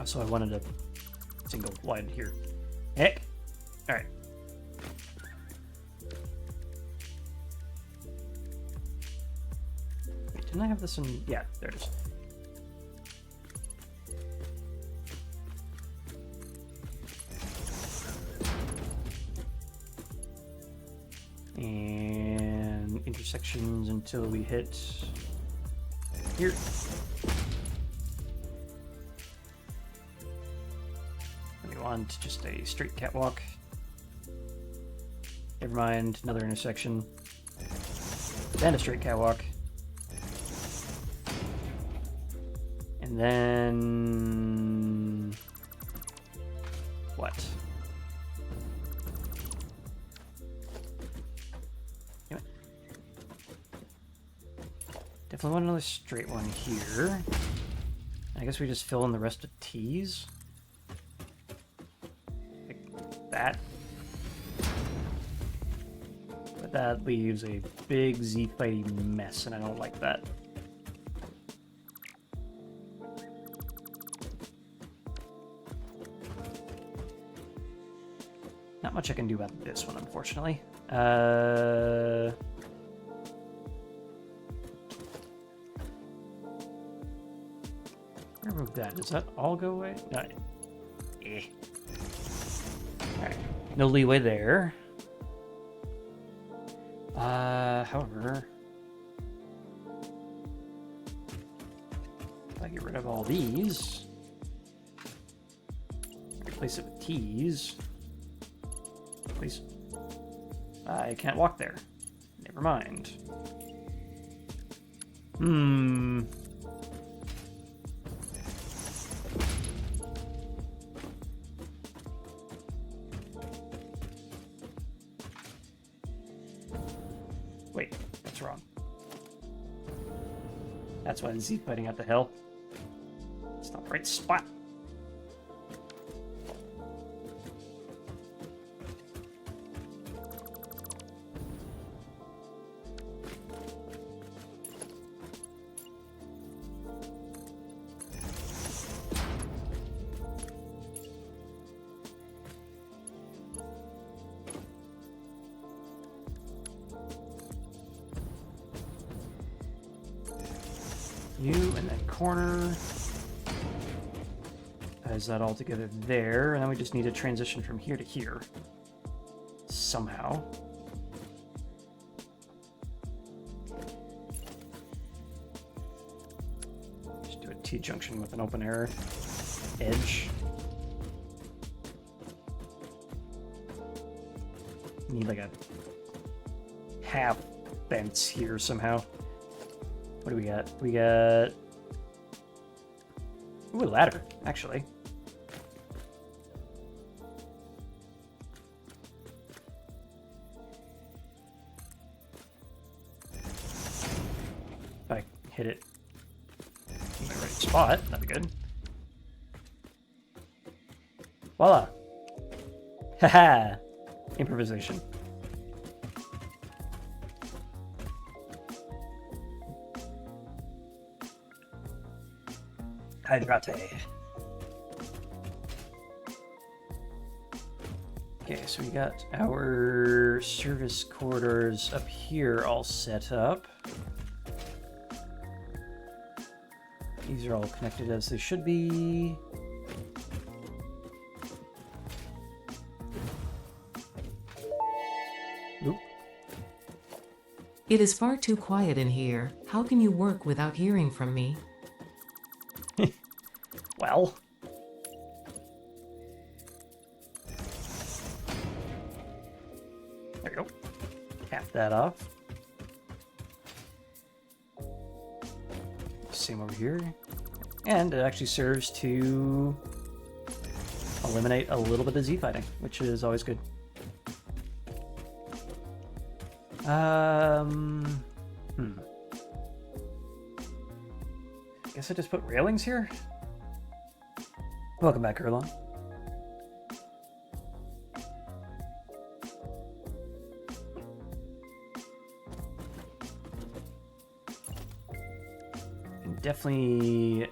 So I wanted a single line here. Heck! Alright. Wait, didn't I have this in... Yeah, there it is. And intersections until we hit here. We want just a straight catwalk. Never mind, another intersection. Then a straight catwalk. And then... what? Damn it. Definitely want another straight one here. I guess we just fill in the rest of T's. That. But that leaves a big Z-fighty mess, and I don't like that. Not much I can do about this one, unfortunately. Remove that. Does that all go away? No. Eh. Alright, no leeway there. However, if I get rid of all these, replace it with T's, please. I can't walk there. Never mind. Wait, that's wrong. That's why the Z fighting out the hill. It's not the right spot. You and then corner. Ties that all together there, and then we just need to transition from here to here. Somehow. T-junction with an open air edge. Need like a half fence here somehow. What do we got? We got... Ooh, a ladder, actually. If I hit it in the right spot, that'd be good. Voila! Haha! Improvisation. Hydrate. Okay, so we got our service corridors up here all set up. These are all connected as they should be. Oop. It is far too quiet in here. How can you work without hearing from me? Well. There we go. Cap that off. Same over here. And it actually serves to eliminate a little bit of Z fighting, which is always good. Guess I just put railings here? Welcome back, Rollin. Can definitely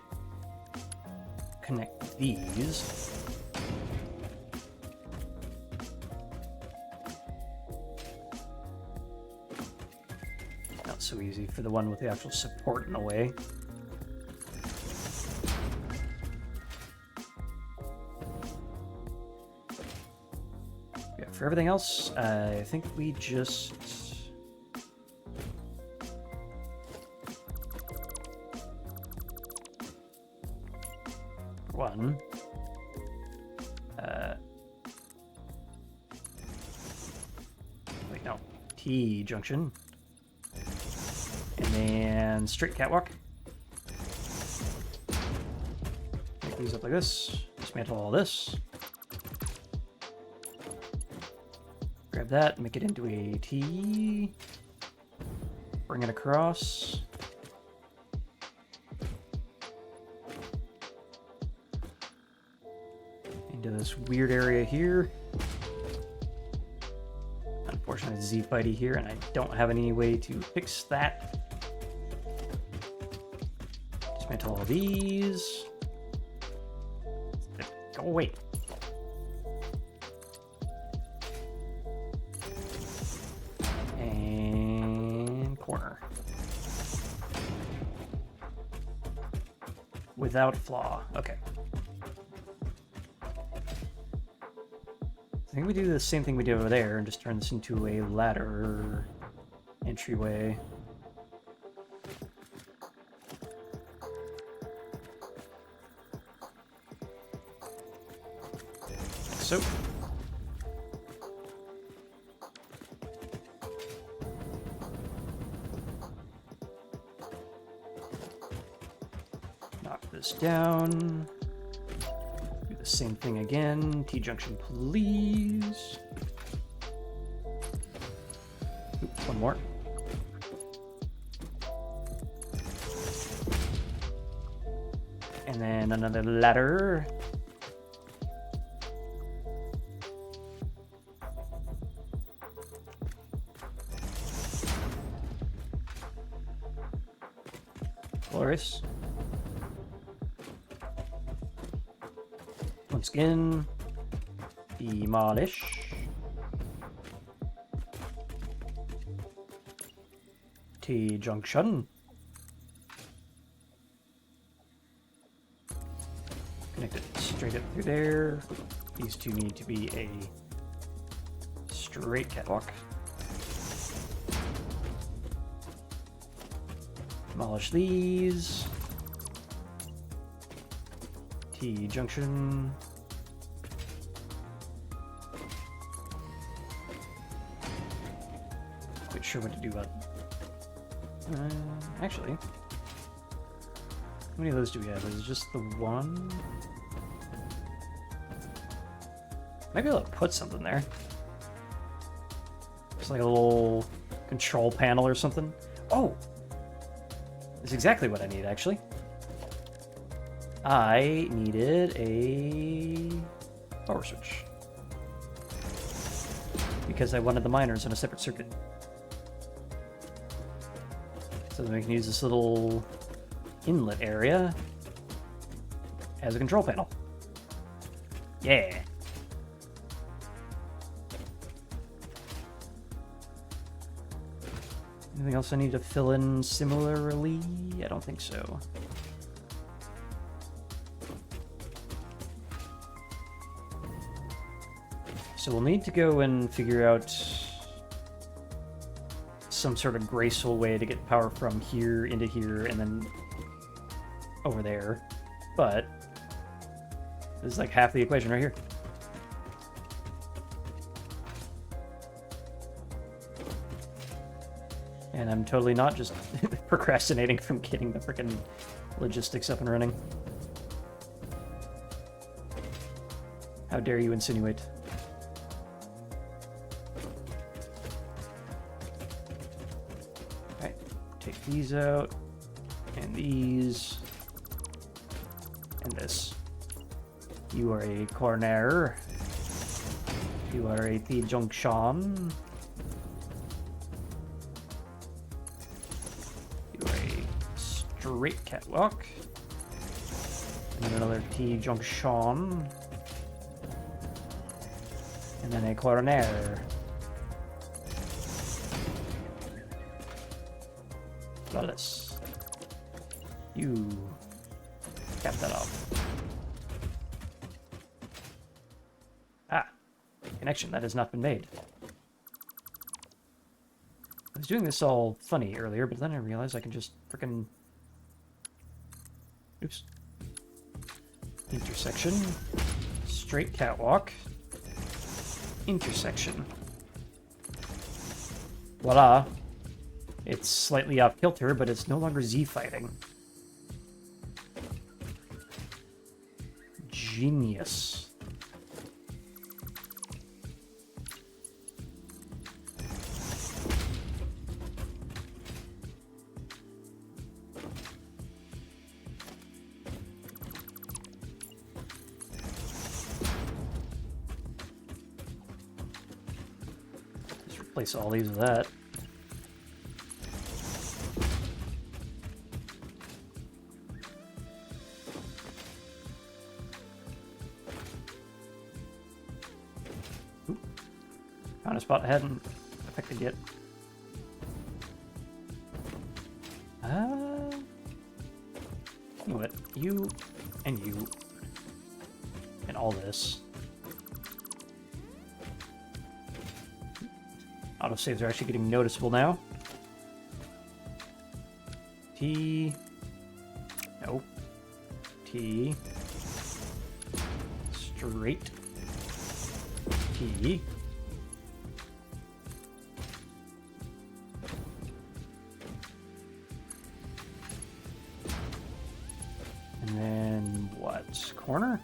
connect these. Not so easy for the one with the actual support in the way. For everything else, I think we just... One. Wait, no. T-junction. And then straight catwalk. Make these up like this. Dismantle all this. Grab that, make it into a T. Bring it across. Into this weird area here. Unfortunately, Z fighty here, and I don't have any way to fix that. Dismantle all these. Go away. Corner. Without flaw. Okay. I think we do the same thing we did over there and just turn this into a ladder entryway. So. This down. Do the same thing again. T-junction, please. Oop, one more. And then another ladder. Glorious. Once again, demolish. T-junction. Connect it straight up through there. These two need to be a straight catwalk. Demolish these. T junction. Quite sure what to do about. Actually, how many of those do we have? Is it just the one? Maybe I'll put something there. Just like a little control panel or something. Oh! That's exactly what I need, actually. I needed a power switch. Because I wanted the miners on a separate circuit. So then we can use this little inlet area as a control panel. Yeah! Anything else I need to fill in similarly? I don't think so. So we'll need to go and figure out some sort of graceful way to get power from here into here and then over there. But this is like half the equation right here. And I'm totally not just procrastinating from getting the frickin' logistics up and running. How dare you insinuate? Alright, take these out, and these, and this. You are a corner. You are a T-junction. Straight catwalk. And then another T-junction. And then a corner. Flawless. You cap that off. Ah, connection that has not been made. I was doing this all funny earlier, but then I realized I can just frickin'. Oops. Intersection. Straight catwalk. Intersection. Voila. It's slightly off kilter, but it's no longer Z fighting. Genius. Replace all these with that. Oop. Found a spot I hadn't affected yet. You know what? You and you and all this. Autosaves are actually getting noticeable now. T. No. T. Straight. T. And then what? Corner?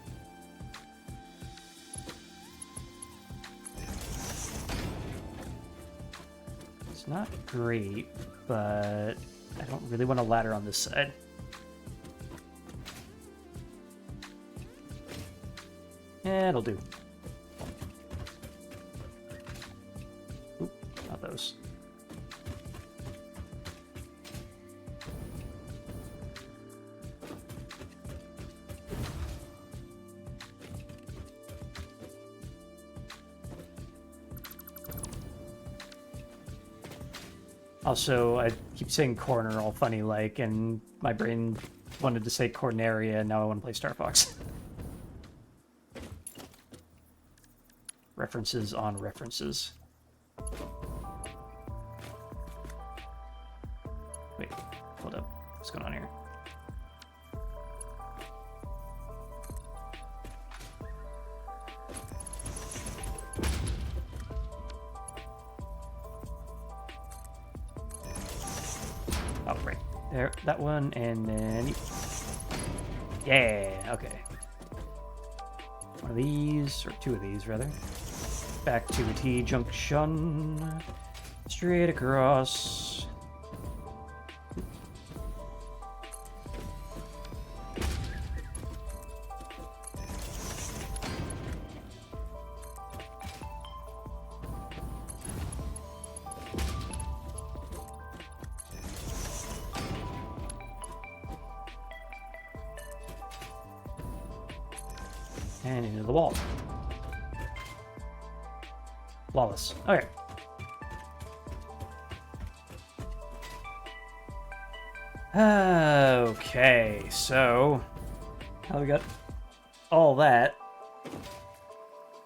Not great, but I don't really want a ladder on this side. Yeah, it'll do. Oop, not those. Also, I keep saying corner all funny like, and my brain wanted to say Corneria, and now I want to play Star Fox. References on references. Wait, hold up. What's going on here? There, that one, and then... Yeah, okay. One of these, or two of these, rather. Back to the T-junction. Straight across. And into the wall. Flawless. Okay. Okay, so now we got all that.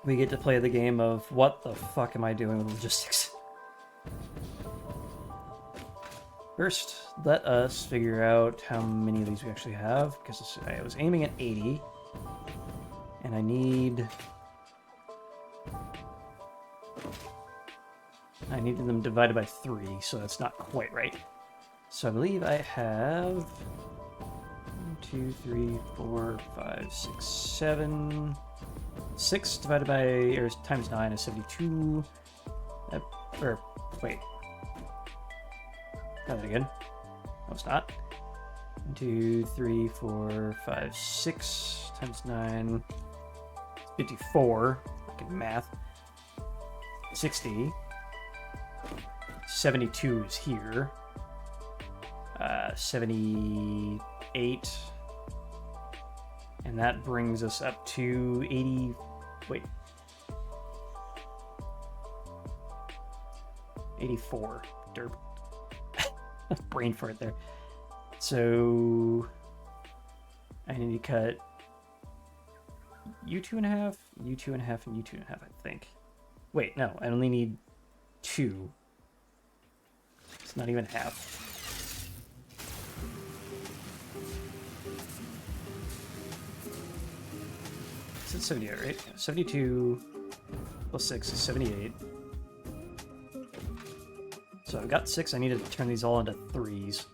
We get to play the game of what the fuck am I doing with logistics? First, let us figure out how many of these we actually have, because I was aiming at 80. And I needed them divided by 3, so that's not quite right. So I believe I have 1, 2, 3, 4, 5, 6, 7. 6 divided by, or times 9 is 72. Or, wait. Try that again. No, it's not. 1, 2, 3, 4, 5, 6 times 9. 54, fucking math. 60. 72 is here. 78. And that brings us up to 80. Wait. 84. Derp. Brain fart there. So I need to cut U2.5, U2.5, and U2.5, I think. Wait, no, I only need 2. It's not even half. It's 78, right? 72 plus 6 is 78. So I've got 6. I need to turn these all into 3s.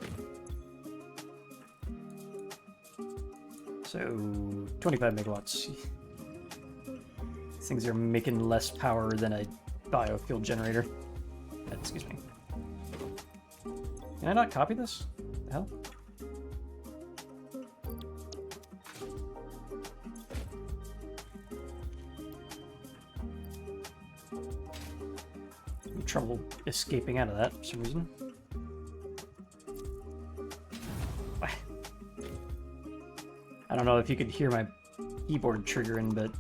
So 25 megawatts. These things are making less power than a biofuel generator. Excuse me. Can I not copy this? The hell? I'm trouble escaping out of that for some reason. I don't know if you could hear my keyboard triggering, but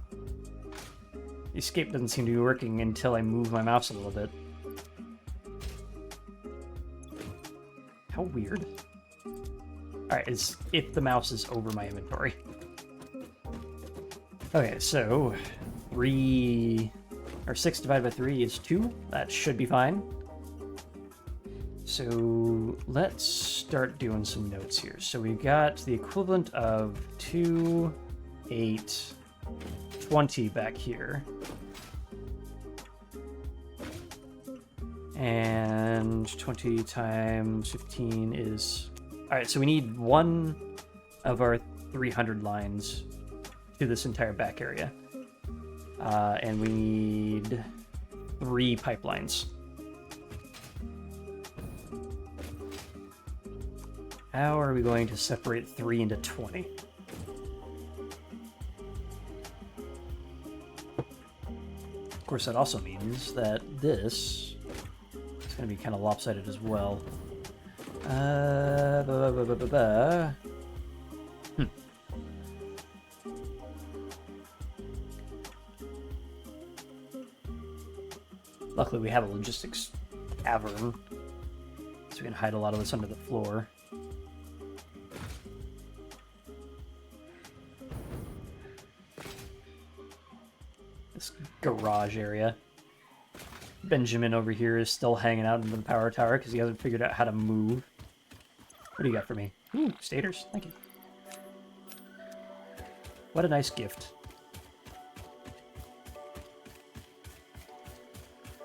escape doesn't seem to be working until I move my mouse a little bit. How weird. Alright, it's if the mouse is over my inventory. Okay, so 6 divided by 3 is 2. That should be fine. So let's start doing some notes here. So we've got the equivalent of 2, 8, 20 back here. And 20 times 15 is... Alright, so we need 1 of our 300 lines to this entire back area. And we need 3 pipelines. How are we going to separate 3 into 20? Of course, that also means that this is going to be kind of lopsided as well. Luckily, we have a logistics cavern, so we can hide a lot of this under the floor. This garage area. Benjamin over here is still hanging out in the power tower because he hasn't figured out how to move. What do you got for me? Ooh, stators. Thank you. What a nice gift.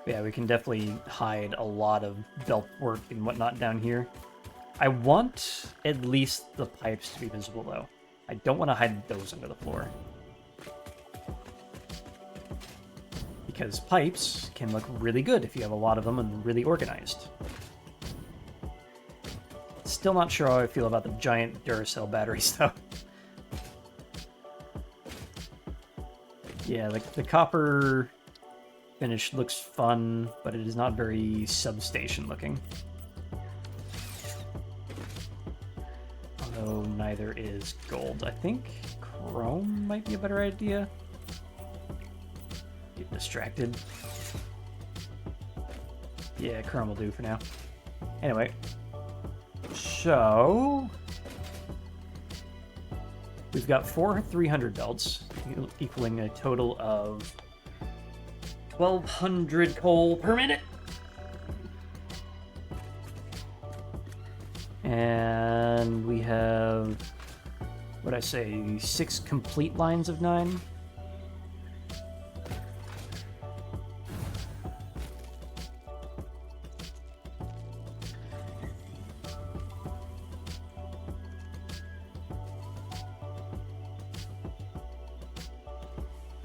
Yeah, we can definitely hide a lot of belt work and whatnot down here. I want at least the pipes to be visible, though. I don't want to hide those under the floor. Because pipes can look really good if you have a lot of them and really organized. Still not sure how I feel about the giant Duracell batteries, though. Yeah, the copper finish looks fun, but it is not very substation looking. Although neither is gold. I think chrome might be a better idea. Get distracted. Yeah, chrome will do for now. Anyway. So we've got 4 300 belts, equaling a total of 1,200 coal per minute. And we have, what'd I say, 6 complete lines of 9.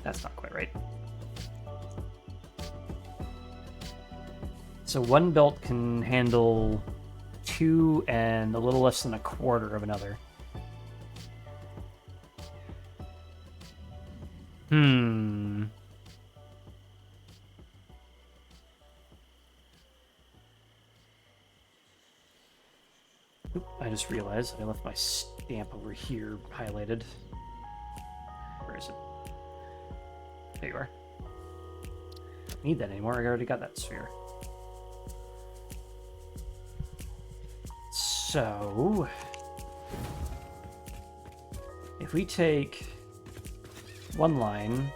That's not quite right. So one belt can handle 2 and a little less than a quarter of another. Oop, I just realized I left my stamp over here highlighted. Where is it? There you are. Don't need that anymore. I already got that sphere. So, if we take one line,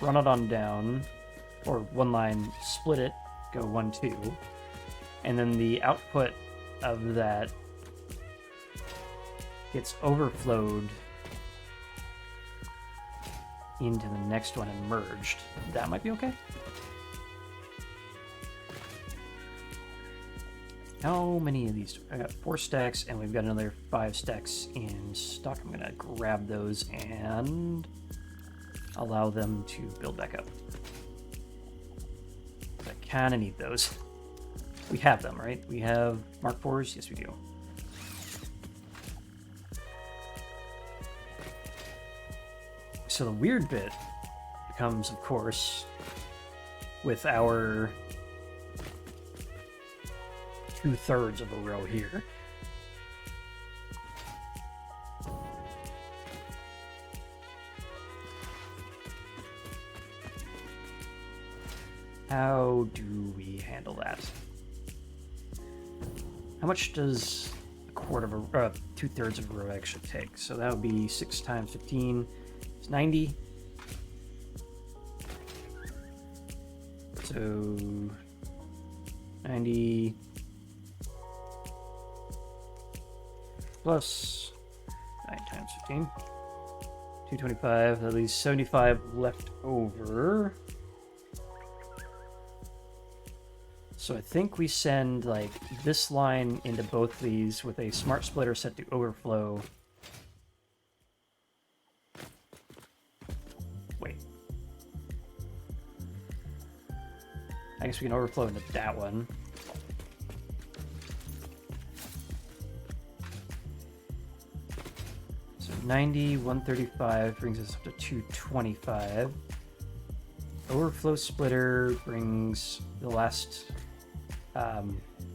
run it on down, or one line, split it, go 1, 2, and then the output of that gets overflowed into the next one and merged, that might be okay. How many of these? I got 4 stacks, and we've got another 5 stacks in stock. I'm gonna grab those and allow them to build back up. I kinda need those. We have them, right? We have Mark IVs? Yes, we do. So the weird bit becomes, of course, with our 2/3 of a row here. How do we handle that? How much does a quarter of a 2/3 of a row actually take? So that would be 6 times 15 is 90. So 90 plus 9 times 15, 225. That leaves 75 left over. So I think we send like this line into both these with a smart splitter set to overflow. Wait. I guess we can overflow into that one. So 90, 135 brings us up to 225. Overflow splitter brings the last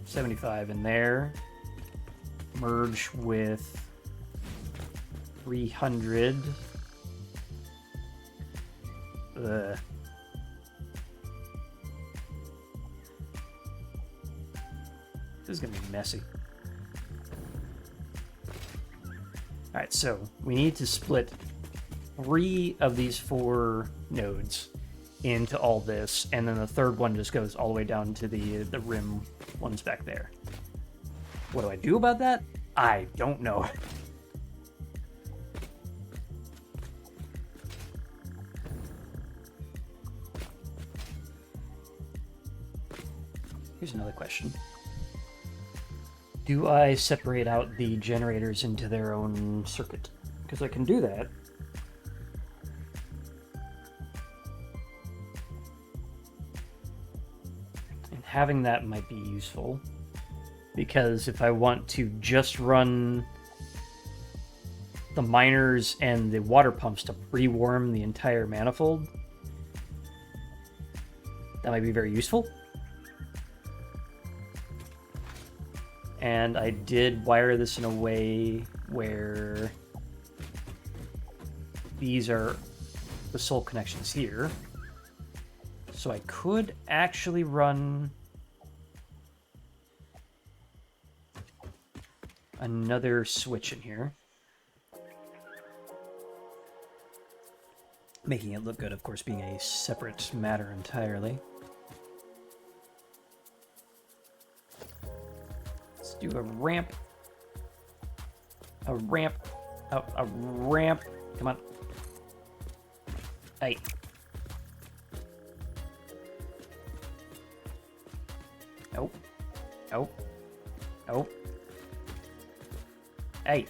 75 in there. Merge with 300. Ugh. This is gonna be messy. Alright, so we need to split 3 of these 4 nodes into all this, and then the third one just goes all the way down to the rim ones back there. What do I do about that? I don't know. Here's another question. Do I separate out the generators into their own circuit? Because I can do that. And having that might be useful. Because if I want to just run the miners and the water pumps to pre-warm the entire manifold, that might be very useful. And I did wire this in a way where these are the sole connections here. So I could actually run another switch in here. Making it look good, of course, being a separate matter entirely. Let's do a ramp. A ramp. Oh, a ramp. Come on. Hey. Nope. Nope. Nope. Hey.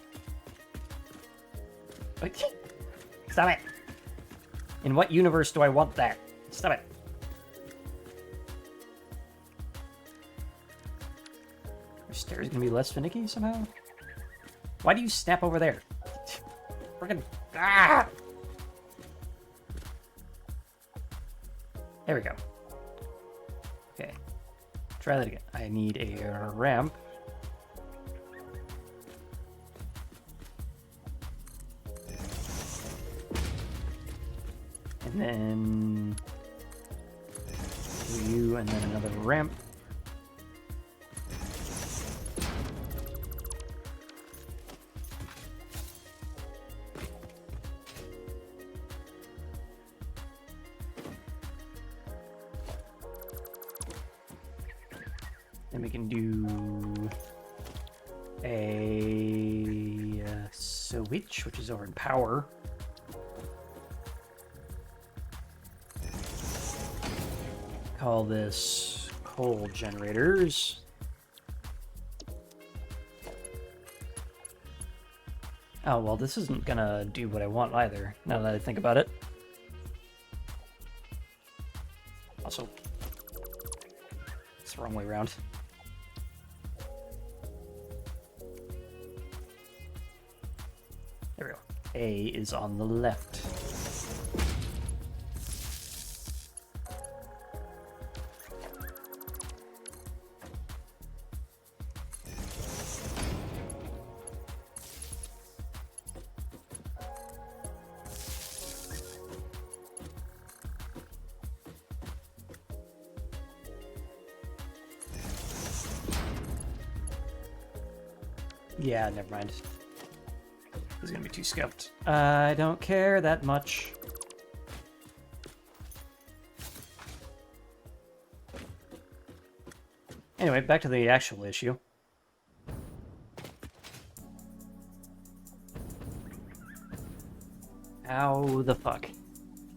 Stop it. In what universe do I want that? Stop it. Your stairs gonna be less finicky somehow? Why do you snap over there? Freaking. Ah! There we go. Okay. Try that again. I need a ramp. And then you, and then another ramp. Then we can do a switch, which is over in power. Call this coal generators. Oh, well, this isn't gonna do what I want either, now that I think about it. Also, it's the wrong way around. There we go. A is on the left. Yeah, never mind. He's gonna be too scoped. I don't care that much. Anyway, back to the actual issue. How the fuck?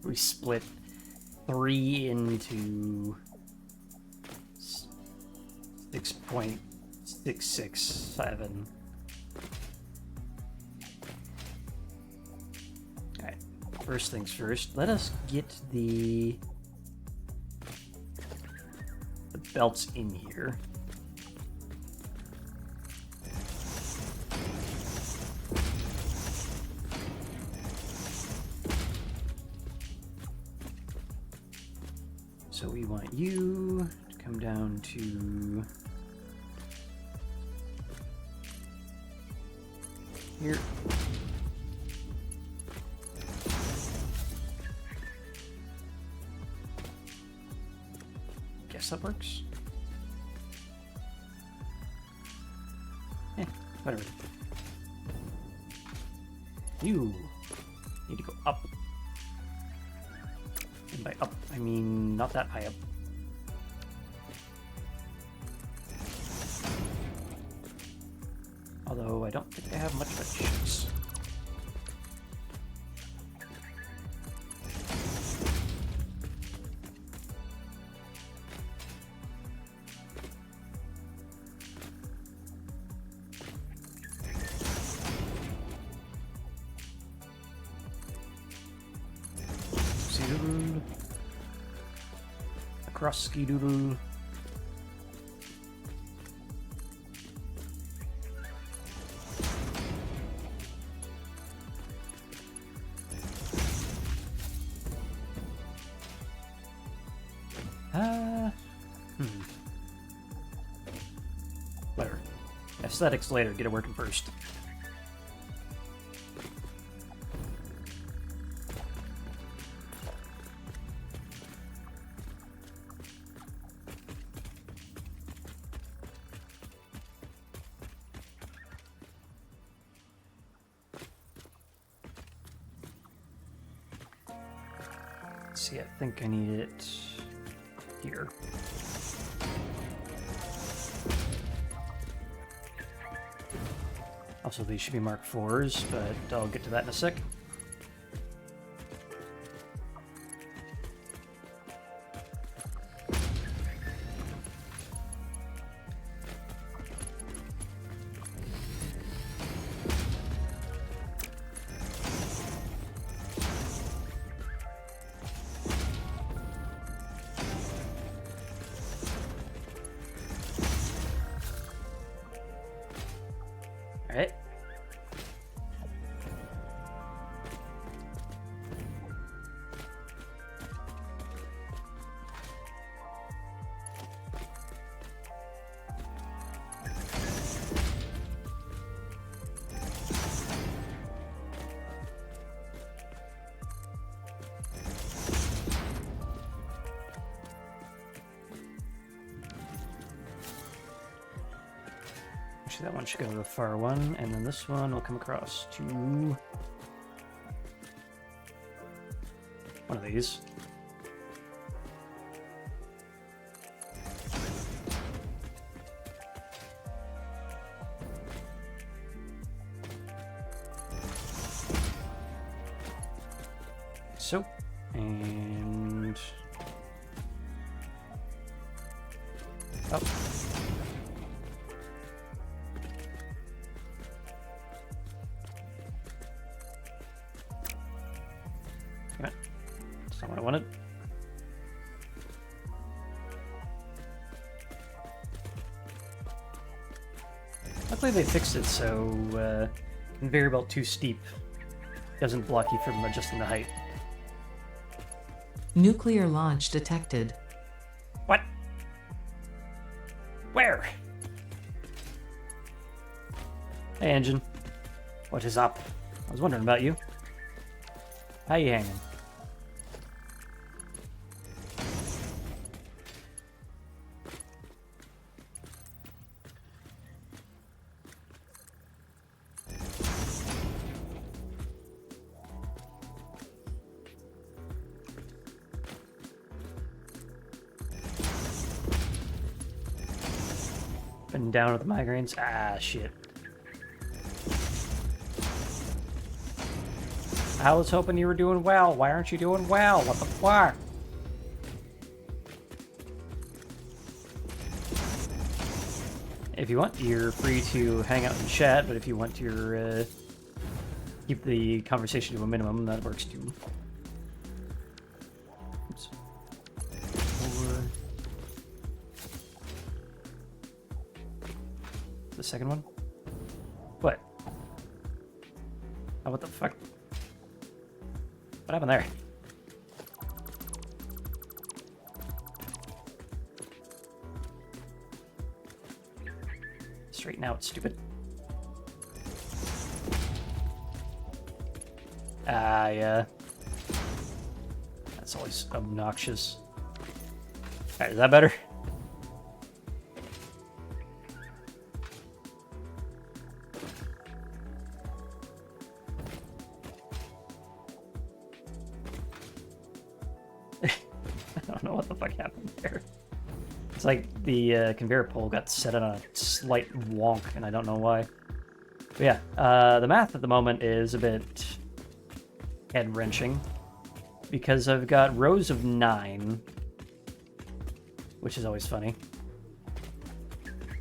We split 3 into 6.667. Alright, first things first, let us get the belts in here. So we want you to come down to here. Guess that works. Whatever. You need to go up. And by up, I mean not that high up. Although I don't think I have much of a chance. Crosky doodle. Whatever. Aesthetics later, get it working first. Let's see, I think I need it here. Also, these should be Mark 4s, but I'll get to that in a sec. Alright. Actually, that one should go to the far one, and then this one will come across to one of these. So, and up. That's not what I wanted. Luckily they fixed it so conveyor belt too steep doesn't block you from adjusting the height. Nuclear launch detected. What? Where? Hey, engine. What is up? I was wondering about you. How you hanging? Been down with the migraines. Ah, shit. I was hoping you were doing well. Why aren't you doing well? What the fuck? If you want, you're free to hang out and chat, but if you want to keep the conversation to a minimum, that works too. Oops. The second one? What? Oh, what the fuck? What happened there? Straighten out, stupid. Ah, yeah. That's always obnoxious. Alright, is that better? I don't know what the fuck happened there. It's like the conveyor pole got set on a slight wonk, and I don't know why. But yeah, the math at the moment is a bit head-wrenching, because I've got rows of 9, which is always funny.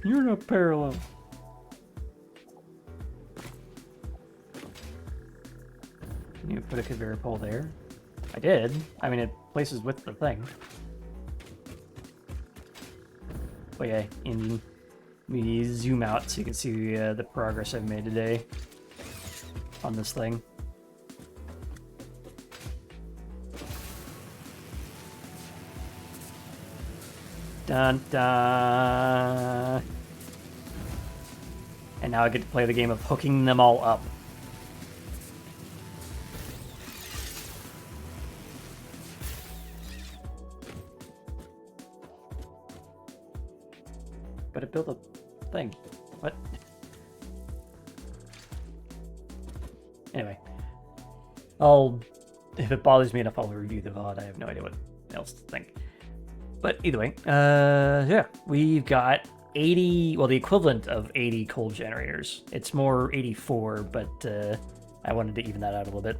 You're not parallel. Can you put a conveyor pole there? I did. I mean, it places with the thing. Oh yeah, engine. Let me zoom out so you can see the progress I've made today on this thing. Dun dun. And now I get to play the game of hooking them all up. But it built a thing. What? Anyway. If it bothers me enough, I'll review the VOD. I have no idea what else to think. But either way, yeah, we've got 80, well, the equivalent of 80 coal generators. It's more 84, but I wanted to even that out a little bit.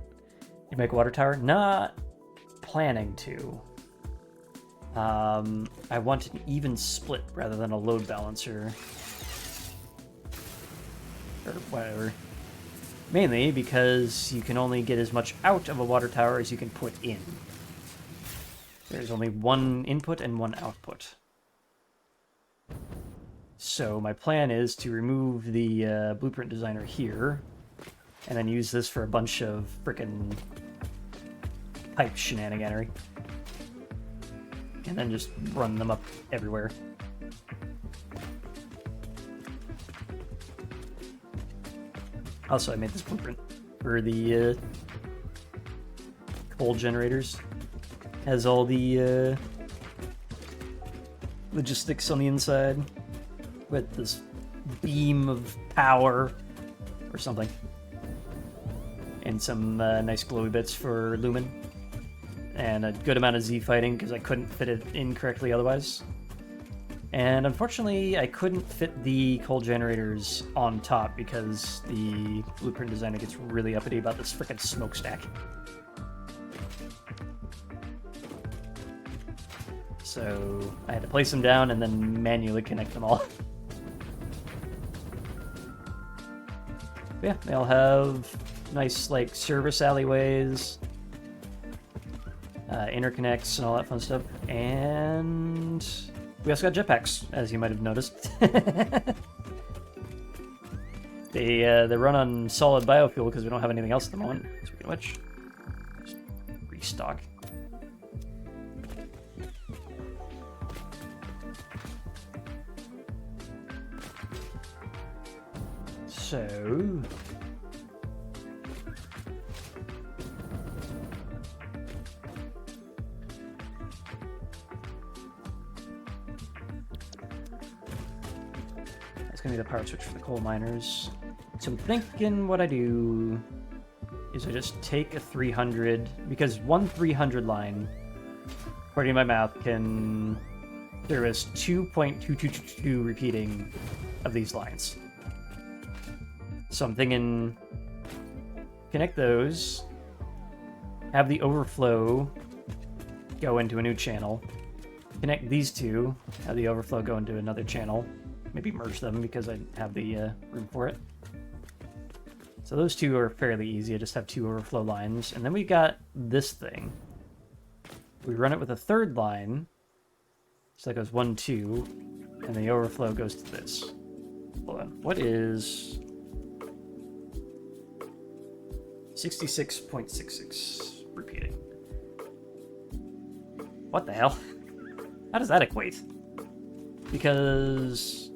You make a water tower? Not planning to. I want an even split rather than a load balancer. Or whatever. Mainly because you can only get as much out of a water tower as you can put in. There's only one input and one output. So my plan is to remove the blueprint designer here, and then use this for a bunch of frickin' pipe shenaniganery. And then just run them up everywhere. Also, I made this blueprint for the coal generators. Has all the logistics on the inside with this beam of power or something. And some nice glowy bits for lumen. And a good amount of Z fighting because I couldn't fit it in correctly otherwise. And unfortunately, I couldn't fit the coal generators on top because the blueprint designer gets really uppity about this frickin' smokestack. So I had to place them down and then manually connect them all. Yeah, they all have nice, like, service alleyways, interconnects, and all that fun stuff. And we also got jetpacks, as you might have noticed. They run on solid biofuel because we don't have anything else at the moment. Speaking of which, just restock. So that's gonna be the power switch for the coal miners. So I'm thinking what I do is I just take a 300, because one 300 line, according to my math, can service 2.2222 repeating of these lines. So I'm thinking, connect those, have the overflow go into a new channel, connect these two, have the overflow go into another channel, maybe merge them because I have the room for it. So those two are fairly easy, I just have two overflow lines, and then we got this thing. We run it with a third line, so that goes 1, 2, and the overflow goes to this. Hold on, what is 66.66 repeating? What the hell? How does that equate? Because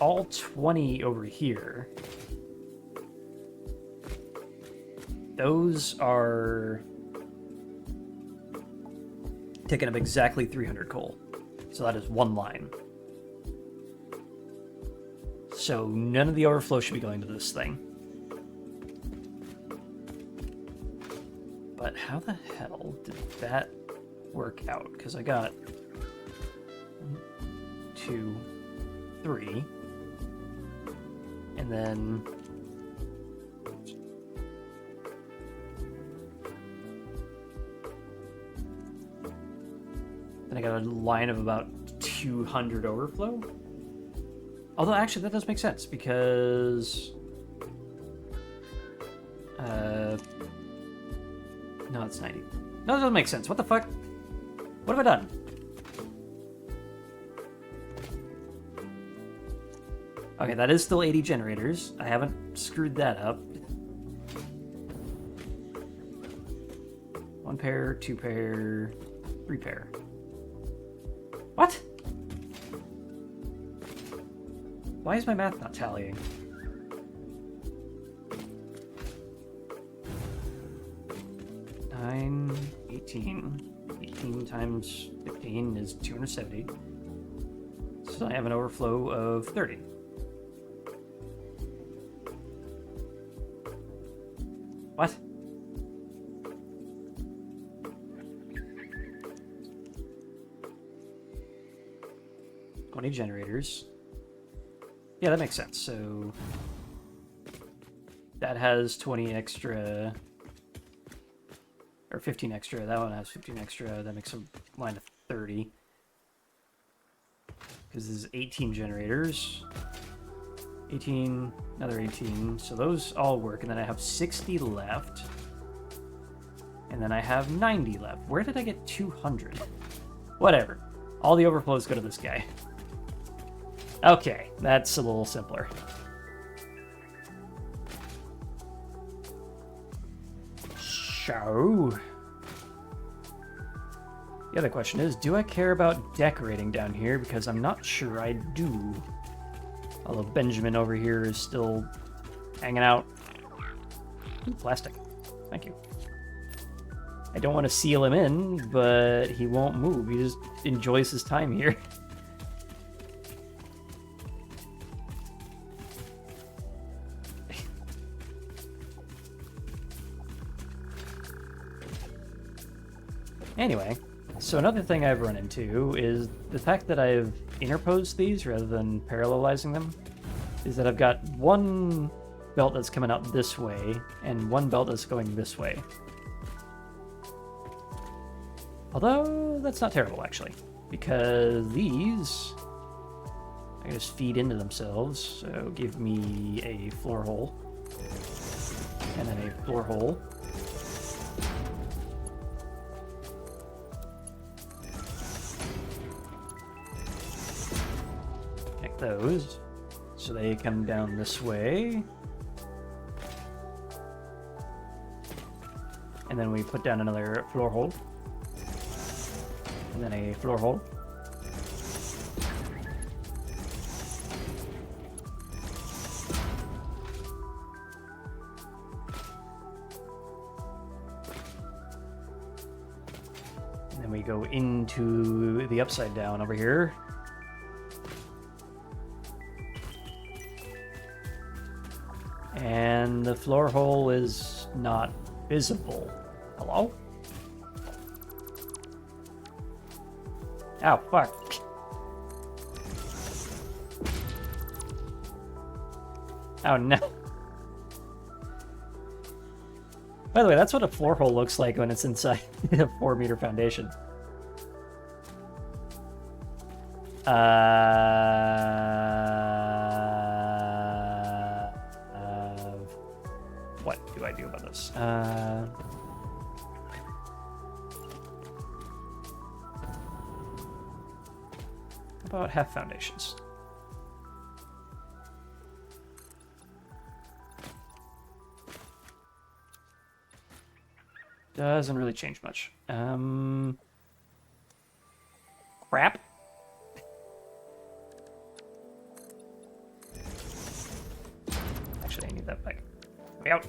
all 20 over here, those are taking up exactly 300 coal. So that is one line. So none of the overflow should be going to this thing. But how the hell did that work out? Because I got 1, 2, 3, and then I got a line of about 200 overflow. Although actually that does make sense because no, it's 90. No, that doesn't make sense. What the fuck? What have I done? Okay, that is still 80 generators. I haven't screwed that up. 1 pair, 2 pair, 3 pair. What? Why is my math not tallying? Nine, 18. 18 times 15 is 270. So I have an overflow of 30. What? Generators. Yeah, that makes sense. So that has 20 extra, or 15 extra. That one has 15 extra. That makes a line of 30. Because this is 18 generators. 18, another 18. So those all work. And then I have 60 left. And then I have 90 left. Where did I get 200? Whatever. All the overflows go to this guy. Okay, that's a little simpler. So, the other question is, do I care about decorating down here? Because I'm not sure I do. Although Benjamin over here is still hanging out. Ooh, plastic. Thank you. I don't want to seal him in, but he won't move. He just enjoys his time here. Anyway, so another thing I've run into is the fact that I've interposed these rather than parallelizing them, is that I've got one belt that's coming out this way and one belt that's going this way. Although, that's not terrible, actually, because these, I can just feed into themselves, so give me a floor hole, and then a floor hole. Those, so they come down this way, and then we put down another floor hole, and then a floor hole, and then we go into the upside down over here. And the floor hole is not visible. Hello? Ow, fuck. Oh no. By the way, that's what a floor hole looks like when it's inside a 4-meter foundation. What do I do about this? About half foundations. Doesn't really change much. Crap. Actually, I need that back. Way out.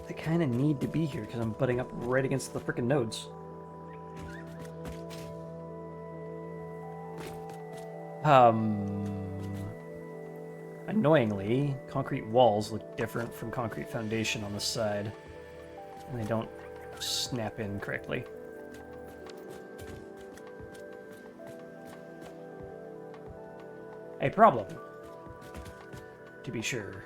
They kind of need to be here because I'm butting up right against the frickin' nodes. Annoyingly, concrete walls look different from concrete foundation on the side, and they don't snap in correctly. A problem, to be sure.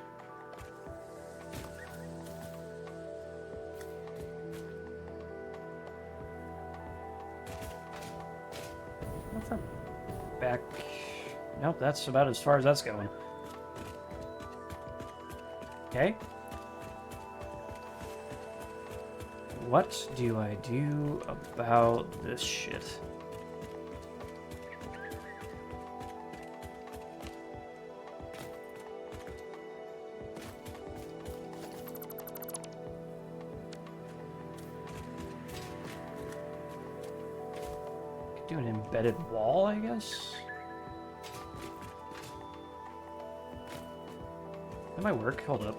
Back. Nope, that's about as far as that's going. Okay. what do I do about this shit? Do an embedded wall, I guess? That might work. Hold up.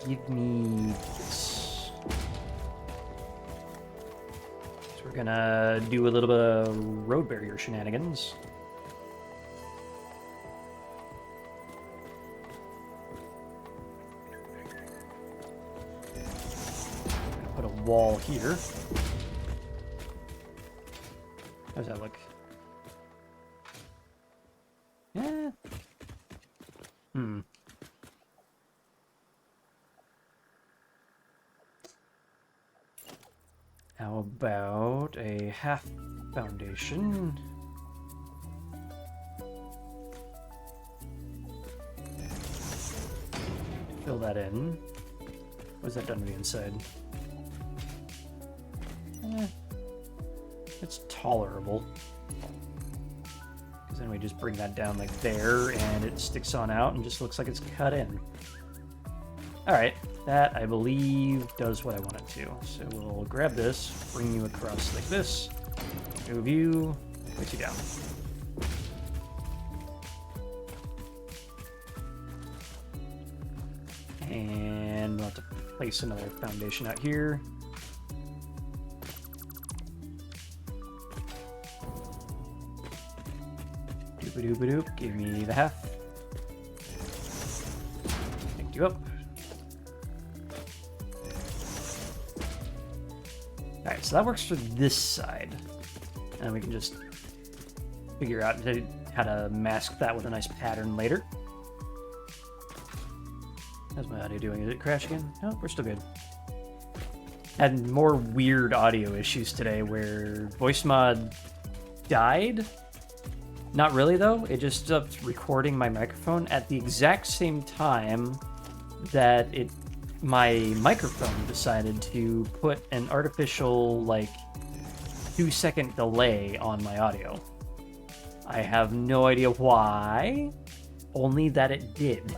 Give me this. So we're gonna do a little bit of road barrier shenanigans. Put a wall here. How does that look? Yeah. How about a half foundation? Fill that in. What's that done to the inside? It's tolerable. Because then we just bring that down like there, and it sticks on out and just looks like it's cut in. Alright, that, I believe, does what I want it to. So we'll grab this, bring you across like this, move you, place you down. And we'll have to place another foundation out here. Doop-a-doop-a-doop, give me the half. Picked you up. Alright, so that works for this side. And we can just figure out how to mask that with a nice pattern later. How's my audio doing? Is it crashing again? No, we're still good. Had more weird audio issues today where voice mod died. Not really, though. It just stopped recording my microphone at the exact same time that my microphone decided to put an artificial, 2-second delay on my audio. I have no idea why, only that it did.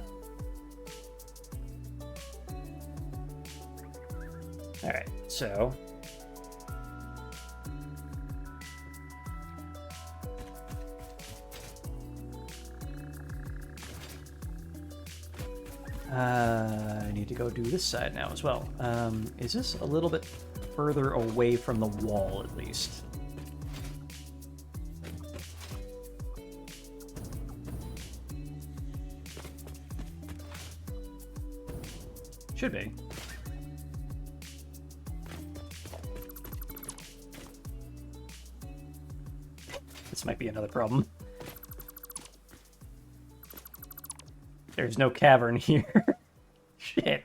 Alright, so... I need to go do this side now as well. Is this a little bit further away from the wall, at least? Should be. This might be another problem. There's no cavern here. Shit.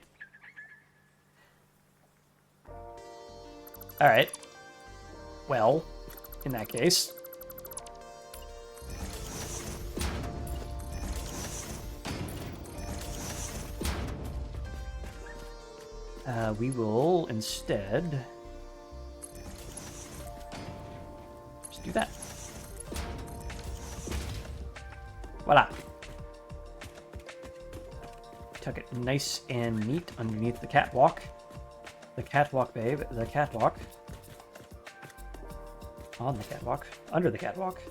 Alright. Well, in that case... we will instead... just do that. Voila. Tuck it nice and neat underneath the catwalk. The catwalk, babe. The catwalk. On the catwalk. Under the catwalk.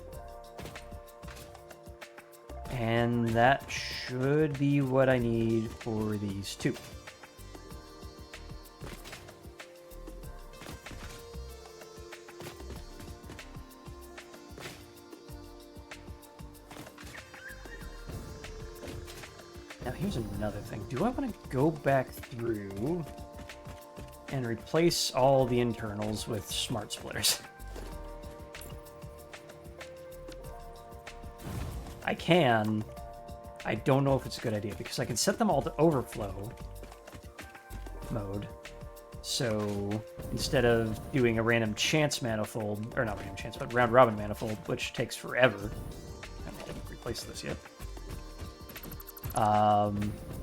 And that should be what I need for these two. Now here's another thing. Do I want to go back through and replace all the internals with smart splitters? I can. I don't know if it's a good idea because I can set them all to overflow mode. So instead of doing a random chance manifold, or not random chance, but round robin manifold, which takes forever. I didn't replace this yet.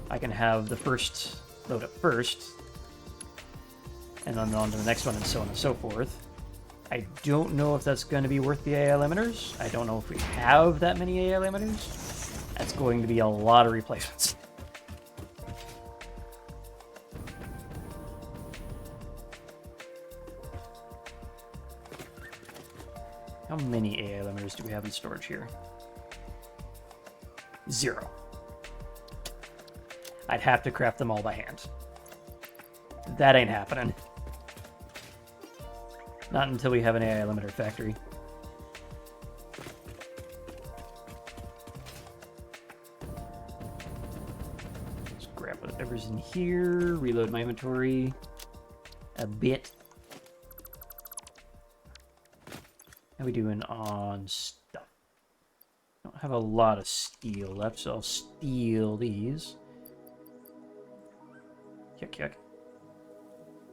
I can have the first load up first, and then on to the next one, and so on and so forth. I don't know if that's going to be worth the AI limiters. I don't know if we have that many AI limiters. That's going to be a lot of replacements. How many AI limiters do we have in storage here? 0. I'd have to craft them all by hand. That ain't happening. Not until we have an AI limiter factory. Let's grab whatever's in here, reload my inventory a bit. How we doing on stuff? I don't have a lot of steel left, so I'll steal these. Yuck, yuck.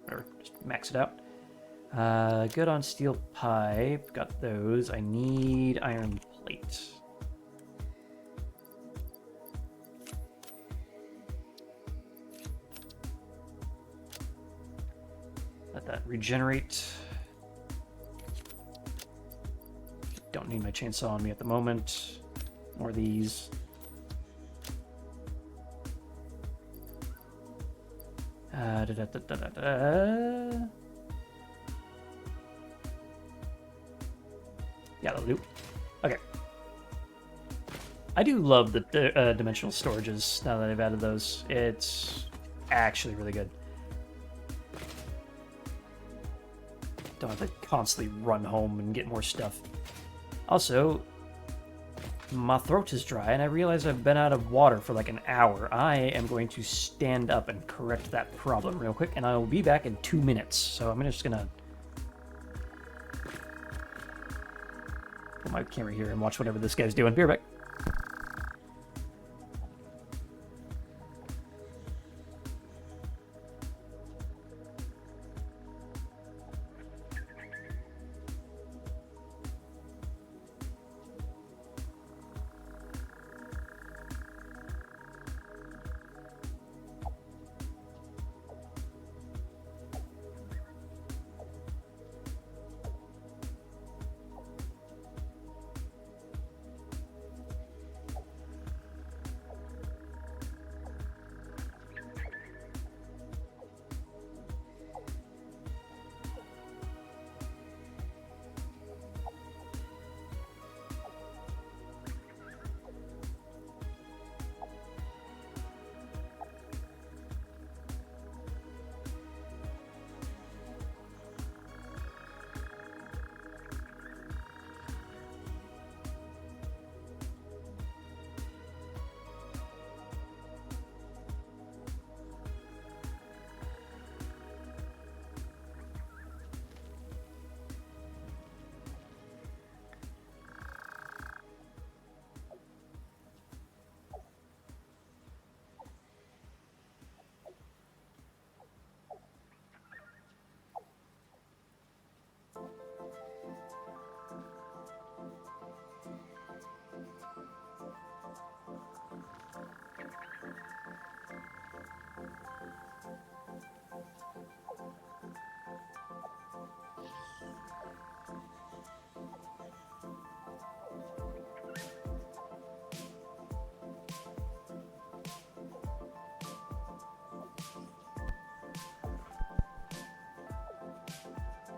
Whatever, just max it out. Good on steel pipe. Got those. I need iron plate. Let that regenerate. Don't need my chainsaw on me at the moment. More of these. Yeah, that'll do. Okay. I do love the dimensional storages now that I've added those. It's actually really good. Don't have to constantly run home and get more stuff. Also, my throat is dry and I realize I've been out of water for like an hour. I am going to stand up and correct that problem real quick, and I will be back in 2 minutes. So I'm just gonna put my camera here and watch whatever this guy's doing. Be right back.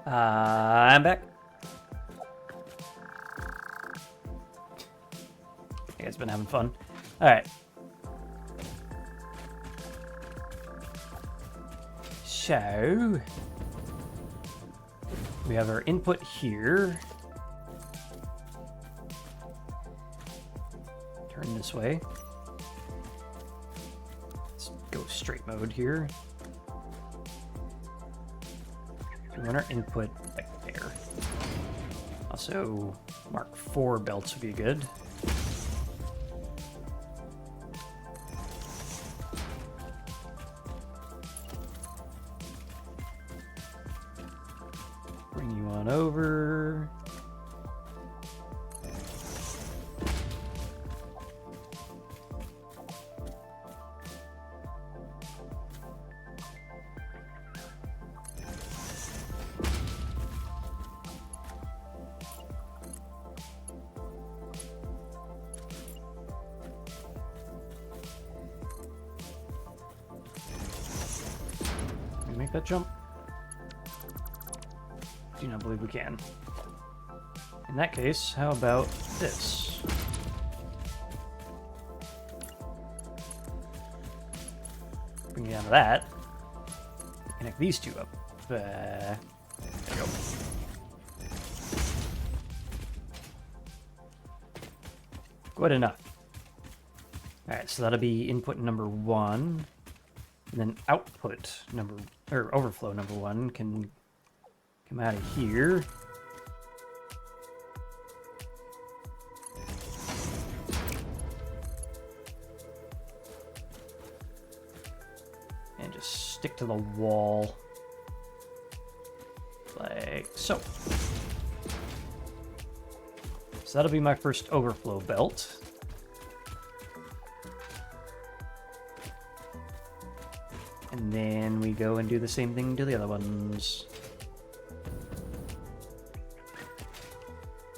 I'm back. You guys been having fun? All right. So we have our input here. Turn this way. Let's go straight mode here. We want our input like there. Also, Mark 4 belts would be good. Bring you on over. we make that jump? Do not believe we can. In that case, how about this? Bring it down to that. Connect these two up. There we go. Good enough. Alright, so that'll be input number 1. And then output number, or overflow number 1 can come out of here. And just stick to the wall. Like so. So that'll be my first overflow belt. And then we go and do the same thing to the other ones.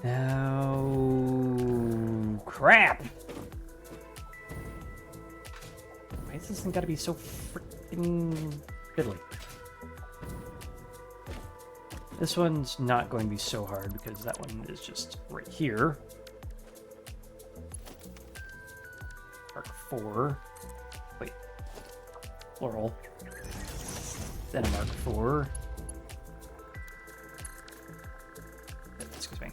Now, crap! Why has this thing gotta be so freaking fiddly? This one's not going to be so hard because that one is just right here. Mark 4. Wait. Plural. Then a Mark 4. Excuse me.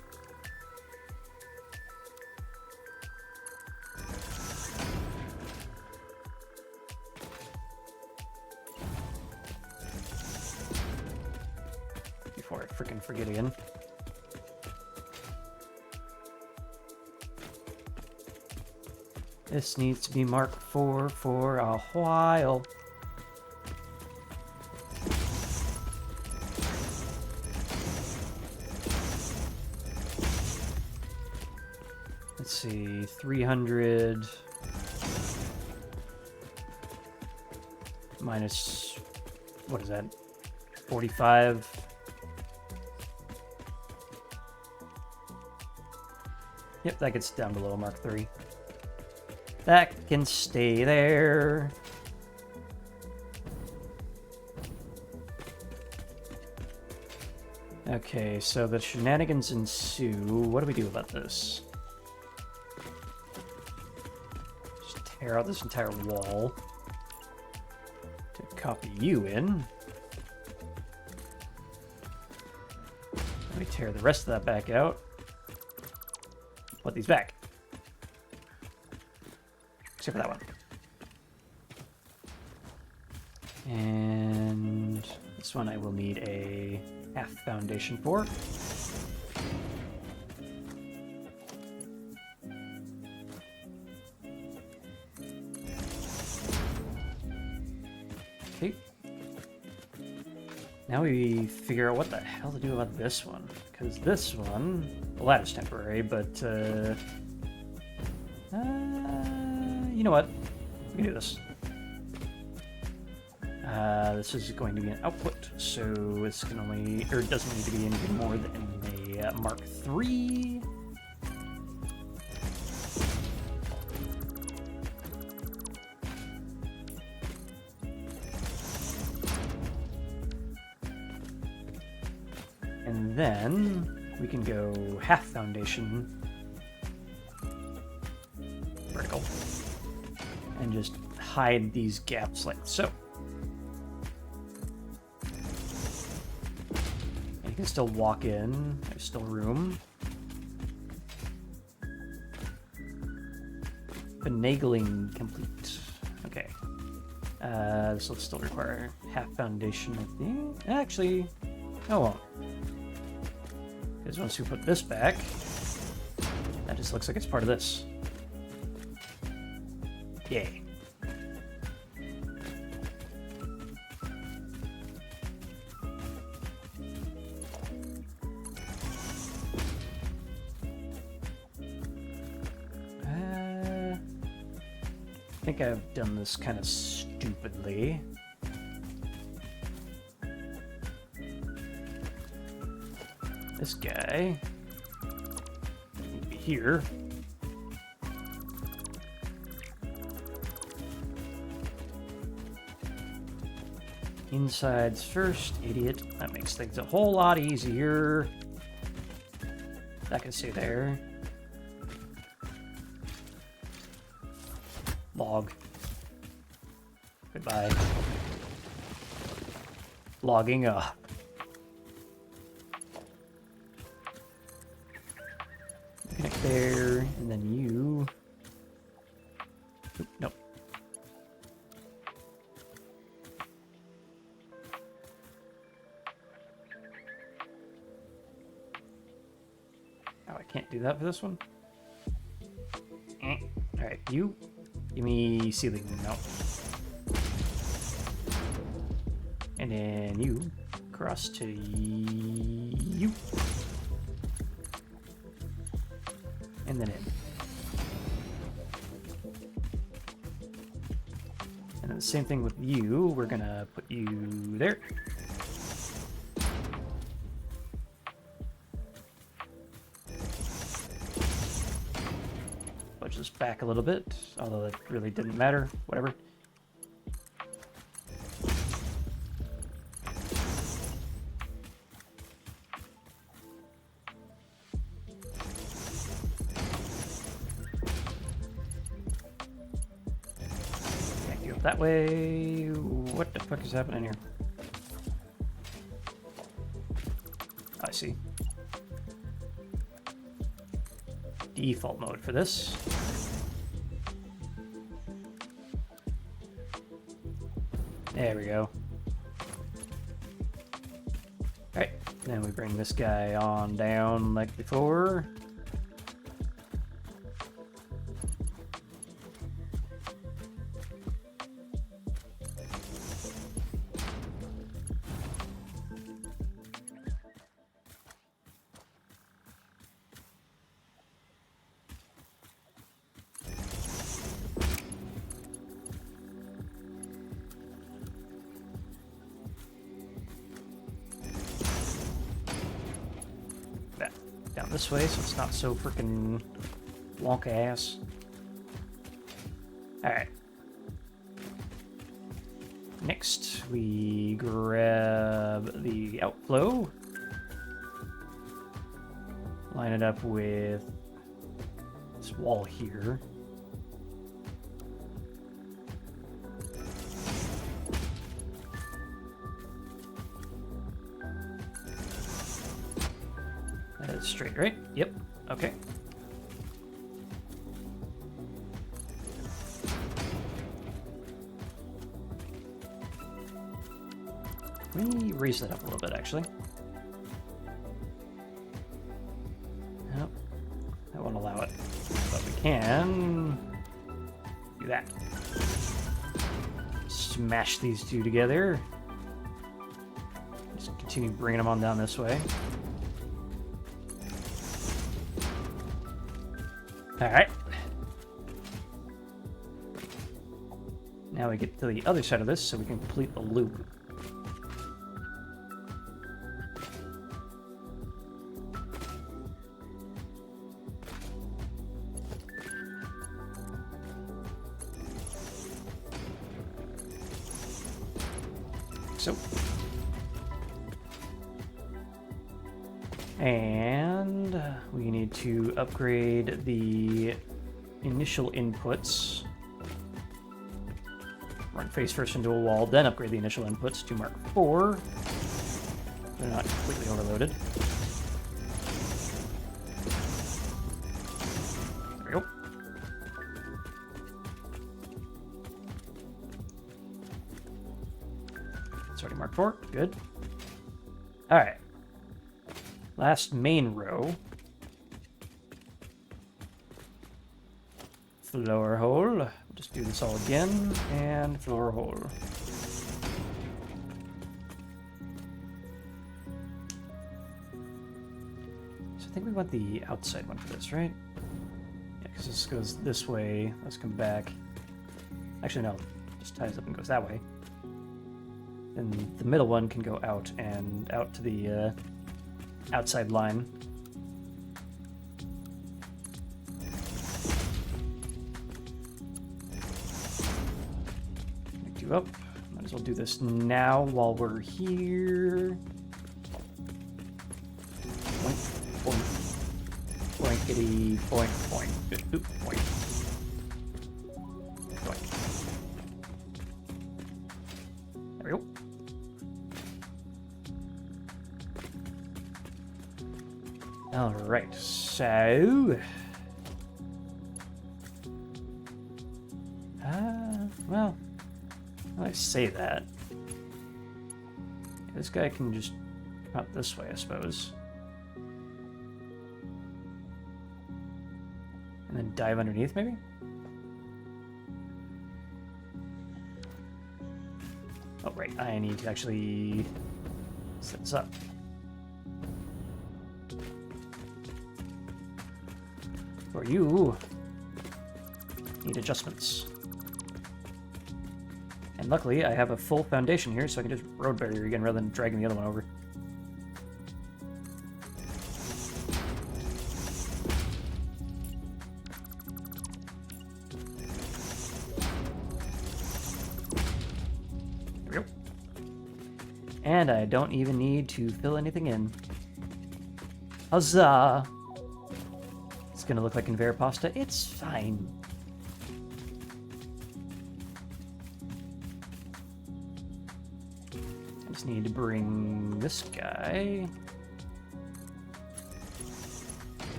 Before I freaking forget again. This needs to be Mark 4 for a while. Let's see, 300 minus, what is that, 45? Yep, that gets down below Mark 3. That can stay there. Okay, so the shenanigans ensue. What do we do about this? Just tear out this entire wall to copy you in. Let me tear the rest of that back out. Put these back. Except for that one. And this one I will need a half foundation for. Okay. Now we figure out what the hell to do about this one. Because this one, the ladder's temporary, but you know what? We can do this. This is going to be an output, so it's can only, or it doesn't need to be anything more than a Mark 3. And then we can go half foundation vertical and just hide these gaps like so. And you can still walk in, there's still room. Finagling complete. Okay. This will still require half foundation, I think. Actually, no, it won't. Because once we put this back, that just looks like it's part of this. Yay. I think I've done this kind of stupidly. This guy need to be here. Insides first, idiot. That makes things a whole lot easier. That can stay there. Log. Goodbye. Logging up. Connect there, and then you. Oop, nope. Oh, I can't do that for this one. Alright, you. Give me ceiling. No. And then you. Cross to you. And then in. And then the same thing with you. We're gonna put you there. Budge this back a little bit, although that really didn't matter. Whatever. That way. What the fuck is happening here? I see. Default mode for this. There we go. Alright, then we bring this guy on down like before. Down this way so it's not so freaking wonk ass. Alright. Next, we grab the outflow. Line it up with this wall here. That is straight, right? Yep. Okay. Let me raise that up a little bit, actually. Nope. That won't allow it. But we can do that. Smash these two together. Just continue bringing them on down this way. Alright. Now we get to the other side of this so we can complete the loop. So. And we need to upgrade the initial inputs. Run face first into a wall, then upgrade the initial inputs to Mark 4. They're not completely overloaded. There we go. It's already Mark 4. Good. Alright. Last main row. Floor hole. Just do this all again. And floor hole. So I think we want the outside one for this, right? Yeah, because this goes this way. Let's come back. Actually, no. Just ties up and goes that way. And the middle one can go out and out to the outside line. Connect you up. Might as we'll do this now while we're here. Boink, boink. Boinkity, boink, boink. Oop, boink. Boink. There we go. Alright, so... well, I say that. This guy can just come out this way, I suppose. And then dive underneath, maybe? Oh, right, I need to actually set this up. For you, need adjustments. And luckily, I have a full foundation here, so I can just road barrier again rather than dragging the other one over. There we go. And I don't even need to fill anything in. Huzzah! It's gonna look like conveyor pasta. It's fine. I just need to bring this guy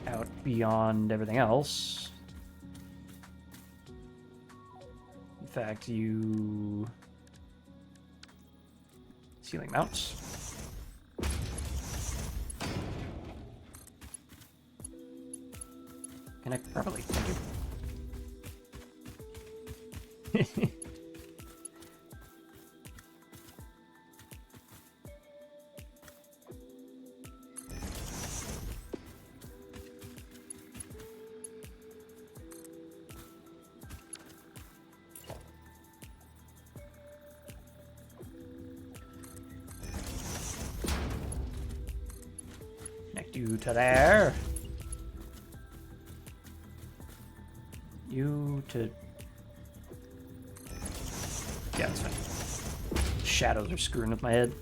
out beyond everything else. In fact, you... ceiling mounts. Connect properly. Thank you. Connect you to there. You to... yeah, it's fine. Shadows are screwing with my head.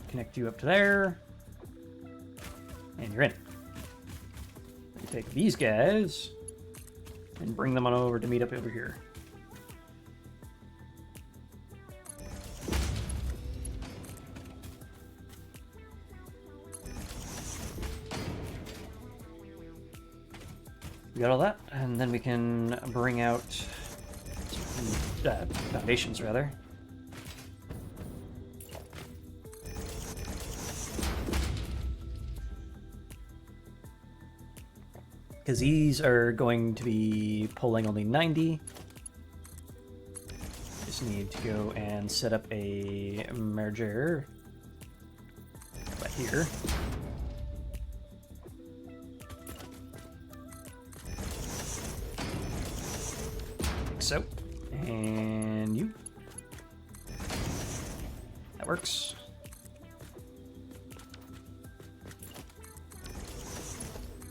Connect you up to there. And you're in. Then take these guys and bring them on over to meet up over here. We got all that, and then we can bring out foundations, rather. Because these are going to be pulling only 90. Just need to go and set up a merger right here. So, and you. That works.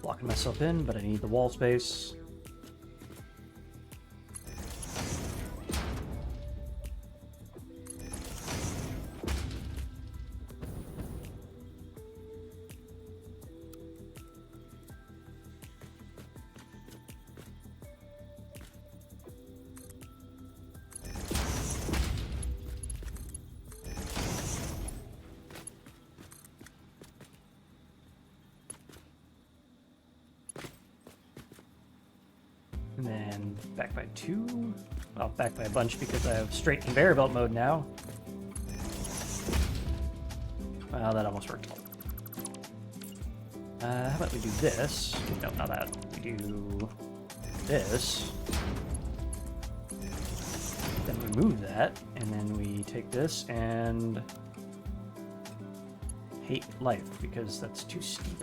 Blocking myself in, but I need the wall space. And then back by 2. Well, back by a bunch because I have straight conveyor belt mode now. Well, that almost worked. How about we do this? No, not that. We do this. Then remove that, and then we take this and hate life because that's too steep.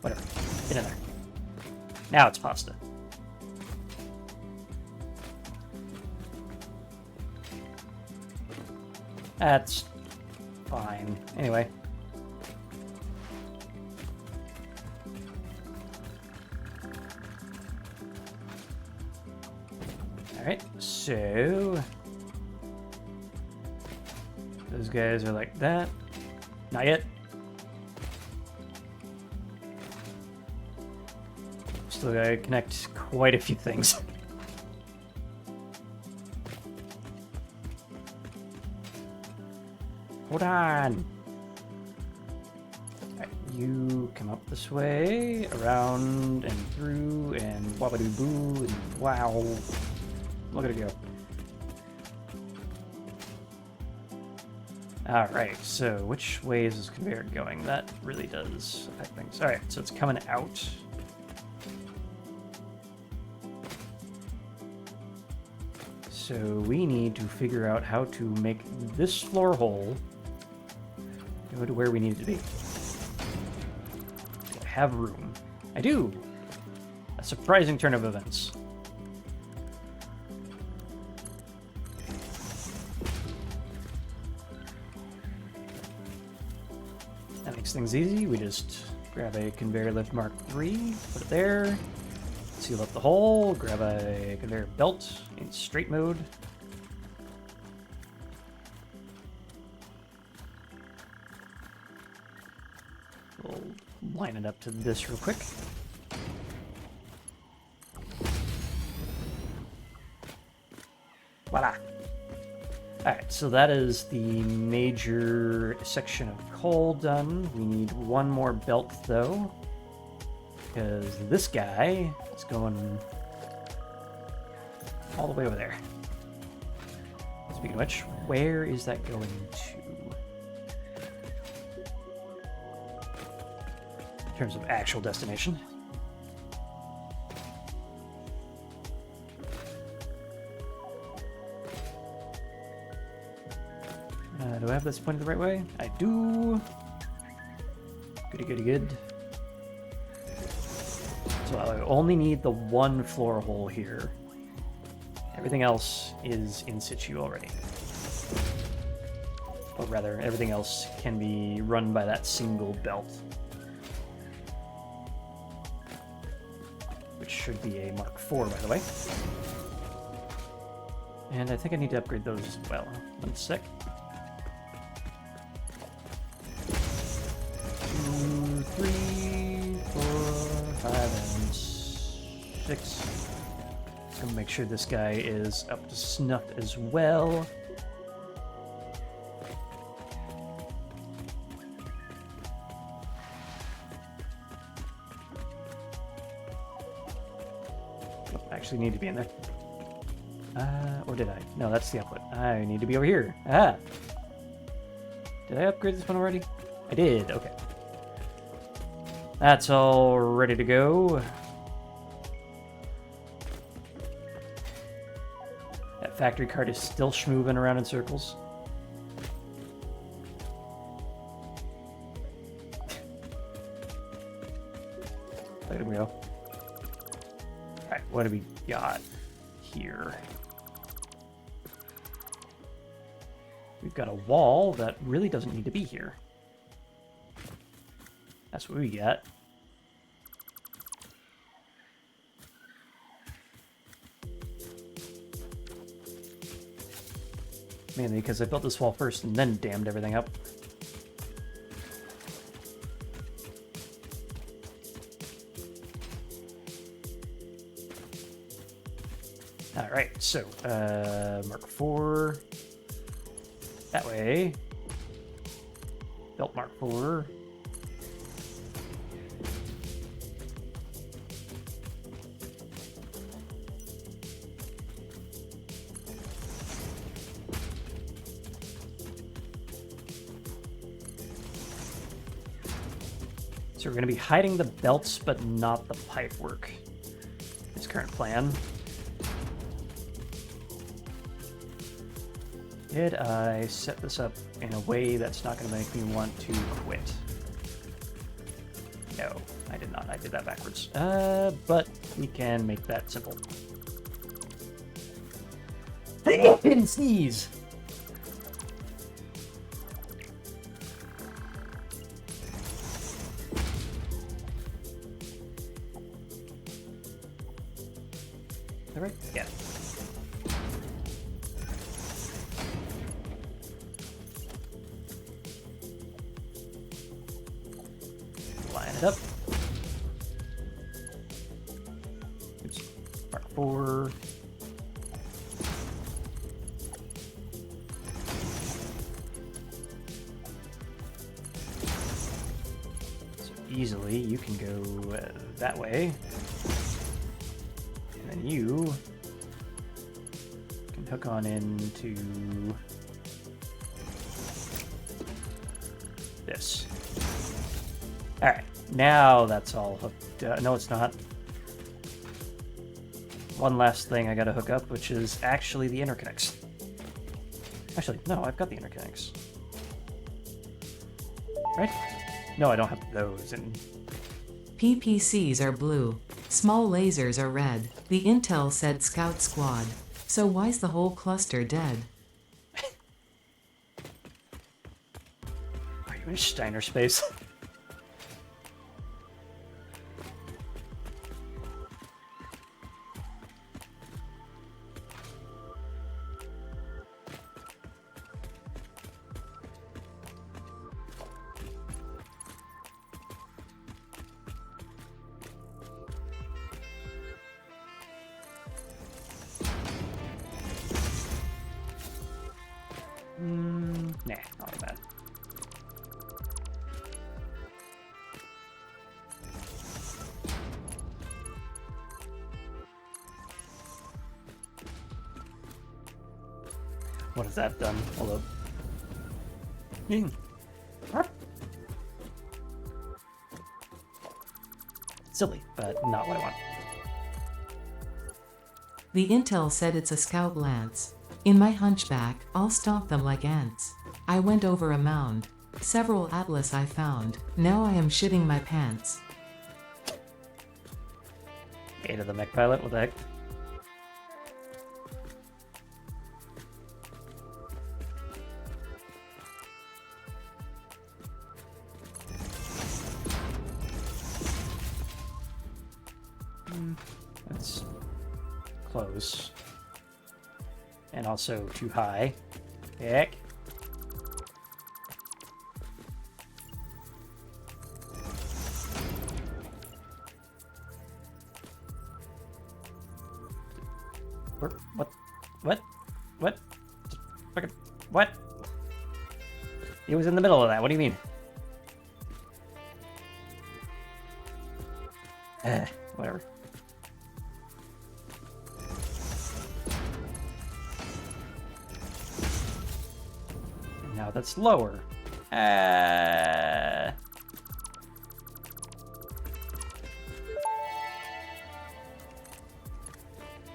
Whatever. Get in there. Now it's pasta. That's fine. Anyway. Alright, so... those guys are like that. Not yet. Still gotta connect quite a few things. Hold on. Alright, you come up this way, around and through, and wabadoo-boo, and wow. Look at it go. Alright, so which way is this conveyor going? That really does affect things. Alright, so it's coming out. So we need to figure out how to make this floor hole go to where we need it to be. Do I have room? I do! A surprising turn of events. That makes things easy. We just grab a conveyor lift Mark III, put it there, seal up the hole, grab a conveyor belt in straight mode. We'll line it up to this real quick. Voila! Alright, so that is the major section of coal done. We need one more belt, though, because this guy is going all the way over there. Speaking of which, where is that going to? In terms of actual destination. Do I have this pointed the right way? I do. Goody, goody, good. So I only need the one floor hole here. Everything else is in situ already. Or rather, everything else can be run by that single belt. Which should be a Mark IV, by the way. And I think I need to upgrade those as well. 1 sec. 2, 3, 4, 5, and 6. Just gonna make sure this guy is up to snuff as well. Actually need to be in there. Or did I? No, that's the output. I need to be over here. Ah! Did I upgrade this one already? I did, okay. That's all ready to go. That factory cart is still schmooving around in circles. Look at him go. Alright, what do we got here? We've got a wall that really doesn't need to be here. That's what we got. Mainly because I built this wall first and then dammed everything up. Alright, so, Mark IV. That way. Belt Mark IV. So we're going to be hiding the belts, but not the pipe work. His current plan. Did I set this up in a way that's not going to make me want to quit? No, I did not. I did that backwards. But we can make that simple. Didn't sneeze! that right? Yeah. Line it up. Oops. Part 4. So easily you can go that way. And then you can hook on into this. Alright, now that's all hooked. No, it's not. One last thing I gotta hook up, which is actually the interconnects. Actually, no, I've got the interconnects. Right? No, I don't have those. And PPCs are blue. Small lasers are red. The intel said Scout Squad. So why's the whole cluster dead? are you in Steiner space? Nah, not like that. What has that done? Hello. Silly, but not what I want. The intel said it's a Scout Lance. In my hunchback, I'll stomp them like ants. I went over a mound. Several Atlas I found. Now I am shitting my pants. Hey to the mech pilot, what the heck? That's close. And also too high. Heck. What? What? What? Fucking what? He was in the middle of that. What do you mean? Whatever. Now that's lower.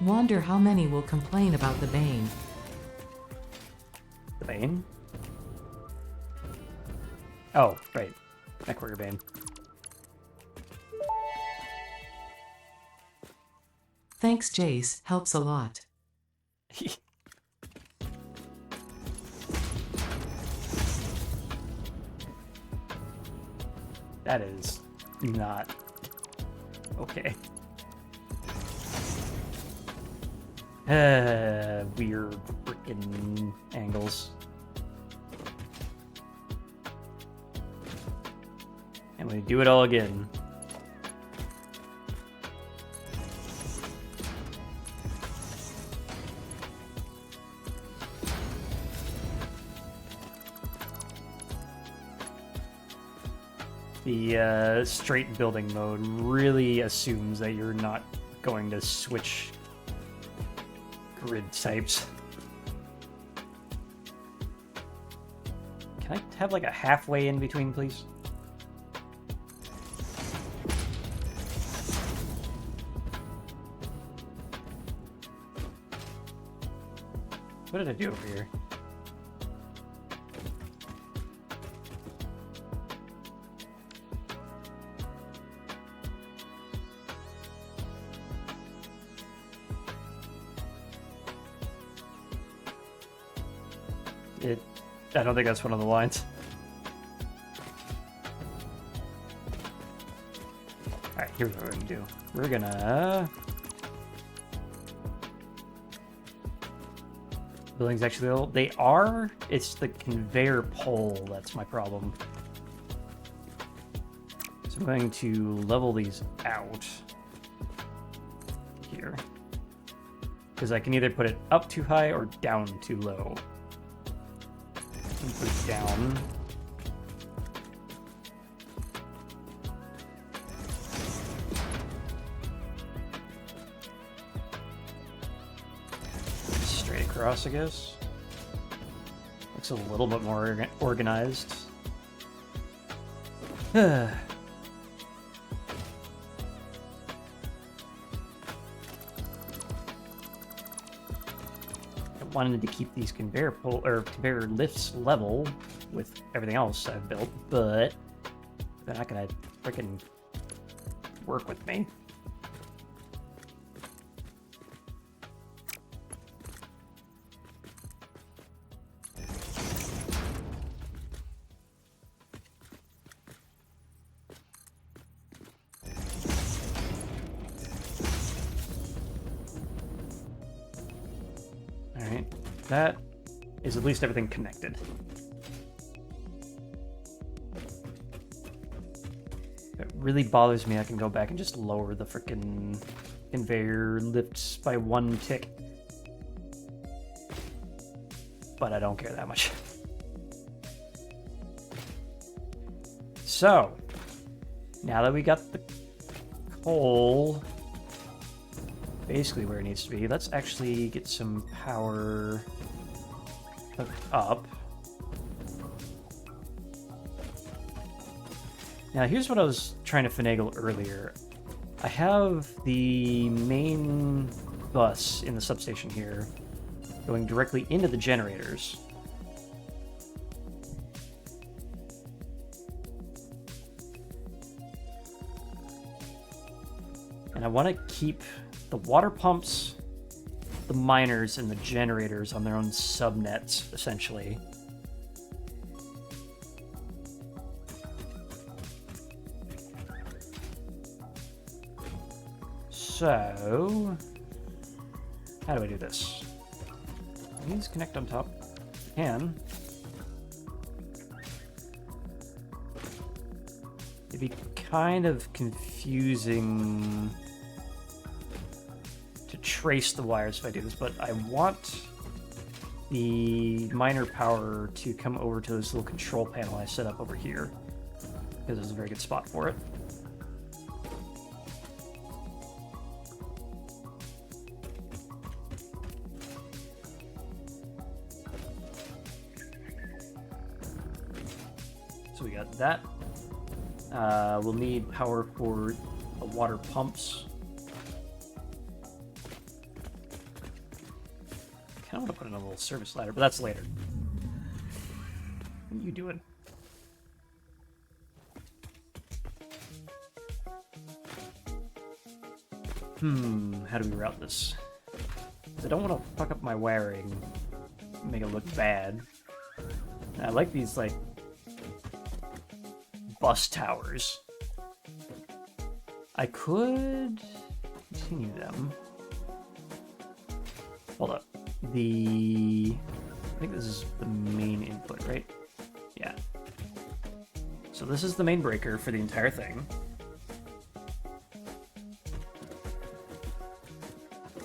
Wonder how many will complain about the Bane. The Bane? Oh, right. MechWarrior Bane. Thanks, Jace. Helps a lot. That is not okay. Weird freaking angles. And we do it all again. The straight building mode really assumes that you're not going to switch grid types. Can I have like a halfway in between, please? What did I do over here? I don't think that's one of the lines. Alright, here's what we're gonna do. We're gonna buildings actually built. They are. It's the conveyor pole that's my problem. So I'm going to level these out here. Because I can either put it up too high or down too low. Put it down. Straight across, I guess. Looks a little bit more organized. Wanted to keep these conveyor lifts level with everything else I've built, but they're not gonna freaking work with me. That is at least everything connected. If it really bothers me, I can go back and just lower the frickin' conveyor lifts by 1 tick. But I don't care that much. So, now that we got the coal basically where it needs to be, let's actually get some power hooked up. Now here's what I was trying to finagle earlier. I have the main bus in the substation here going directly into the generators. And I want to keep the water pumps, the miners, and the generators on their own subnets, essentially. So, how do I do this? These connect on top. Can. It'd be kind of confusing to trace the wires if I do this, but I want the miner power to come over to this little control panel I set up over here, because it's a very good spot for it. So we got that. We'll need power for the water pumps. I kind of want to put in a little service ladder, but that's later. What are you doing? How do we route this? 'Cause I don't want to fuck up my wiring, make it look bad. And I like these, like, bus towers. I could continue them. Hold up. I think this is the main input, right? Yeah. So this is the main breaker for the entire thing.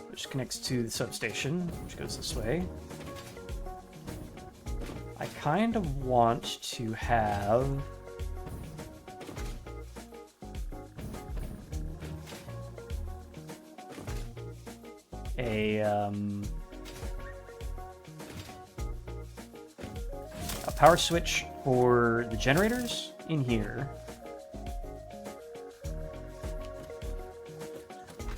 Which connects to the substation, which goes this way. I kind of want to have a power switch for the generators in here.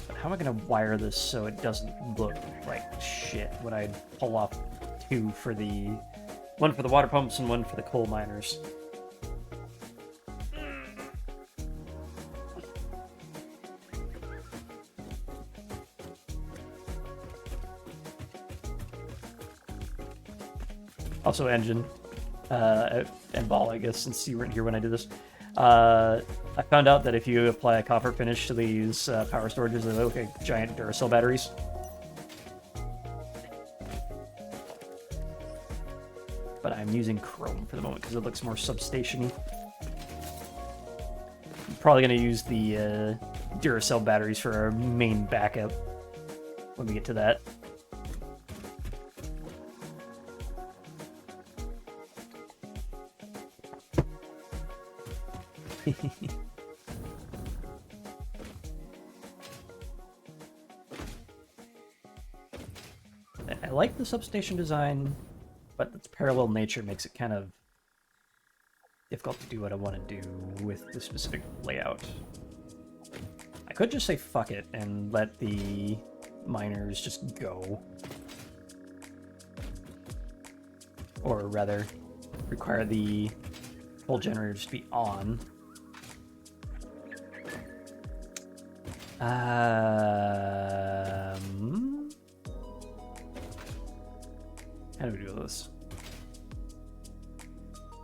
But how am I going to wire this so it doesn't look like shit when I pull off two for one for the water pumps and one for the coal miners? Also engine, and ball, I guess, since you weren't here when I did this. I found out that if you apply a copper finish to these power storages, they look like giant Duracell batteries. I'm using chrome for the moment because it looks more substation-y. I'm probably going to use the Duracell batteries for our main backup when we get to that. I like the substation design, but its parallel nature makes it kind of difficult to do what I want to do with the specific layout. I could just say fuck it and let the miners just go. Or rather, require the whole generator just be on. How do we do this?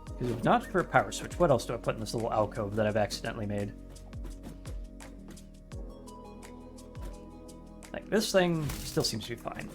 Because if not for a power switch, what else do I put in this little alcove that I've accidentally made? Like, this thing still seems to be fine.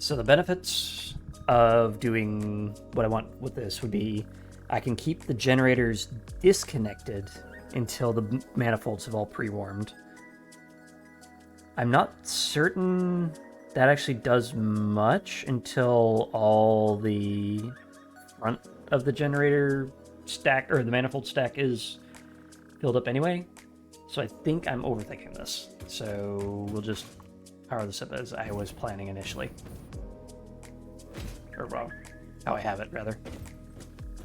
So the benefits of doing what I want with this would be I can keep the generators disconnected until the manifolds have all pre-warmed. I'm not certain that actually does much until all the front of the generator stack, or the manifold stack, is filled up anyway. So I think I'm overthinking this. So we'll just power this up as I was planning initially. Or, well, how I have it, rather.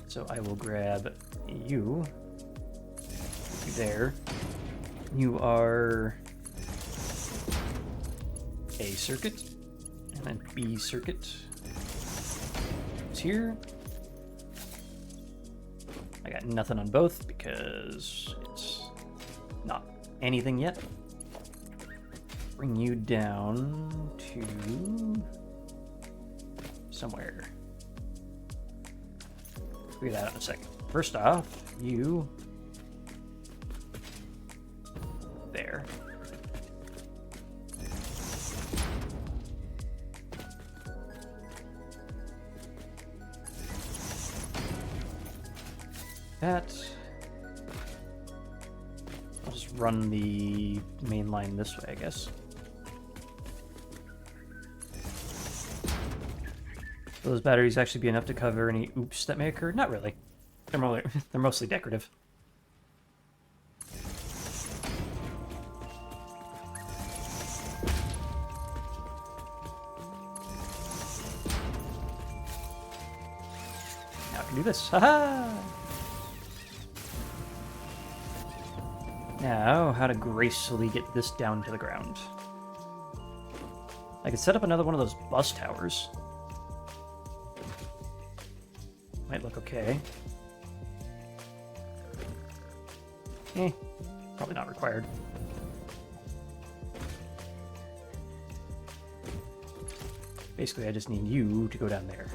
So I will grab you. You there. You are A circuit. And then B circuit. It's here. I got nothing on both because it's not anything yet. Bring you down to somewhere. Figure that out in a second. First off, you there. That. I'll just run the main line this way, I guess. Will those batteries actually be enough to cover any oops that may occur? Not really. They're mostly decorative. Now I can do this. Haha! Now, how to gracefully get this down to the ground. I could set up another one of those bus towers. Might look okay. Probably not required. Basically, I just need you to go down there.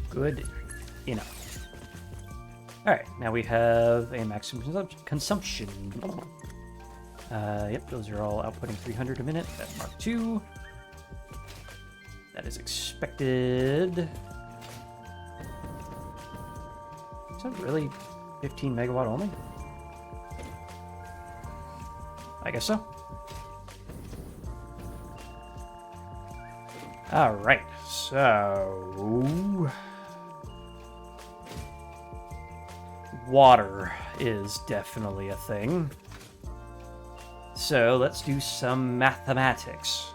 Good enough. Alright, now we have a maximum consumption. Yep, those are all outputting 300 a minute. That's Mark II. That is expected. Is that really 15 megawatt only? I guess so. Alright, so water is definitely a thing. So let's do some mathematics.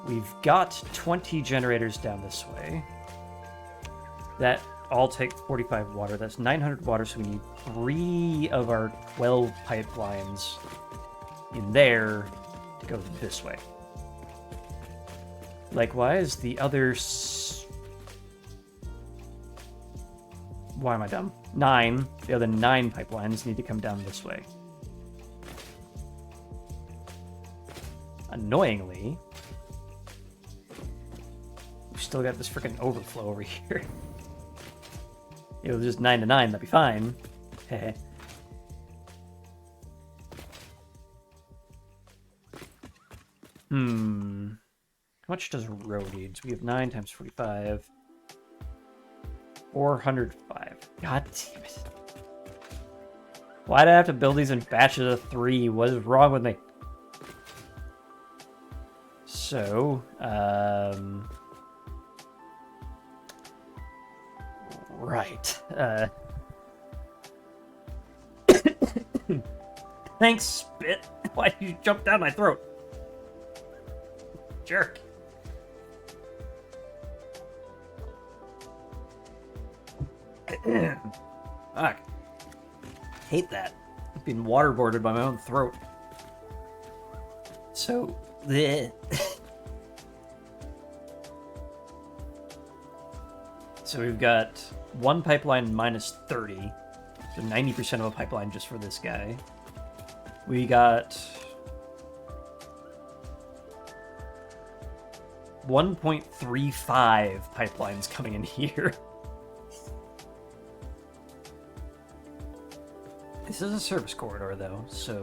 We've got 20 generators down this way. That all take 45 water. That's 900 water, so we need 3 of our 12 pipelines in there to go this way. Likewise, the other Why am I dumb? 9. The other 9 pipelines need to come down this way. Annoyingly, we've still got this freaking overflow over here. It was just 9 to 9, that'd be fine. Heh. How much does road needs? We have 9 times 45. 405. God damn it. Why'd I have to build these in batches of 3? What is wrong with me? So, right. Thanks, Spit. Why did you jump down my throat? Jerk. Fuck. Hate that. I've been waterboarded by my own throat. So, so we've got one pipeline minus 30. So 90% of a pipeline just for this guy. We got 1.35 pipelines coming in here. This is a service corridor, though, so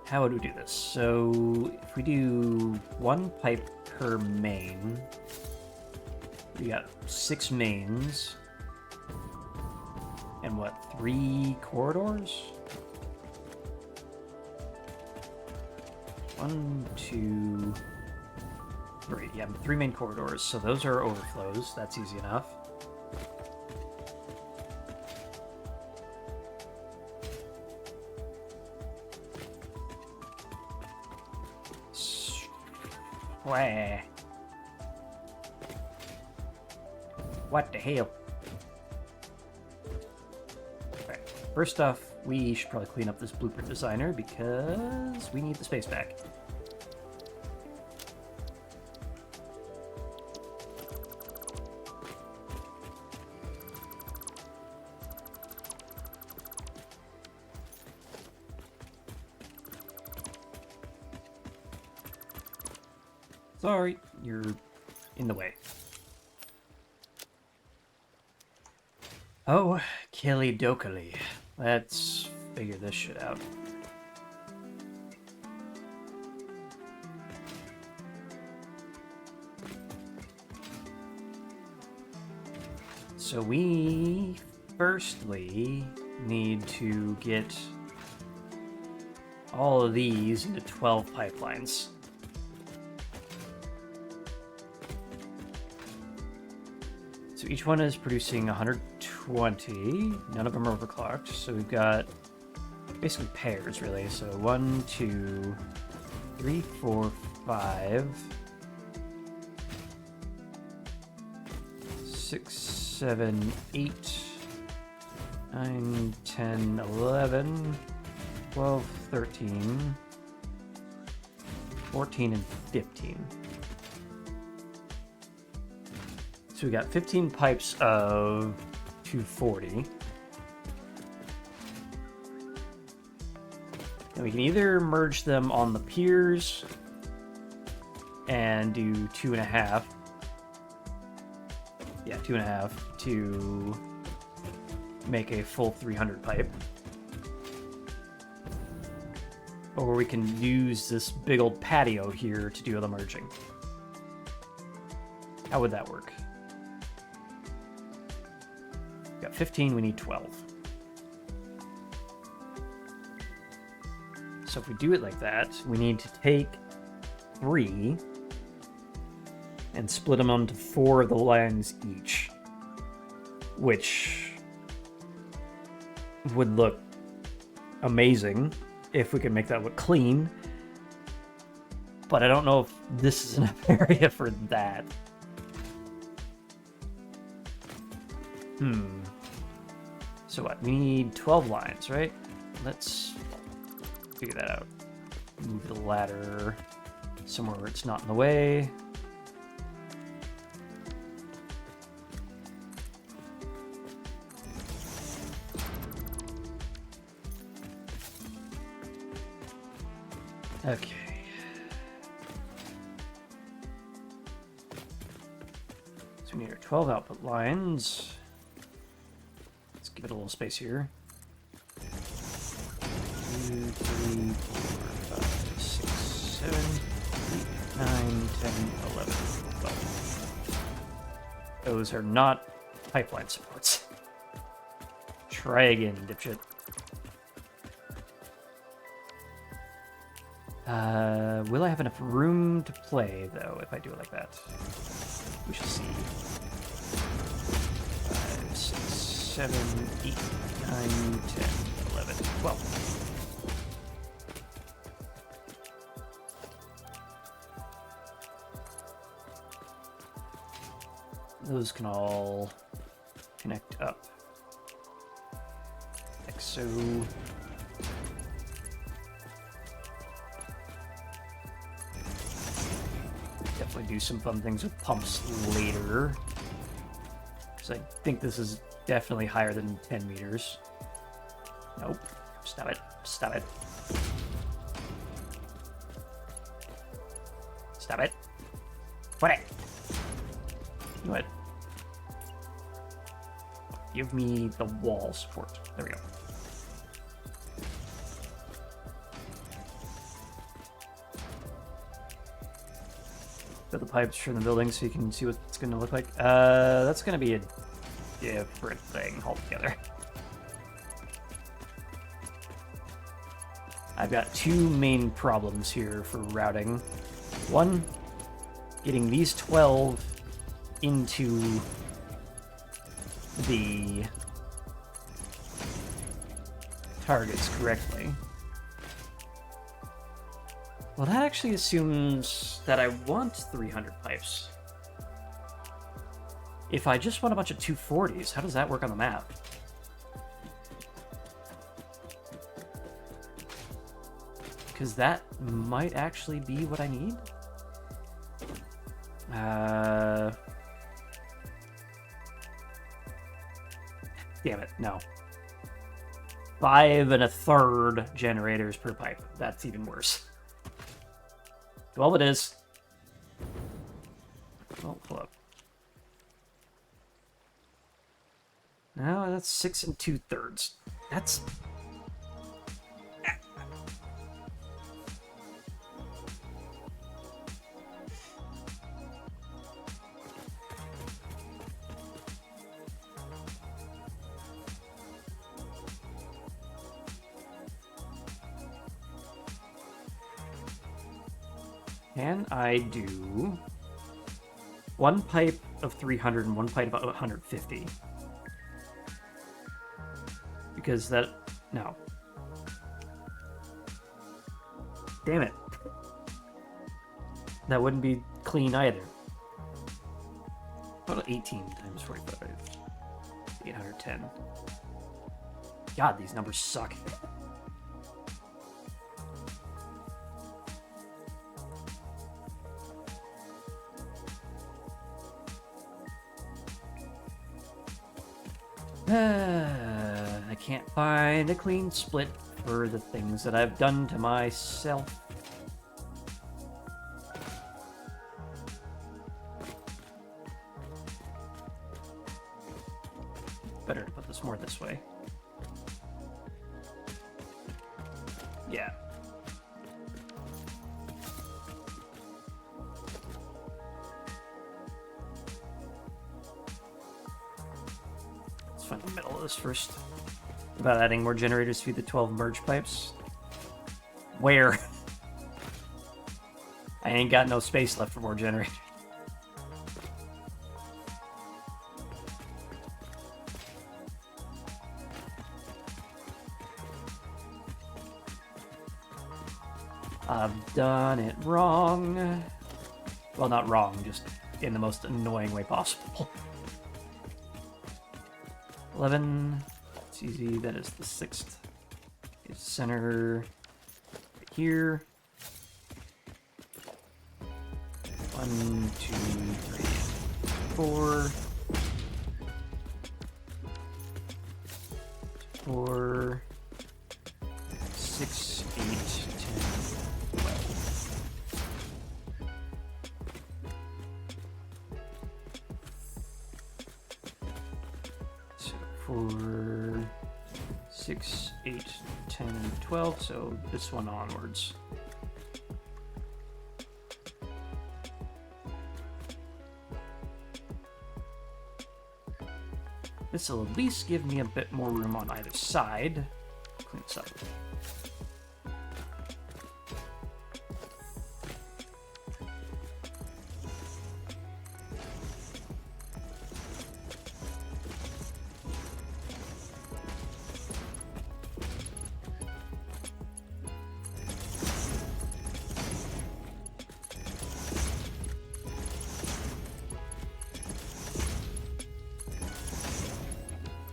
how would we do this? So if we do 1 pipe per main, we got 6 mains, and what, 3 corridors? 1, 2, 3. Yeah, 3 main corridors, so those are overflows. That's easy enough. Wah. What the hell? Right. First off, we should probably clean up this blueprint designer because we need the space back. Sorry, you're in the way. Oh, Kelly Dokali. Let's figure this shit out. So we firstly need to get all of these into 12 pipelines. So each one is producing 120. None of them are overclocked. So we've got basically pairs, really. So 1, 2, 3, 4, 5, 6, 7, 8, 9, 10, 11, 12, 13, 14, and 15. So we got 15 pipes of 240. And we can either merge them on the piers and do 2.5. Yeah, 2.5 to make a full 300 pipe. Or we can use this big old patio here to do the merging. How would that work? 15, we need 12. So if we do it like that, we need to take 3 and split them onto 4 of the lines each, which would look amazing if we could make that look clean, but I don't know if this is enough area for that. So what? We need 12 lines, right? Let's figure that out. Move the ladder somewhere where it's not in the way. Okay. So we need our 12 output lines. Let's give it a little space here. 2, 3, 4, 5, 6, 7, 8, 9, 10, 11, 12. Those are not pipeline supports. Try again, dipshit. Will I have enough room to play, though, if I do it like that? We shall see. 5, 6, 7, 8, 9, 10, 11, 12. Those can all connect up. Like so. Definitely do some fun things with pumps later. Because I think this is definitely higher than 10 meters. Nope. Stop it. Stop it. Stop it. What it? You know what? Give me the wall support. There we go. Build the pipes from the building so you can see what it's going to look like. That's going to be a different thing altogether. I've got two main problems here for routing. One, getting these 12 into the targets correctly. Well, that actually assumes that I want 300 pipes. If I just want a bunch of 240s, how does that work on the map? Because that might actually be what I need. Damn it, no. 5 1/3 generators per pipe. That's even worse. 12 it is. Oh, pull up. No, that's 6 2/3. That's... Can I do one pipe of 300 and one pipe of 150? Because that... no. Damn it. That wouldn't be clean either. What about 18 times 45? 810. God, these numbers suck. I can't find a clean split for the things that I've done to myself. Better to put this more this way. Yeah. Find the middle of this first. About adding more generators to the 12 merge pipes. Where? I ain't got no space left for more generators. I've done it wrong. Well, not wrong, just in the most annoying way possible. 11, it's easy, that is the 6th. Is center right here. 1, 2, 3, 4. 4, 6, 8, 10, 12. for 6, 8, 10, and 12, so this one onwards. This will at least give me a bit more room on either side. Clean this up.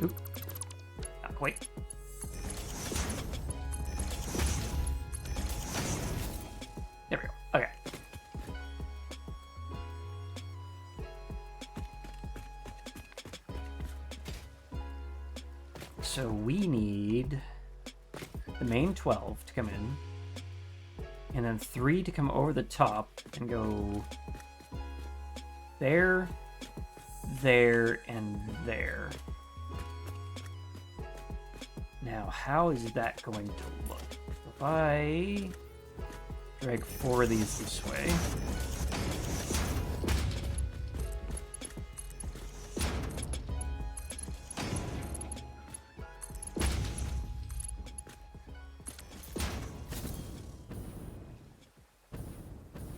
Oop. Not quite. There we go. Okay. So we need the main 12 to come in, and then 3 to come over the top and go there, there, and there. Now, how is that going to look? If I drag 4 of these this way,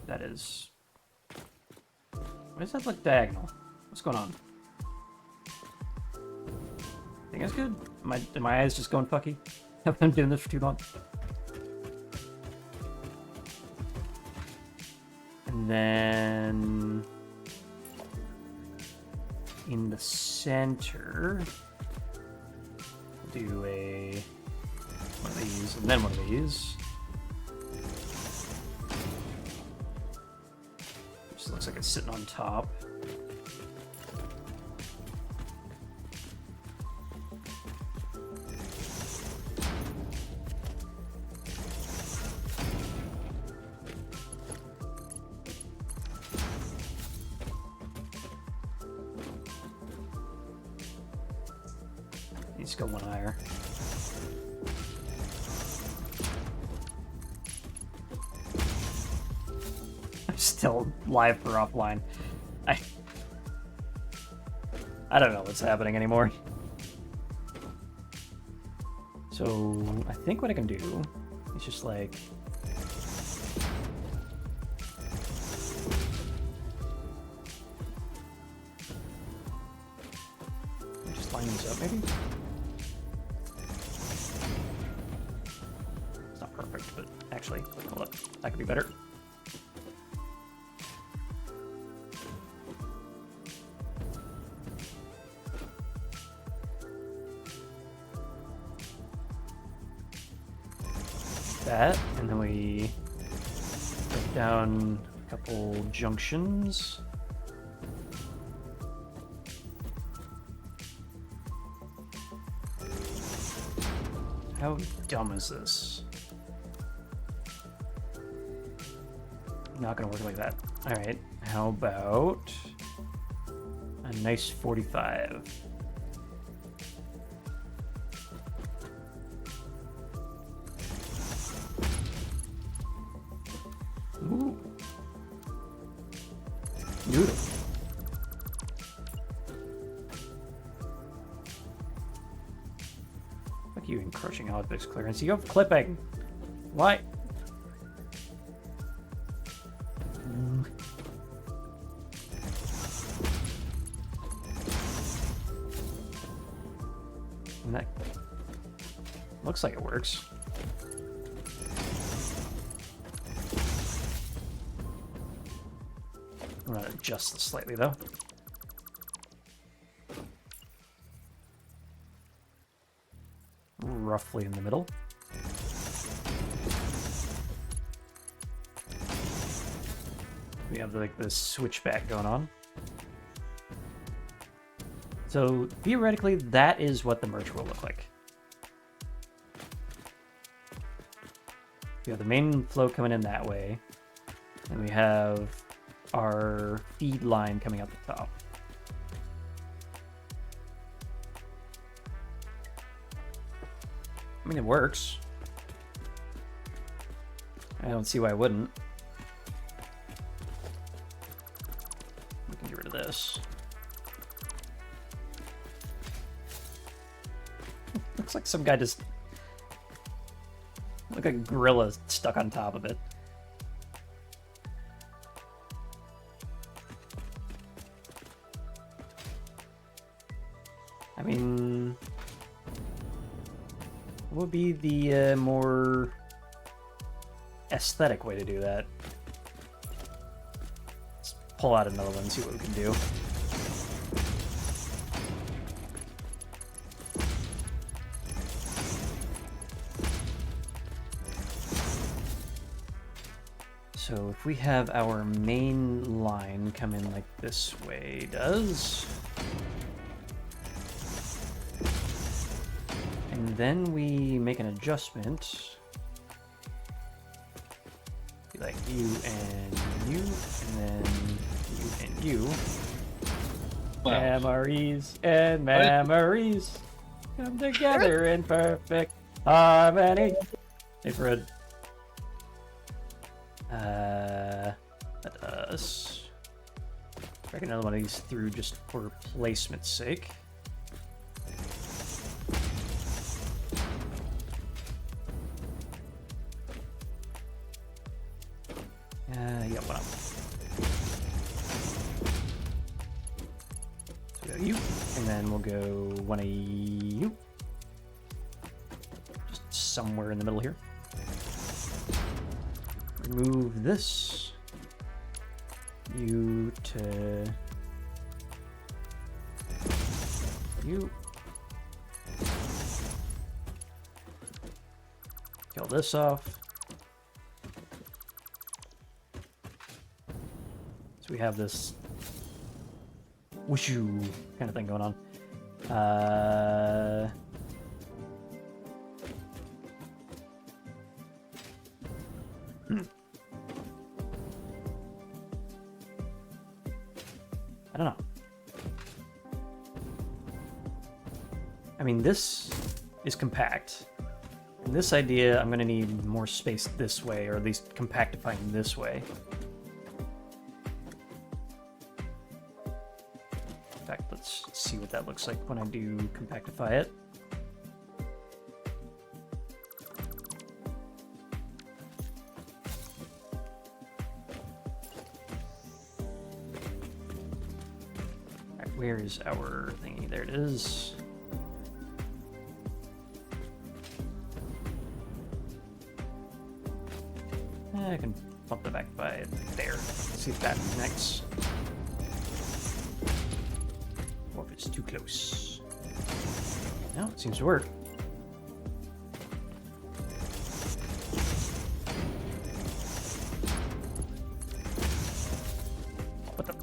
that is... Why does that look diagonal? What's going on? Think that's good? Are my eyes just going fucky? Have been doing this for too long. And then in the center, we'll do one of these and then one of these. Just looks like it's sitting on top. Needs to go one higher. I'm still live for offline. I don't know what's happening anymore. So I think what I can do is just like just line these up maybe. It's not perfect, but actually, hold up, that could be better. That, and then we put down a couple junctions. How dumb is this? Not gonna work like that. Alright, how about a nice 45? Ooh. Beautiful. Fuck you encroaching objects clearance. You have clipping. Why? And that looks like it works. I'm gonna adjust this slightly though. Roughly in the middle. We have like this switchback going on. So theoretically, that is what the merge will look like. We have the main flow coming in that way, and we have our feed line coming out the top. I mean, it works. I don't see why I wouldn't. We can get rid of this. Looks like some guy just... like a gorilla stuck on top of it. I mean... what would be the more aesthetic way to do that? Let's pull out another one and see what we can do. So if we have our main line come in like this way does, and then we make an adjustment, be like you and you, and then you and you. Wow. Memories and memories come together in perfect harmony. Hey, Fred. Let us break another one of these through just for placement's sake. Yeah, one up. So we go you, and then we'll go one of you. Just somewhere in the middle here. Remove this. You to you. Kill this off. So we have this whooshu kind of thing going on. I don't know. I mean, this is compact. And this idea, I'm going to need more space this way, or at least compactifying this way. In fact, let's see what that looks like when I do compactify it. Where is our thingy? There it is. I can bump that back by there. See if that connects. Or if it's too close. No, it seems to work. What the?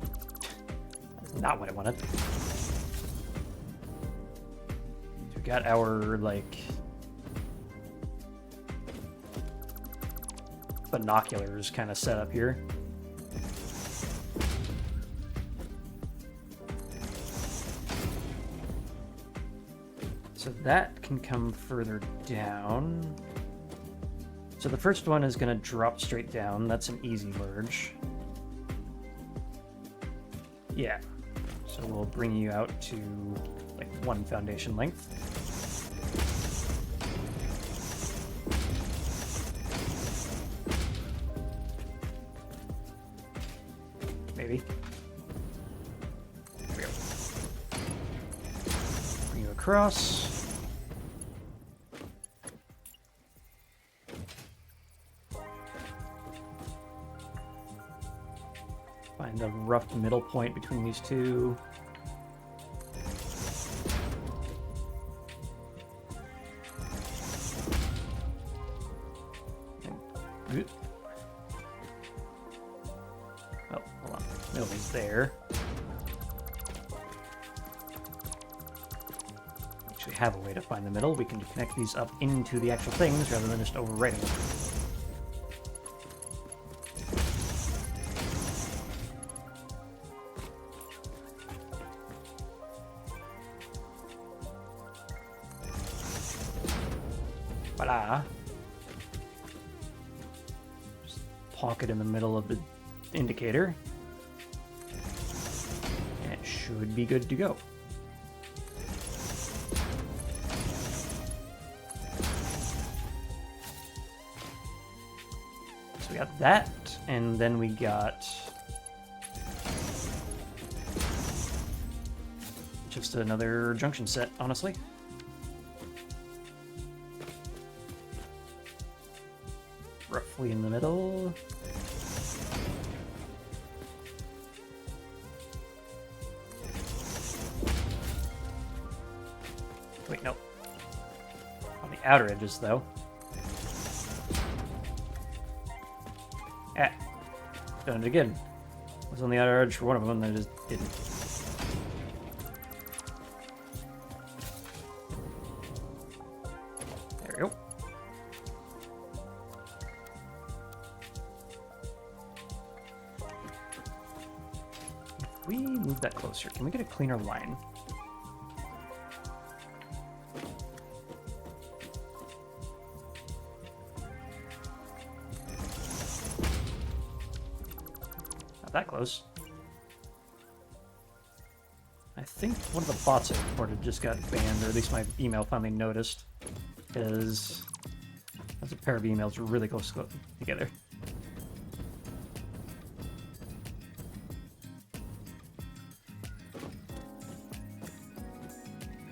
That's not what I wanted. So we got our, like, binoculars kind of set up here. So that can come further down. So the first one is going to drop straight down. That's an easy merge. Yeah. So we'll bring you out to like 1 foundation length. Maybe. There we go. Bring you across. Find a rough middle point between these two. And, oh, hold on. Middle is there. Actually have a way to find the middle. We can connect these up into the actual things rather than just overwriting them. Voila. Just pocket in the middle of the indicator. And it should be good to go. So we got that, and then we got just another junction set, honestly. Roughly in the middle. Wait, no. On the outer edges, though. Ah. Done it again. Was on the outer edge for one of them, and I just didn't. There we go. If we move that closer, can we get a cleaner line? Not that close. I think one of the bots I reported just got banned, or at least my email finally noticed, because that's a pair of emails really close together.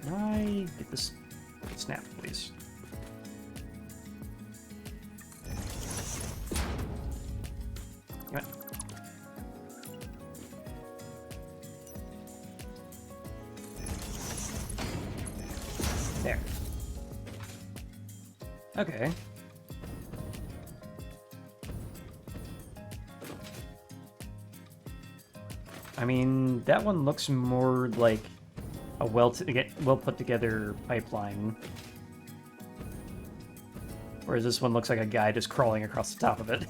Can I get this snap, please? Come on. There. Okay. I mean, that one looks more like a well put together pipeline, whereas this one looks like a guy just crawling across the top of it.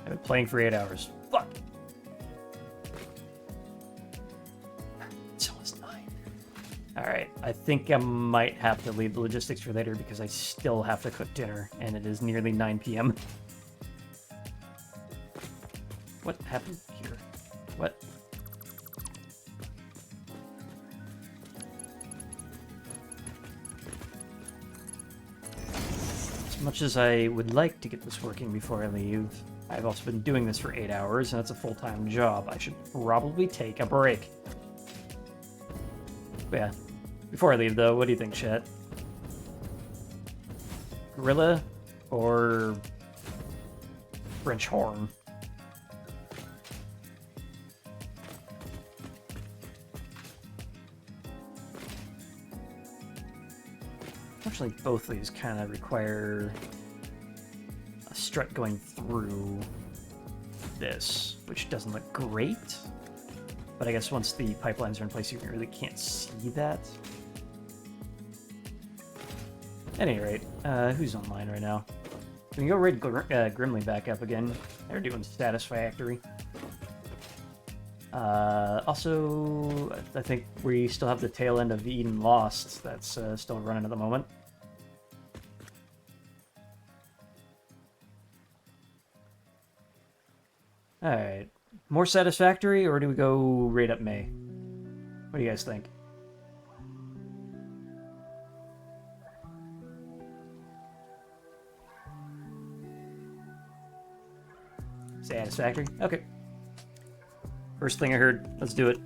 I've been playing for 8 hours. Fuck. It's almost 9. All right, I think I might have to leave the logistics for later because I still have to cook dinner, and it is nearly 9 p.m. What happened here? What? As much as I would like to get this working before I leave, I've also been doing this for 8 hours, and it's a full-time job. I should probably take a break. But yeah. Before I leave, though, what do you think, chat? Gorilla or French horn? Unfortunately, both of these kind of require a strut going through this, which doesn't look great. But I guess once the pipelines are in place, you really can't see that. At any rate, who's online right now? Can we go raid Grimly back up again? They're doing satisfactory. Also, I think we still have the tail end of Eden Lost that's still running at the moment. Alright. More satisfactory, or do we go raid up May? What do you guys think? Satisfactory? Okay. First thing I heard. Let's do it.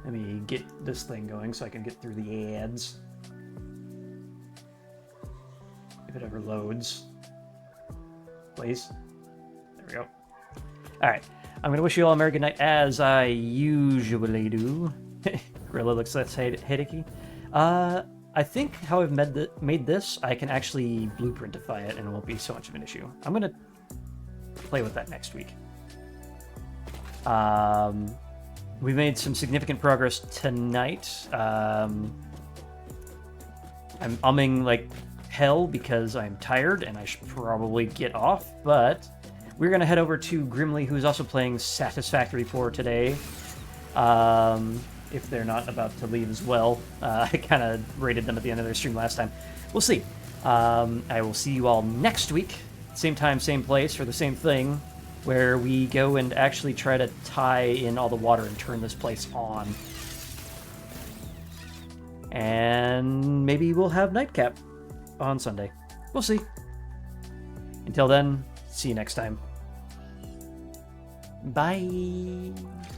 Let me get this thing going so I can get through the ads. If it ever loads. Please. There we go. Alright. I'm going to wish you all a merry good night, as I usually do. Gorilla looks less headachy. I think how I've made this, I can actually blueprintify it and it won't be so much of an issue. I'm going to play with that next week. We made some significant progress tonight. I'm umming like hell because I'm tired and I should probably get off, but we're going to head over to Grimly, who's also playing Satisfactory 4 today. if they're not about to leave as well. I kind of rated them at the end of their stream last time. We'll see. I will see you all next week, same time, same place, for the same thing, where we go and actually try to tie in all the water and turn this place on. And maybe we'll have Nightcap on Sunday. We'll see. Until then, see you next time. Bye.